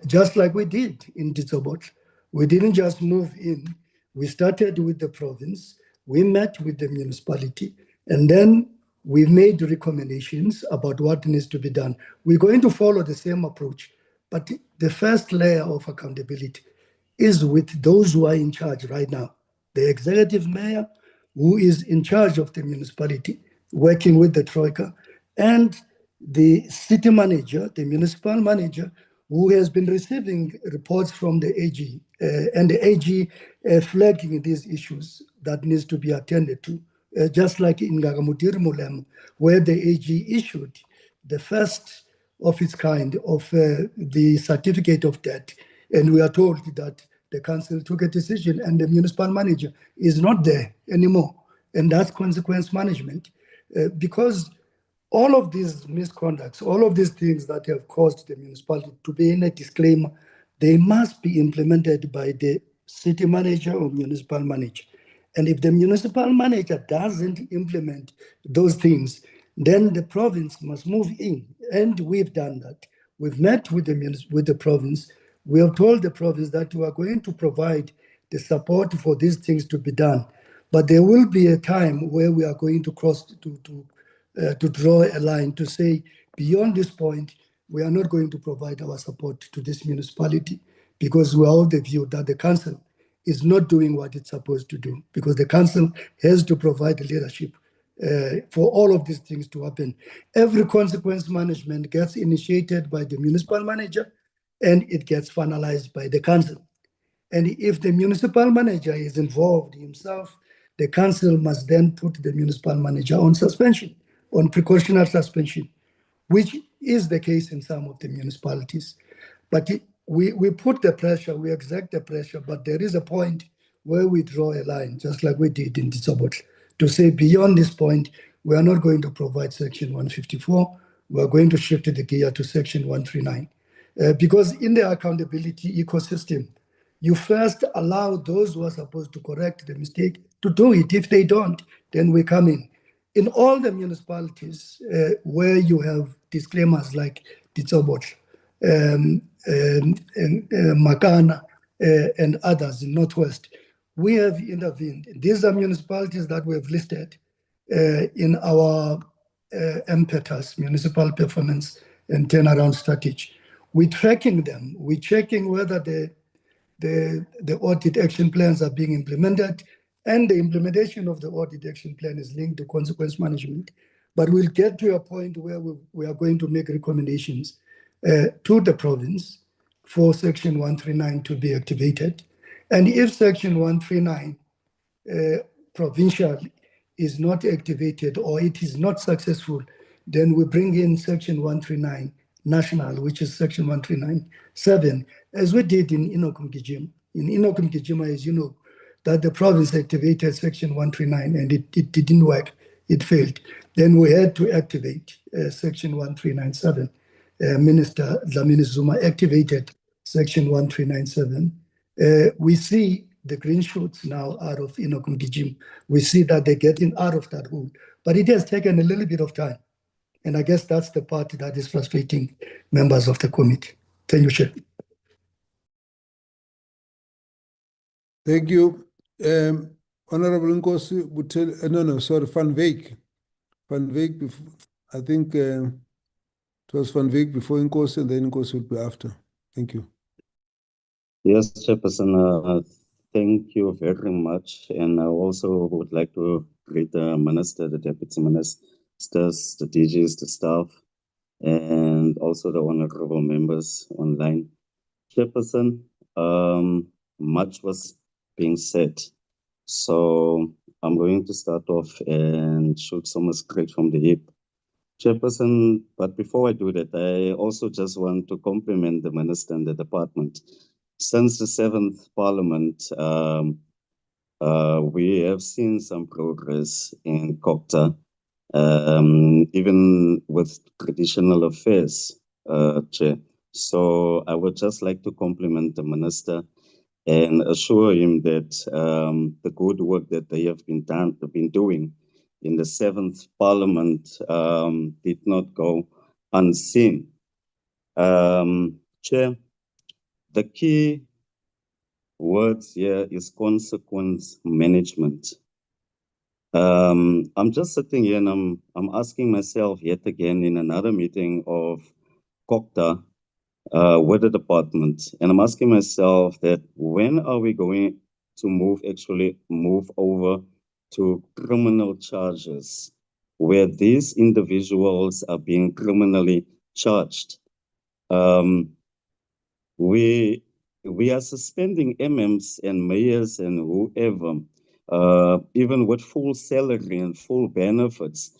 Just like we did in Ditsobot. We didn't just move in. We started with the province, we met with the municipality, and then we made recommendations about what needs to be done. We're going to follow the same approach, but the first layer of accountability is with those who are in charge right now. The executive mayor, who is in charge of the municipality, working with the Troika, and the city manager, the municipal manager, who has been receiving reports from the AG, and the AG flagging these issues that needs to be attended to, just like in Gagamutir Mulem, where the AG issued the first of its kind of the certificate of debt. And we are told that the council took a decision and the municipal manager is not there anymore. And that's consequence management. Because all of these misconducts, all of these things that have caused the municipality to be in a disclaimer, they must be implemented by the city manager or municipal manager. And if the municipal manager doesn't implement those things, then the province must move in. And we've done that. We've met with the province. We have told the province that we are going to provide the support for these things to be done. But there will be a time where we are going to cross to draw a line to say, beyond this point, we are not going to provide our support to this municipality, because we are of the view that the council is not doing what it's supposed to do, because the council has to provide leadership for all of these things to happen. Every consequence management gets initiated by the municipal manager and it gets finalized by the council. And if the municipal manager is involved himself, the council must then put the municipal manager on suspension, on precautionary suspension. which is the case in some of the municipalities. But we put the pressure, we exert the pressure, but there is a point where we draw a line, just like we did in Ditsobot, to say beyond this point, we are not going to provide Section 154, we are going to shift the gear to Section 139. Because in the accountability ecosystem, you first allow those who are supposed to correct the mistake to do it. If they don't, then we come in. In all the municipalities where you have disclaimers like Ditsobot, Makana, and others in Northwest, we have intervened. These are municipalities that we have listed in our MPETAS, Municipal Performance and Turnaround Strategy. We're tracking them. We're checking whether the audit action plans are being implemented, and the implementation of the audit action plan is linked to consequence management. But we'll get to a point where we are going to make recommendations to the province for Section 139 to be activated. And if Section 139 provincial is not activated or it is not successful, then we bring in Section 139 national, which is Section 139.7, as we did in Inokum-Gijima. In Inokum-Gijima, as you know, that the province activated Section 139 and it didn't work, it failed. Then we had to activate Section 139.7. Minister Dlamini Zuma activated Section 139.7. We see the green shoots now out of Inokum-Gijima. We see that they're getting out of that hole, but it has taken a little bit of time. And I guess that's the part that is frustrating members of the committee. Thank you, Chair. Thank you. Honorable Nkosi Van Wyk. Van Wyk, I think it was Van Wyk before Nkosi, and then Nkosi will be after. Thank you. Yes, Chairperson, thank you very much. And I also would like to greet the Minister, the Deputy Ministers, the DGs, the staff, and also the honorable members online. Chairperson, much was being said. So I'm going to start off and shoot some straight from the hip. Chairperson, but before I do that, I also just want to compliment the Minister and the department. Since the 7th Parliament, we have seen some progress in COPTA, even with traditional affairs, Chair. So I would just like to compliment the Minister and assure him that the good work that they have been doing in the 7th Parliament did not go unseen. Chair, the key words here is consequence management. I'm just sitting here and I'm asking myself yet again in another meeting of COPTA with the department, and I'm asking myself that when are we going to actually move over to criminal charges where these individuals are being criminally charged? We are suspending MMs and mayors and whoever, even with full salary and full benefits.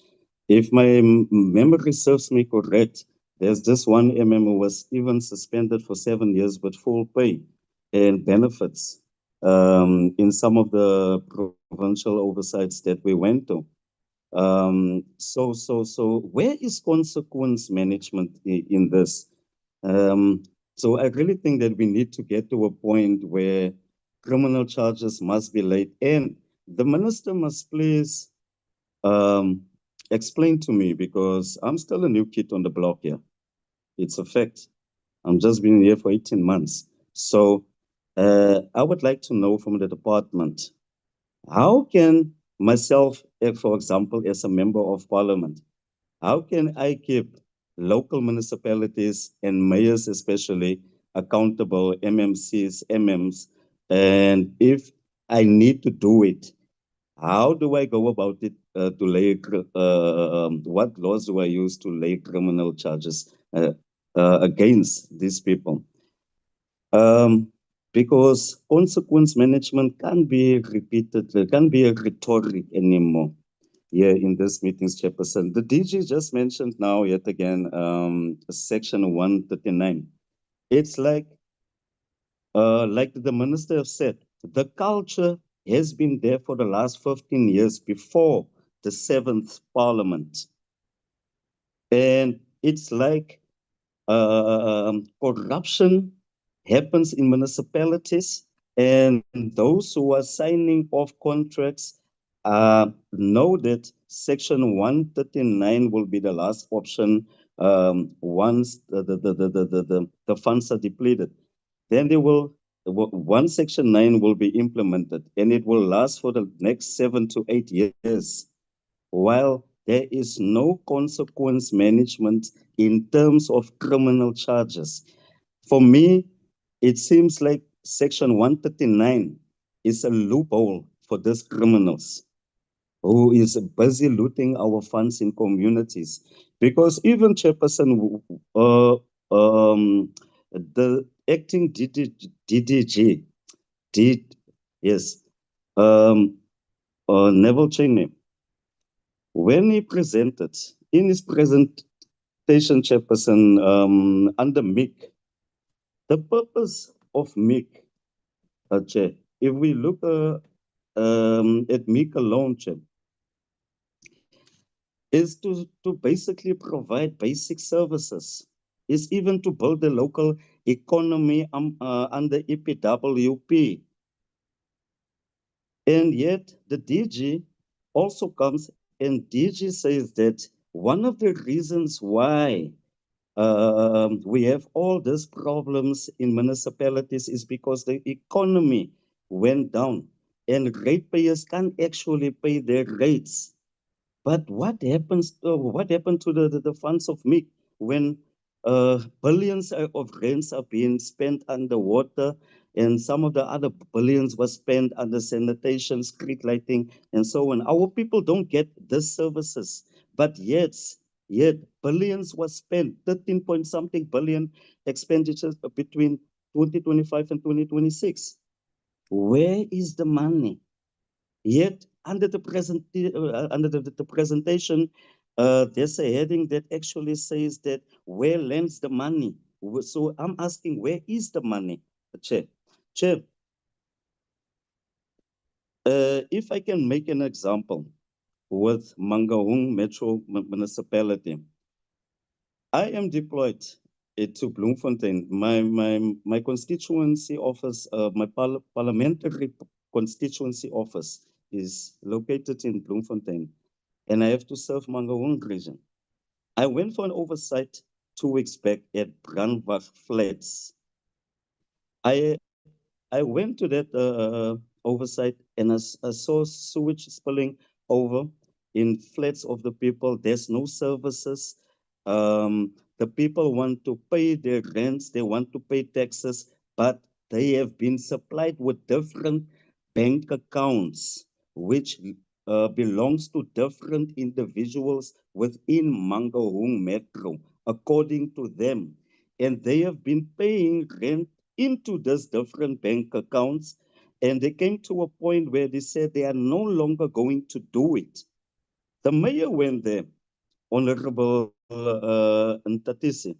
If my memory serves me correct, there's this one MM who was even suspended for 7 years with full pay and benefits in some of the provincial oversights that we went to. So where is consequence management in this? So I really think that we need to get to a point where criminal charges must be laid, and the minister must please explain to me, because I'm still a new kid on the block here. It's a fact. I'm just been here for 18 months. So I would like to know from the department, how can myself, for example, as a member of parliament, how can I keep local municipalities and mayors especially accountable, MMCs, MMs, and if I need to do it, how do I go about it to lay, what laws do I use to lay criminal charges against these people? Because consequence management can't be repeated, it can't be a rhetoric anymore. here in this meeting's chairperson. The DG just mentioned now yet again section 139. It's like the minister have said, the culture has been there for the last 15 years before the 7th Parliament. And it's like corruption happens in municipalities, and those who are signing off contracts know that section 139 will be the last option once the funds are depleted. Then one section 9 will be implemented, and it will last for the next 7 to 8 years, while there is no consequence management in terms of criminal charges. For me, it seems like section 139 is a loophole for these criminals who is busy looting our funds in communities. Because even Chairperson, the acting DDG did, yes, Neville Cheney, when he presented in his presentation, Chairperson, under MIC, the purpose of MIC, Chair, if we look at MIC alone, Chair, is to basically provide basic services, is even to build the local economy under EPWP. And yet the DG also comes and DG says that one of the reasons why we have all these problems in municipalities is because the economy went down and ratepayers can't actually pay their rates. But what happened to the funds of MIC when billions of rents are being spent underwater, and some of the other billions was spent under sanitation, street lighting, and so on? Our people don't get these services, but yet billions was spent, 13 point something billion expenditures between 2025 and 2026. Where is the money? Yet under the presentation, there's a heading that actually says that where lends the money? So I'm asking, where is the money, Chair? Chair, if I can make an example with Mangaung Metro Municipality, I am deployed to Bloemfontein. My constituency office, my parliamentary constituency office is located in Bloemfontein, and I have to serve Mangaung region. I went for an oversight 2 weeks back at Brandwag Flats. I went to that oversight, and I saw sewage spilling over in flats of the people. There's no services. The people want to pay their rents, they want to pay taxes, but they have been supplied with different bank accounts, which belongs to different individuals within Mangaung Metro, according to them. And they have been paying rent into these different bank accounts, and they came to a point where they said they are no longer going to do it. The mayor went there, Honorable Ntatisi.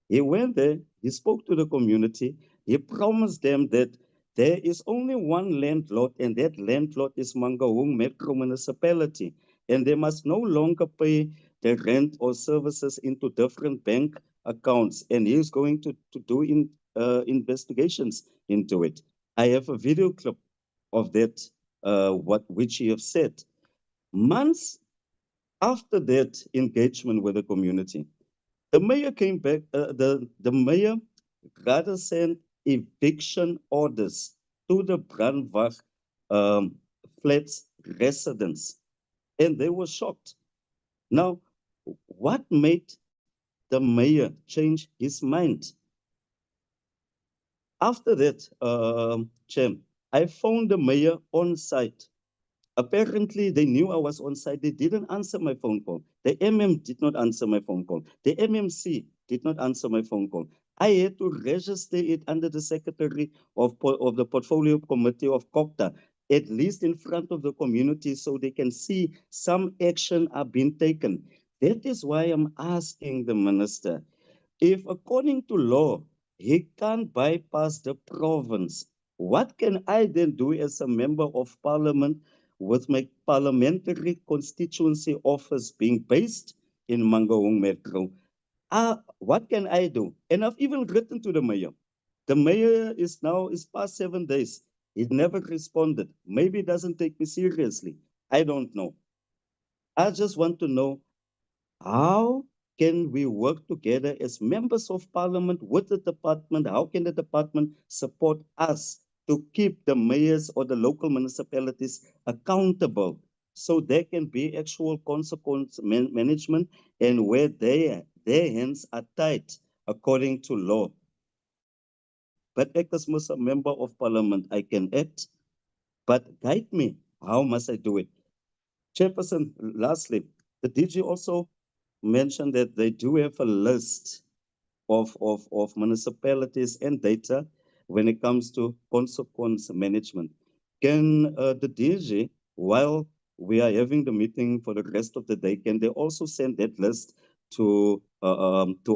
He went there, he spoke to the community, he promised them that there is only one landlord, and that landlord is Mangaung Metro Municipality, and they must no longer pay the rent or services into different bank accounts, and he's going to do investigations into it. I have a video clip of that, which he have said. Months after that engagement with the community, the mayor came back, the mayor rather sent eviction orders to the Brandwag flats residents, and they were shocked. Now, what made the mayor change his mind? After that, Chair, I phoned the mayor on site. Apparently, they knew I was on site. They didn't answer my phone call. The MM did not answer my phone call. The MMC did not answer my phone call. I had to register it under the secretary of the portfolio committee of COCTA. at least in front of the community, so they can see some action are being taken. That is why I'm asking the minister, if according to law, he can't bypass the province, what can I then do as a member of parliament with my parliamentary constituency office being based in Mangaung Metro? What can I do? And I've even written to the mayor. The mayor is past 7 days. He never responded. Maybe he doesn't take me seriously. I don't know. I just want to know, how can we work together as members of parliament with the department? How can the department support us to keep the mayors or the local municipalities accountable, so there can be actual consequence management, and where their hands are tied according to law? But as a member of parliament, I can act, but guide me. How must I do it? Chairperson, lastly, the DG also mentioned that they do have a list of municipalities and data when it comes to consequence management. Can the DG, while we are having the meeting for the rest of the day, can they also send that list to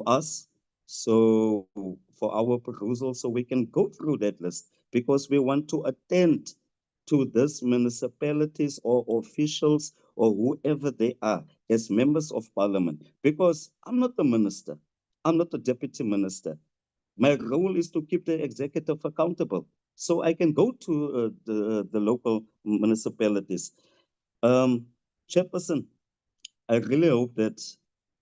us, so for our perusal, so we can go through that list, because we want to attend to these municipalities or officials or whoever they are as members of parliament, because I'm not the minister. I'm not the deputy minister. My role is to keep the executive accountable, so I can go to the local municipalities. Chairperson, I really hope that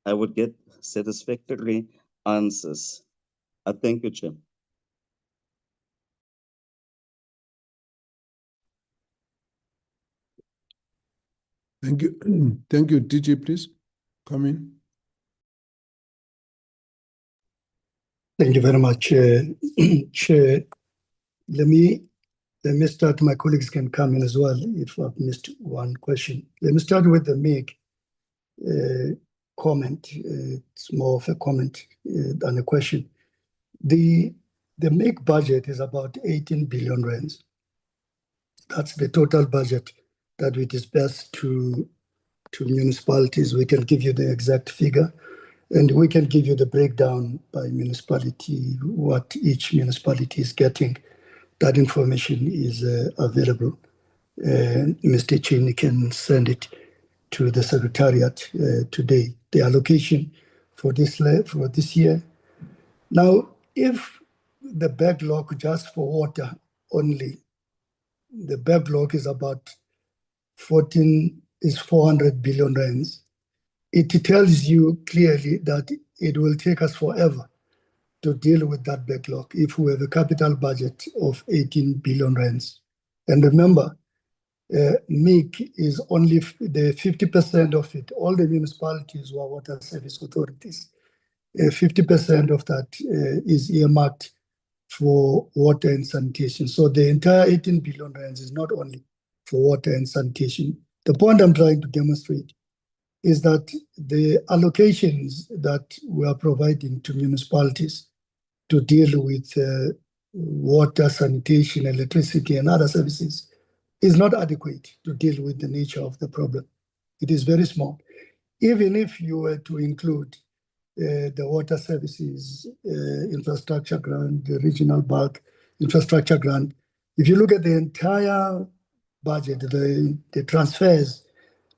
I would get satisfactory answers. I thank you, Chair. Thank you. Thank you. DG, please come in. Thank you very much, Chair. Let me start. My colleagues can come in as well if I've missed one question. Let me start with the MIG comment. It's more of a comment than a question. The MIG budget is about 18 billion rands. That's the total budget that we disperse to municipalities. We can give you the exact figure, and we can give you the breakdown by municipality, what each municipality is getting. That information is available. Mr. Chin can send it to the Secretariat today. The allocation for this year. Now, if the backlog just for water only, the backlog is about 400 billion rands. It tells you clearly that it will take us forever to deal with that backlog if we have a capital budget of 18 billion rands. And remember, MIG is only the 50% of it. All the municipalities were water service authorities. 50% of that is earmarked for water and sanitation. So the entire 18 billion rands is not only for water and sanitation. The point I'm trying to demonstrate is that the allocations that we are providing to municipalities to deal with water, sanitation, electricity, and other services is not adequate to deal with the nature of the problem. It is very small. Even if you were to include the water services infrastructure grant, the regional bulk infrastructure grant, if you look at the entire budget, the transfers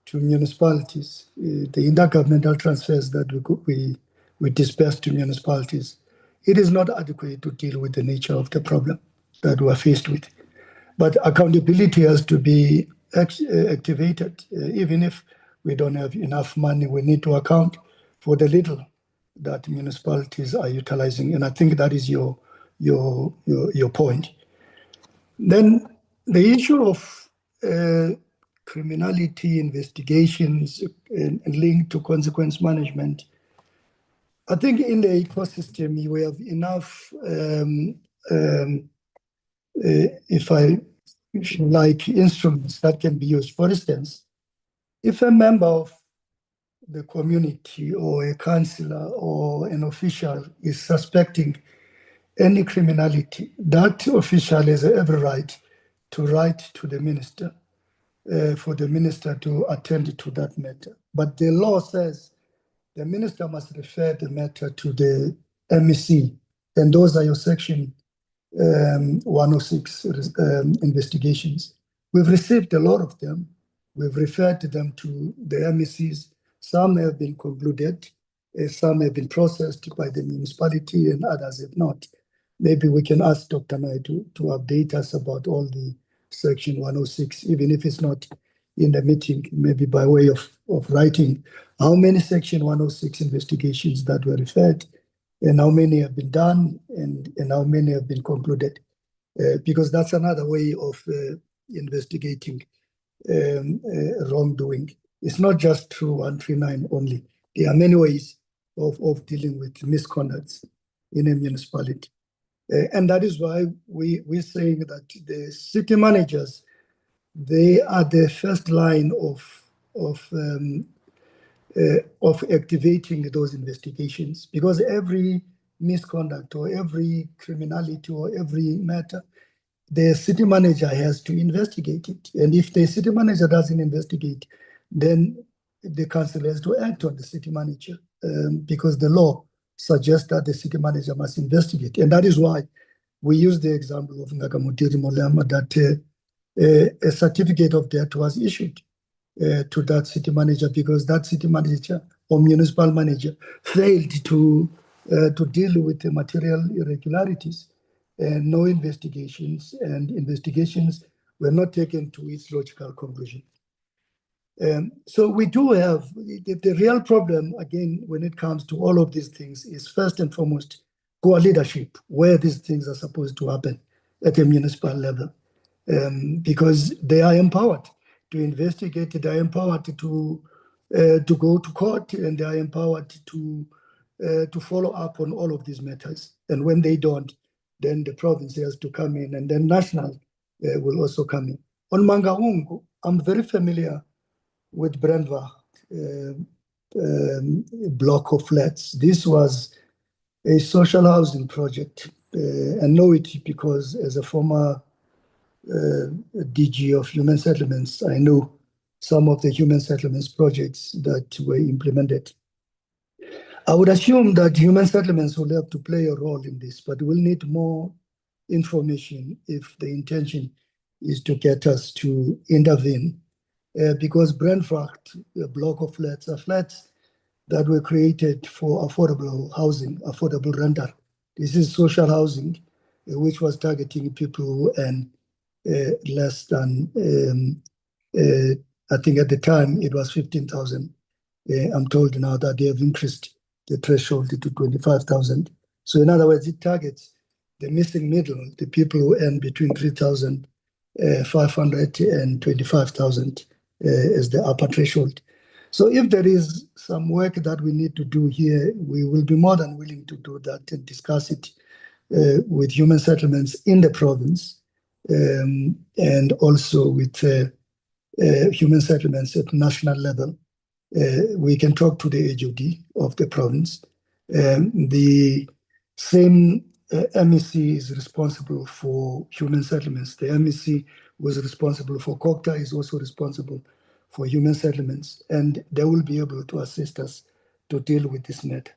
to municipalities, the intergovernmental transfers that we disperse to municipalities, it is not adequate to deal with the nature of the problem that we're faced with. But accountability has to be activated. Even if we don't have enough money, we need to account for the little that municipalities are utilizing. And I think that is your point. Then the issue of criminality investigations and linked to consequence management, I think in the ecosystem we have enough, instruments that can be used. For instance, if a member of the community or a councillor or an official is suspecting any criminality, that official has every right to write to the minister for the minister to attend to that matter. But the law says the minister must refer the matter to the MEC, and those are your section 106 investigations. We've received a lot of them. We've referred them to the MECs. Some have been concluded, some have been processed by the municipality, and others have not. Maybe we can ask Dr. Naidu to update us about all the section 106, even if it's not in the meeting, maybe by way of writing, how many section 106 investigations that were referred, and how many have been done, and how many have been concluded. Because that's another way of investigating wrongdoing. It's not just through 139 only. There are many ways of dealing with misconducts in a municipality. And that is why we're saying that the city managers, they are the first line of activating those investigations, because every misconduct or every criminality or every matter, the city manager has to investigate it. And if the city manager doesn't investigate, then the council has to act on the city manager, because the law suggests that the city manager must investigate. And that is why we use the example of Ngakamutiri Molema, that a certificate of debt was issued to that city manager, because that city manager or municipal manager failed to deal with the material irregularities, and no investigations, and investigations were not taken to its logical conclusion. So we do have the real problem, again, when it comes to all of these things, is first and foremost poor leadership, where these things are supposed to happen at a municipal level, because they are empowered to investigate, they are empowered to go to court, and they are empowered to follow up on all of these matters. And when they don't, then the province has to come in, and then national will also come in. On Mangaungu, I'm very familiar with Brandwag block of flats. This was a social housing project. I know it because as a former DG of Human Settlements, I know some of the human settlements projects that were implemented. I would assume that human settlements will have to play a role in this, but we'll need more information if the intention is to get us to intervene. Because Brandwag, a block of flats, are flats that were created for affordable housing, affordable rental. This is social housing, which was targeting people who earn less than, I think at the time it was 15,000. I'm told now that they have increased the threshold to 25,000. So in other words, it targets the missing middle, the people who earn between 3,500 and 25,000 as the upper threshold. So if there is some work that we need to do here, we will be more than willing to do that and discuss it with human settlements in the province, and also with human settlements at national level. We can talk to the HOD of the province. The same MEC is responsible for human settlements. The MEC was responsible for COCTA, is also responsible for human settlements, and they will be able to assist us to deal with this matter.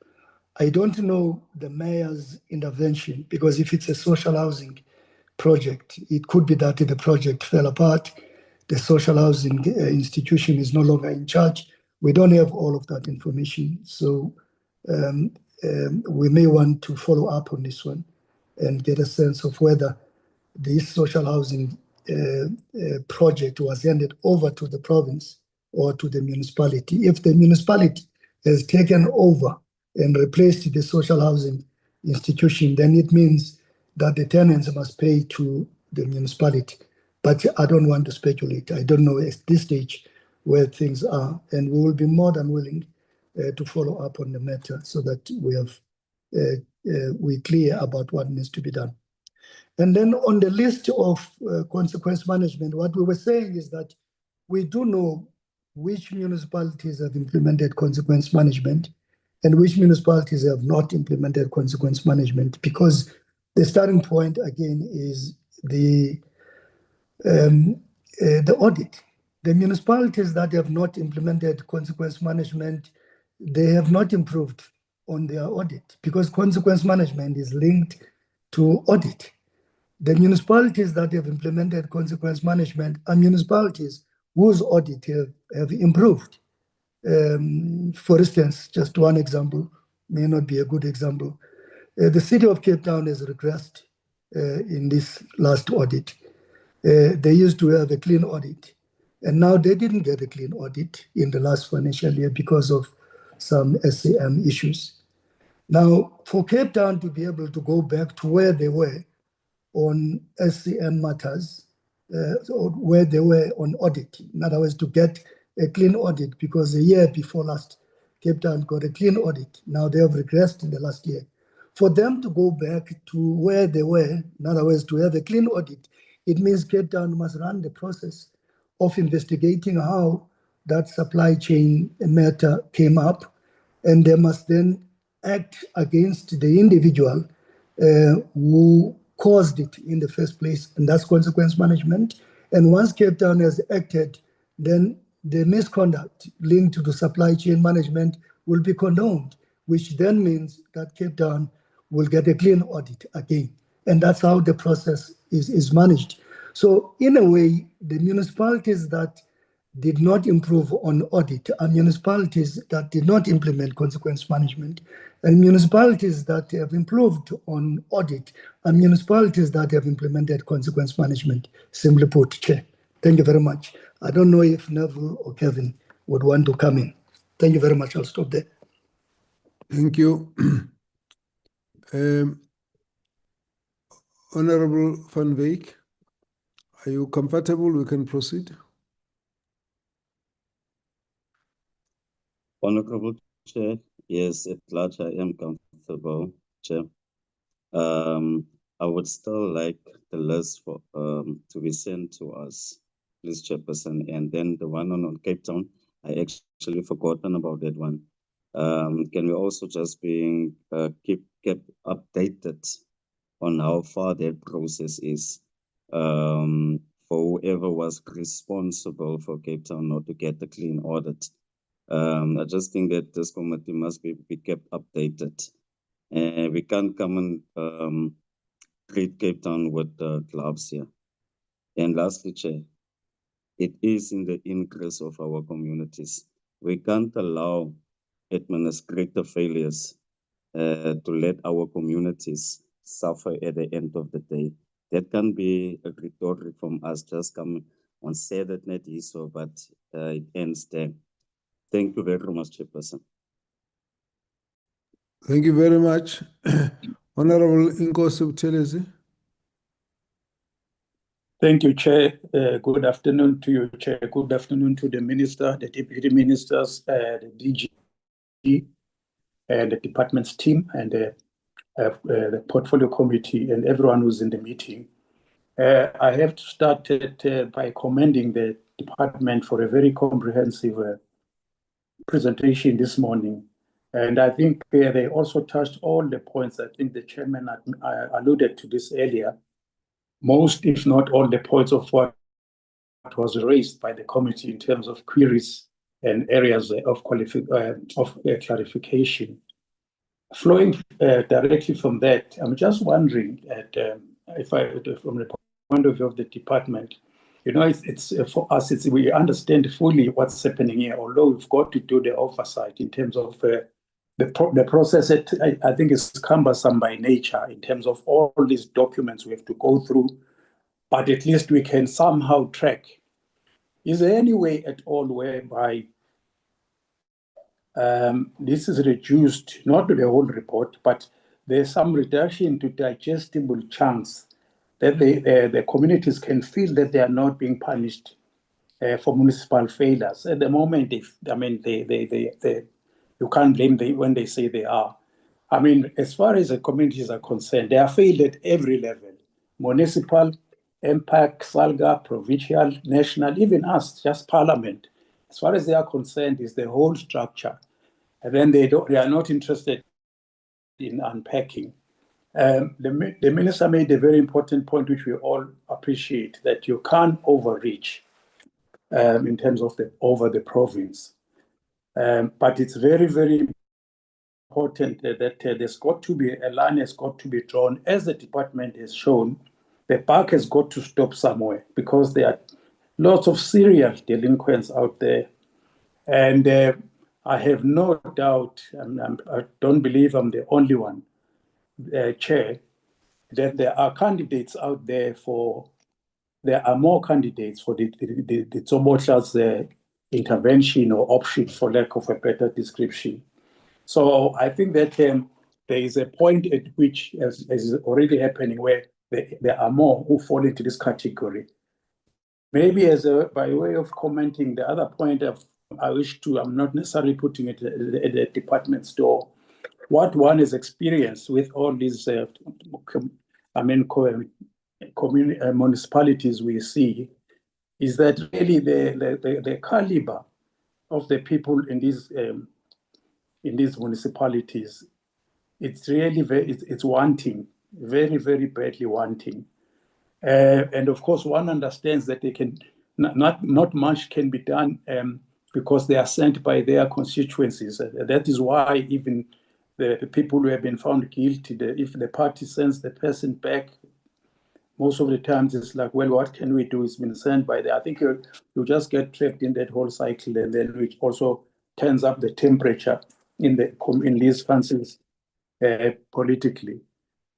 I don't know the mayor's intervention, because if it's a social housing project, it could be that the project fell apart, the social housing institution is no longer in charge. We don't have all of that information, so we may want to follow up on this one and get a sense of whether this social housing project was handed over to the province or to the municipality. If the municipality has taken over and replaced the social housing institution, then it means that the tenants must pay to the municipality. But I don't want to speculate. I don't know at this stage where things are, and we will be more than willing to follow up on the matter so that we're clear about what needs to be done. And then on the list of consequence management, what we were saying is that we do know which municipalities have implemented consequence management and which municipalities have not implemented consequence management, because the starting point, again, is the The audit. The municipalities that have not implemented consequence management, they have not improved on their audit because consequence management is linked to audit. The municipalities that have implemented consequence management are municipalities whose audit have improved. For instance, just one example, may not be a good example. The city of Cape Town has regressed in this last audit. They used to have a clean audit, and now they didn't get a clean audit in the last financial year because of some SCM issues. Now, for Cape Town to be able to go back to where they were on SCM matters, so where they were on audit, in other words, to get a clean audit, because a year before last, Cape Town got a clean audit. Now they have regressed in the last year. For them to go back to where they were, in other words, to have a clean audit, it means Cape Town must run the process of investigating how that supply chain matter came up, and they must then act against the individual who caused it in the first place, and that's consequence management. And once Cape Town has acted, then the misconduct linked to the supply chain management will be condoned, which then means that Cape Town will get a clean audit again. And that's how the process is managed. So in a way, the municipalities that did not improve on audit are municipalities that did not implement consequence management, and municipalities that have improved on audit are municipalities that have implemented consequence management, simply put, Chair. Thank you very much. I don't know if Neville or Kevin would want to come in. Thank you very much. I'll stop there. Thank you. Honorable Van Wyk, are you comfortable? We can proceed. Honorable Chair, yes, at large I am comfortable, Chair. I would still like the list for to be sent to us, please, Chairperson. And then the one on Cape Town, I actually forgotten about that one. Can we also just be kept updated on how far that process is for whoever was responsible for Cape Town not to get a clean audit? I just think that this committee must be kept updated. We can't come and treat Cape Town with gloves here. And lastly, Chair, it is in the interest of our communities. We can't allow administrative failures to let our communities suffer at the end of the day. That can be a rhetoric from us just coming on say that net is so, but it ends there. Thank you very much, Chairperson. Thank you very much. Honorable Inkosi Buthelezi. Thank you, Chair. Good afternoon to you, Chair. Good afternoon to the Minister, the Deputy Ministers, the DG, and the Department's team, and the Portfolio Committee, and everyone who's in the meeting. I have started by commending the Department for a very comprehensive presentation this morning. And I think they also touched all the points. I think the Chairman alluded to this earlier. Most, if not all, the points of what was raised by the committee in terms of queries and areas of clarification. Flowing directly from that, I'm just wondering, from the point of view of the department, you know, it's for us, we understand fully what's happening here, although we've got to do the oversight in terms of the process. I think is cumbersome by nature in terms of all these documents we have to go through, but at least we can somehow track. Is there any way at all whereby this is reduced, not to the whole report, but there's some reduction to digestible chunks that the communities can feel that they are not being punished for municipal failures? At the moment, you can't blame them when they say they are. I mean, as far as the communities are concerned, they are failed at every level: municipal, MPAC, SALGA, provincial, national, even us, just parliament. As far as they are concerned, is the whole structure. And then they are not interested in unpacking. The minister made a very important point, which we all appreciate, that you can't overreach in terms of over the province. But it's very, very important that there's got to be a line has got to be drawn, as the department has shown. The buck has got to stop somewhere, because there are lots of serial delinquents out there. And I have no doubt, I don't believe I'm the only one, Chair, that there are candidates out there there are more candidates for the Tsobotla's intervention or option, for lack of a better description. So I think that there is a point at which, as is already happening, where there are more who fall into this category. Maybe by way of commenting, the other point I wish to, I'm not necessarily putting it at the department's door. What one has experienced with all these, municipalities we see, is that really the caliber of the people in these municipalities, it's really it's wanting, very, very badly wanting. And of course, one understands that they can not much can be done because they are sent by their constituencies. That is why even the people who have been found guilty, if the party sends the person back, most of the times it's like, well, what can we do? It's been sent by I think you just get trapped in that whole cycle, and then which also turns up the temperature in these councils politically.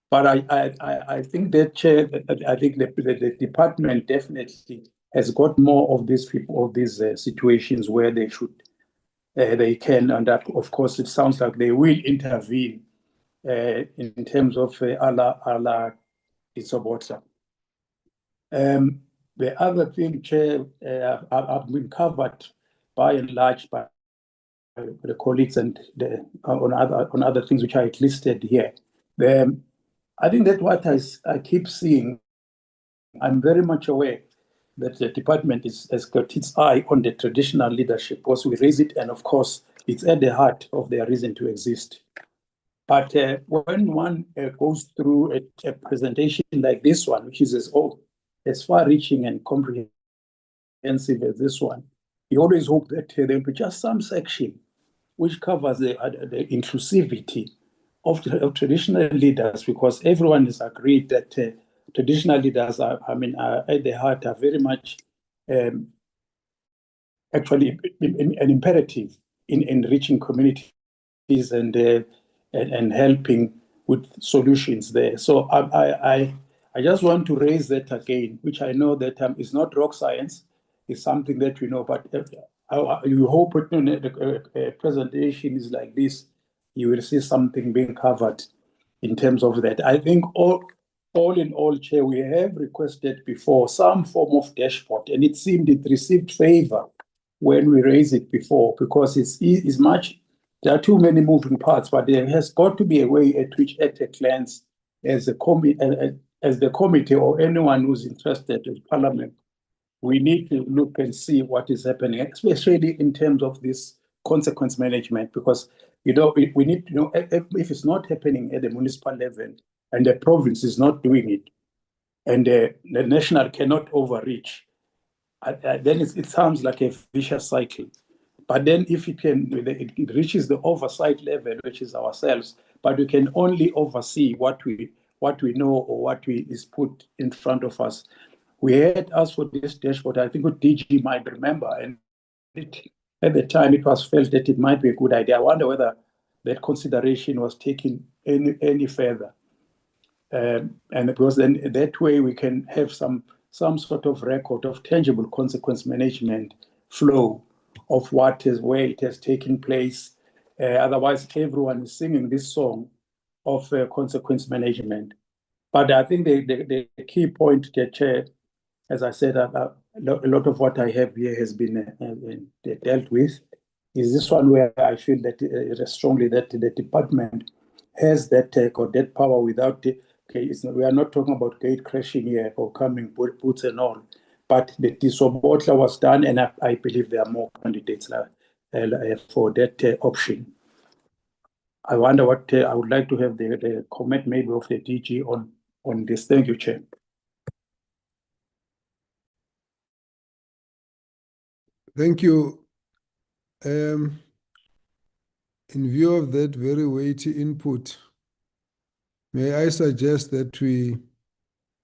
But I think that, Chair, I think the department definitely has got more of these people, of these situations where they can, and that, of course, it sounds like they will intervene in terms of a la Isobotla. The other thing, Chair, I've been covered by and large by the colleagues and on other things which I listed here. I think that what I keep seeing, I'm very much aware that the department has got its eye on the traditional leadership, because we raise it, and of course, it's at the heart of their reason to exist. But when one goes through a presentation like this one, which is as far-reaching and comprehensive as this one, you always hope that there will be just some section which covers the inclusivity of traditional leaders, because everyone is agreed that traditional leaders are at the heart, are very much actually an imperative in enriching communities and helping with solutions there. So I just want to raise that again, which I know that is not rock science, it's something that we know, but you hope a presentation is like this, you will see something being covered in terms of that. I think all in all, Chair, we have requested before some form of dashboard, and it seemed it received favor when we raised it before, because it's much, there are too many moving parts, but there has got to be a way at which, at a glance, as the committee or anyone who's interested in Parliament, we need to look and see what is happening, especially in terms of this consequence management, because we need to know if it's not happening at the municipal level and the province is not doing it, and the national cannot overreach, then it sounds like a vicious cycle. But then if it reaches the oversight level, which is ourselves, but we can only oversee what we know or what is put in front of us. We had asked for this dashboard. I think what DG might remember, and at the time it was felt that it might be a good idea. I wonder whether that consideration was taken any further. And because then that way we can have some sort of record of tangible consequence management flow of where it has taken place. Otherwise, everyone is singing this song of consequence management. But I think the key point, the Chair, as I said, a lot of what I have here has been dealt with. Is this one where I feel that strongly that the department has that got that power without it. Okay, we are not talking about gate crashing here or coming boots and all, but the Tisobotla was done, and I believe there are more candidates for that option. I wonder what I would like to have the comment maybe of the DG on this. Thank you, Chair. Thank you. In view of that very weighty input, may I suggest that we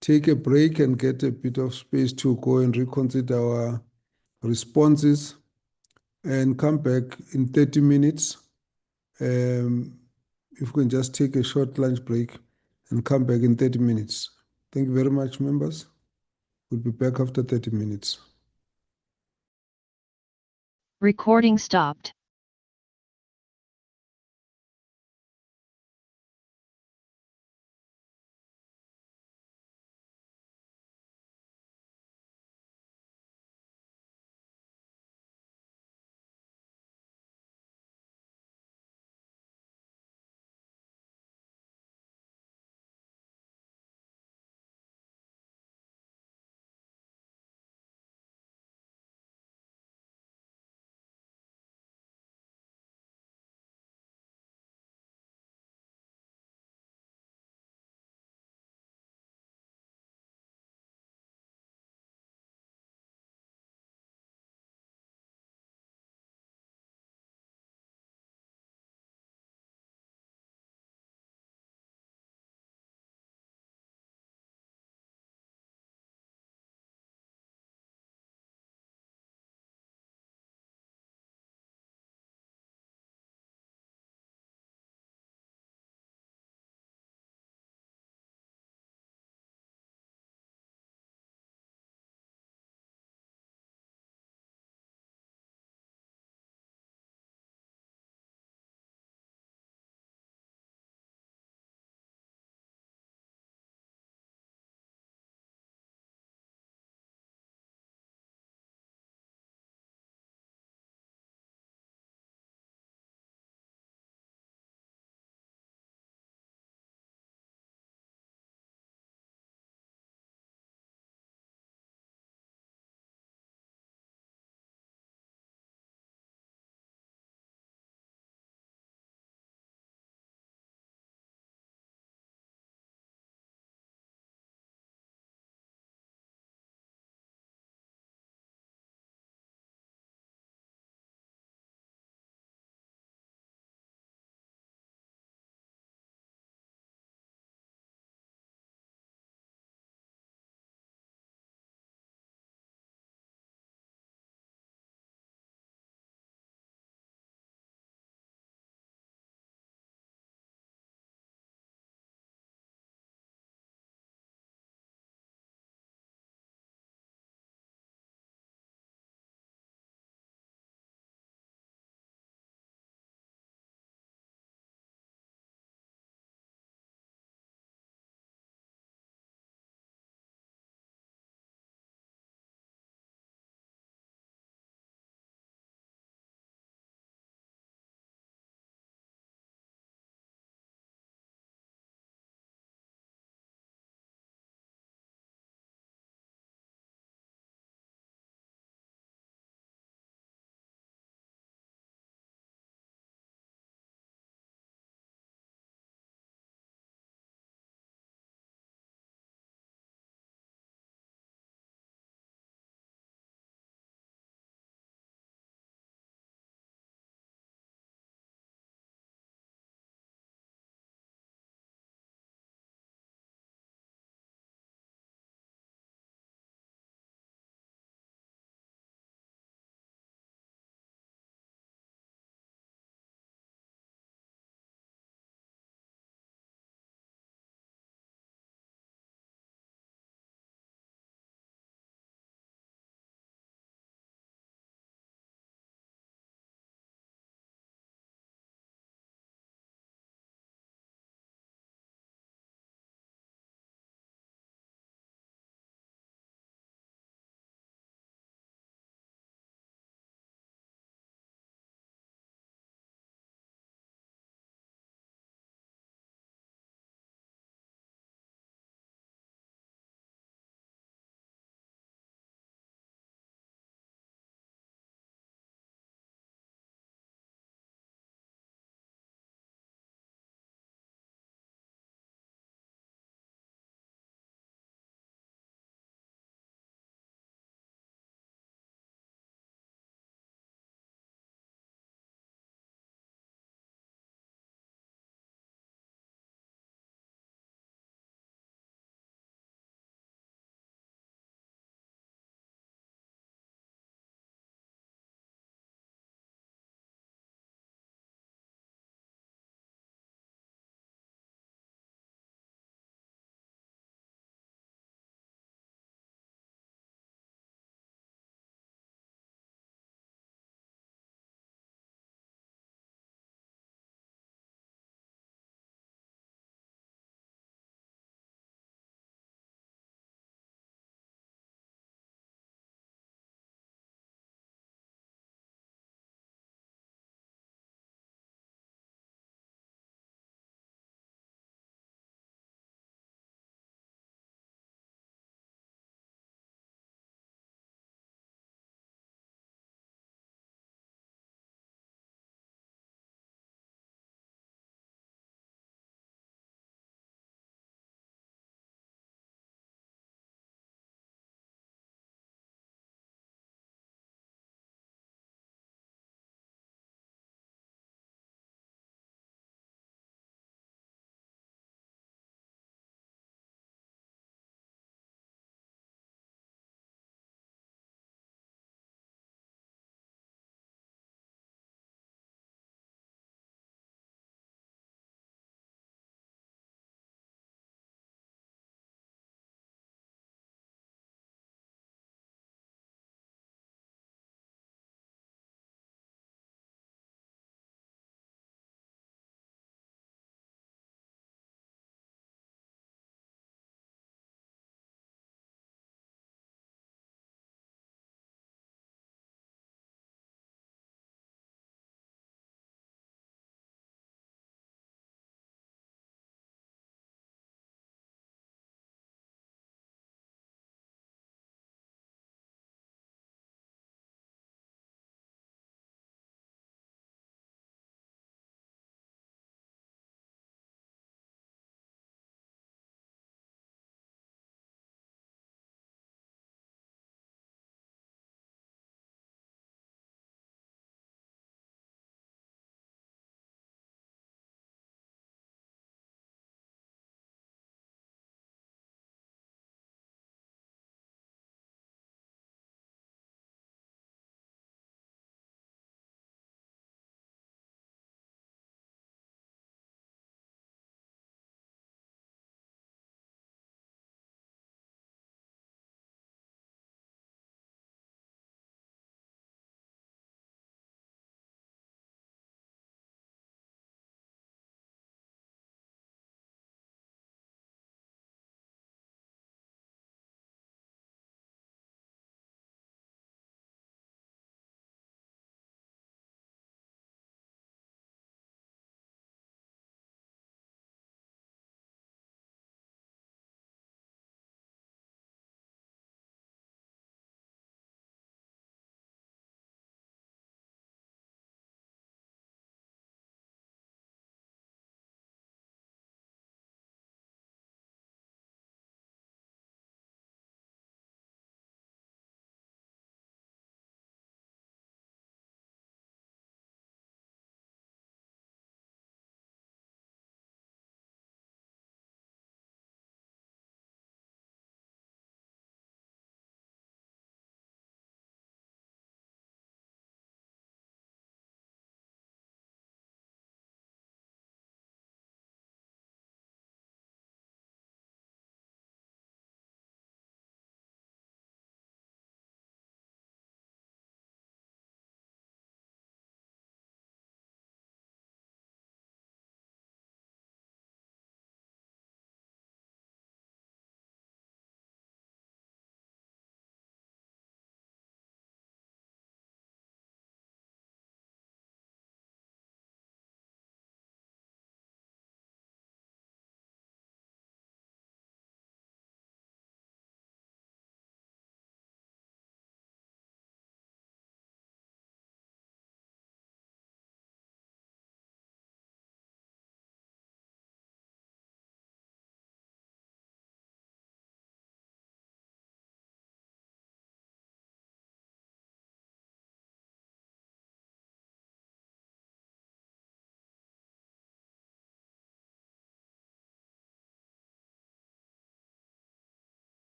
take a break and get a bit of space to go and reconsider our responses and come back in 30 minutes. If we can just take a short lunch break and come back in 30 minutes. Thank you very much, members. We'll be back after 30 minutes. Recording stopped.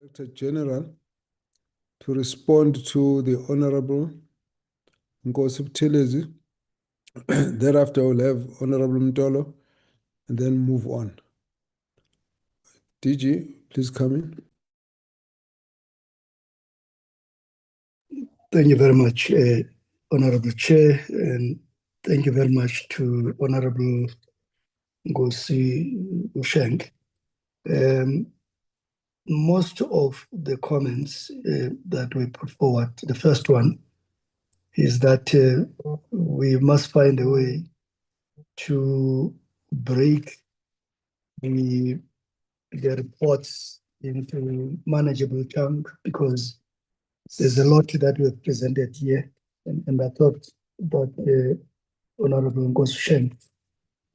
Director General to respond to the Honorable Nkosi Buthelezi. Thereafter, we'll have Honorable Mtolo and then move on. DG, please come in. Thank you very much, Honorable Chair, and thank you very much to Honorable Ngosi Usheng. Most of the comments that we put forward, the first one is that we must find a way to break the reports into manageable chunks, because there's a lot that we have presented here, and I thought that Honorable Ngosi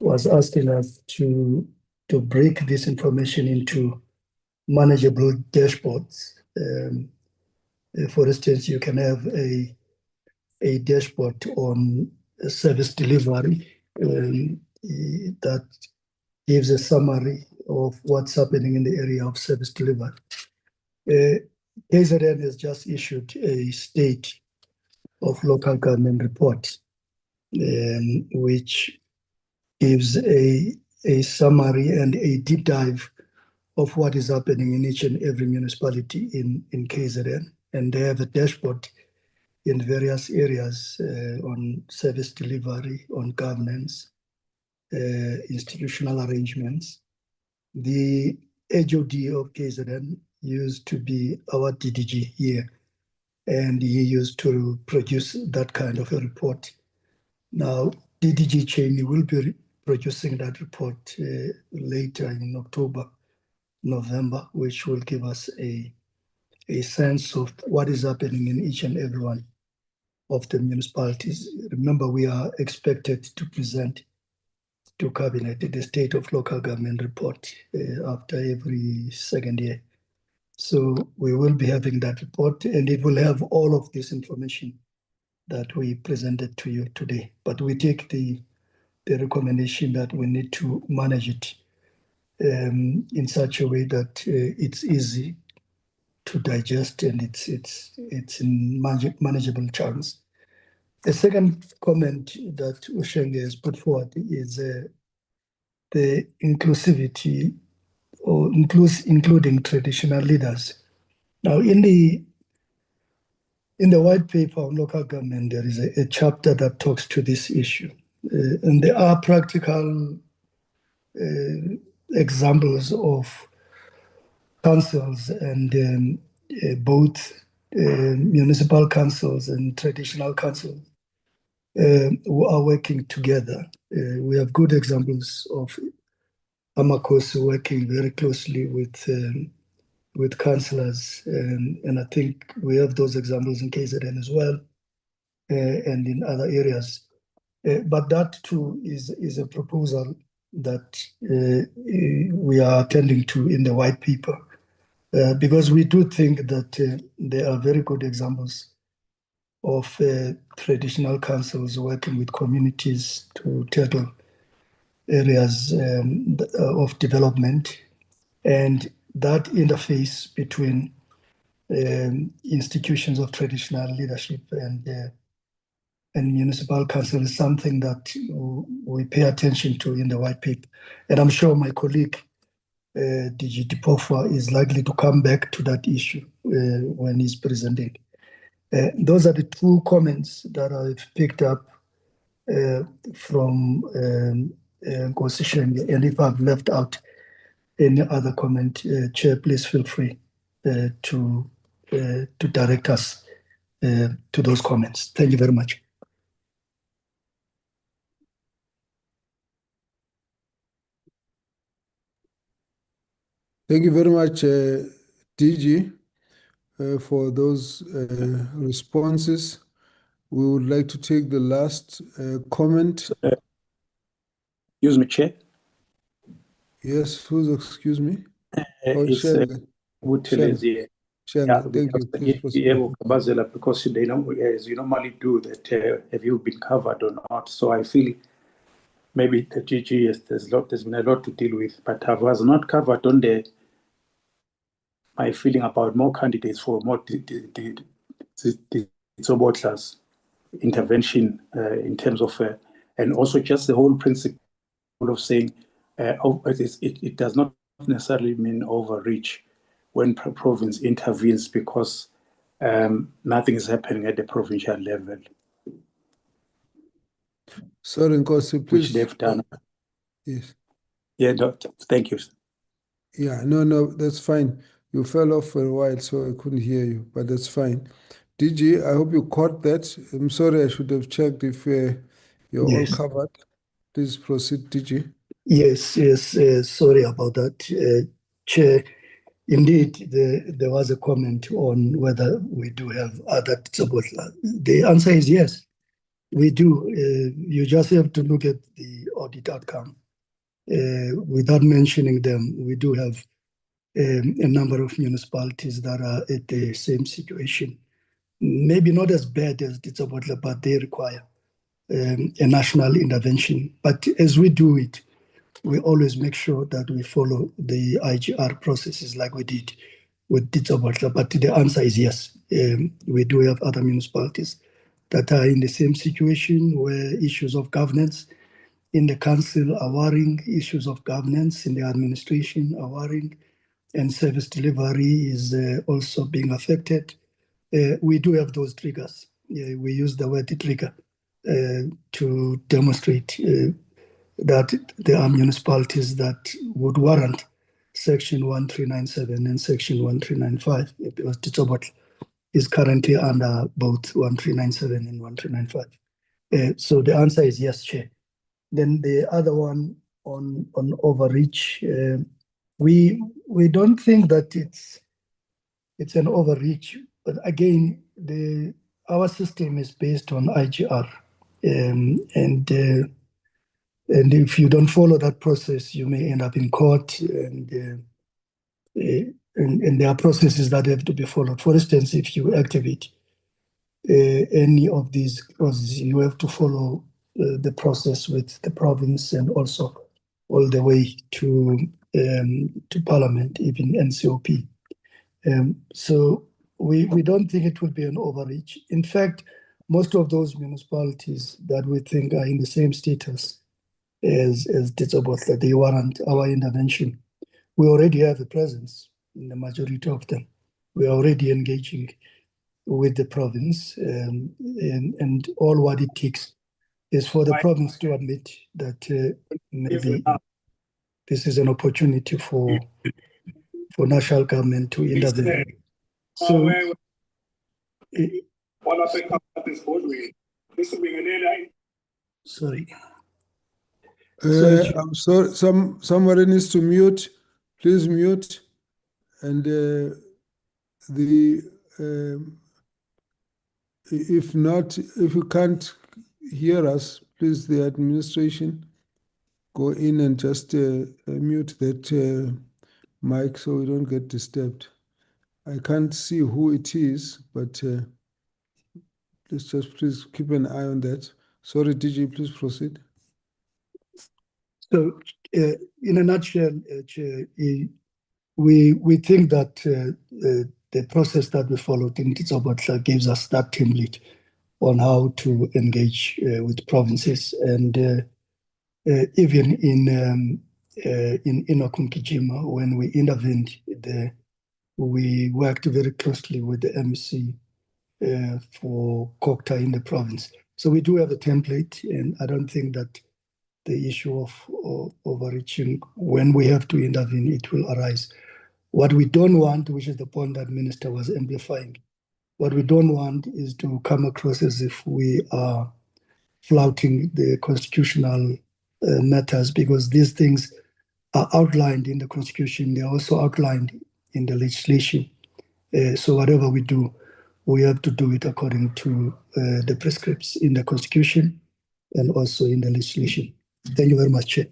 was asking us to break this information into manageable dashboards. For instance, you can have a dashboard on service delivery that gives a summary of what's happening in the area of service delivery. KZN has just issued a state of local government report, which gives a summary and a deep dive of what is happening in each and every municipality in KZN. And they have a dashboard in various areas on service delivery, on governance, institutional arrangements. The HOD of KZN used to be our DDG here, and he used to produce that kind of a report. Now, DDG Cheney will be producing that report later in October, November, which will give us a sense of what is happening in each and every one of the municipalities. Remember, we are expected to present to Cabinet the State of Local Government report after every second year. So we will be having that report, and it will have all of this information that we presented to you today. But we take the recommendation that we need to manage it in such a way that it's easy to digest and it's in manageable chunks. The second comment that Ushenge has put forward is the inclusivity, or including traditional leaders. Now, in the white paper on local government, there is a chapter that talks to this issue. And there are practical examples of councils and both municipal councils and traditional councils who are working together. We have good examples of Amakosi working very closely with councillors, and I think we have those examples in KZN as well, and in other areas. But that too is a proposal that we are attending to in the white paper, because we do think that there are very good examples of traditional councils working with communities to tackle areas of development, and that interface between institutions of traditional leadership and municipal council is something that we pay attention to in the white paper. And I'm sure my colleague, DG Dipofa, is likely to come back to that issue when he's presenting. Those are the two comments that I've picked up from Nkosi Shenge. And if I've left out any other comment, Chair, please feel free to direct us to those comments. Thank you very much. Thank you very much, DG, for those responses. We would like to take the last comment. Excuse me, Chair. Yes, who's excuse me? It's Buthelezi. Yeah, thank you. Please proceed. Because they know, as you normally do, that have you been covered or not? So I feel maybe the GG there's been a lot to deal with, but I was not covered on the my feeling about more candidates for more Tsobotla's intervention in terms of, and also just the whole principle of saying it does not necessarily mean overreach when province intervenes because nothing is happening at the provincial level. Sorry, Nkosi, please. Which they've done. Yes. Yeah, no, thank you. Yeah, no, that's fine. You fell off for a while, so I couldn't hear you, but that's fine. DG, I hope you caught that. I'm sorry, I should have checked if you're all covered. Please proceed, DG. Yes, sorry about that. Chair, indeed, there was a comment on whether we do have other support. The answer is yes, we do. You just have to look at the audit outcome. Without mentioning them, we do have a number of municipalities that are at the same situation. Maybe not as bad as Ditsobotla, but they require a national intervention. But as we do it, we always make sure that we follow the IGR processes like we did with Ditsobotla. But the answer is yes. We do have other municipalities that are in the same situation where issues of governance in the council are worrying, issues of governance in the administration are worrying, and service delivery is also being affected. We do have those triggers. We use the word trigger to demonstrate that there are municipalities that would warrant Section 1397 and Section 1395, because Titsobot is currently under both 1397 and 1395. So the answer is yes, Chair. Then the other one on overreach, we don't think that it's an overreach, but again, our system is based on IGR, and if you don't follow that process, you may end up in court, and there are processes that have to be followed. For instance, if you activate any of these processes, you have to follow the process with the province and also all the way to Parliament, even NCOP. So we don't think it will be an overreach. In fact, most of those municipalities that we think are in the same status as Ditsobotla, they warrant our intervention. We already have a presence in the majority of them. We are already engaging with the province, and all what it takes is for the province to admit that maybe this is an opportunity for national government to intervene. So, sorry. I'm sorry. Somebody needs to mute. Please mute. And if not, if you can't hear us, please, the administration, go in and just mute that mic so we don't get disturbed. I can't see who it is, but please keep an eye on that. Sorry, DG, please proceed. So, in a nutshell, Chair, we think that the process that we followed in Titsobotla gives us that template on how to engage with provinces, and even in Inokumkijima, when we intervened there, we worked very closely with the MEC for Kokta in the province. So we do have a template, and I don't think that the issue of overreaching, when we have to intervene, it will arise. What we don't want, which is the point that Minister was amplifying, what we don't want is to come across as if we are flouting the constitutional matters, because these things are outlined in the Constitution. They're also outlined in the legislation. So whatever we do, we have to do it according to the prescripts in the Constitution and also in the legislation. Thank you very much, Chair.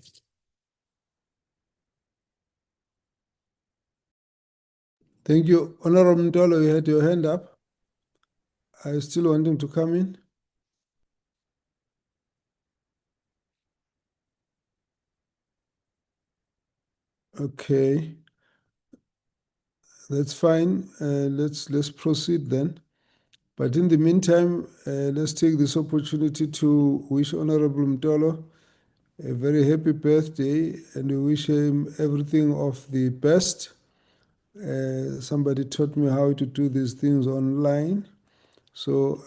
Thank you. Honorable Mtolo, you had your hand up. Are you still wanting to come in? Okay. That's fine. Let's proceed then. But in the meantime, let's take this opportunity to wish Honorable Mtolo a very happy birthday, and we wish him everything of the best. Somebody taught me how to do these things online, so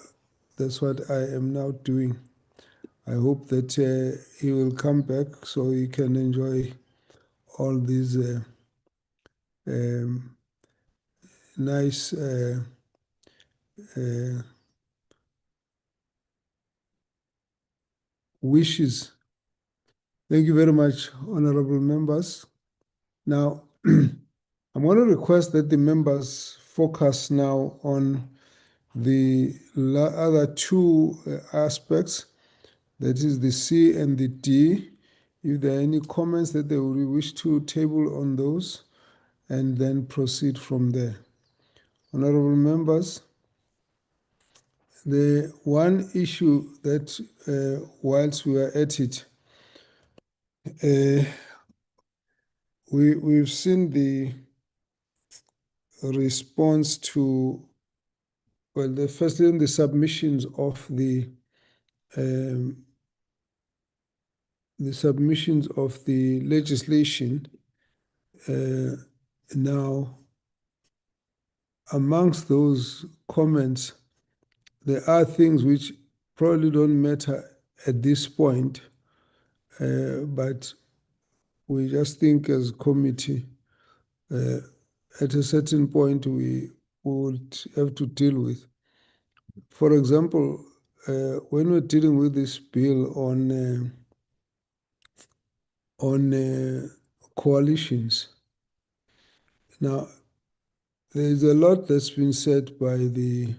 that's what I am now doing. I hope that he will come back so he can enjoy all these nice wishes. Thank you very much, honorable members. Now, I'm going to request that the members focus now on the other two aspects, that is the C and the D. If there are any comments that they would wish to table on those, and then proceed from there. Honorable members, the one issue that whilst we are at it, we've seen the response to, well, firstly in the submissions of the legislation. Now, amongst those comments, there are things which probably don't matter at this point, but we just think as a committee, at a certain point, we would have to deal with. For example, when we're dealing with this bill on coalitions, now there's a lot that's been said by the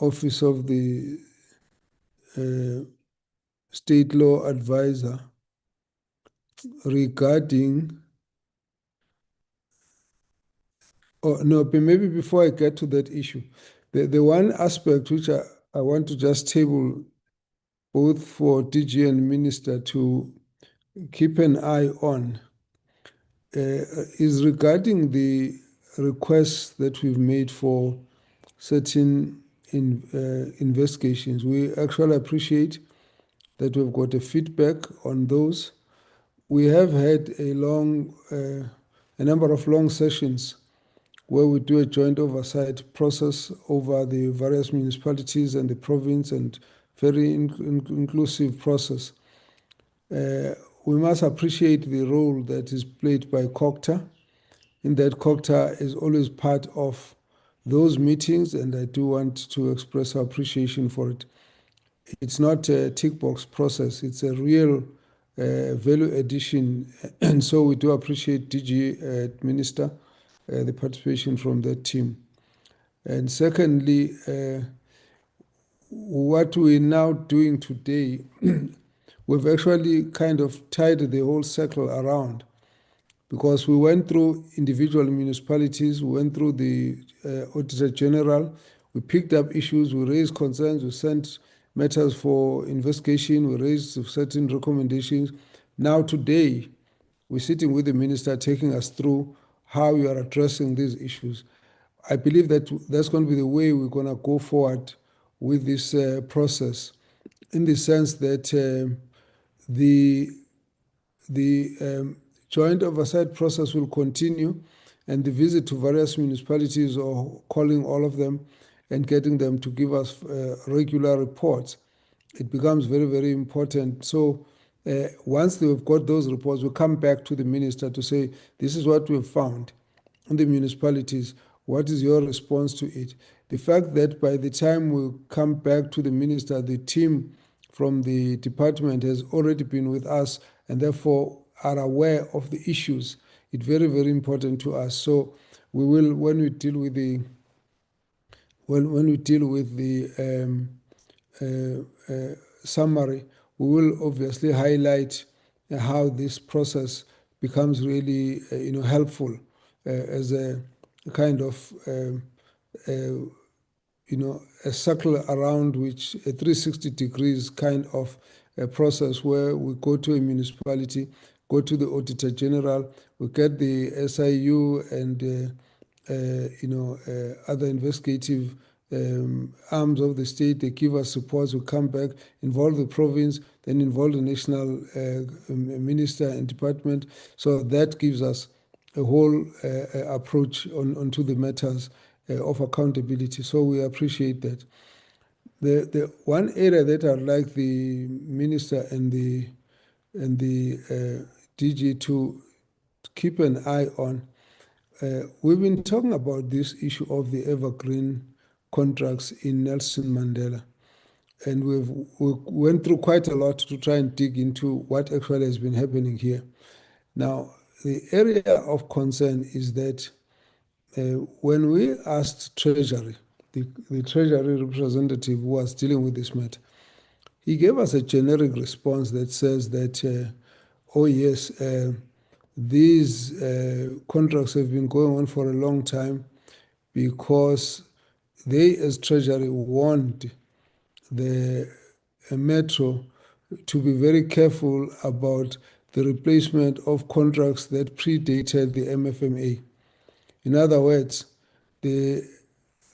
Office of the State Law Advisor regarding, no, but maybe before I get to that issue, the one aspect which I want to just table both for DG and Minister to keep an eye on is regarding the requests that we've made for certain investigations. We actually appreciate that we've got a feedback on those. We have had a number of long sessions where we do a joint oversight process over the various municipalities and the province, and very inclusive process. We must appreciate the role that is played by COCTA, in that COCTA is always part of those meetings, and I do want to express our appreciation for it. It's not a tick box process, it's a real value addition, and so we do appreciate DG Minister, the participation from that team. And secondly, what we're now doing today, we've actually kind of tied the whole circle around, because we went through individual municipalities, we went through the Auditor General, we picked up issues, we raised concerns, we sent matters for investigation, we raised certain recommendations. Now today, we're sitting with the minister taking us through how we are addressing these issues. I believe that that's going to be the way we're going to go forward with this process, in the sense that the joint oversight process will continue, and the visit to various municipalities, or calling all of them and getting them to give us regular reports, it becomes very, very important. So once they've got those reports, we'll come back to the minister to say, this is what we've found in the municipalities. What is your response to it? The fact that by the time we come back to the minister, the team from the department has already been with us and therefore are aware of the issues, it's very, very important to us. So we will, when we deal with the summary, we will obviously highlight how this process becomes really helpful as a kind of a circle around which, a 360 degrees kind of a process, where we go to a municipality, go to the Auditor General, we get the SIU and other investigative arms of the state. They give us reports, we come back, involve the province, then involve the national minister and department. So that gives us a whole approach onto the matters of accountability. So we appreciate that. The one area that I'd like the minister and the DG to keep an eye on, we've been talking about this issue of the evergreen contracts in Nelson Mandela. And we went through quite a lot to try and dig into what actually has been happening here. Now, the area of concern is that when we asked Treasury, the Treasury representative who was dealing with this matter, he gave us a generic response that says that, oh yes, these contracts have been going on for a long time because they, as Treasury, want the Metro to be very careful about the replacement of contracts that predated the MFMA. In other words, there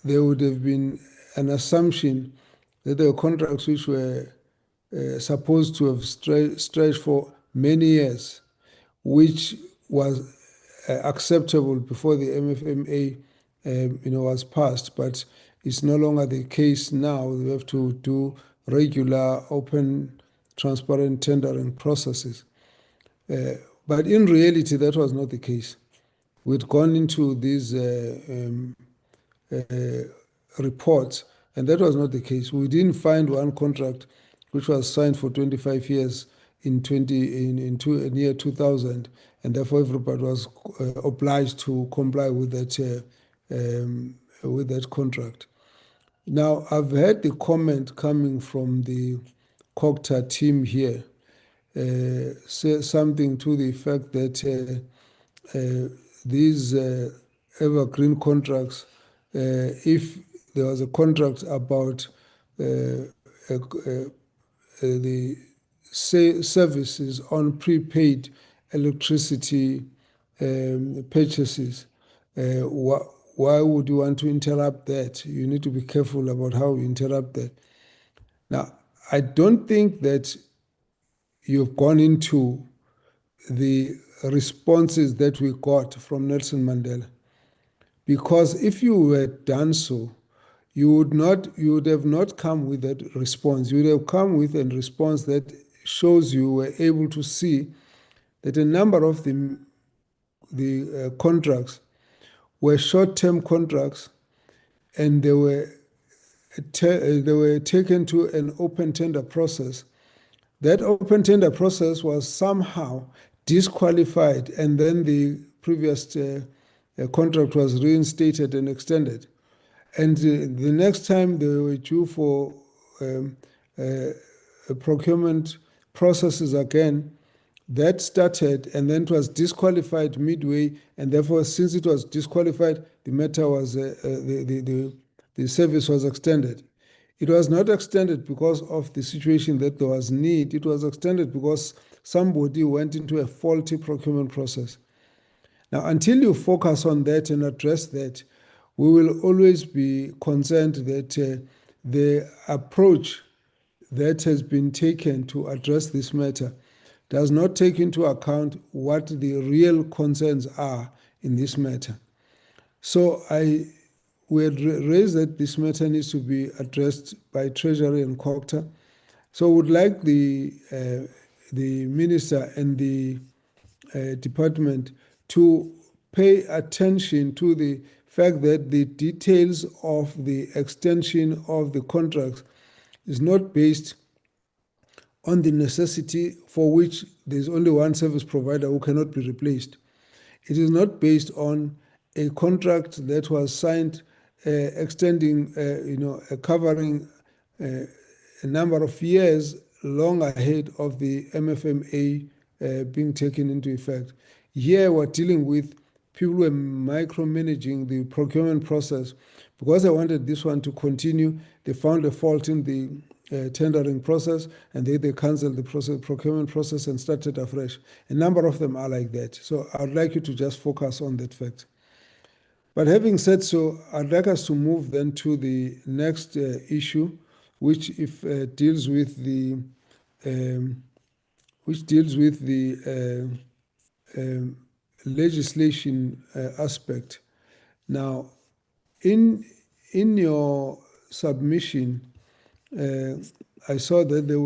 would have been an assumption that there were contracts which were supposed to have stretched for many years, which was acceptable before the MFMA was passed, but it's no longer the case now. We have to do regular, open, transparent tendering processes. But in reality, that was not the case. We'd gone into these reports, and that was not the case. We didn't find one contract which was signed for 25 years in year 2000, and therefore everybody was obliged to comply with that contract. Now, I've heard the comment coming from the COCTA team here, say something to the effect that these evergreen contracts, if there was a contract about the services on prepaid electricity purchases, why would you want to interrupt that? You need to be careful about how you interrupt that. Now, I don't think that you've gone into the responses that we got from Nelson Mandela, because if you had done so, you would have not come with that response. You would have come with a response that shows you were able to see that a number of the contracts were short-term contracts, and they were taken to an open tender process. That open tender process was somehow disqualified, and then the previous contract was reinstated and extended. And the next time they were due for procurement processes again, that started, and then it was disqualified midway, and therefore, since it was disqualified, the matter was the service was extended. It was not extended because of the situation that there was need. It was extended because somebody went into a faulty procurement process. Now, until you focus on that and address that, we will always be concerned that the approach that has been taken to address this matter does not take into account what the real concerns are in this matter. So we had raised that this matter needs to be addressed by Treasury and COCTA. So I would like the minister and the department to pay attention to the fact that the details of the extension of the contracts is not based on the necessity for which there's only one service provider who cannot be replaced. It is not based on a contract that was signed extending, covering a number of years long ahead of the MFMA being taken into effect. Here we're dealing with people who are micromanaging the procurement process. Because I wanted this one to continue, they found a fault in the tendering process, and they canceled the procurement process and started afresh. A number of them are like that. So I'd like you to just focus on that fact. But having said so, I'd like us to move then to the next issue, which deals with the legislation aspect. Now, in your submission, I saw that there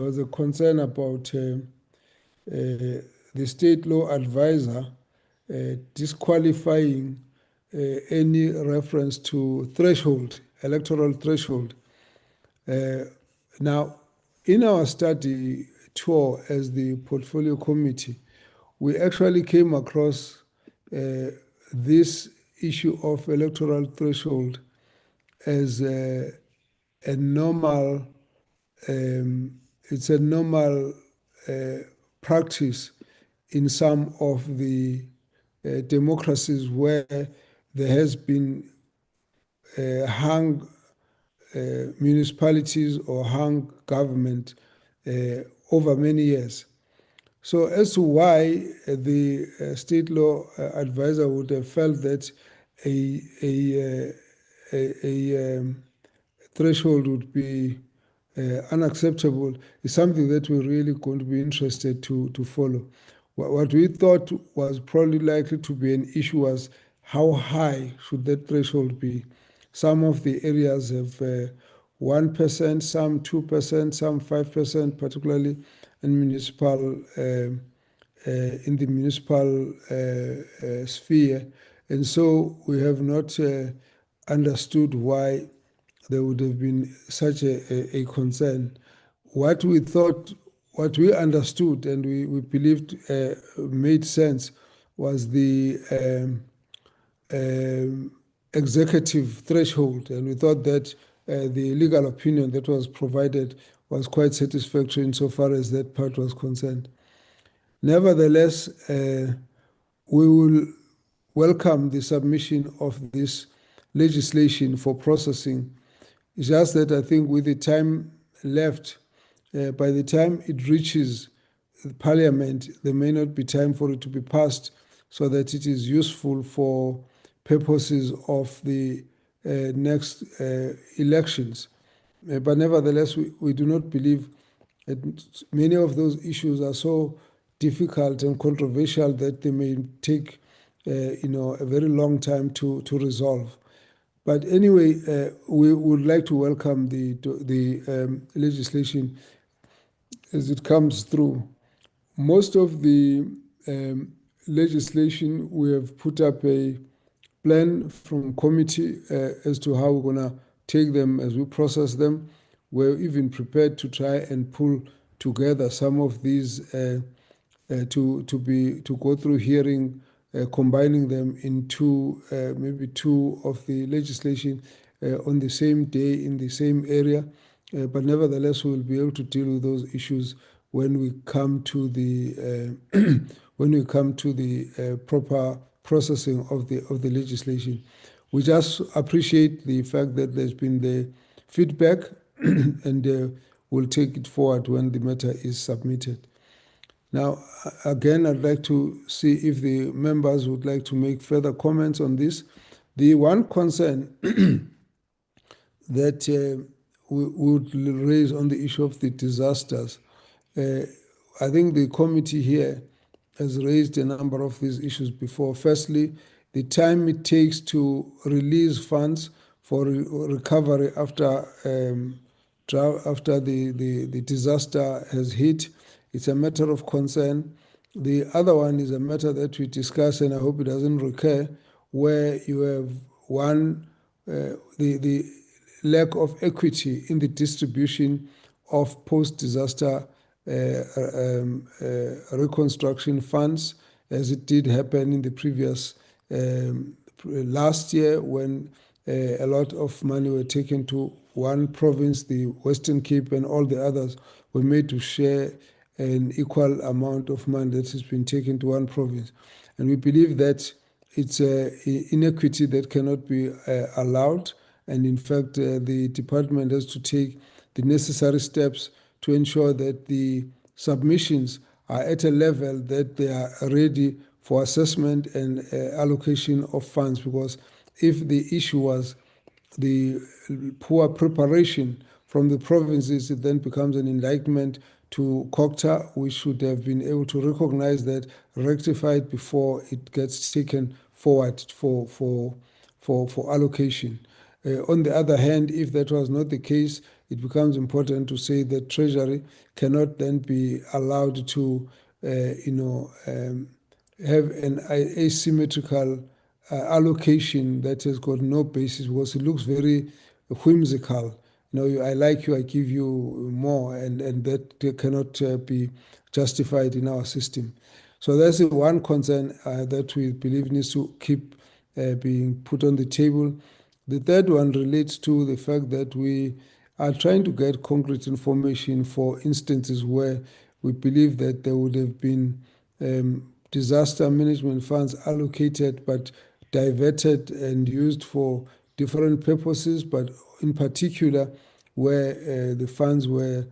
was a concern about the state law advisor disqualifying any reference to threshold, electoral threshold. Now, in our study tour as the portfolio committee, we actually came across this issue of electoral threshold as a normal, it's a normal practice in some of the democracies where there has been hung municipalities or hung government over many years. So as to why the state law advisor would have felt that a threshold would be unacceptable is something that we're really going to be interested to follow. What we thought was probably likely to be an issue was how high should that threshold be. Some of the areas have 1%, some 2%, some 5%, particularly in municipal sphere, and so we have not understood why there would have been such a concern. What we understood and we believed made sense was the executive threshold, and we thought that the legal opinion that was provided was quite satisfactory insofar as that part was concerned. Nevertheless, we will welcome the submission of this legislation for processing. It's just that I think with the time left, by the time it reaches Parliament, there may not be time for it to be passed so that it is useful for purposes of the next elections. But nevertheless, we do not believe that many of those issues are so difficult and controversial that they may take a very long time to resolve. But anyway, we would like to welcome the legislation as it comes through. Most of the legislation, we have put up a plan from committee as to how we're going to take them as we process them. We're even prepared to try and pull together some of these to go through hearing, combining them into maybe two of the legislation on the same day in the same area. But nevertheless, we will be able to deal with those issues when we come to the proper processing of the legislation. We just appreciate the fact that there's been the feedback, and we'll take it forward when the matter is submitted. Now, again, I'd like to see if the members would like to make further comments on this. The one concern that we would raise on the issue of the disasters, I think the committee here has raised a number of these issues before. Firstly, the time it takes to release funds for recovery after the disaster has hit. It's a matter of concern. The other one is a matter that we discuss, and I hope it doesn't recur, where you have the lack of equity in the distribution of post-disaster reconstruction funds, as it did happen in the previous last year when a lot of money were taken to one province, the Western Cape, and all the others were made to share an equal amount of money that has been taken to one province. And we believe that it's inequity that cannot be allowed, And in fact, the department has to take the necessary steps to ensure that the submissions are at a level that they are ready for assessment and allocation of funds. Because if the issue was the poor preparation from the provinces, it then becomes an indictment to COCTA. We should have been able to recognize that, rectify it before it gets taken forward for allocation. On the other hand, if that was not the case, it becomes important to say that Treasury cannot then be allowed to, have an asymmetrical allocation that has got no basis, because it looks very whimsical. I like you, I give you more, and that cannot be justified in our system. So that's the one concern that we believe needs to keep being put on the table. The third one relates to the fact that we are trying to get concrete information for instances where we believe that there would have been disaster management funds allocated but diverted and used for different purposes, but in particular where the funds were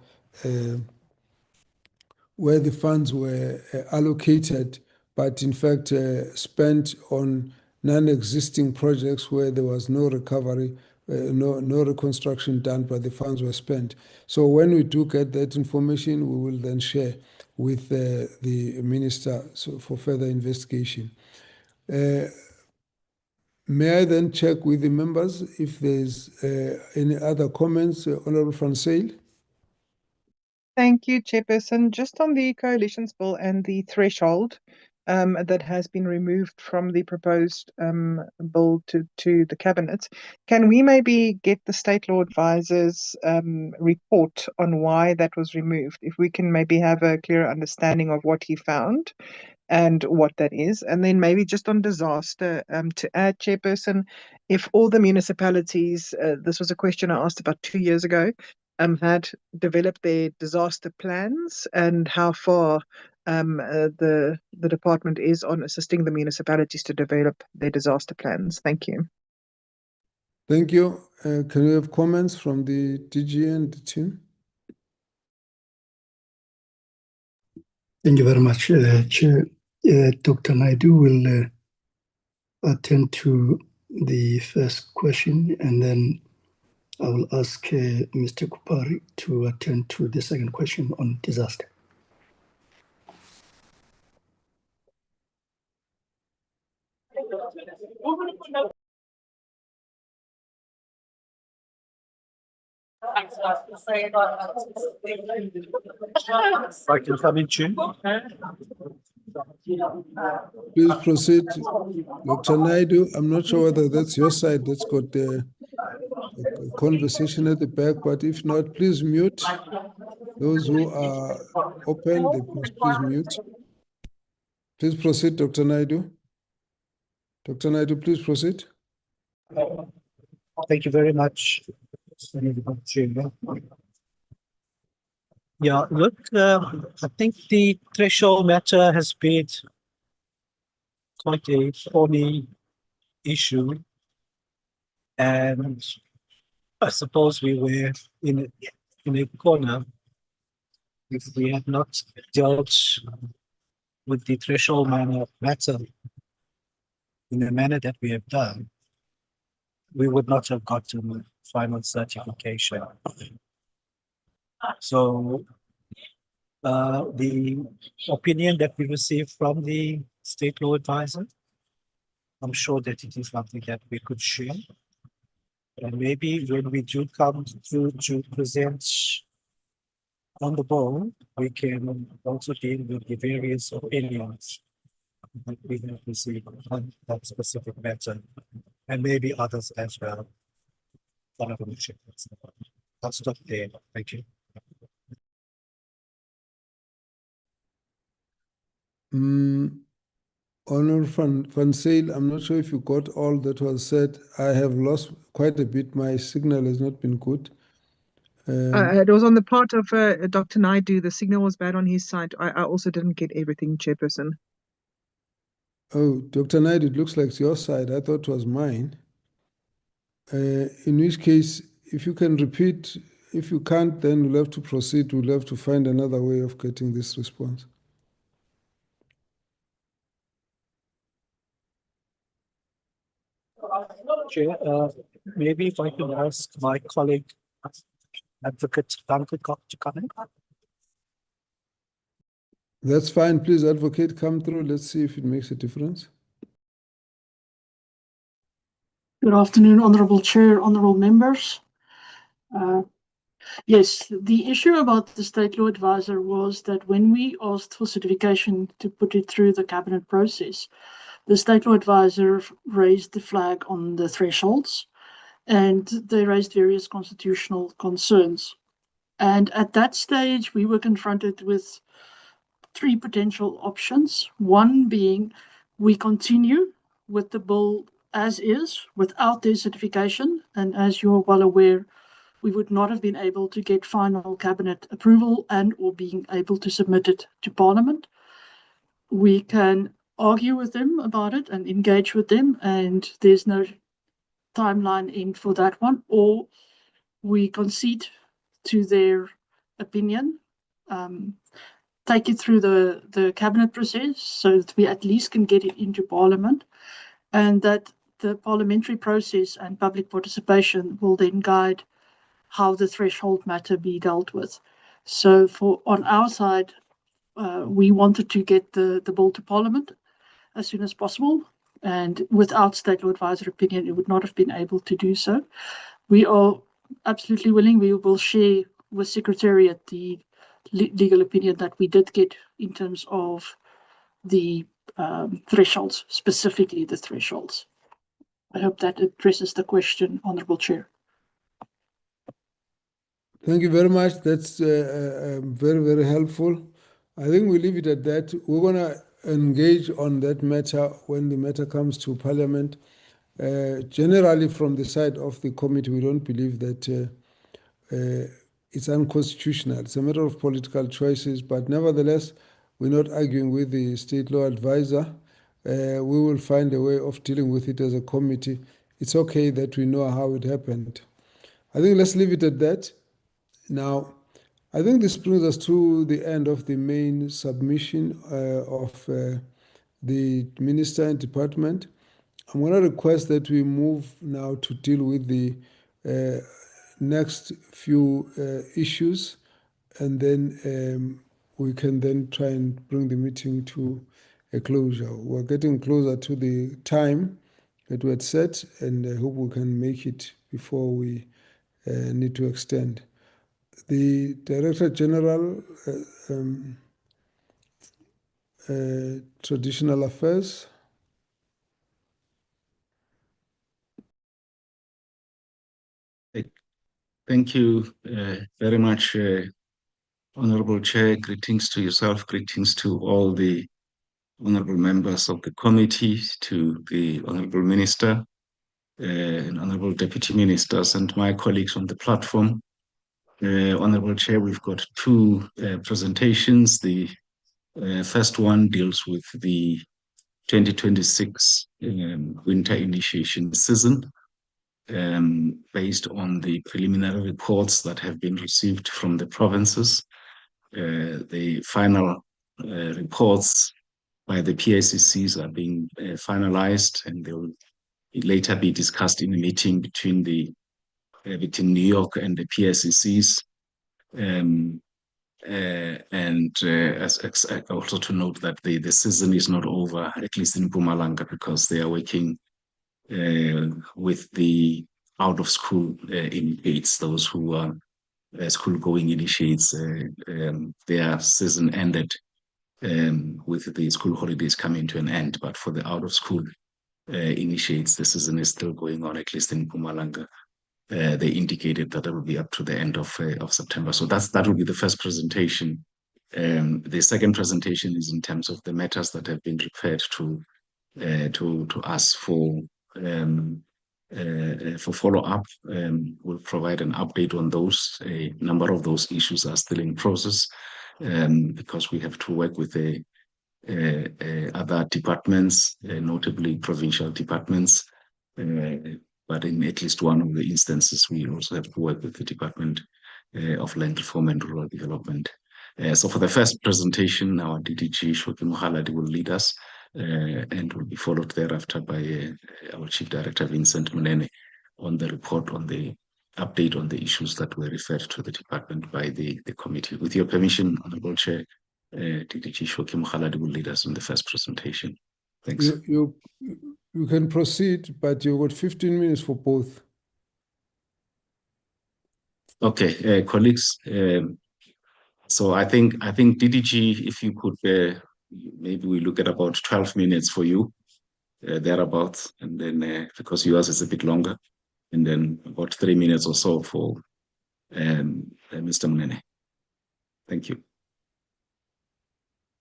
allocated, but in fact spent on non-existing projects where there was no recovery, no reconstruction done, but the funds were spent. So when we do get that information, we will then share with the minister for further investigation. May I then check with the members if there's any other comments? Honourable Van Zyl? Thank you, Chairperson. Just on the coalitions bill and the threshold that has been removed from the proposed bill to the cabinet, can we maybe get the state law advisor's report on why that was removed? If we can maybe have a clearer understanding of what he found and what that is. And then maybe just on disaster, to add, Chairperson, if all the municipalities, this was a question I asked about 2 years ago, had developed their disaster plans, and how far the department is on assisting the municipalities to develop their disaster plans. Thank you. Thank you. Can we have comments from the DG and the team? Thank you very much, Chair. Dr. Naidu will attend to the first question, and then I will ask Mr. Kupari to attend to the second question on disaster. I can come in, Chair. Please proceed, Dr. Naidu. I'm not sure whether that's your side that's got the conversation at the back, but if not, please mute. Those who are open, they must please mute. Please proceed, Dr. Naidu. Dr. Naidu, please proceed. Thank you very much. Yeah, look, I think the threshold matter has been quite a thorny issue, and I suppose we were in a corner if we had not dealt with the threshold matter in the manner that we have done. We would not have gotten final certification. So the opinion that we received from the state law advisor, I'm sure that it is something that we could share. And maybe when we do come through to present on the board, we can also deal with the various opinions that we have received on that specific matter, and maybe others as well. I'll stop there. Thank you. Honourable Van Zyl, I'm not sure if you got all that was said. I have lost quite a bit. My signal has not been good. It was on the part of Dr. Naidu. The signal was bad on his side. I also didn't get everything, Chairperson. Oh, Dr. Naidu, it looks like it's your side. I thought it was mine. in which case, if you can repeat, if you can't, then we'll have to proceed. We'll have to find another way of getting this response. Chair, maybe if I can ask my colleague, Advocate Duncan to come in. That's fine. Please, Advocate, come through. Let's see if it makes a difference. Good afternoon, Honourable Chair, honourable members. Yes, the issue about the State Law Advisor was that when we asked for certification to put it through the Cabinet process, the State Law Advisor raised the flag on the thresholds and they raised various constitutional concerns. And at that stage, we were confronted with three potential options. One being we continue with the bill as is without their certification. And as you're well aware, we would not have been able to get final Cabinet approval and or being able to submit it to Parliament. We can argue with them about it and engage with them, and there's no timeline in for that one, or we concede to their opinion, take it through the Cabinet process so that we at least can get it into Parliament, and that the parliamentary process and public participation will then guide how the threshold matter be dealt with. So on our side, we wanted to get the bill to Parliament as soon as possible, and without State Law Advisor opinion, it would not have been able to do so. We are absolutely willing. We will share with Secretariat the legal opinion that we did get in terms of the thresholds, specifically the thresholds. I hope that addresses the question, Honourable Chair. Thank you very much. That's very, very helpful. I think we leave it at that. We're going to engage on that matter when the matter comes to Parliament. Generally, from the side of the committee, we don't believe that it's unconstitutional. It's a matter of political choices, but nevertheless, we're not arguing with the State Law Advisor. We will find a way of dealing with it as a committee. It's okay that we know how it happened. I think let's leave it at that. Now, I think this brings us to the end of the main submission of the Minister and Department. I'm going to request that we move now to deal with the next few issues, and then we can then try and bring the meeting to a closure. We're getting closer to the time that we had set, and I hope we can make it before we need to extend. The Director General, Traditional Affairs. Thank you very much, Honorable Chair. Greetings to yourself, greetings to all the honorable members of the committee, to the Honorable Minister, and Honorable Deputy Ministers, and my colleagues on the platform. Honorable Chair, we've got two presentations. The first one deals with the 2026 winter initiation season, based on the preliminary reports that have been received from the provinces. The final reports by the PICCs are being finalized, and they will later be discussed in a meeting between New York and the PICCs. As also to note that the season is not over, at least in Mpumalanga, because they are working with the out-of-school initiates, those who are school-going initiates. Their season ended with the school holidays coming to an end, but for the out-of-school initiates, the season is still going on, at least in Mpumalanga. They indicated that it will be up to the end of September. So that will be the first presentation. The second presentation is in terms of the matters that have been referred to us for follow-up. We'll provide an update on those. A number of those issues are still in process because we have to work with other departments, notably provincial departments, but in at least one of the instances, we also have to work with the Department of Land Reform and Rural Development. So for the first presentation, our DDG, Shoki Mohaladi, will lead us and will be followed thereafter by our Chief Director, Vincent Munene, on the report on the update on the issues that were referred to the department by the committee. With your permission, Honorable Chair, DDG Shoki Mohaladi will lead us in the first presentation. Thanks. You can proceed, but you've got 15 minutes for both. Okay, colleagues. So I think DDG, if you could, maybe we look at about 12 minutes for you, thereabouts, and then because yours is a bit longer, and then about 3 minutes or so for Mr. Munene. Thank you.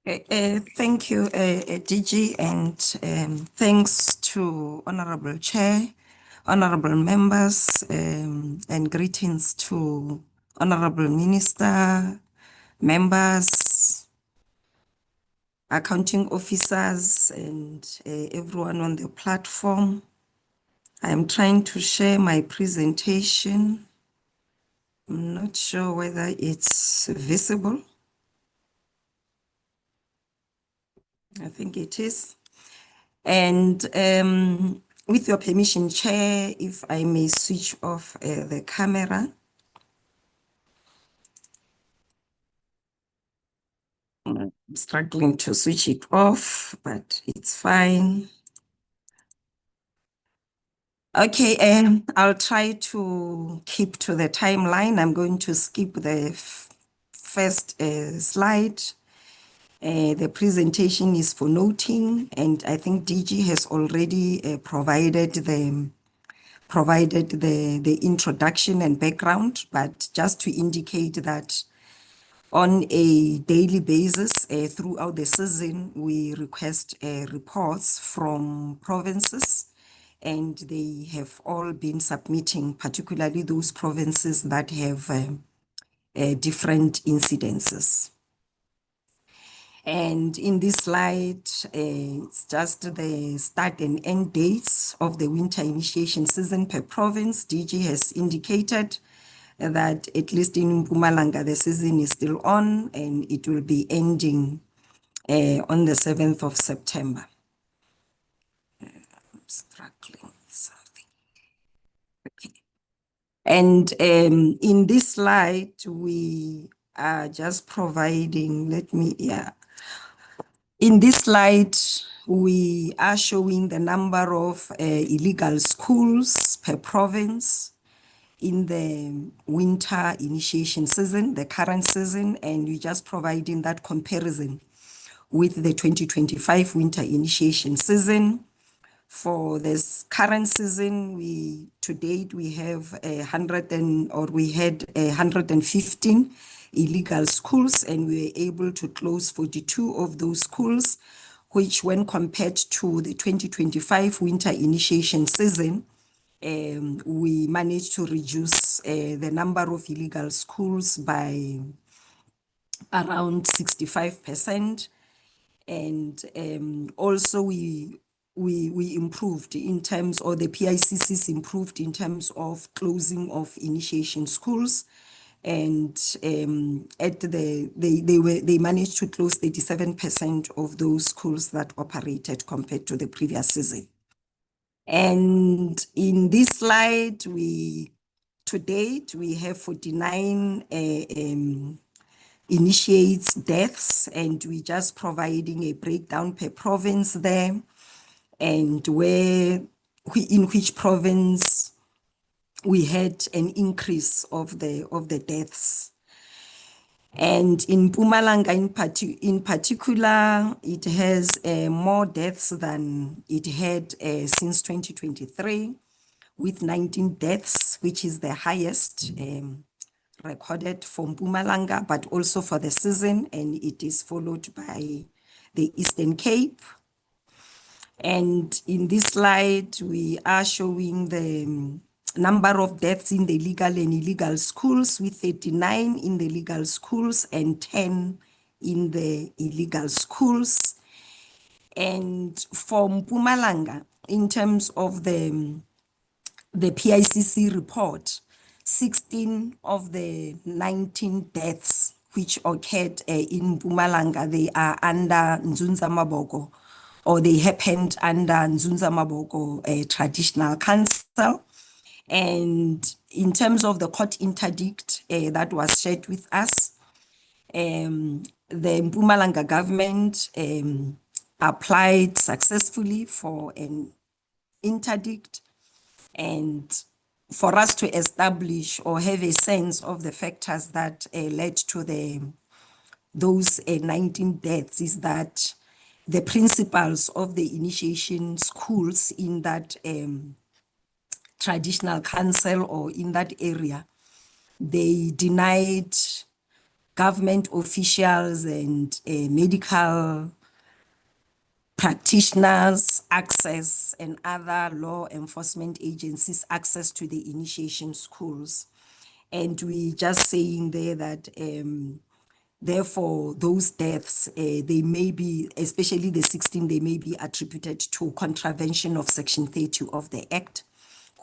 Thank you, DG, and thanks to Honorable Chair, Honorable members, and greetings to Honorable Minister, members, accounting officers, and everyone on the platform. I'm trying to share my presentation. I'm not sure whether it's visible. I think it is. And with your permission, Chair, if I may switch off the camera. I'm struggling to switch it off, but it's fine. Okay, I'll try to keep to the timeline. I'm going to skip the first slide. The presentation is for noting, and I think DG has already provided the introduction and background, but just to indicate that on a daily basis throughout the season, we request reports from provinces, and they have all been submitting, particularly those provinces that have different incidences. And in this slide, it's just the start and end dates of the winter initiation season per province. DG has indicated that at least in Mpumalanga, the season is still on and it will be ending on the 7th of September. I'm struggling with something. Okay. And in this slide, we are just providing, in this slide, we are showing the number of illegal schools per province in the winter initiation season, the current season, and we're just providing that comparison with the 2025 winter initiation season. For this current season, to date we have 115 illegal schools, and we were able to close 42 of those schools, which when compared to the 2025 winter initiation season, we managed to reduce the number of illegal schools by around 65%. And also we improved in terms, or the PICCs improved in terms of closing of initiation schools, and they managed to close 87% of those schools that operated compared to the previous season. And in this slide, to date we have 49 initiates deaths, and we just providing a breakdown per province there, and in which province we had an increase of the deaths. And in Mpumalanga in particular, it has more deaths than it had since 2023, with 19 deaths, which is the highest recorded for Mpumalanga, but also for the season, and it is followed by the Eastern Cape. And in this slide, we are showing the number of deaths in the legal and illegal schools, with 39 in the legal schools and 10 in the illegal schools. And for Mpumalanga, in terms of the the PICC report, 16 of the 19 deaths which occurred in Mpumalanga, they are under Nzunza Maboko, or they happened under Nzunza Maboko Traditional Council. And in terms of the court interdict that was shared with us, the Mpumalanga government applied successfully for an interdict, and for us to establish or have a sense of the factors that led to those 19 deaths is that the principals of the initiation schools in that traditional council or in that area, they denied government officials and medical practitioners access and other law enforcement agencies access to the initiation schools. And we just saying there that therefore those deaths, they may be, especially the 16, they may be attributed to contravention of Section 30 of the Act,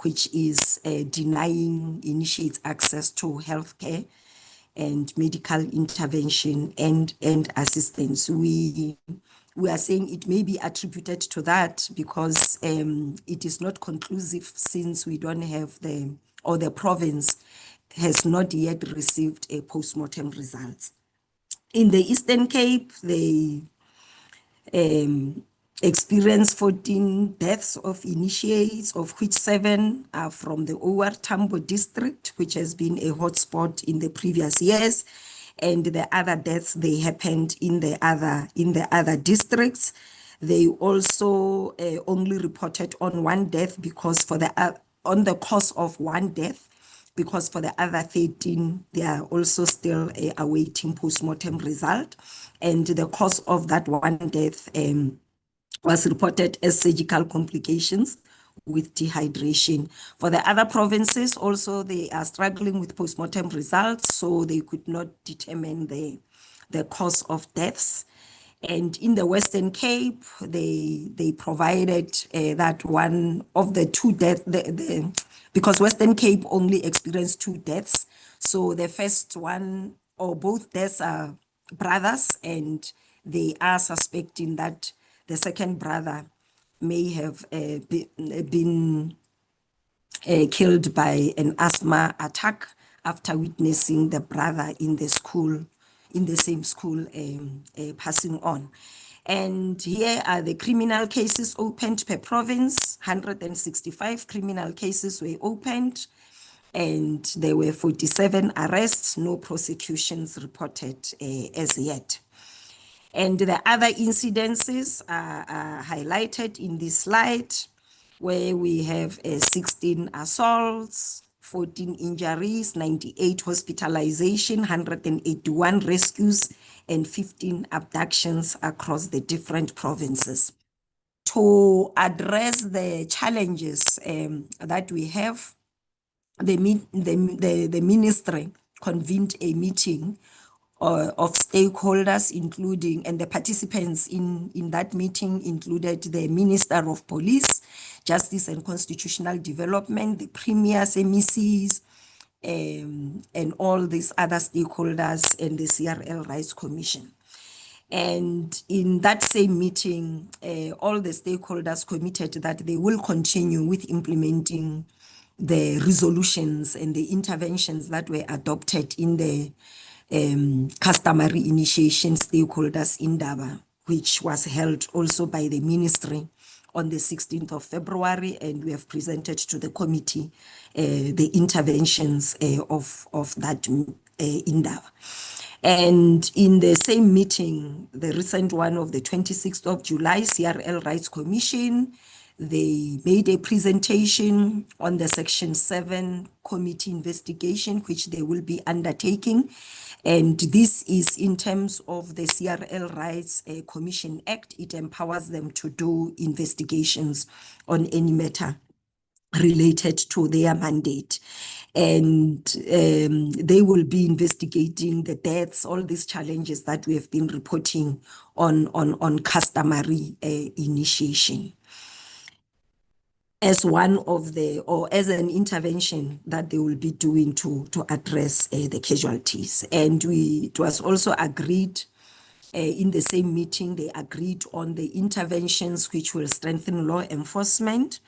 which is denying initiates access to healthcare and medical intervention and assistance. We are saying it may be attributed to that because it is not conclusive, since we don't have the province has not yet received a post-mortem results. In the Eastern Cape, they experienced 14 deaths of initiates, of which 7 are from the OR Tambo district, which has been a hotspot in the previous years. And the other deaths, they happened in the other districts. They also only reported on 1 death because on the cause of 1 death, because for the other 13, they are also still awaiting post-mortem result. And the cause of that 1 death was reported as surgical complications with dehydration. For the other provinces also, they are struggling with post-mortem results, so they could not determine the cause of deaths. And in the Western Cape, they provided that one of the 2 deaths, because Western Cape only experienced 2 deaths. So the first one, or both deaths, are brothers, and they are suspecting that the second brother may have been killed by an asthma attack after witnessing the brother in the school, in the same school, passing on. And here are the criminal cases opened per province. 165 criminal cases were opened, and there were 47 arrests, no prosecutions reported as yet. And the other incidences are highlighted in this slide, where we have 16 assaults, 14 injuries, 98 hospitalization, 181 rescues, and 15 abductions across the different provinces. To address the challenges that we have, the ministry convened a meeting of stakeholders, including, and the participants in that meeting included the Minister of Police, Justice and Constitutional Development, the premiers, MECs, and all these other stakeholders, and the CRL Rights Commission. And in that same meeting, all the stakeholders committed that they will continue with implementing the resolutions and the interventions that were adopted in the customary initiation stakeholders indaba, which was held also by the ministry on the 16th of February, and we have presented to the committee the interventions of that indaba. And in the same meeting, the recent one of the 26th of July, CRL Rights Commission, they made a presentation on the Section 7 committee investigation, which they will be undertaking. And this is in terms of the CRL Rights Commission Act. It empowers them to do investigations on any matter related to their mandate. And they will be investigating the deaths, all these challenges that we have been reporting on customary initiation. as one of the, or as an intervention that they will be doing to address the casualties. And it was also agreed in the same meeting, they agreed on the interventions which will strengthen law enforcement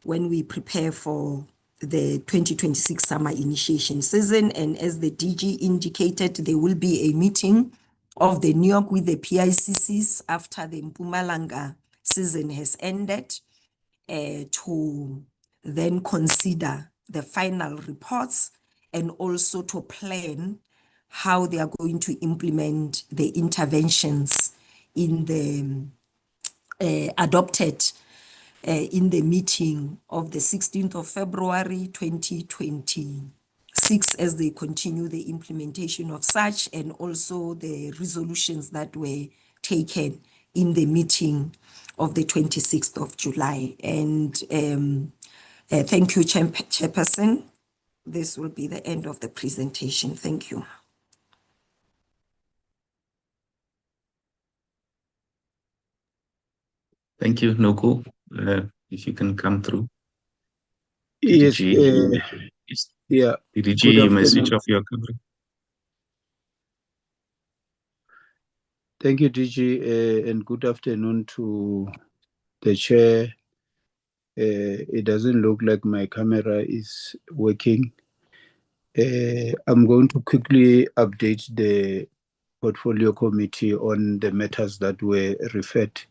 when we prepare for the 2026 summer initiation season. And as the DG indicated, there will be a meeting of the New York with the PICCs after the Mpumalanga season has ended to then consider the final reports and also to plan how they are going to implement the interventions in the adopted in the meeting of the 16th of February 2026 as they continue the implementation of such, and also the resolutions that were taken in the meeting of the 26th of July. And thank you, Chairperson. This will be the end of the presentation. Thank you. Thank you, Noku. If you can come through. Yes, DDG, good you may switch afternoon. off your camera. Thank you, DG, and good afternoon to the chair. It doesn't look like my camera is working. I'm going to quickly update the portfolio committee on the matters that were referred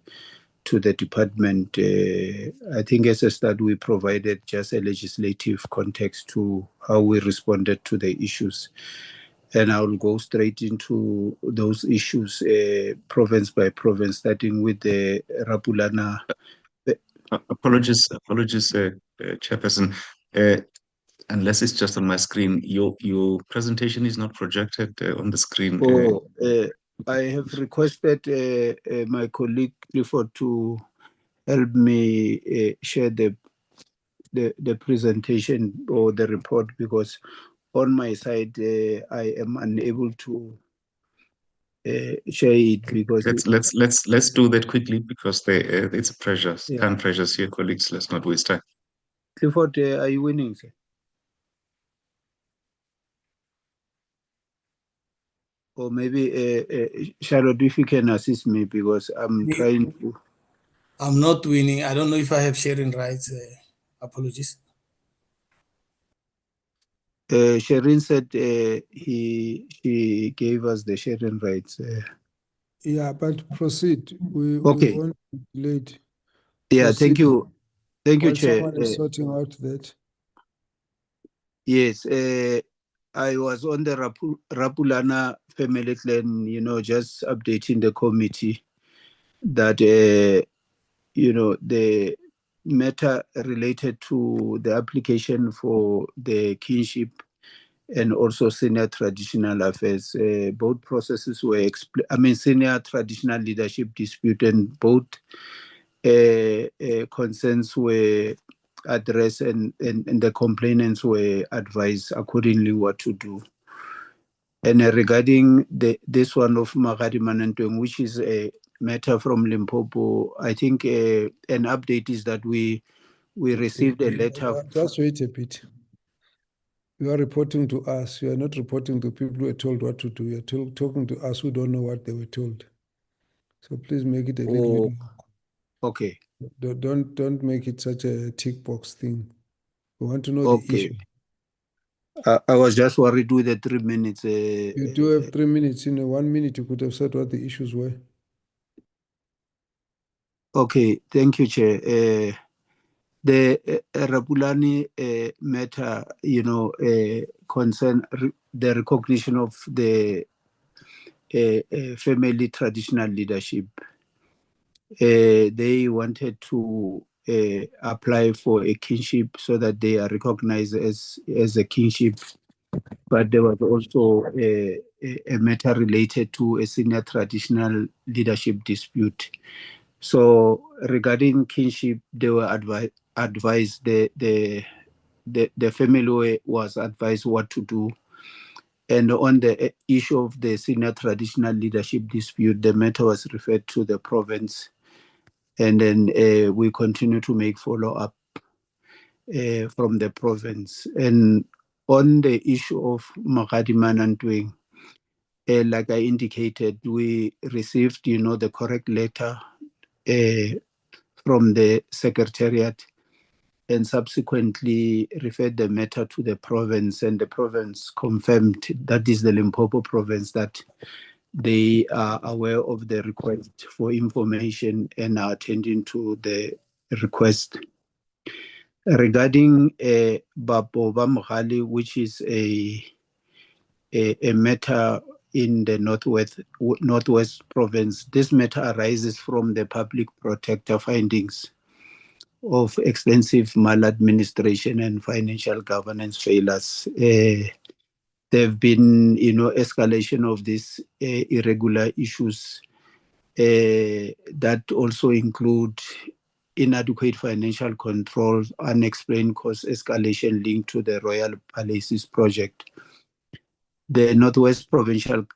to the department. I think as a start, we provided just a legislative context to how we responded to the issues. And I'll go straight into those issues, province by province, starting with the Rapulana. Apologies, Chairperson. Unless it's just on my screen, your presentation is not projected on the screen. I have requested my colleague Clifford to help me share the presentation or the report, because on my side I am unable to share it because let's do that quickly, because it's a pressure. Yeah. Time pressures here, colleagues. Let's not waste time. Clifford, are you winning, sir? Or maybe Charlotte, if you can assist me, because I'm trying to. I'm not winning. I don't know if I have sharing rights. Apologies. Sherin said she gave us the sharing rights. Yeah, but proceed. We Okay. won't be late. Yeah, Proceed. thank you. Thank you, While Chair. someone is sorting out that. Yes, I was on the Rapulana family clan, just updating the committee that, the matter related to the application for the kinship and also senior traditional affairs. Both processes were senior traditional leadership dispute, and both concerns were addressed, and the complainants were advised accordingly what to do. And regarding this one of Magadi Manentweng, which is a matter from Limpopo, I think an update is that we received a letter. Just wait a bit. You are reporting to us. You are not reporting to people who are told what to do. You are talking to us who don't know what they were told. So please make it a little bit more. Okay. Don't make it such a tick box thing. We want to know the Okay. issue. I was just worried with the 3 minutes. You do have 3 minutes. In 1 minute, you could have said what the issues were. Okay, thank you, Chair. The Rapulani matter, concern the recognition of the family traditional leadership. They wanted to apply for a kinship so that they are recognized as a kinship, but there was also a matter related to a senior traditional leadership dispute. So regarding kinship, they were advised, the family was advised what to do. And on the issue of the senior traditional leadership dispute, the matter was referred to the province. And then we continue to make follow-up. from the province. And on the issue of Magadi Manantwing, like I indicated, we received, the correct letter from the Secretariat and subsequently referred the matter to the province, and the province confirmed, that is the Limpopo province, that they are aware of the request for information and are attending to the request. Regarding Bapoba Mohali, which is a matter in the Northwest province, this matter arises from the public protector findings of extensive maladministration and financial governance failures. There have been, escalation of these irregular issues that also include inadequate financial control, unexplained cost escalation linked to the Royal Palaces project. The Northwest Provincial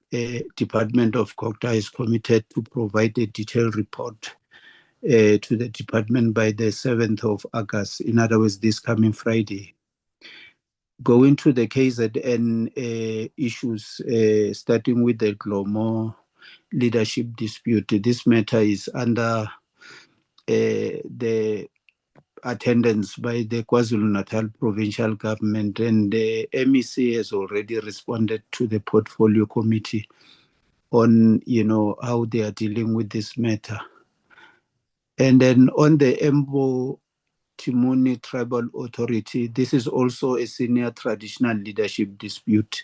Department of COGTA is committed to provide a detailed report to the department by the 7th of August, in other words, this coming Friday. Going to the KZN issues, starting with the Glomo leadership dispute. This matter is under the attendance by the KwaZulu-Natal provincial government, and the MEC has already responded to the portfolio committee on, how they are dealing with this matter. And then on the Embo Timuni Tribal Authority, this is also a senior traditional leadership dispute.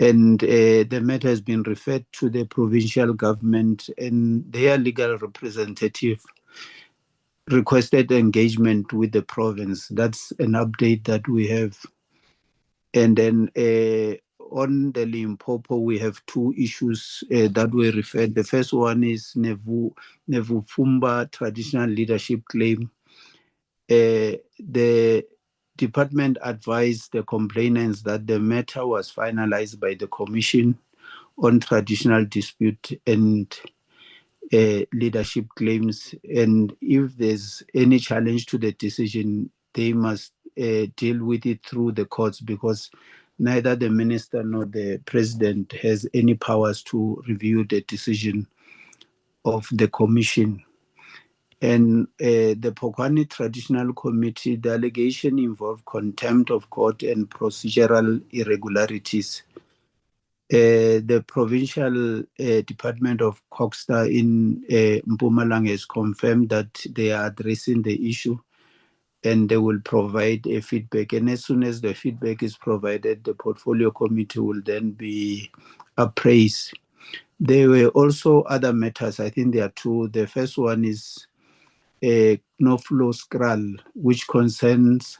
And the matter has been referred to the provincial government, and their legal representative requested engagement with the province. That's an update that we have. And then on the Limpopo, we have two issues that we referred. The first one is Nevufumba traditional leadership claim. The department advised the complainants that the matter was finalized by the Commission on Traditional Dispute and Leadership Claims, and if there's any challenge to the decision, they must deal with it through the courts, because neither the minister nor the president has any powers to review the decision of the commission. And the Pokwani Traditional Committee, the allegation involved contempt of court and procedural irregularities. The provincial department of COGTA in Mpumalanga has confirmed that they are addressing the issue and they will provide a feedback. And as soon as the feedback is provided, the portfolio committee will then be appraised. There were also other matters. I think there are two. The first one is Knoflo Skral, which concerns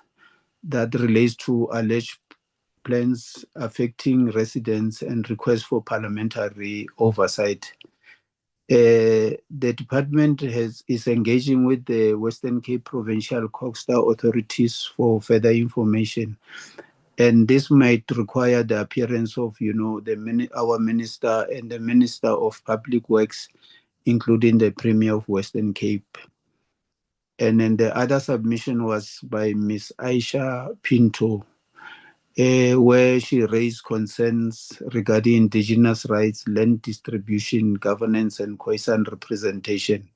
that relates to alleged plans affecting residents and requests for parliamentary oversight. The department is engaging with the Western Cape Provincial COGTA authorities for further information. And this might require the appearance of, our minister and the Minister of Public Works, including the Premier of Western Cape. And then the other submission was by Ms. Aisha Pinto, where she raised concerns regarding indigenous rights, land distribution, governance, and Khoisan representation.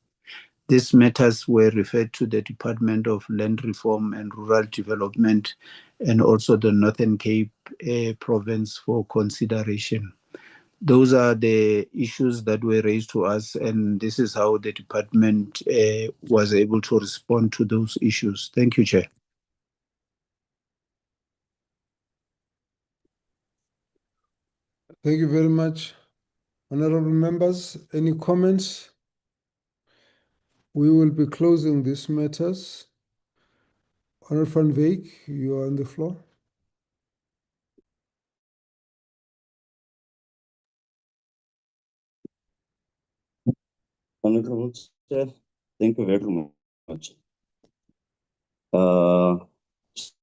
These matters were referred to the Department of Land Reform and Rural Development and also the Northern Cape province for consideration. Those are the issues that were raised to us, and this is how the department was able to respond to those issues. Thank you, Chair. Thank you very much. Honorable members, any comments? We will be closing these matters. Honorable Van Wyk, you are on the floor. Honorable Chair, thank you very much.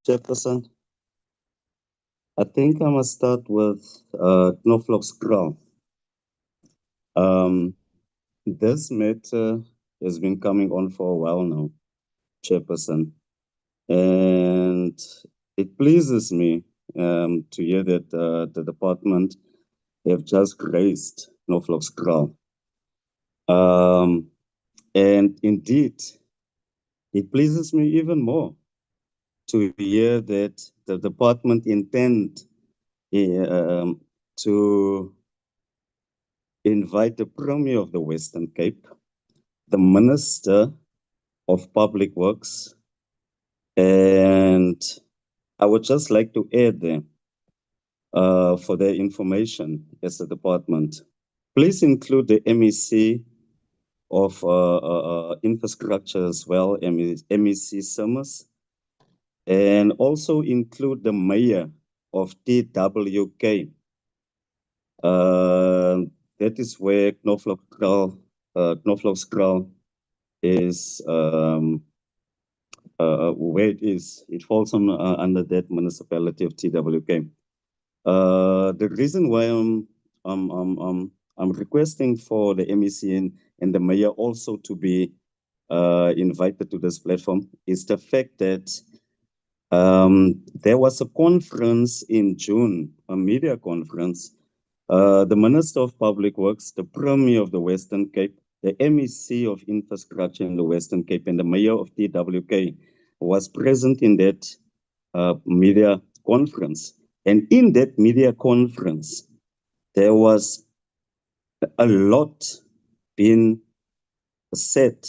Chairperson, I think I must start with Knoflo's Crown. This matter has been coming on for a while now, Chairperson. And it pleases me to hear that the department have just raised Norfolk's crown. And indeed, it pleases me even more to hear that the department intend to invite the Premier of the Western Cape, the Minister of Public Works, and I would just like to add there for their information as a department. Please include the MEC of infrastructure as well, MEC Summers, and also include the mayor of TWK. That is where Knoflook's Kraal is where it is. It falls on under that municipality of TWK. The reason why I'm requesting for the MEC and the mayor also to be invited to this platform is the fact that there was a conference in June, a media conference. The Minister of Public Works, the Premier of the Western Cape, the MEC of Infrastructure in the Western Cape, and the Mayor of TWK was present in that media conference. And in that media conference, there was a lot being said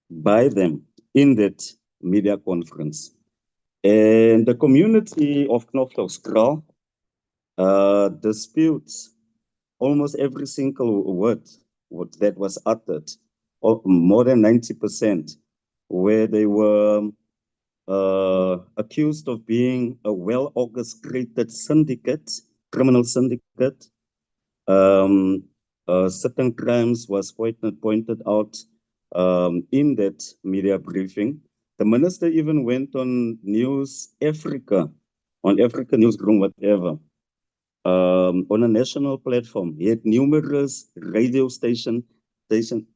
by them in that media conference. And the community of Knoflook's Kraal disputes almost every single word that was uttered, or more than 90%, where they were accused of being a well-orchestrated syndicate, criminal syndicate. Certain crimes was pointed out in that media briefing. The minister even went on News Africa, on Africa Newsroom, whatever, on a national platform. He had numerous radio station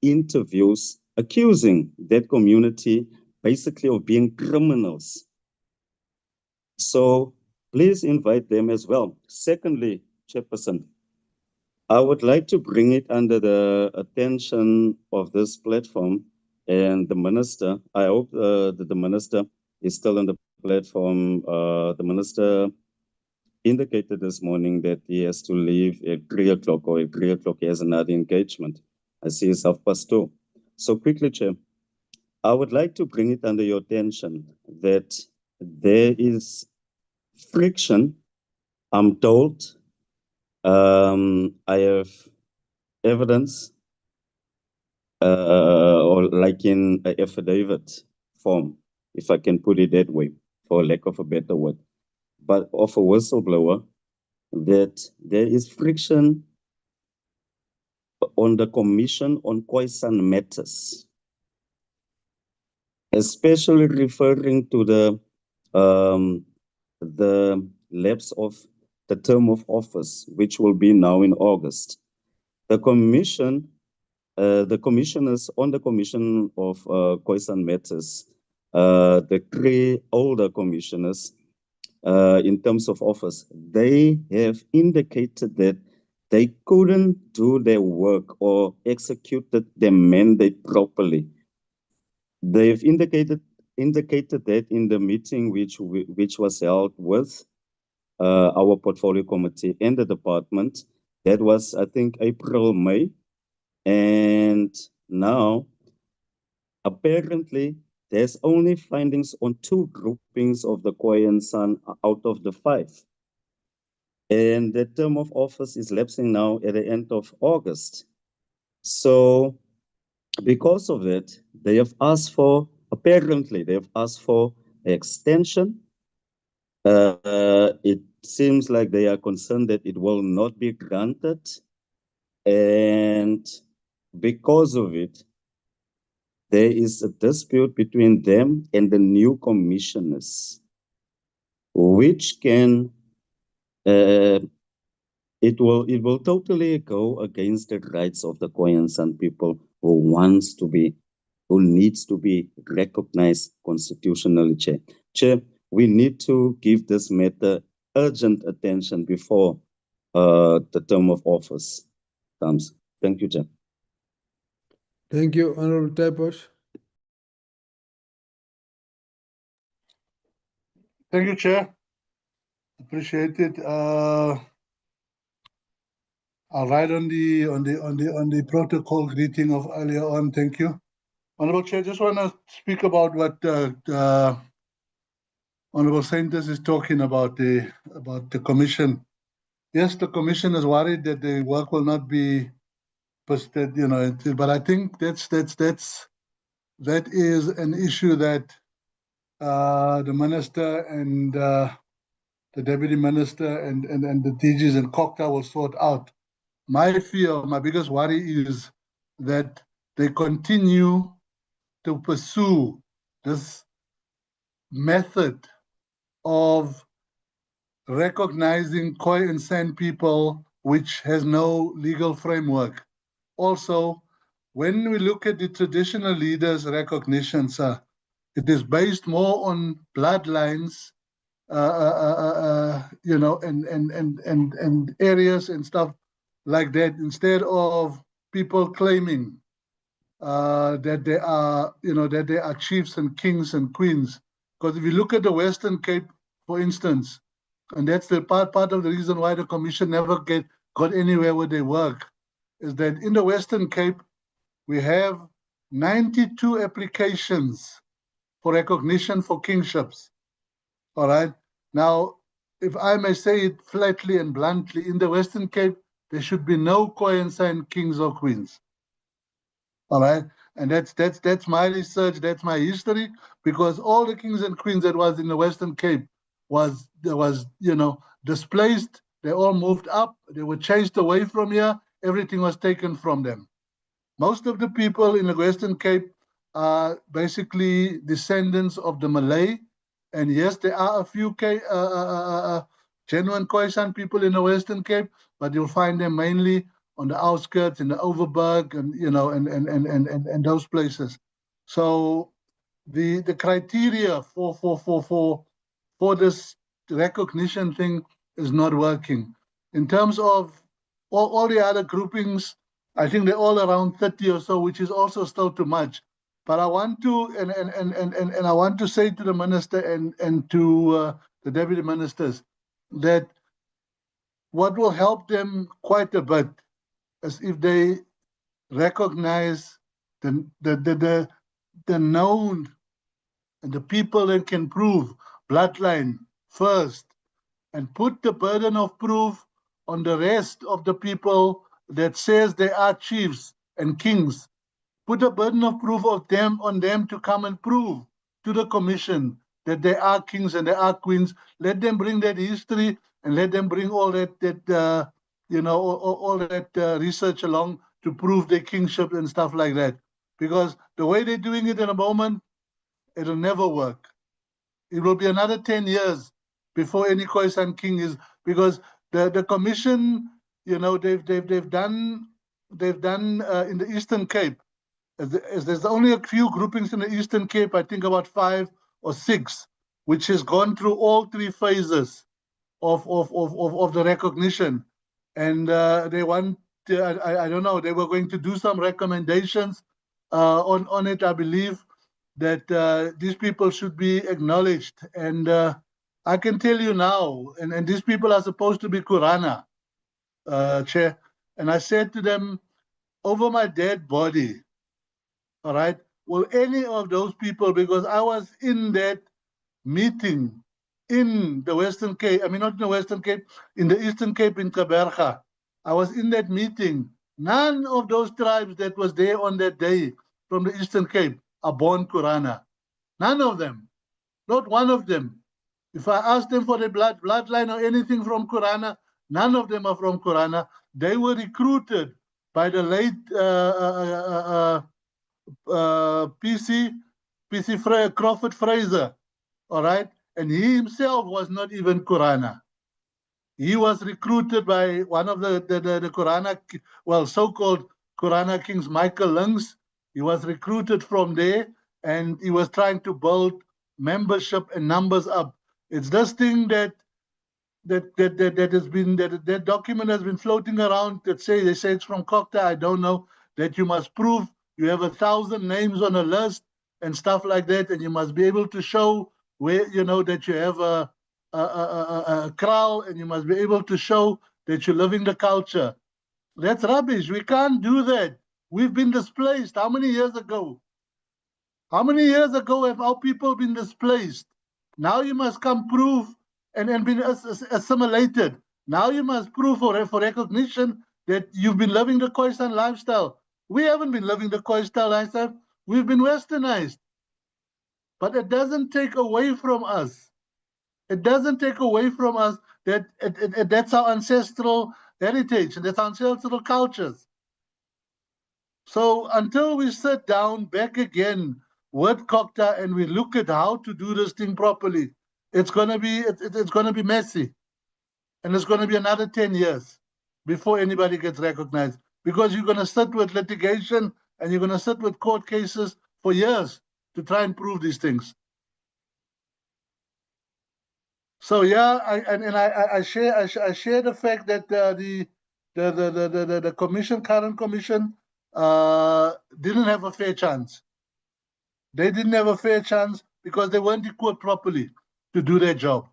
interviews accusing that community basically of being criminals. So please invite them as well. Secondly, Chairperson, I would like to bring it under the attention of this platform and the minister. I hope that the minister is still on the platform. The minister indicated this morning that he has to leave at 3 o'clock, or at 3 o'clock he has another engagement. I see it's 2:30. So quickly, Chair, I would like to bring it under your attention that there is friction, I'm told. I have evidence, or like in an affidavit form, if I can put it that way, for lack of a better word, but of a whistleblower, that there is friction on the Commission on Khoisan Matters, especially referring to the lapse of the term of office, which will be now in August. The commission, the commissioners on the Commission of Khoisan Matters, the 3 older commissioners, in terms of office, they have indicated that they couldn't do their work or executed their mandate properly. They've indicated that in the meeting which was held with our portfolio committee and the department. That was, I think, April, May. And now, apparently, there's only findings on 2 groupings of the Khoisan out of the 5. And the term of office is lapsing now at the end of August. So because of that, they have asked for, apparently, they have asked for extension. It seems like they are concerned that it will not be granted. And because of it, there is a dispute between them and the new commissioners, which can, it will totally go against the rights of the Khoisan people who wants to be who needs to be recognized constitutionally, Chair. Chair, we need to give this matter urgent attention before the term of office comes. Thank you, Chair. Thank you, Honorable Typos. Thank you, Chair. Appreciate it. I'll write on the protocol greeting of earlier on. Thank you. Honorable Chair, just want to speak about what Honorable Saintis is talking about the commission. Yes, the commission is worried that the work will not be posted, but I think that is an issue that the minister and the deputy minister and the DGs and COCTA will sort out. My fear, my biggest worry is that they continue to pursue this method of recognizing Khoi and San people, which has no legal framework. Also, when we look at the traditional leaders' recognition, sir, it is based more on bloodlines, and areas and stuff like that, instead of people claiming that they are chiefs and kings and queens. Because if you look at the Western Cape, for instance, and that's the part of the reason why the commission never got anywhere with their work, is that in the Western Cape, we have 92 applications for recognition for kingships. All right. Now, if I may say it flatly and bluntly, in the Western Cape, there should be no Khoi and San kings or queens. All right. And that's my research, that's my history, because all the kings and queens that was in the Western Cape was displaced. They all moved up. They were chased away from here. Everything was taken from them. Most of the people in the Western Cape are basically descendants of the Malay. And yes, there are a few genuine Khoisan people in the Western Cape, but you'll find them mainly on the outskirts, in the Overberg, and and those places. So the criteria for this recognition thing is not working. In terms of all the other groupings, I think they're all around 30 or so, which is also still too much. But I want to and I want to say to the minister and to the deputy ministers that what will help them quite a bit is if they recognize the known and the people that can prove bloodline first, and put the burden of proof on the rest of the people that says they are chiefs and kings. Put a burden of proof on them to come and prove to the commission that they are kings and they are queens. Let them bring that history and let them bring all that research along to prove their kingship and stuff like that. Because the way they're doing it in a moment, it'll never work. It will be another 10 years before any Khoisan king is, because the commission, they've done in the Eastern Cape. There's only a few groupings in the Eastern Cape, I think about 5 or 6, which has gone through all 3 phases of the recognition. And they want, I don't know, they were going to do some recommendations on it, I believe, that these people should be acknowledged. And I can tell you now, and these people are supposed to be Kurana, Chair. And I said to them, over my dead body, all right, will any of those people, because I was in that meeting in the Western Cape, I mean, not in the Western Cape, in the Eastern Cape in Kaberga. I was in that meeting. None of those tribes that was there on that day from the Eastern Cape are born Kurana. None of them. Not one of them. If I ask them for the bloodline or anything from Kurana, none of them are from Kurana. They were recruited by the late PC Crawford Fraser, all right? And he himself was not even Kurana. He was recruited by one of the Kurana, well, so-called Kurana kings, Michael Lungs, He was recruited from there, and he was trying to build membership and numbers up. It's this thing that has been that document has been floating around that they say it's from COCTA. I don't know, that you must prove you have 1,000 names on a list and stuff like that, and you must be able to show where that you have a kraal, and you must be able to show that you're living the culture. That's rubbish. We can't do that. We've been displaced. How many years ago? How many years ago have our people been displaced? Now you must come prove and been assimilated. Now you must prove for recognition that you've been living the Khoisan lifestyle. We haven't been living the Khoisan lifestyle. We've been westernized. But it doesn't take away from us. It doesn't take away from us that that's our ancestral heritage and that's our ancestral cultures. So until we sit down back again with COCTA and we look at how to do this thing properly, it's gonna be messy, and it's gonna be another 10 years before anybody gets recognized, because you're gonna sit with litigation and you're gonna sit with court cases for years to try and prove these things. So yeah, I share the fact that the current commission didn't have a fair chance. They didn't have a fair chance because they weren't equipped properly to do their job.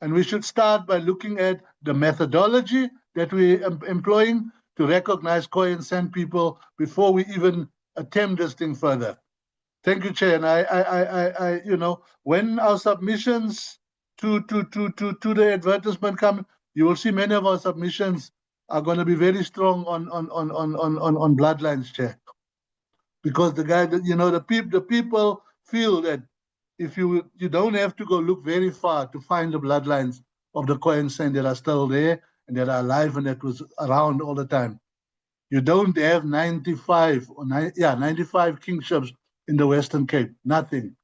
And we should start by looking at the methodology that we're employing to recognize Khoi and San people before we even attempt this thing further. Thank you, Chair. And when our submissions to the advertisement come, you will see many of our submissions are going to be very strong on bloodlines, Chair. Because the people feel that if you don't have to go look very far to find the bloodlines of the Khoi and San that are still there and that are alive and that was around all the time. You don't have 95 kingships in the Western Cape, nothing.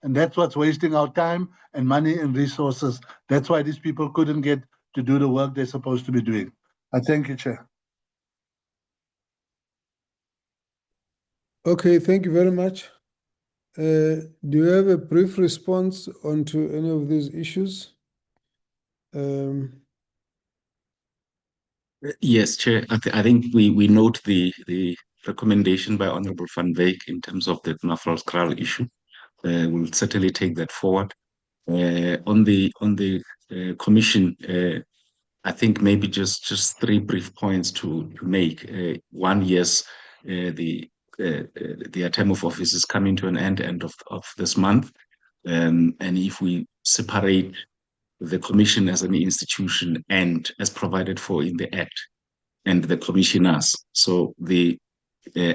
And that's what's wasting our time and money and resources. That's why these people couldn't get to do the work they're supposed to be doing. I thank you, Chair. Okay, thank you very much. Do you have a brief response onto any of these issues? Yes, Chair. I think we note the recommendation by Honorable Van Wyk in terms of the Nafral's Kraal issue. We'll certainly take that forward. On the commission, I think maybe just 3 brief points to make. One, yes, their term of office is coming to an end of this month. And if we separate the commission as an institution and as provided for in the Act and the commissioners, so the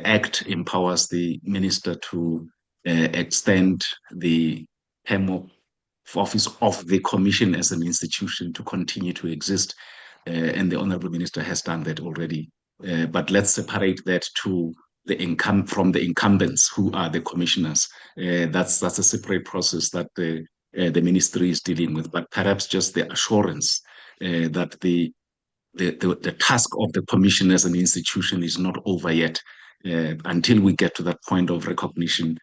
Act empowers the minister to extend the term of office of the commission as an institution to continue to exist. And the Honorable Minister has done that already. But let's separate that to from the incumbents who are the commissioners. That's a separate process that the ministry is dealing with. But perhaps just the assurance that the task of the commission as an institution is not over yet until we get to that point of recognition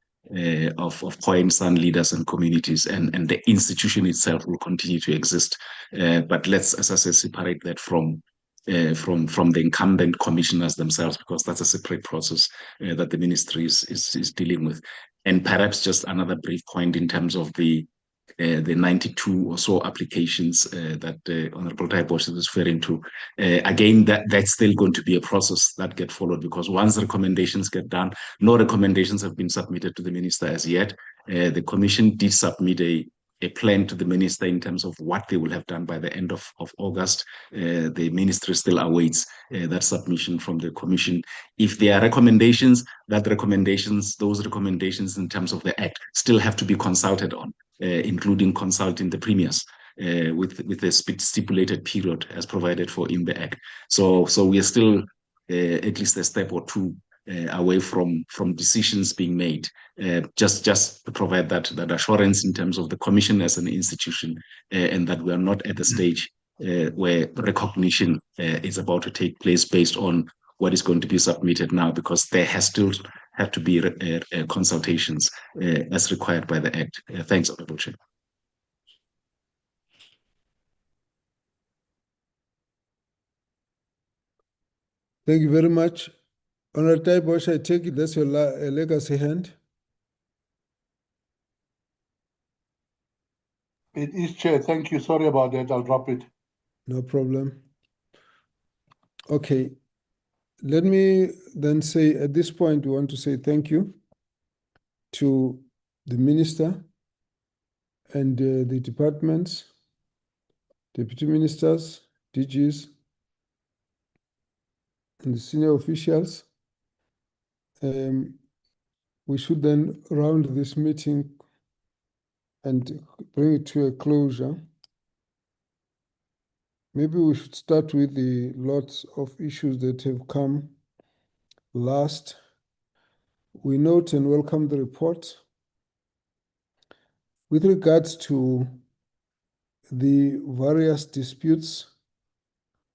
of Khoi and San leaders and communities, and the institution itself will continue to exist. But let's, as I say, separate that from the incumbent commissioners themselves, because that's a separate process that the ministry is dealing with. And perhaps just another brief point in terms of the 92 or so applications that Honorable Taibos is referring to. Again, that's still going to be a process that get followed, because once recommendations get done, no recommendations have been submitted to the minister as yet. The commission did submit a plan to the minister in terms of what they will have done by the end of August. The ministry still awaits that submission from the commission. If there are recommendations, those recommendations in terms of the Act still have to be consulted on, including consulting the premiers with a stipulated period as provided for in the Act. So we are still at least a step or two away from decisions being made, just to provide that assurance in terms of the commission as an institution, and that we are not at the stage where recognition is about to take place based on what is going to be submitted now, because there has still have to be consultations as required by the Act. Thanks, Honorable Chair. Thank you very much. Honorable Taibosh, I take it that's your legacy hand. It is, Chair. Thank you. Sorry about that. I'll drop it. No problem. Okay. Let me then say at this point, we want to say thank you to the Minister and the departments, deputy ministers, DGs, and the senior officials. We should then round this meeting and bring it to a closure. Maybe we should start with the lots of issues that have come last. We note and welcome the report. With regards to the various disputes,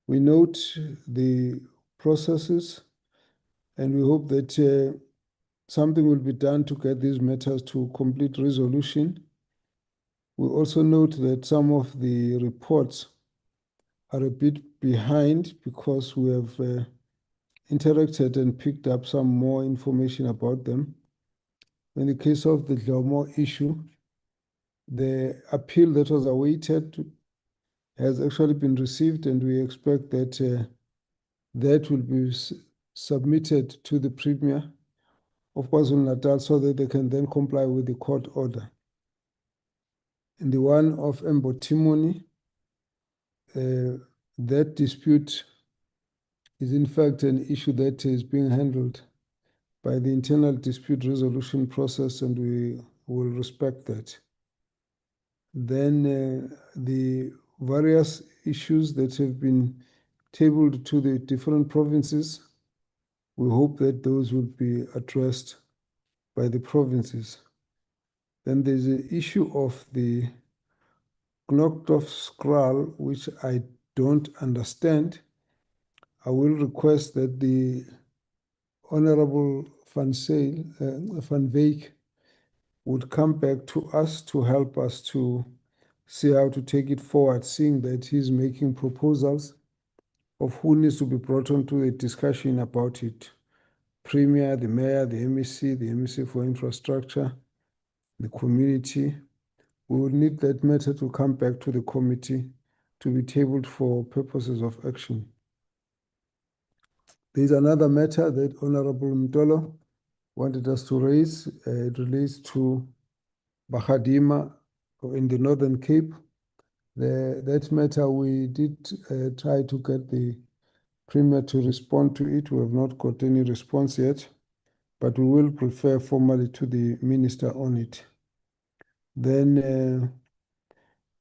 we note the processes and we hope that something will be done to get these matters to complete resolution. We also note that some of the reports are a bit behind because we have interacted and picked up some more information about them. In the case of the Dlomo issue, the appeal that was awaited has actually been received, and we expect that that will be submitted to the Premier of KwaZulu-Natal so that they can then comply with the court order. In the one of Mbotimoni, that dispute is in fact an issue that is being handled by the internal dispute resolution process, and we will respect that. Then the various issues that have been tabled to the different provinces, we hope that those will be addressed by the provinces. Then there's the issue of the knocked off scroll, which I don't understand. I will request that the Honorable Van Wyk would come back to us to help us to see how to take it forward, seeing that he's making proposals of who needs to be brought onto a discussion about it. Premier, the Mayor, the MEC for Infrastructure, the community. We will need that matter to come back to the committee to be tabled for purposes of action. There's another matter that Honorable Mtolo wanted us to raise. It relates to Bahadima in the Northern Cape. That matter, we did try to get the Premier to respond to it. We have not got any response yet, but we will refer formally to the Minister on it. Then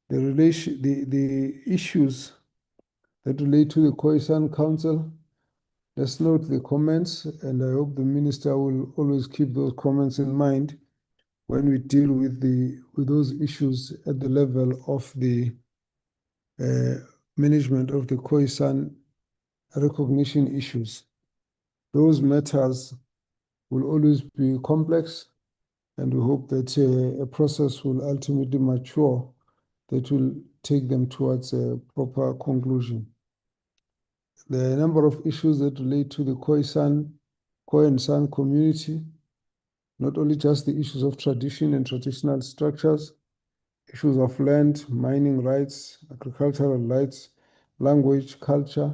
the issues that relate to the Khoisan Council, let's note the comments, and I hope the Minister will always keep those comments in mind when we deal with those issues at the level of the management of the Khoisan recognition issues. Those matters will always be complex, and we hope that a process will ultimately mature that will take them towards a proper conclusion. There are a number of issues that relate to the Khoi and San community, not only just the issues of tradition and traditional structures, issues of land, mining rights, agricultural rights, language, culture.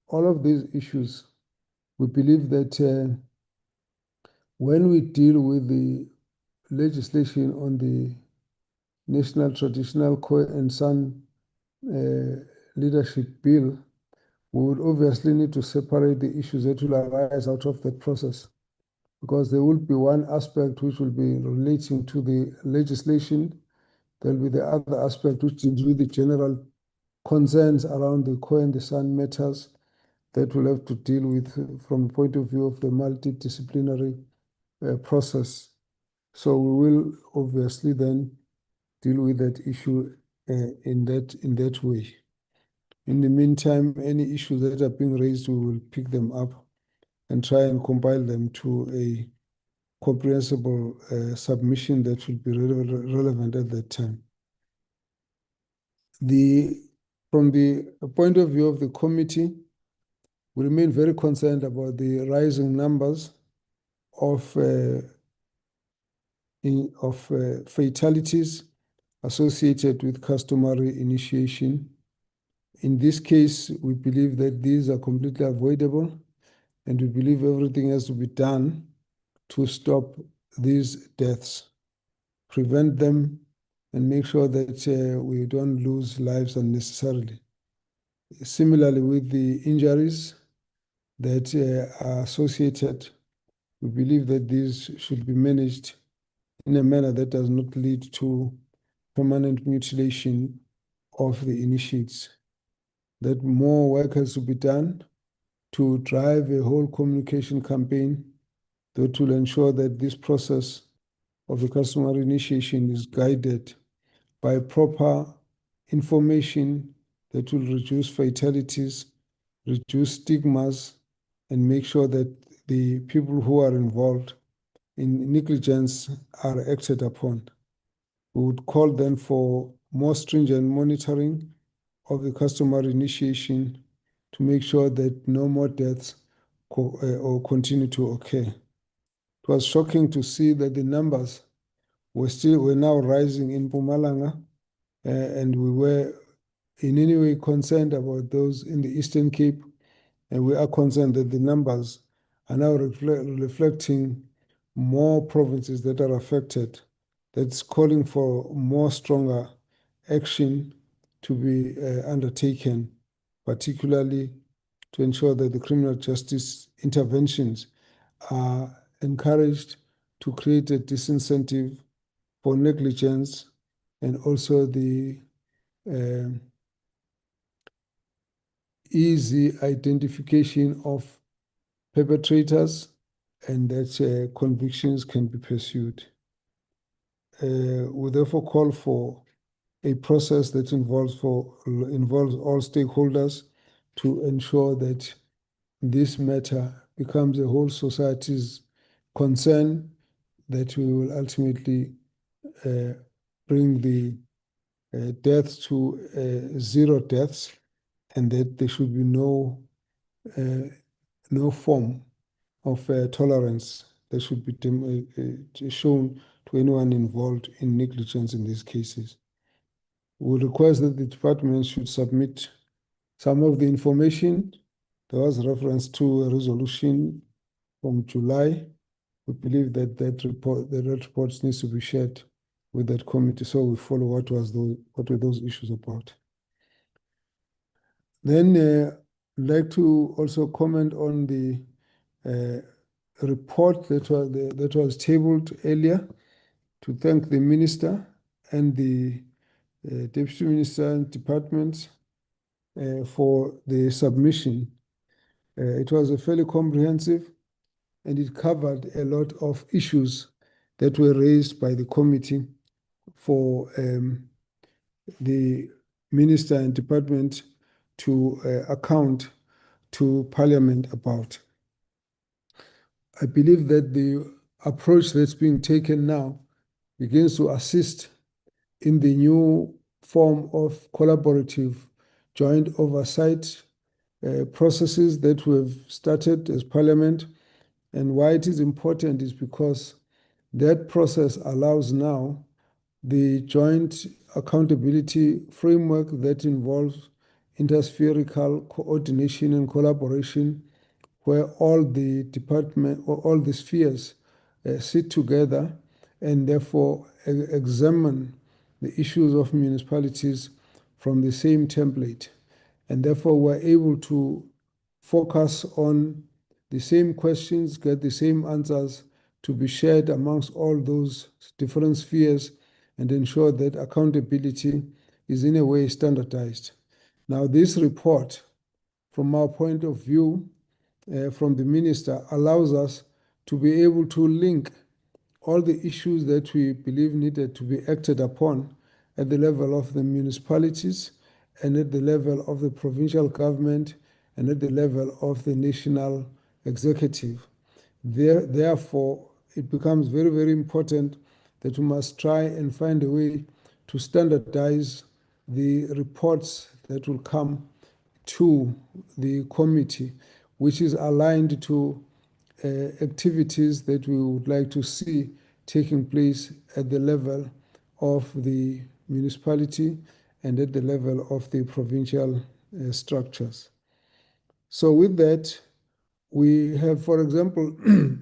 All of these issues, we believe that when we deal with the legislation on the National Traditional Khoi and San Leadership Bill, we would obviously need to separate the issues that will arise out of that process, because there will be one aspect which will be relating to the legislation. There will be the other aspect which deals with the general concerns around the Khoi and the San matters that we'll have to deal with from the point of view of the multidisciplinary process. So we will obviously then deal with that issue in that way. In the meantime, any issues that are being raised, we will pick them up and try and compile them to a comprehensible submission that will be relevant at that time. From the point of view of the committee, we remain very concerned about the rising numbers of fatalities associated with customary initiation. In this case, we believe that these are completely avoidable, and we believe everything has to be done to stop these deaths, prevent them, and make sure that we don't lose lives unnecessarily. Similarly, with the injuries that are associated, we believe that these should be managed in a manner that does not lead to permanent mutilation of the initiates. That more work has to be done to drive a whole communication campaign that will ensure that this process of the customary initiation is guided by proper information that will reduce fatalities, reduce stigmas, and make sure that the people who are involved in negligence are acted upon. We would call then for more stringent monitoring of the customary initiation to make sure that no more deaths or continue to occur. It was shocking to see that the numbers were now rising in Mpumalanga, and we were in any way concerned about those in the Eastern Cape, and we are concerned that the numbers are now reflecting more provinces that are affected. That's calling for more stronger action to be undertaken, particularly to ensure that the criminal justice interventions are encouraged to create a disincentive for negligence, and also the easy identification of perpetrators, and that convictions can be pursued. We therefore call for a process that involves all stakeholders to ensure that this matter becomes a whole society's concern, that we will ultimately bring the deaths to 0 deaths, and that there should be no form of tolerance that should be shown to anyone involved in negligence in these cases. We request that the department should submit some of the information. There was reference to a resolution from July. We believe that that report needs to be shared with that committee, so we follow what were those issues about. Then I'd like to also comment on the report that was tabled earlier, to thank the minister and the deputy minister and departments for the submission. It was a fairly comprehensive, and it covered a lot of issues that were raised by the committee for the minister and department to account to Parliament about. I believe that the approach that's being taken now begins to assist in the new form of collaborative joint oversight processes that we have started as Parliament. And why it is important is because that process allows now the joint accountability framework that involves interspherical coordination and collaboration, where all the department or all the spheres sit together and therefore examine the issues of municipalities from the same template. And therefore we're able to focus on the same questions, get the same answers to be shared amongst all those different spheres, and ensure that accountability is in a way standardized. Now, this report, from our point of view, from the minister, allows us to be able to link all the issues that we believe needed to be acted upon at the level of the municipalities and at the level of the provincial government and at the level of the national executive. Therefore, it becomes very, very important that we must try and find a way to standardize the reports that will come to the committee, which is aligned to activities that we would like to see taking place at the level of the municipality and at the level of the provincial structures. So with that, we have, for example,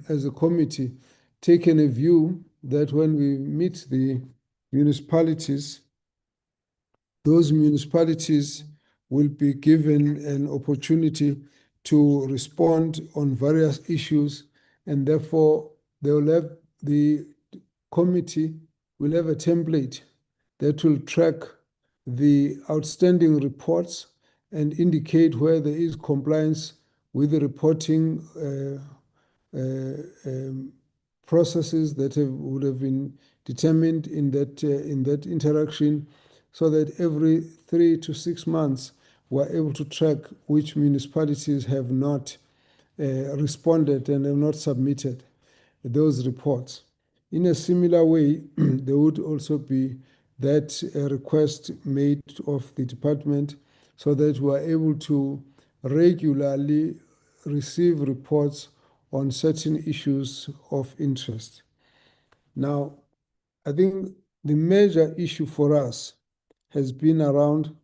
as a committee, taken a view that when we meet the municipalities, those municipalities will be given an opportunity to respond on various issues, and therefore they will have, the committee will have a template that will track the outstanding reports and indicate where there is compliance with the reporting processes that would have been determined in that interaction, so that every 3 to 6 months we're able to track which municipalities have not responded and have not submitted those reports. In a similar way, there would also be that request made of the department so that we are able to regularly receive reports on certain issues of interest. Now, I think the major issue for us has been around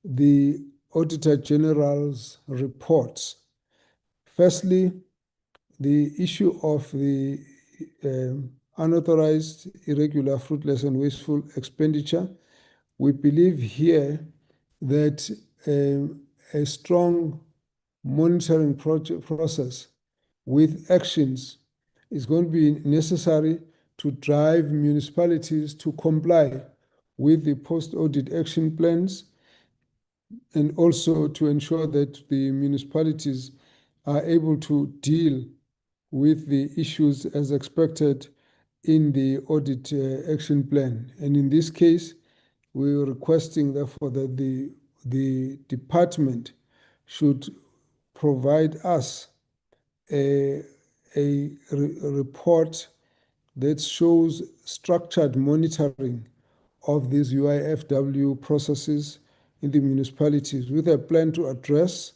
the Auditor General's reports. Firstly, the issue of the unauthorized, irregular, fruitless, and wasteful expenditure. We believe here that a strong monitoring process with actions is going to be necessary to drive municipalities to comply with the post-audit action plans, and also to ensure that the municipalities are able to deal with the issues as expected in the audit action plan. And in this case, we are requesting, therefore, that the department should provide us a report that shows structured monitoring of these UIFW processes in the municipalities, with a plan to address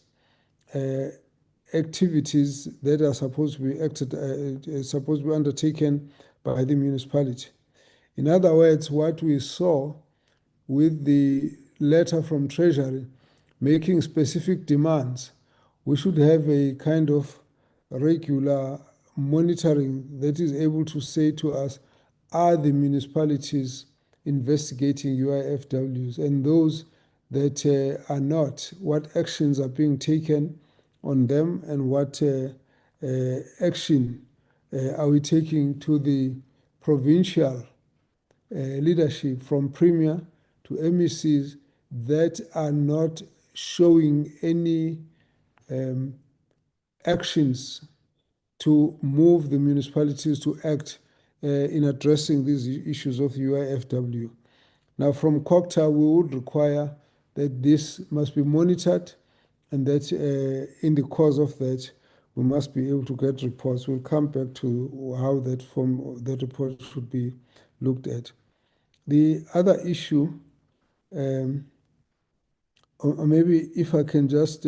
activities that are supposed to be undertaken by the municipality. In other words, what we saw with the letter from Treasury making specific demands, we should have a kind of regular monitoring that is able to say to us, are the municipalities investigating UIFWs, and those that are not, what actions are being taken on them, and what action are we taking to the provincial leadership from Premier to MECs that are not showing any actions to move the municipalities to act in addressing these issues of UIFW. Now, from COCTA, we would require that this must be monitored, and that in the course of that, we must be able to get reports. We'll come back to how that report should be looked at. The other issue, or maybe if I can just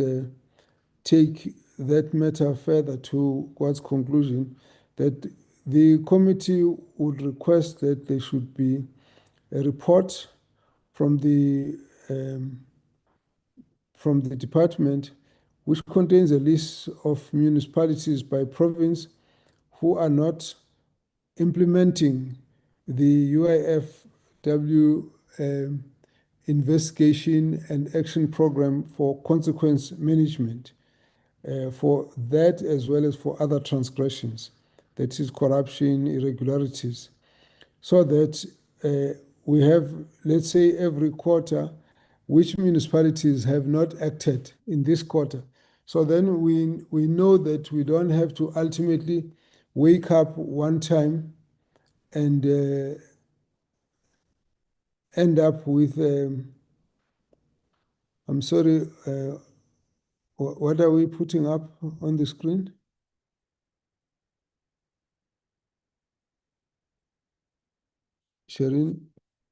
take that matter further towards conclusion, that the committee would request that there should be a report from the department which contains a list of municipalities by province who are not implementing the UIFW investigation and action program for consequence management, for that as well as for other transgressions, that is corruption, irregularities, so that we have, let's say, every quarter, which municipalities have not acted in this quarter. So then we know that we don't have to ultimately wake up one time and end up with I'm sorry, what are we putting up on the screen? Sherin,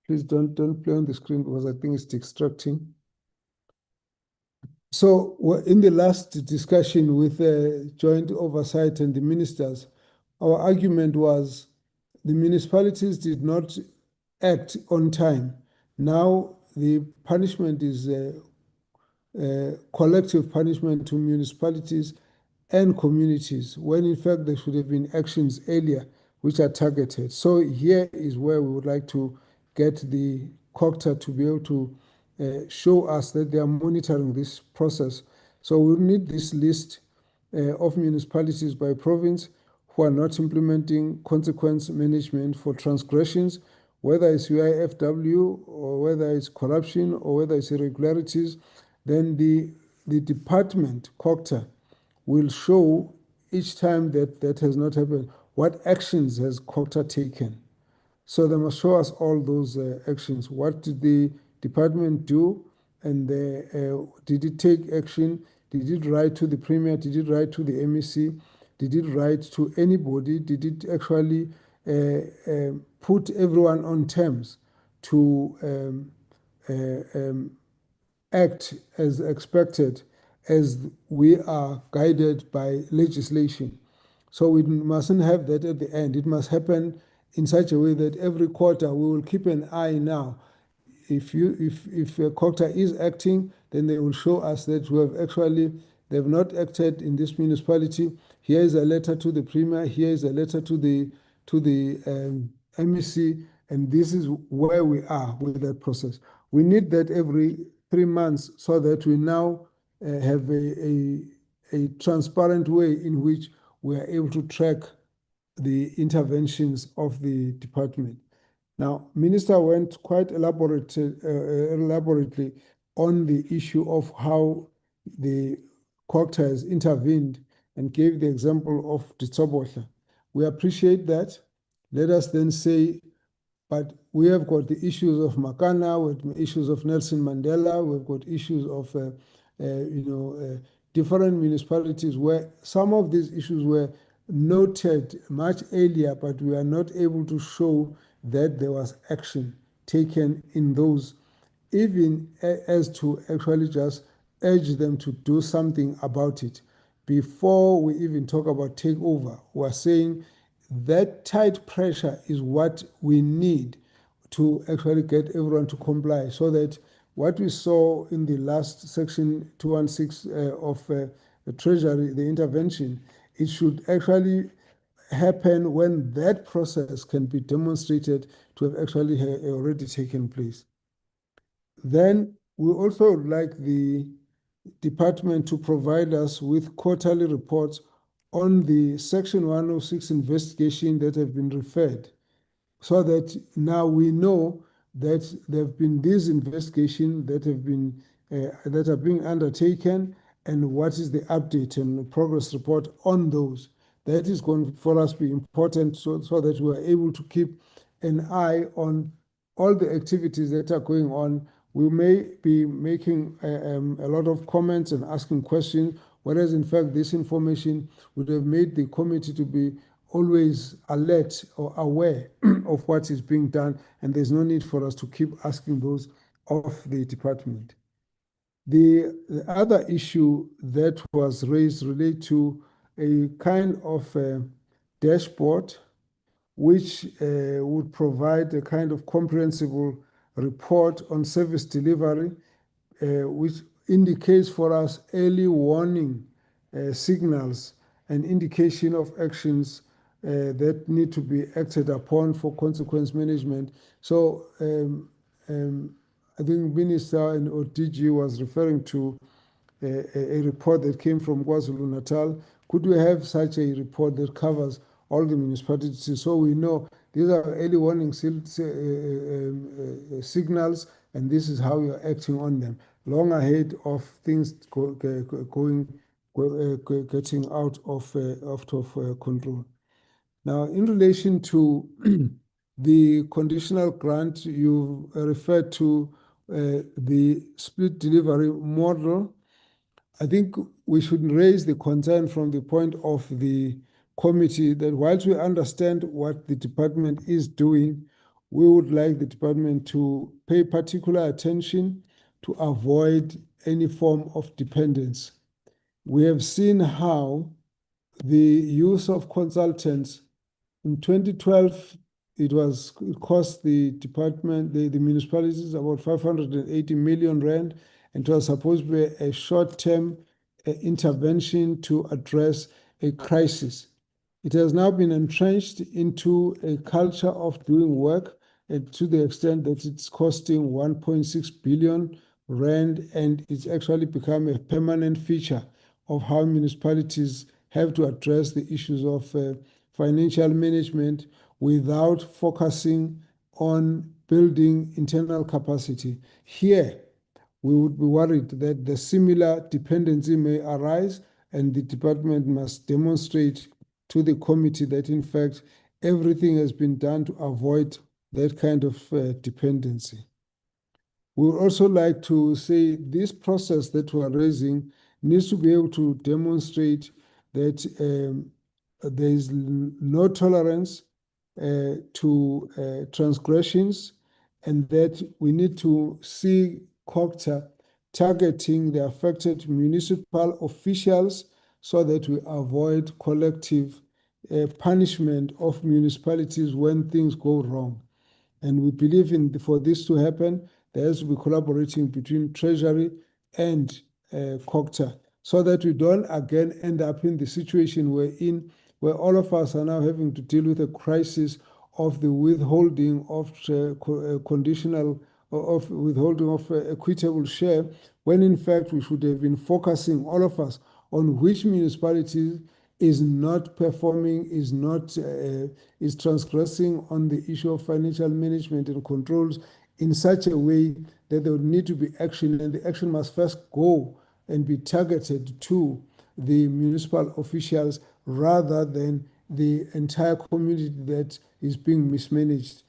please don't play on the screen because I think it's distracting. So in the last discussion with joint oversight and the ministers, our argument was the municipalities did not act on time. Now the punishment is collective punishment to municipalities and communities, when in fact there should have been actions earlier which are targeted. So here is where we would like to get the COCTA to be able to show us that they are monitoring this process. So we need this list of municipalities by province who are not implementing consequence management for transgressions, whether it's UIFW or whether it's corruption or whether it's irregularities. Then the department, COCTA, will show each time that has not happened, what actions has COCTA taken. So they must show us all those actions. What did the department do? And did it take action? Did it write to the Premier? Did it write to the MEC? Did it write to anybody? Did it actually put everyone on terms to act as expected as we are guided by legislation? So we mustn't have that at the end. It must happen in such a way that every quarter we will keep an eye now. If a COCTA is acting, then they will show us that we have actually, they've not acted in this municipality. Here is a letter to the Premier, here is a letter to the MEC, and this is where we are with that process. We need that every 3 months so that we now have a transparent way in which we are able to track the interventions of the department. Now, Minister went quite elaborately on the issue of how the COCTA has intervened and gave the example of Ditsobotla. We appreciate that. Let us then say, but we have got the issues of Makana, we have issues of Nelson Mandela, we've got issues of different municipalities where some of these issues were noted much earlier, but we are not able to show that there was action taken in those, even as to actually just urge them to do something about it. Before we even talk about takeover, we're saying that tight pressure is what we need to actually get everyone to comply, so that what we saw in the last section 216 of the Treasury, the intervention, it should actually happen when that process can be demonstrated to have actually already taken place. Then we also would like the department to provide us with quarterly reports on the Section 106 investigation that have been referred, so that now we know that there have been these investigations that have been that are being undertaken, and what is the update and progress report on those. That is going for us to be important, so that we are able to keep an eye on all the activities that are going on. We may be making a lot of comments and asking questions, whereas in fact this information would have made the committee to be always alert or aware of what is being done, and there's no need for us to keep asking those of the department. The other issue that was raised related to a kind of dashboard which would provide a kind of comprehensible report on service delivery, which indicates for us early warning signals and indication of actions that need to be acted upon for consequence management. So I think Minister and DG was referring to a report that came from KwaZulu-Natal. Could we have such a report that covers all the municipalities, so we know these are early warning signals, and this is how you're acting on them, long ahead of things getting out of control. Now, in relation to the conditional grant you referred to, the split delivery model, I think we should raise the concern from the point of the committee that whilst we understand what the department is doing, we would like the department to pay particular attention to avoid any form of dependence. We have seen how the use of consultants in 2012, it cost the department, the municipalities about 580 million rand, and it was supposed to be a short-term intervention to address a crisis. It has now been entrenched into a culture of doing work, and to the extent that it's costing 1.6 billion rand, and it's actually become a permanent feature of how municipalities have to address the issues of financial management without focusing on building internal capacity. Here, we would be worried that the similar dependency may arise, and the department must demonstrate to the committee that, in fact, everything has been done to avoid that kind of dependency. We would also like to say this process that we're raising needs to be able to demonstrate that there is no tolerance to transgressions, and that we need to see COGTA targeting the affected municipal officials so that we avoid collective punishment of municipalities when things go wrong. And we believe for this to happen, there has to be collaborating between Treasury and COGTA, so that we don't again end up in the situation we're in, where all of us are now having to deal with a crisis of the withholding of equitable share, when in fact we should have been focusing, all of us, on which municipalities is not performing, is transgressing on the issue of financial management and controls in such a way that there would need to be action, and the action must first go and be targeted to the municipal officials rather than the entire community that is being mismanaged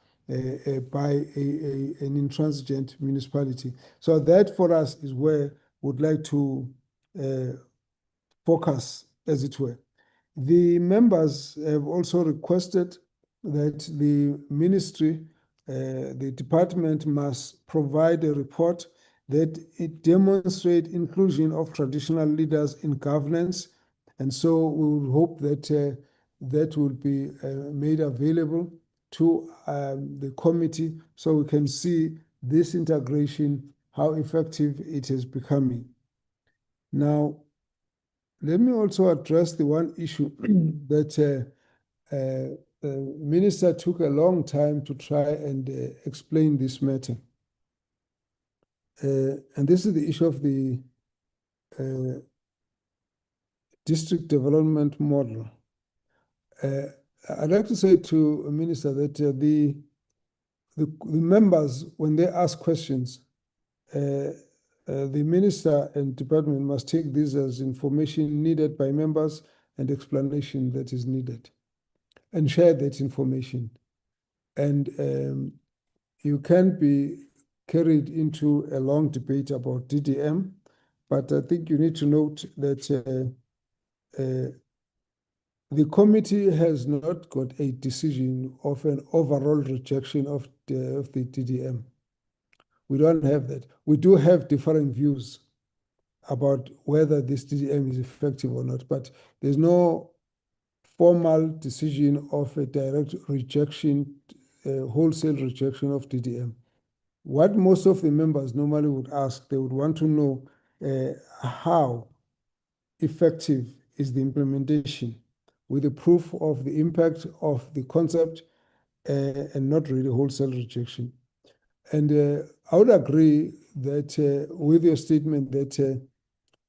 by an intransigent municipality. So that for us is where we'd like to focus, as it were. The members have also requested that the ministry, the department must provide a report that it demonstrates inclusion of traditional leaders in governance. And so we will hope that that will be made available to the committee so we can see this integration, how effective it is becoming. Now, let me also address the one issue that the minister took a long time to try and explain this matter. And this is the issue of the district development model. I'd like to say to the minister that the members, when they ask questions, the minister and department must take this as information needed by members and explanation that is needed, and share that information. And you can't be carried into a long debate about DDM, but I think you need to note that the committee has not got a decision of an overall rejection of the DDM. We don't have that. We do have differing views about whether this DDM is effective or not, but there's no formal decision of a direct rejection, wholesale rejection of DDM. What most of the members normally would ask, they would want to know how effective is the implementation, with the proof of the impact of the concept and not really wholesale rejection. And I would agree that with your statement that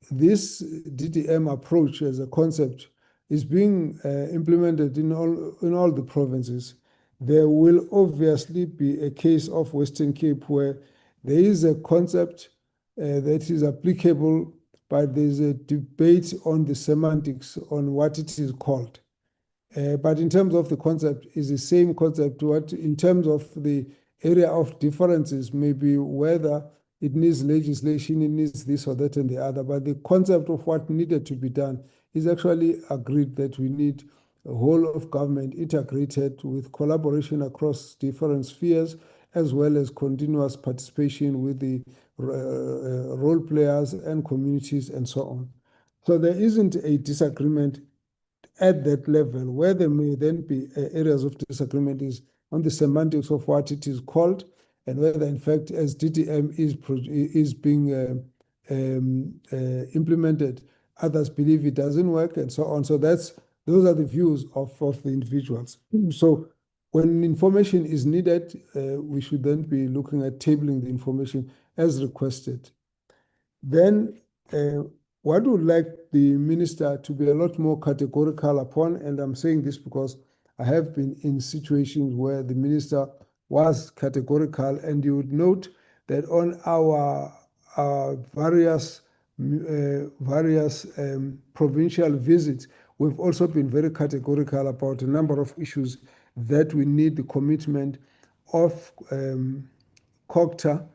this DDM approach as a concept is being implemented in all the provinces. There will obviously be a case of Western Cape where there is a concept that is applicable, but there's a debate on the semantics on what it is called. But in terms of the concept, is the same concept. What in terms of the area of differences, maybe whether it needs legislation, it needs this or that and the other. But the concept of what needed to be done is actually agreed that we need a whole of government integrated with collaboration across different spheres, as well as continuous participation with the role players and communities and so on. So there isn't a disagreement at that level. Where there may then be areas of disagreement is on the semantics of what it is called, and whether in fact as DDM is being implemented, others believe it doesn't work and so on. So those are the views of the individuals. So when information is needed, we should then be looking at tabling the information as requested. Then what would like the minister to be a lot more categorical upon, and I'm saying this because I have been in situations where the minister was categorical, and you would note that on our various provincial visits, we've also been very categorical about a number of issues that we need the commitment of COGTA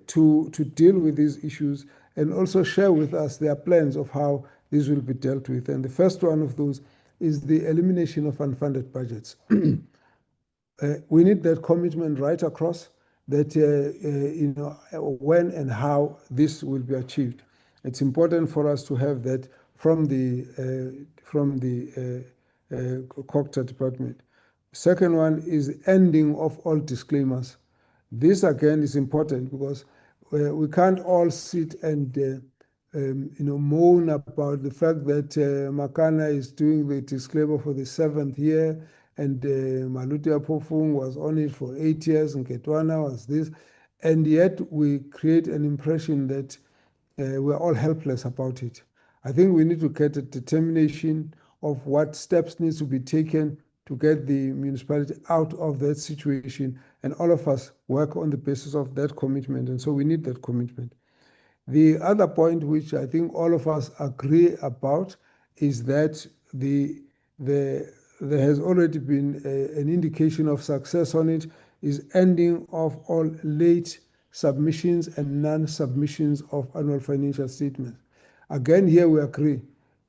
to deal with these issues and also share with us their plans of how these will be dealt with. And the first one of those is the elimination of unfunded budgets. We need that commitment right across, that when and how this will be achieved. It's important for us to have that from the COGTA department. Second one is ending of all disclaimers. This again is important because we can't all sit and moan about the fact that Makana is doing the disclaimer for the 7th year, and Maluti Apofung was on it for 8 years, and Ketwana was this, and yet we create an impression that we're all helpless about it. I think we need to get a determination of what steps needs to be taken to get the municipality out of that situation, and all of us work on the basis of that commitment, and so we need that commitment. The other point which I think all of us agree about is that there has already been an indication of success on it, is ending of all late submissions and non-submissions of annual financial statements. Again, here we agree.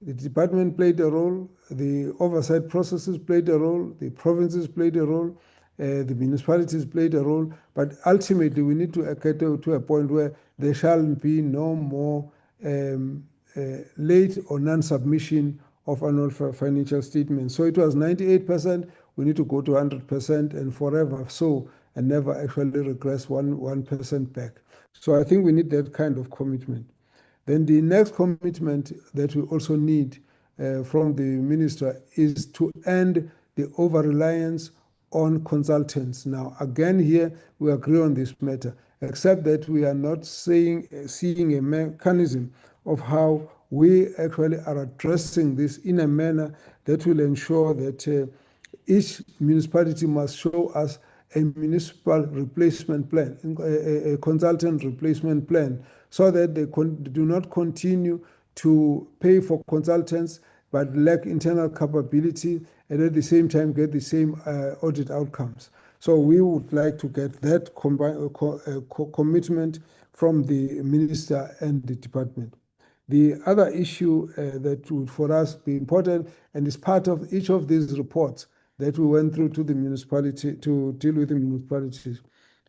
The department played a role, the oversight processes played a role, the provinces played a role, the municipalities played a role, but ultimately we need to get to a point where there shall be no more late or non-submission of annual financial statements. So it was 98%, we need to go to 100% and forever so, and never actually regress 1% back. So I think we need that kind of commitment. Then the next commitment that we also need from the minister is to end the over-reliance on consultants. Now, again, here we agree on this matter, except that we are not seeing a mechanism of how we actually are addressing this in a manner that will ensure that each municipality must show us a municipal replacement plan, a consultant replacement plan, so that they do not continue to pay for consultants but lack internal capability and at the same time get the same audit outcomes. So we would like to get that commitment from the minister and the department. The other issue that would for us be important and is part of each of these reports that we went through to the municipality to deal with the municipalities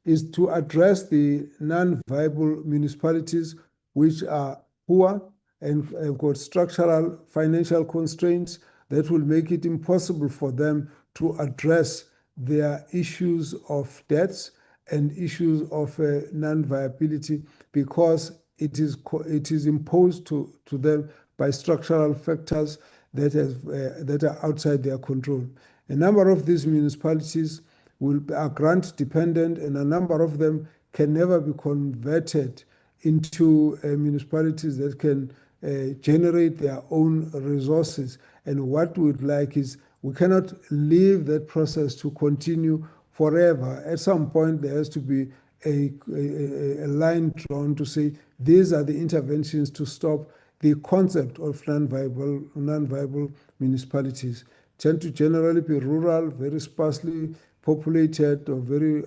is to address the non-viable municipalities which are poor and have got structural financial constraints that will make it impossible for them to address their issues of debts and issues of non-viability because it is imposed to them by structural factors that are outside their control. A number of these municipalities are grant dependent, and a number of them can never be converted into municipalities that can generate their own resources. And what we'd like is we cannot leave that process to continue forever. At some point, there has to be a line drawn to say these are the interventions to stop the concept of non-viable municipalities. Tend to generally be rural, very sparsely populated or very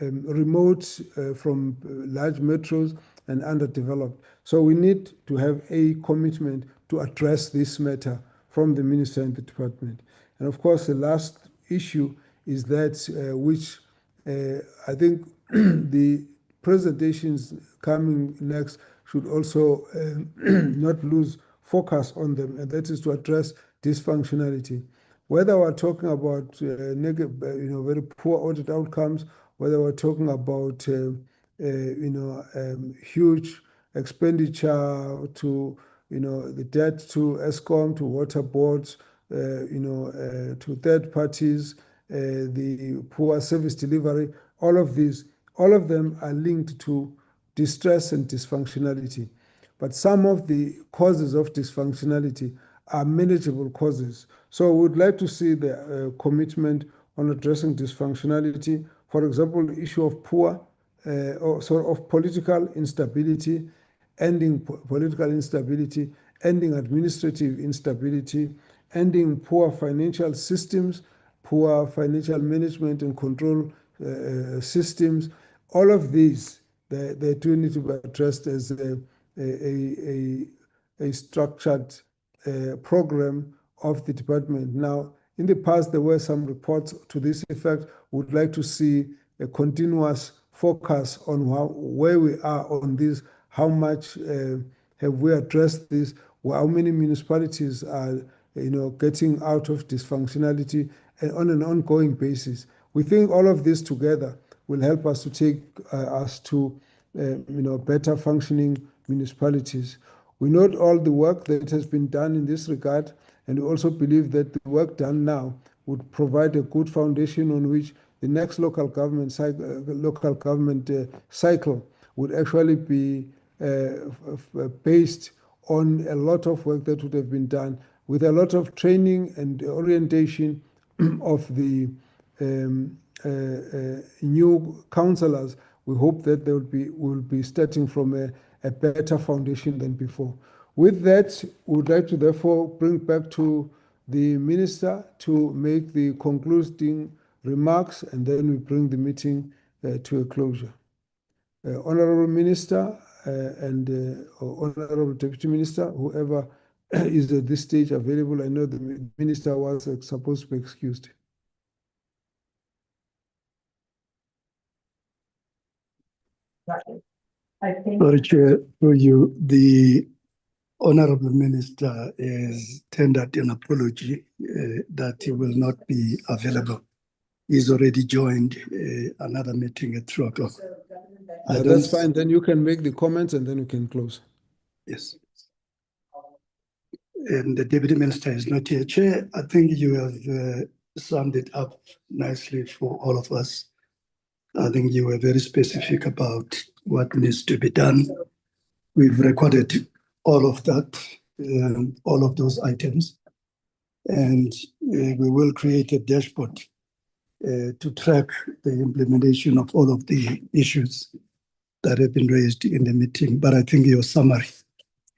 remote from large metros and underdeveloped. So we need to have a commitment to address this matter from the minister and the department. And of course, the last issue is that which I think the presentations coming next should also not lose focus on them, and that is to address dysfunctionality. Whether we're talking about very poor audit outcomes, whether we're talking about huge expenditure to the debt to ESCOM, to water boards, to third parties, the poor service delivery, all of them are linked to distress and dysfunctionality. But some of the causes of dysfunctionality are manageable causes. So we would like to see the commitment on addressing dysfunctionality. For example, the issue of of political instability, ending political instability, ending administrative instability, ending poor financial systems, poor financial management and control systems. All of these, they do need to be addressed as a structured program of the department. Now, in the past, there were some reports to this effect. We would like to see a continuous focus on where we are on this, how much have we addressed this, how many municipalities are getting out of dysfunctionality on an ongoing basis. We think all of this together will help us to take us to better functioning municipalities. We note all the work that has been done in this regard, and we also believe that the work done now would provide a good foundation on which the next local government cycle would actually be based on a lot of work that would have been done with a lot of training and orientation of the new councillors. We hope that they will be starting from a better foundation than before. With that, we would like to therefore bring back to the Minister to make the concluding remarks, and then we bring the meeting to a closure. Honorable Minister and Honorable Deputy Minister, whoever is at this stage available. I know the Minister was supposed to be excused. Sorry, Chair, for you, the Honorable Minister has tendered an apology that he will not be available. He's already joined another meeting at 3 o'clock. That's fine. Then you can make the comments and then you can close. Yes. And the Deputy Minister is not here. Chair, I think you have summed it up nicely for all of us. I think you were very specific about what needs to be done. We've recorded all of that, all of those items, and we will create a dashboard to track the implementation of all of the issues that have been raised in the meeting. But I think your summary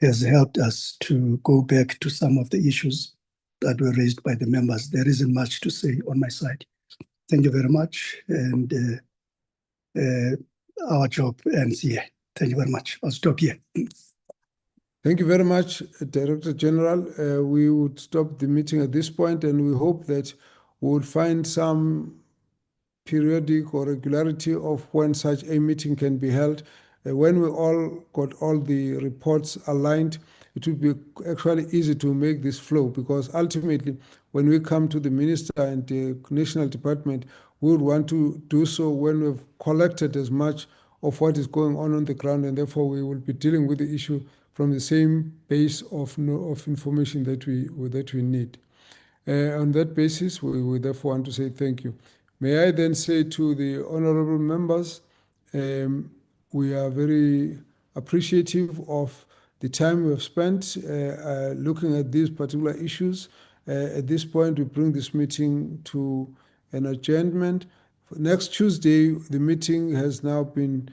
has helped us to go back to some of the issues that were raised by the members. There isn't much to say on my side. Thank you very much. And our job ends here. Thank you very much. I'll stop here. Thank you very much, Director General. We would stop the meeting at this point, and we hope that we would find some periodic or regularity of when such a meeting can be held. When we all got all the reports aligned, it would be actually easy to make this flow, because ultimately, when we come to the Minister and the National Department, we would want to do so when we've collected as much of what is going on the ground, and therefore we will be dealing with the issue from the same base of information that we need. On that basis, we therefore want to say thank you. May I then say to the honorable members, we are very appreciative of the time we have spent looking at these particular issues. At this point, we bring this meeting to an adjournment. Next Tuesday, the meeting has now been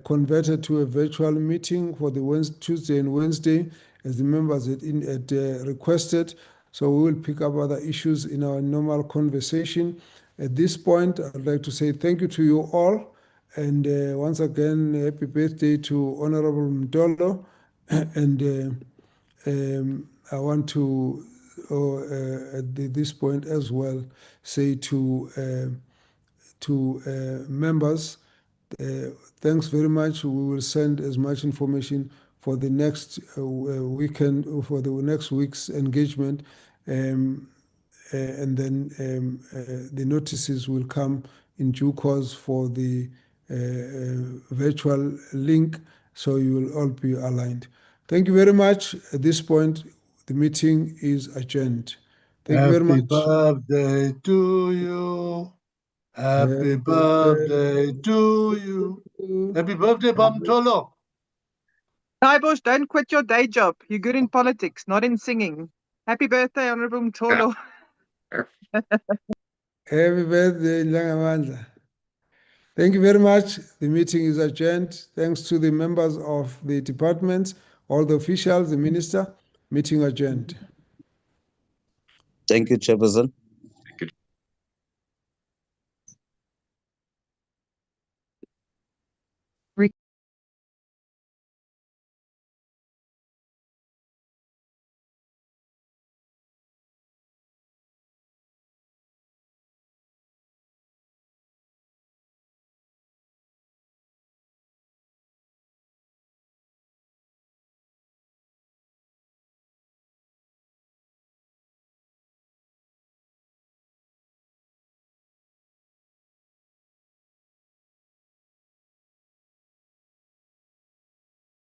converted to a virtual meeting for the Tuesday and Wednesday, as the members had requested. So we will pick up other issues in our normal conversation. At this point, I'd like to say thank you to you all. And once again, happy birthday to Honorable Mtolo. And I want to, at this point as well, say to members, thanks very much. We will send as much information for the next weekend, for the next week's engagement. And then the notices will come in due course for the virtual link, so you will all be aligned. Thank you very much. At this point, the meeting is adjourned. Thank you very much. Happy birthday to you. Happy birthday to you. Happy birthday, Bamtolo. Naibosh, don't quit your day job. You're good in politics, not in singing. Happy birthday, Honorable Mtolo. Happy birthday, Nlangamandla. Thank you very much. The meeting is adjourned. Thanks to the members of the departments, all the officials, the minister. Meeting adjourned. Thank you, Chairperson.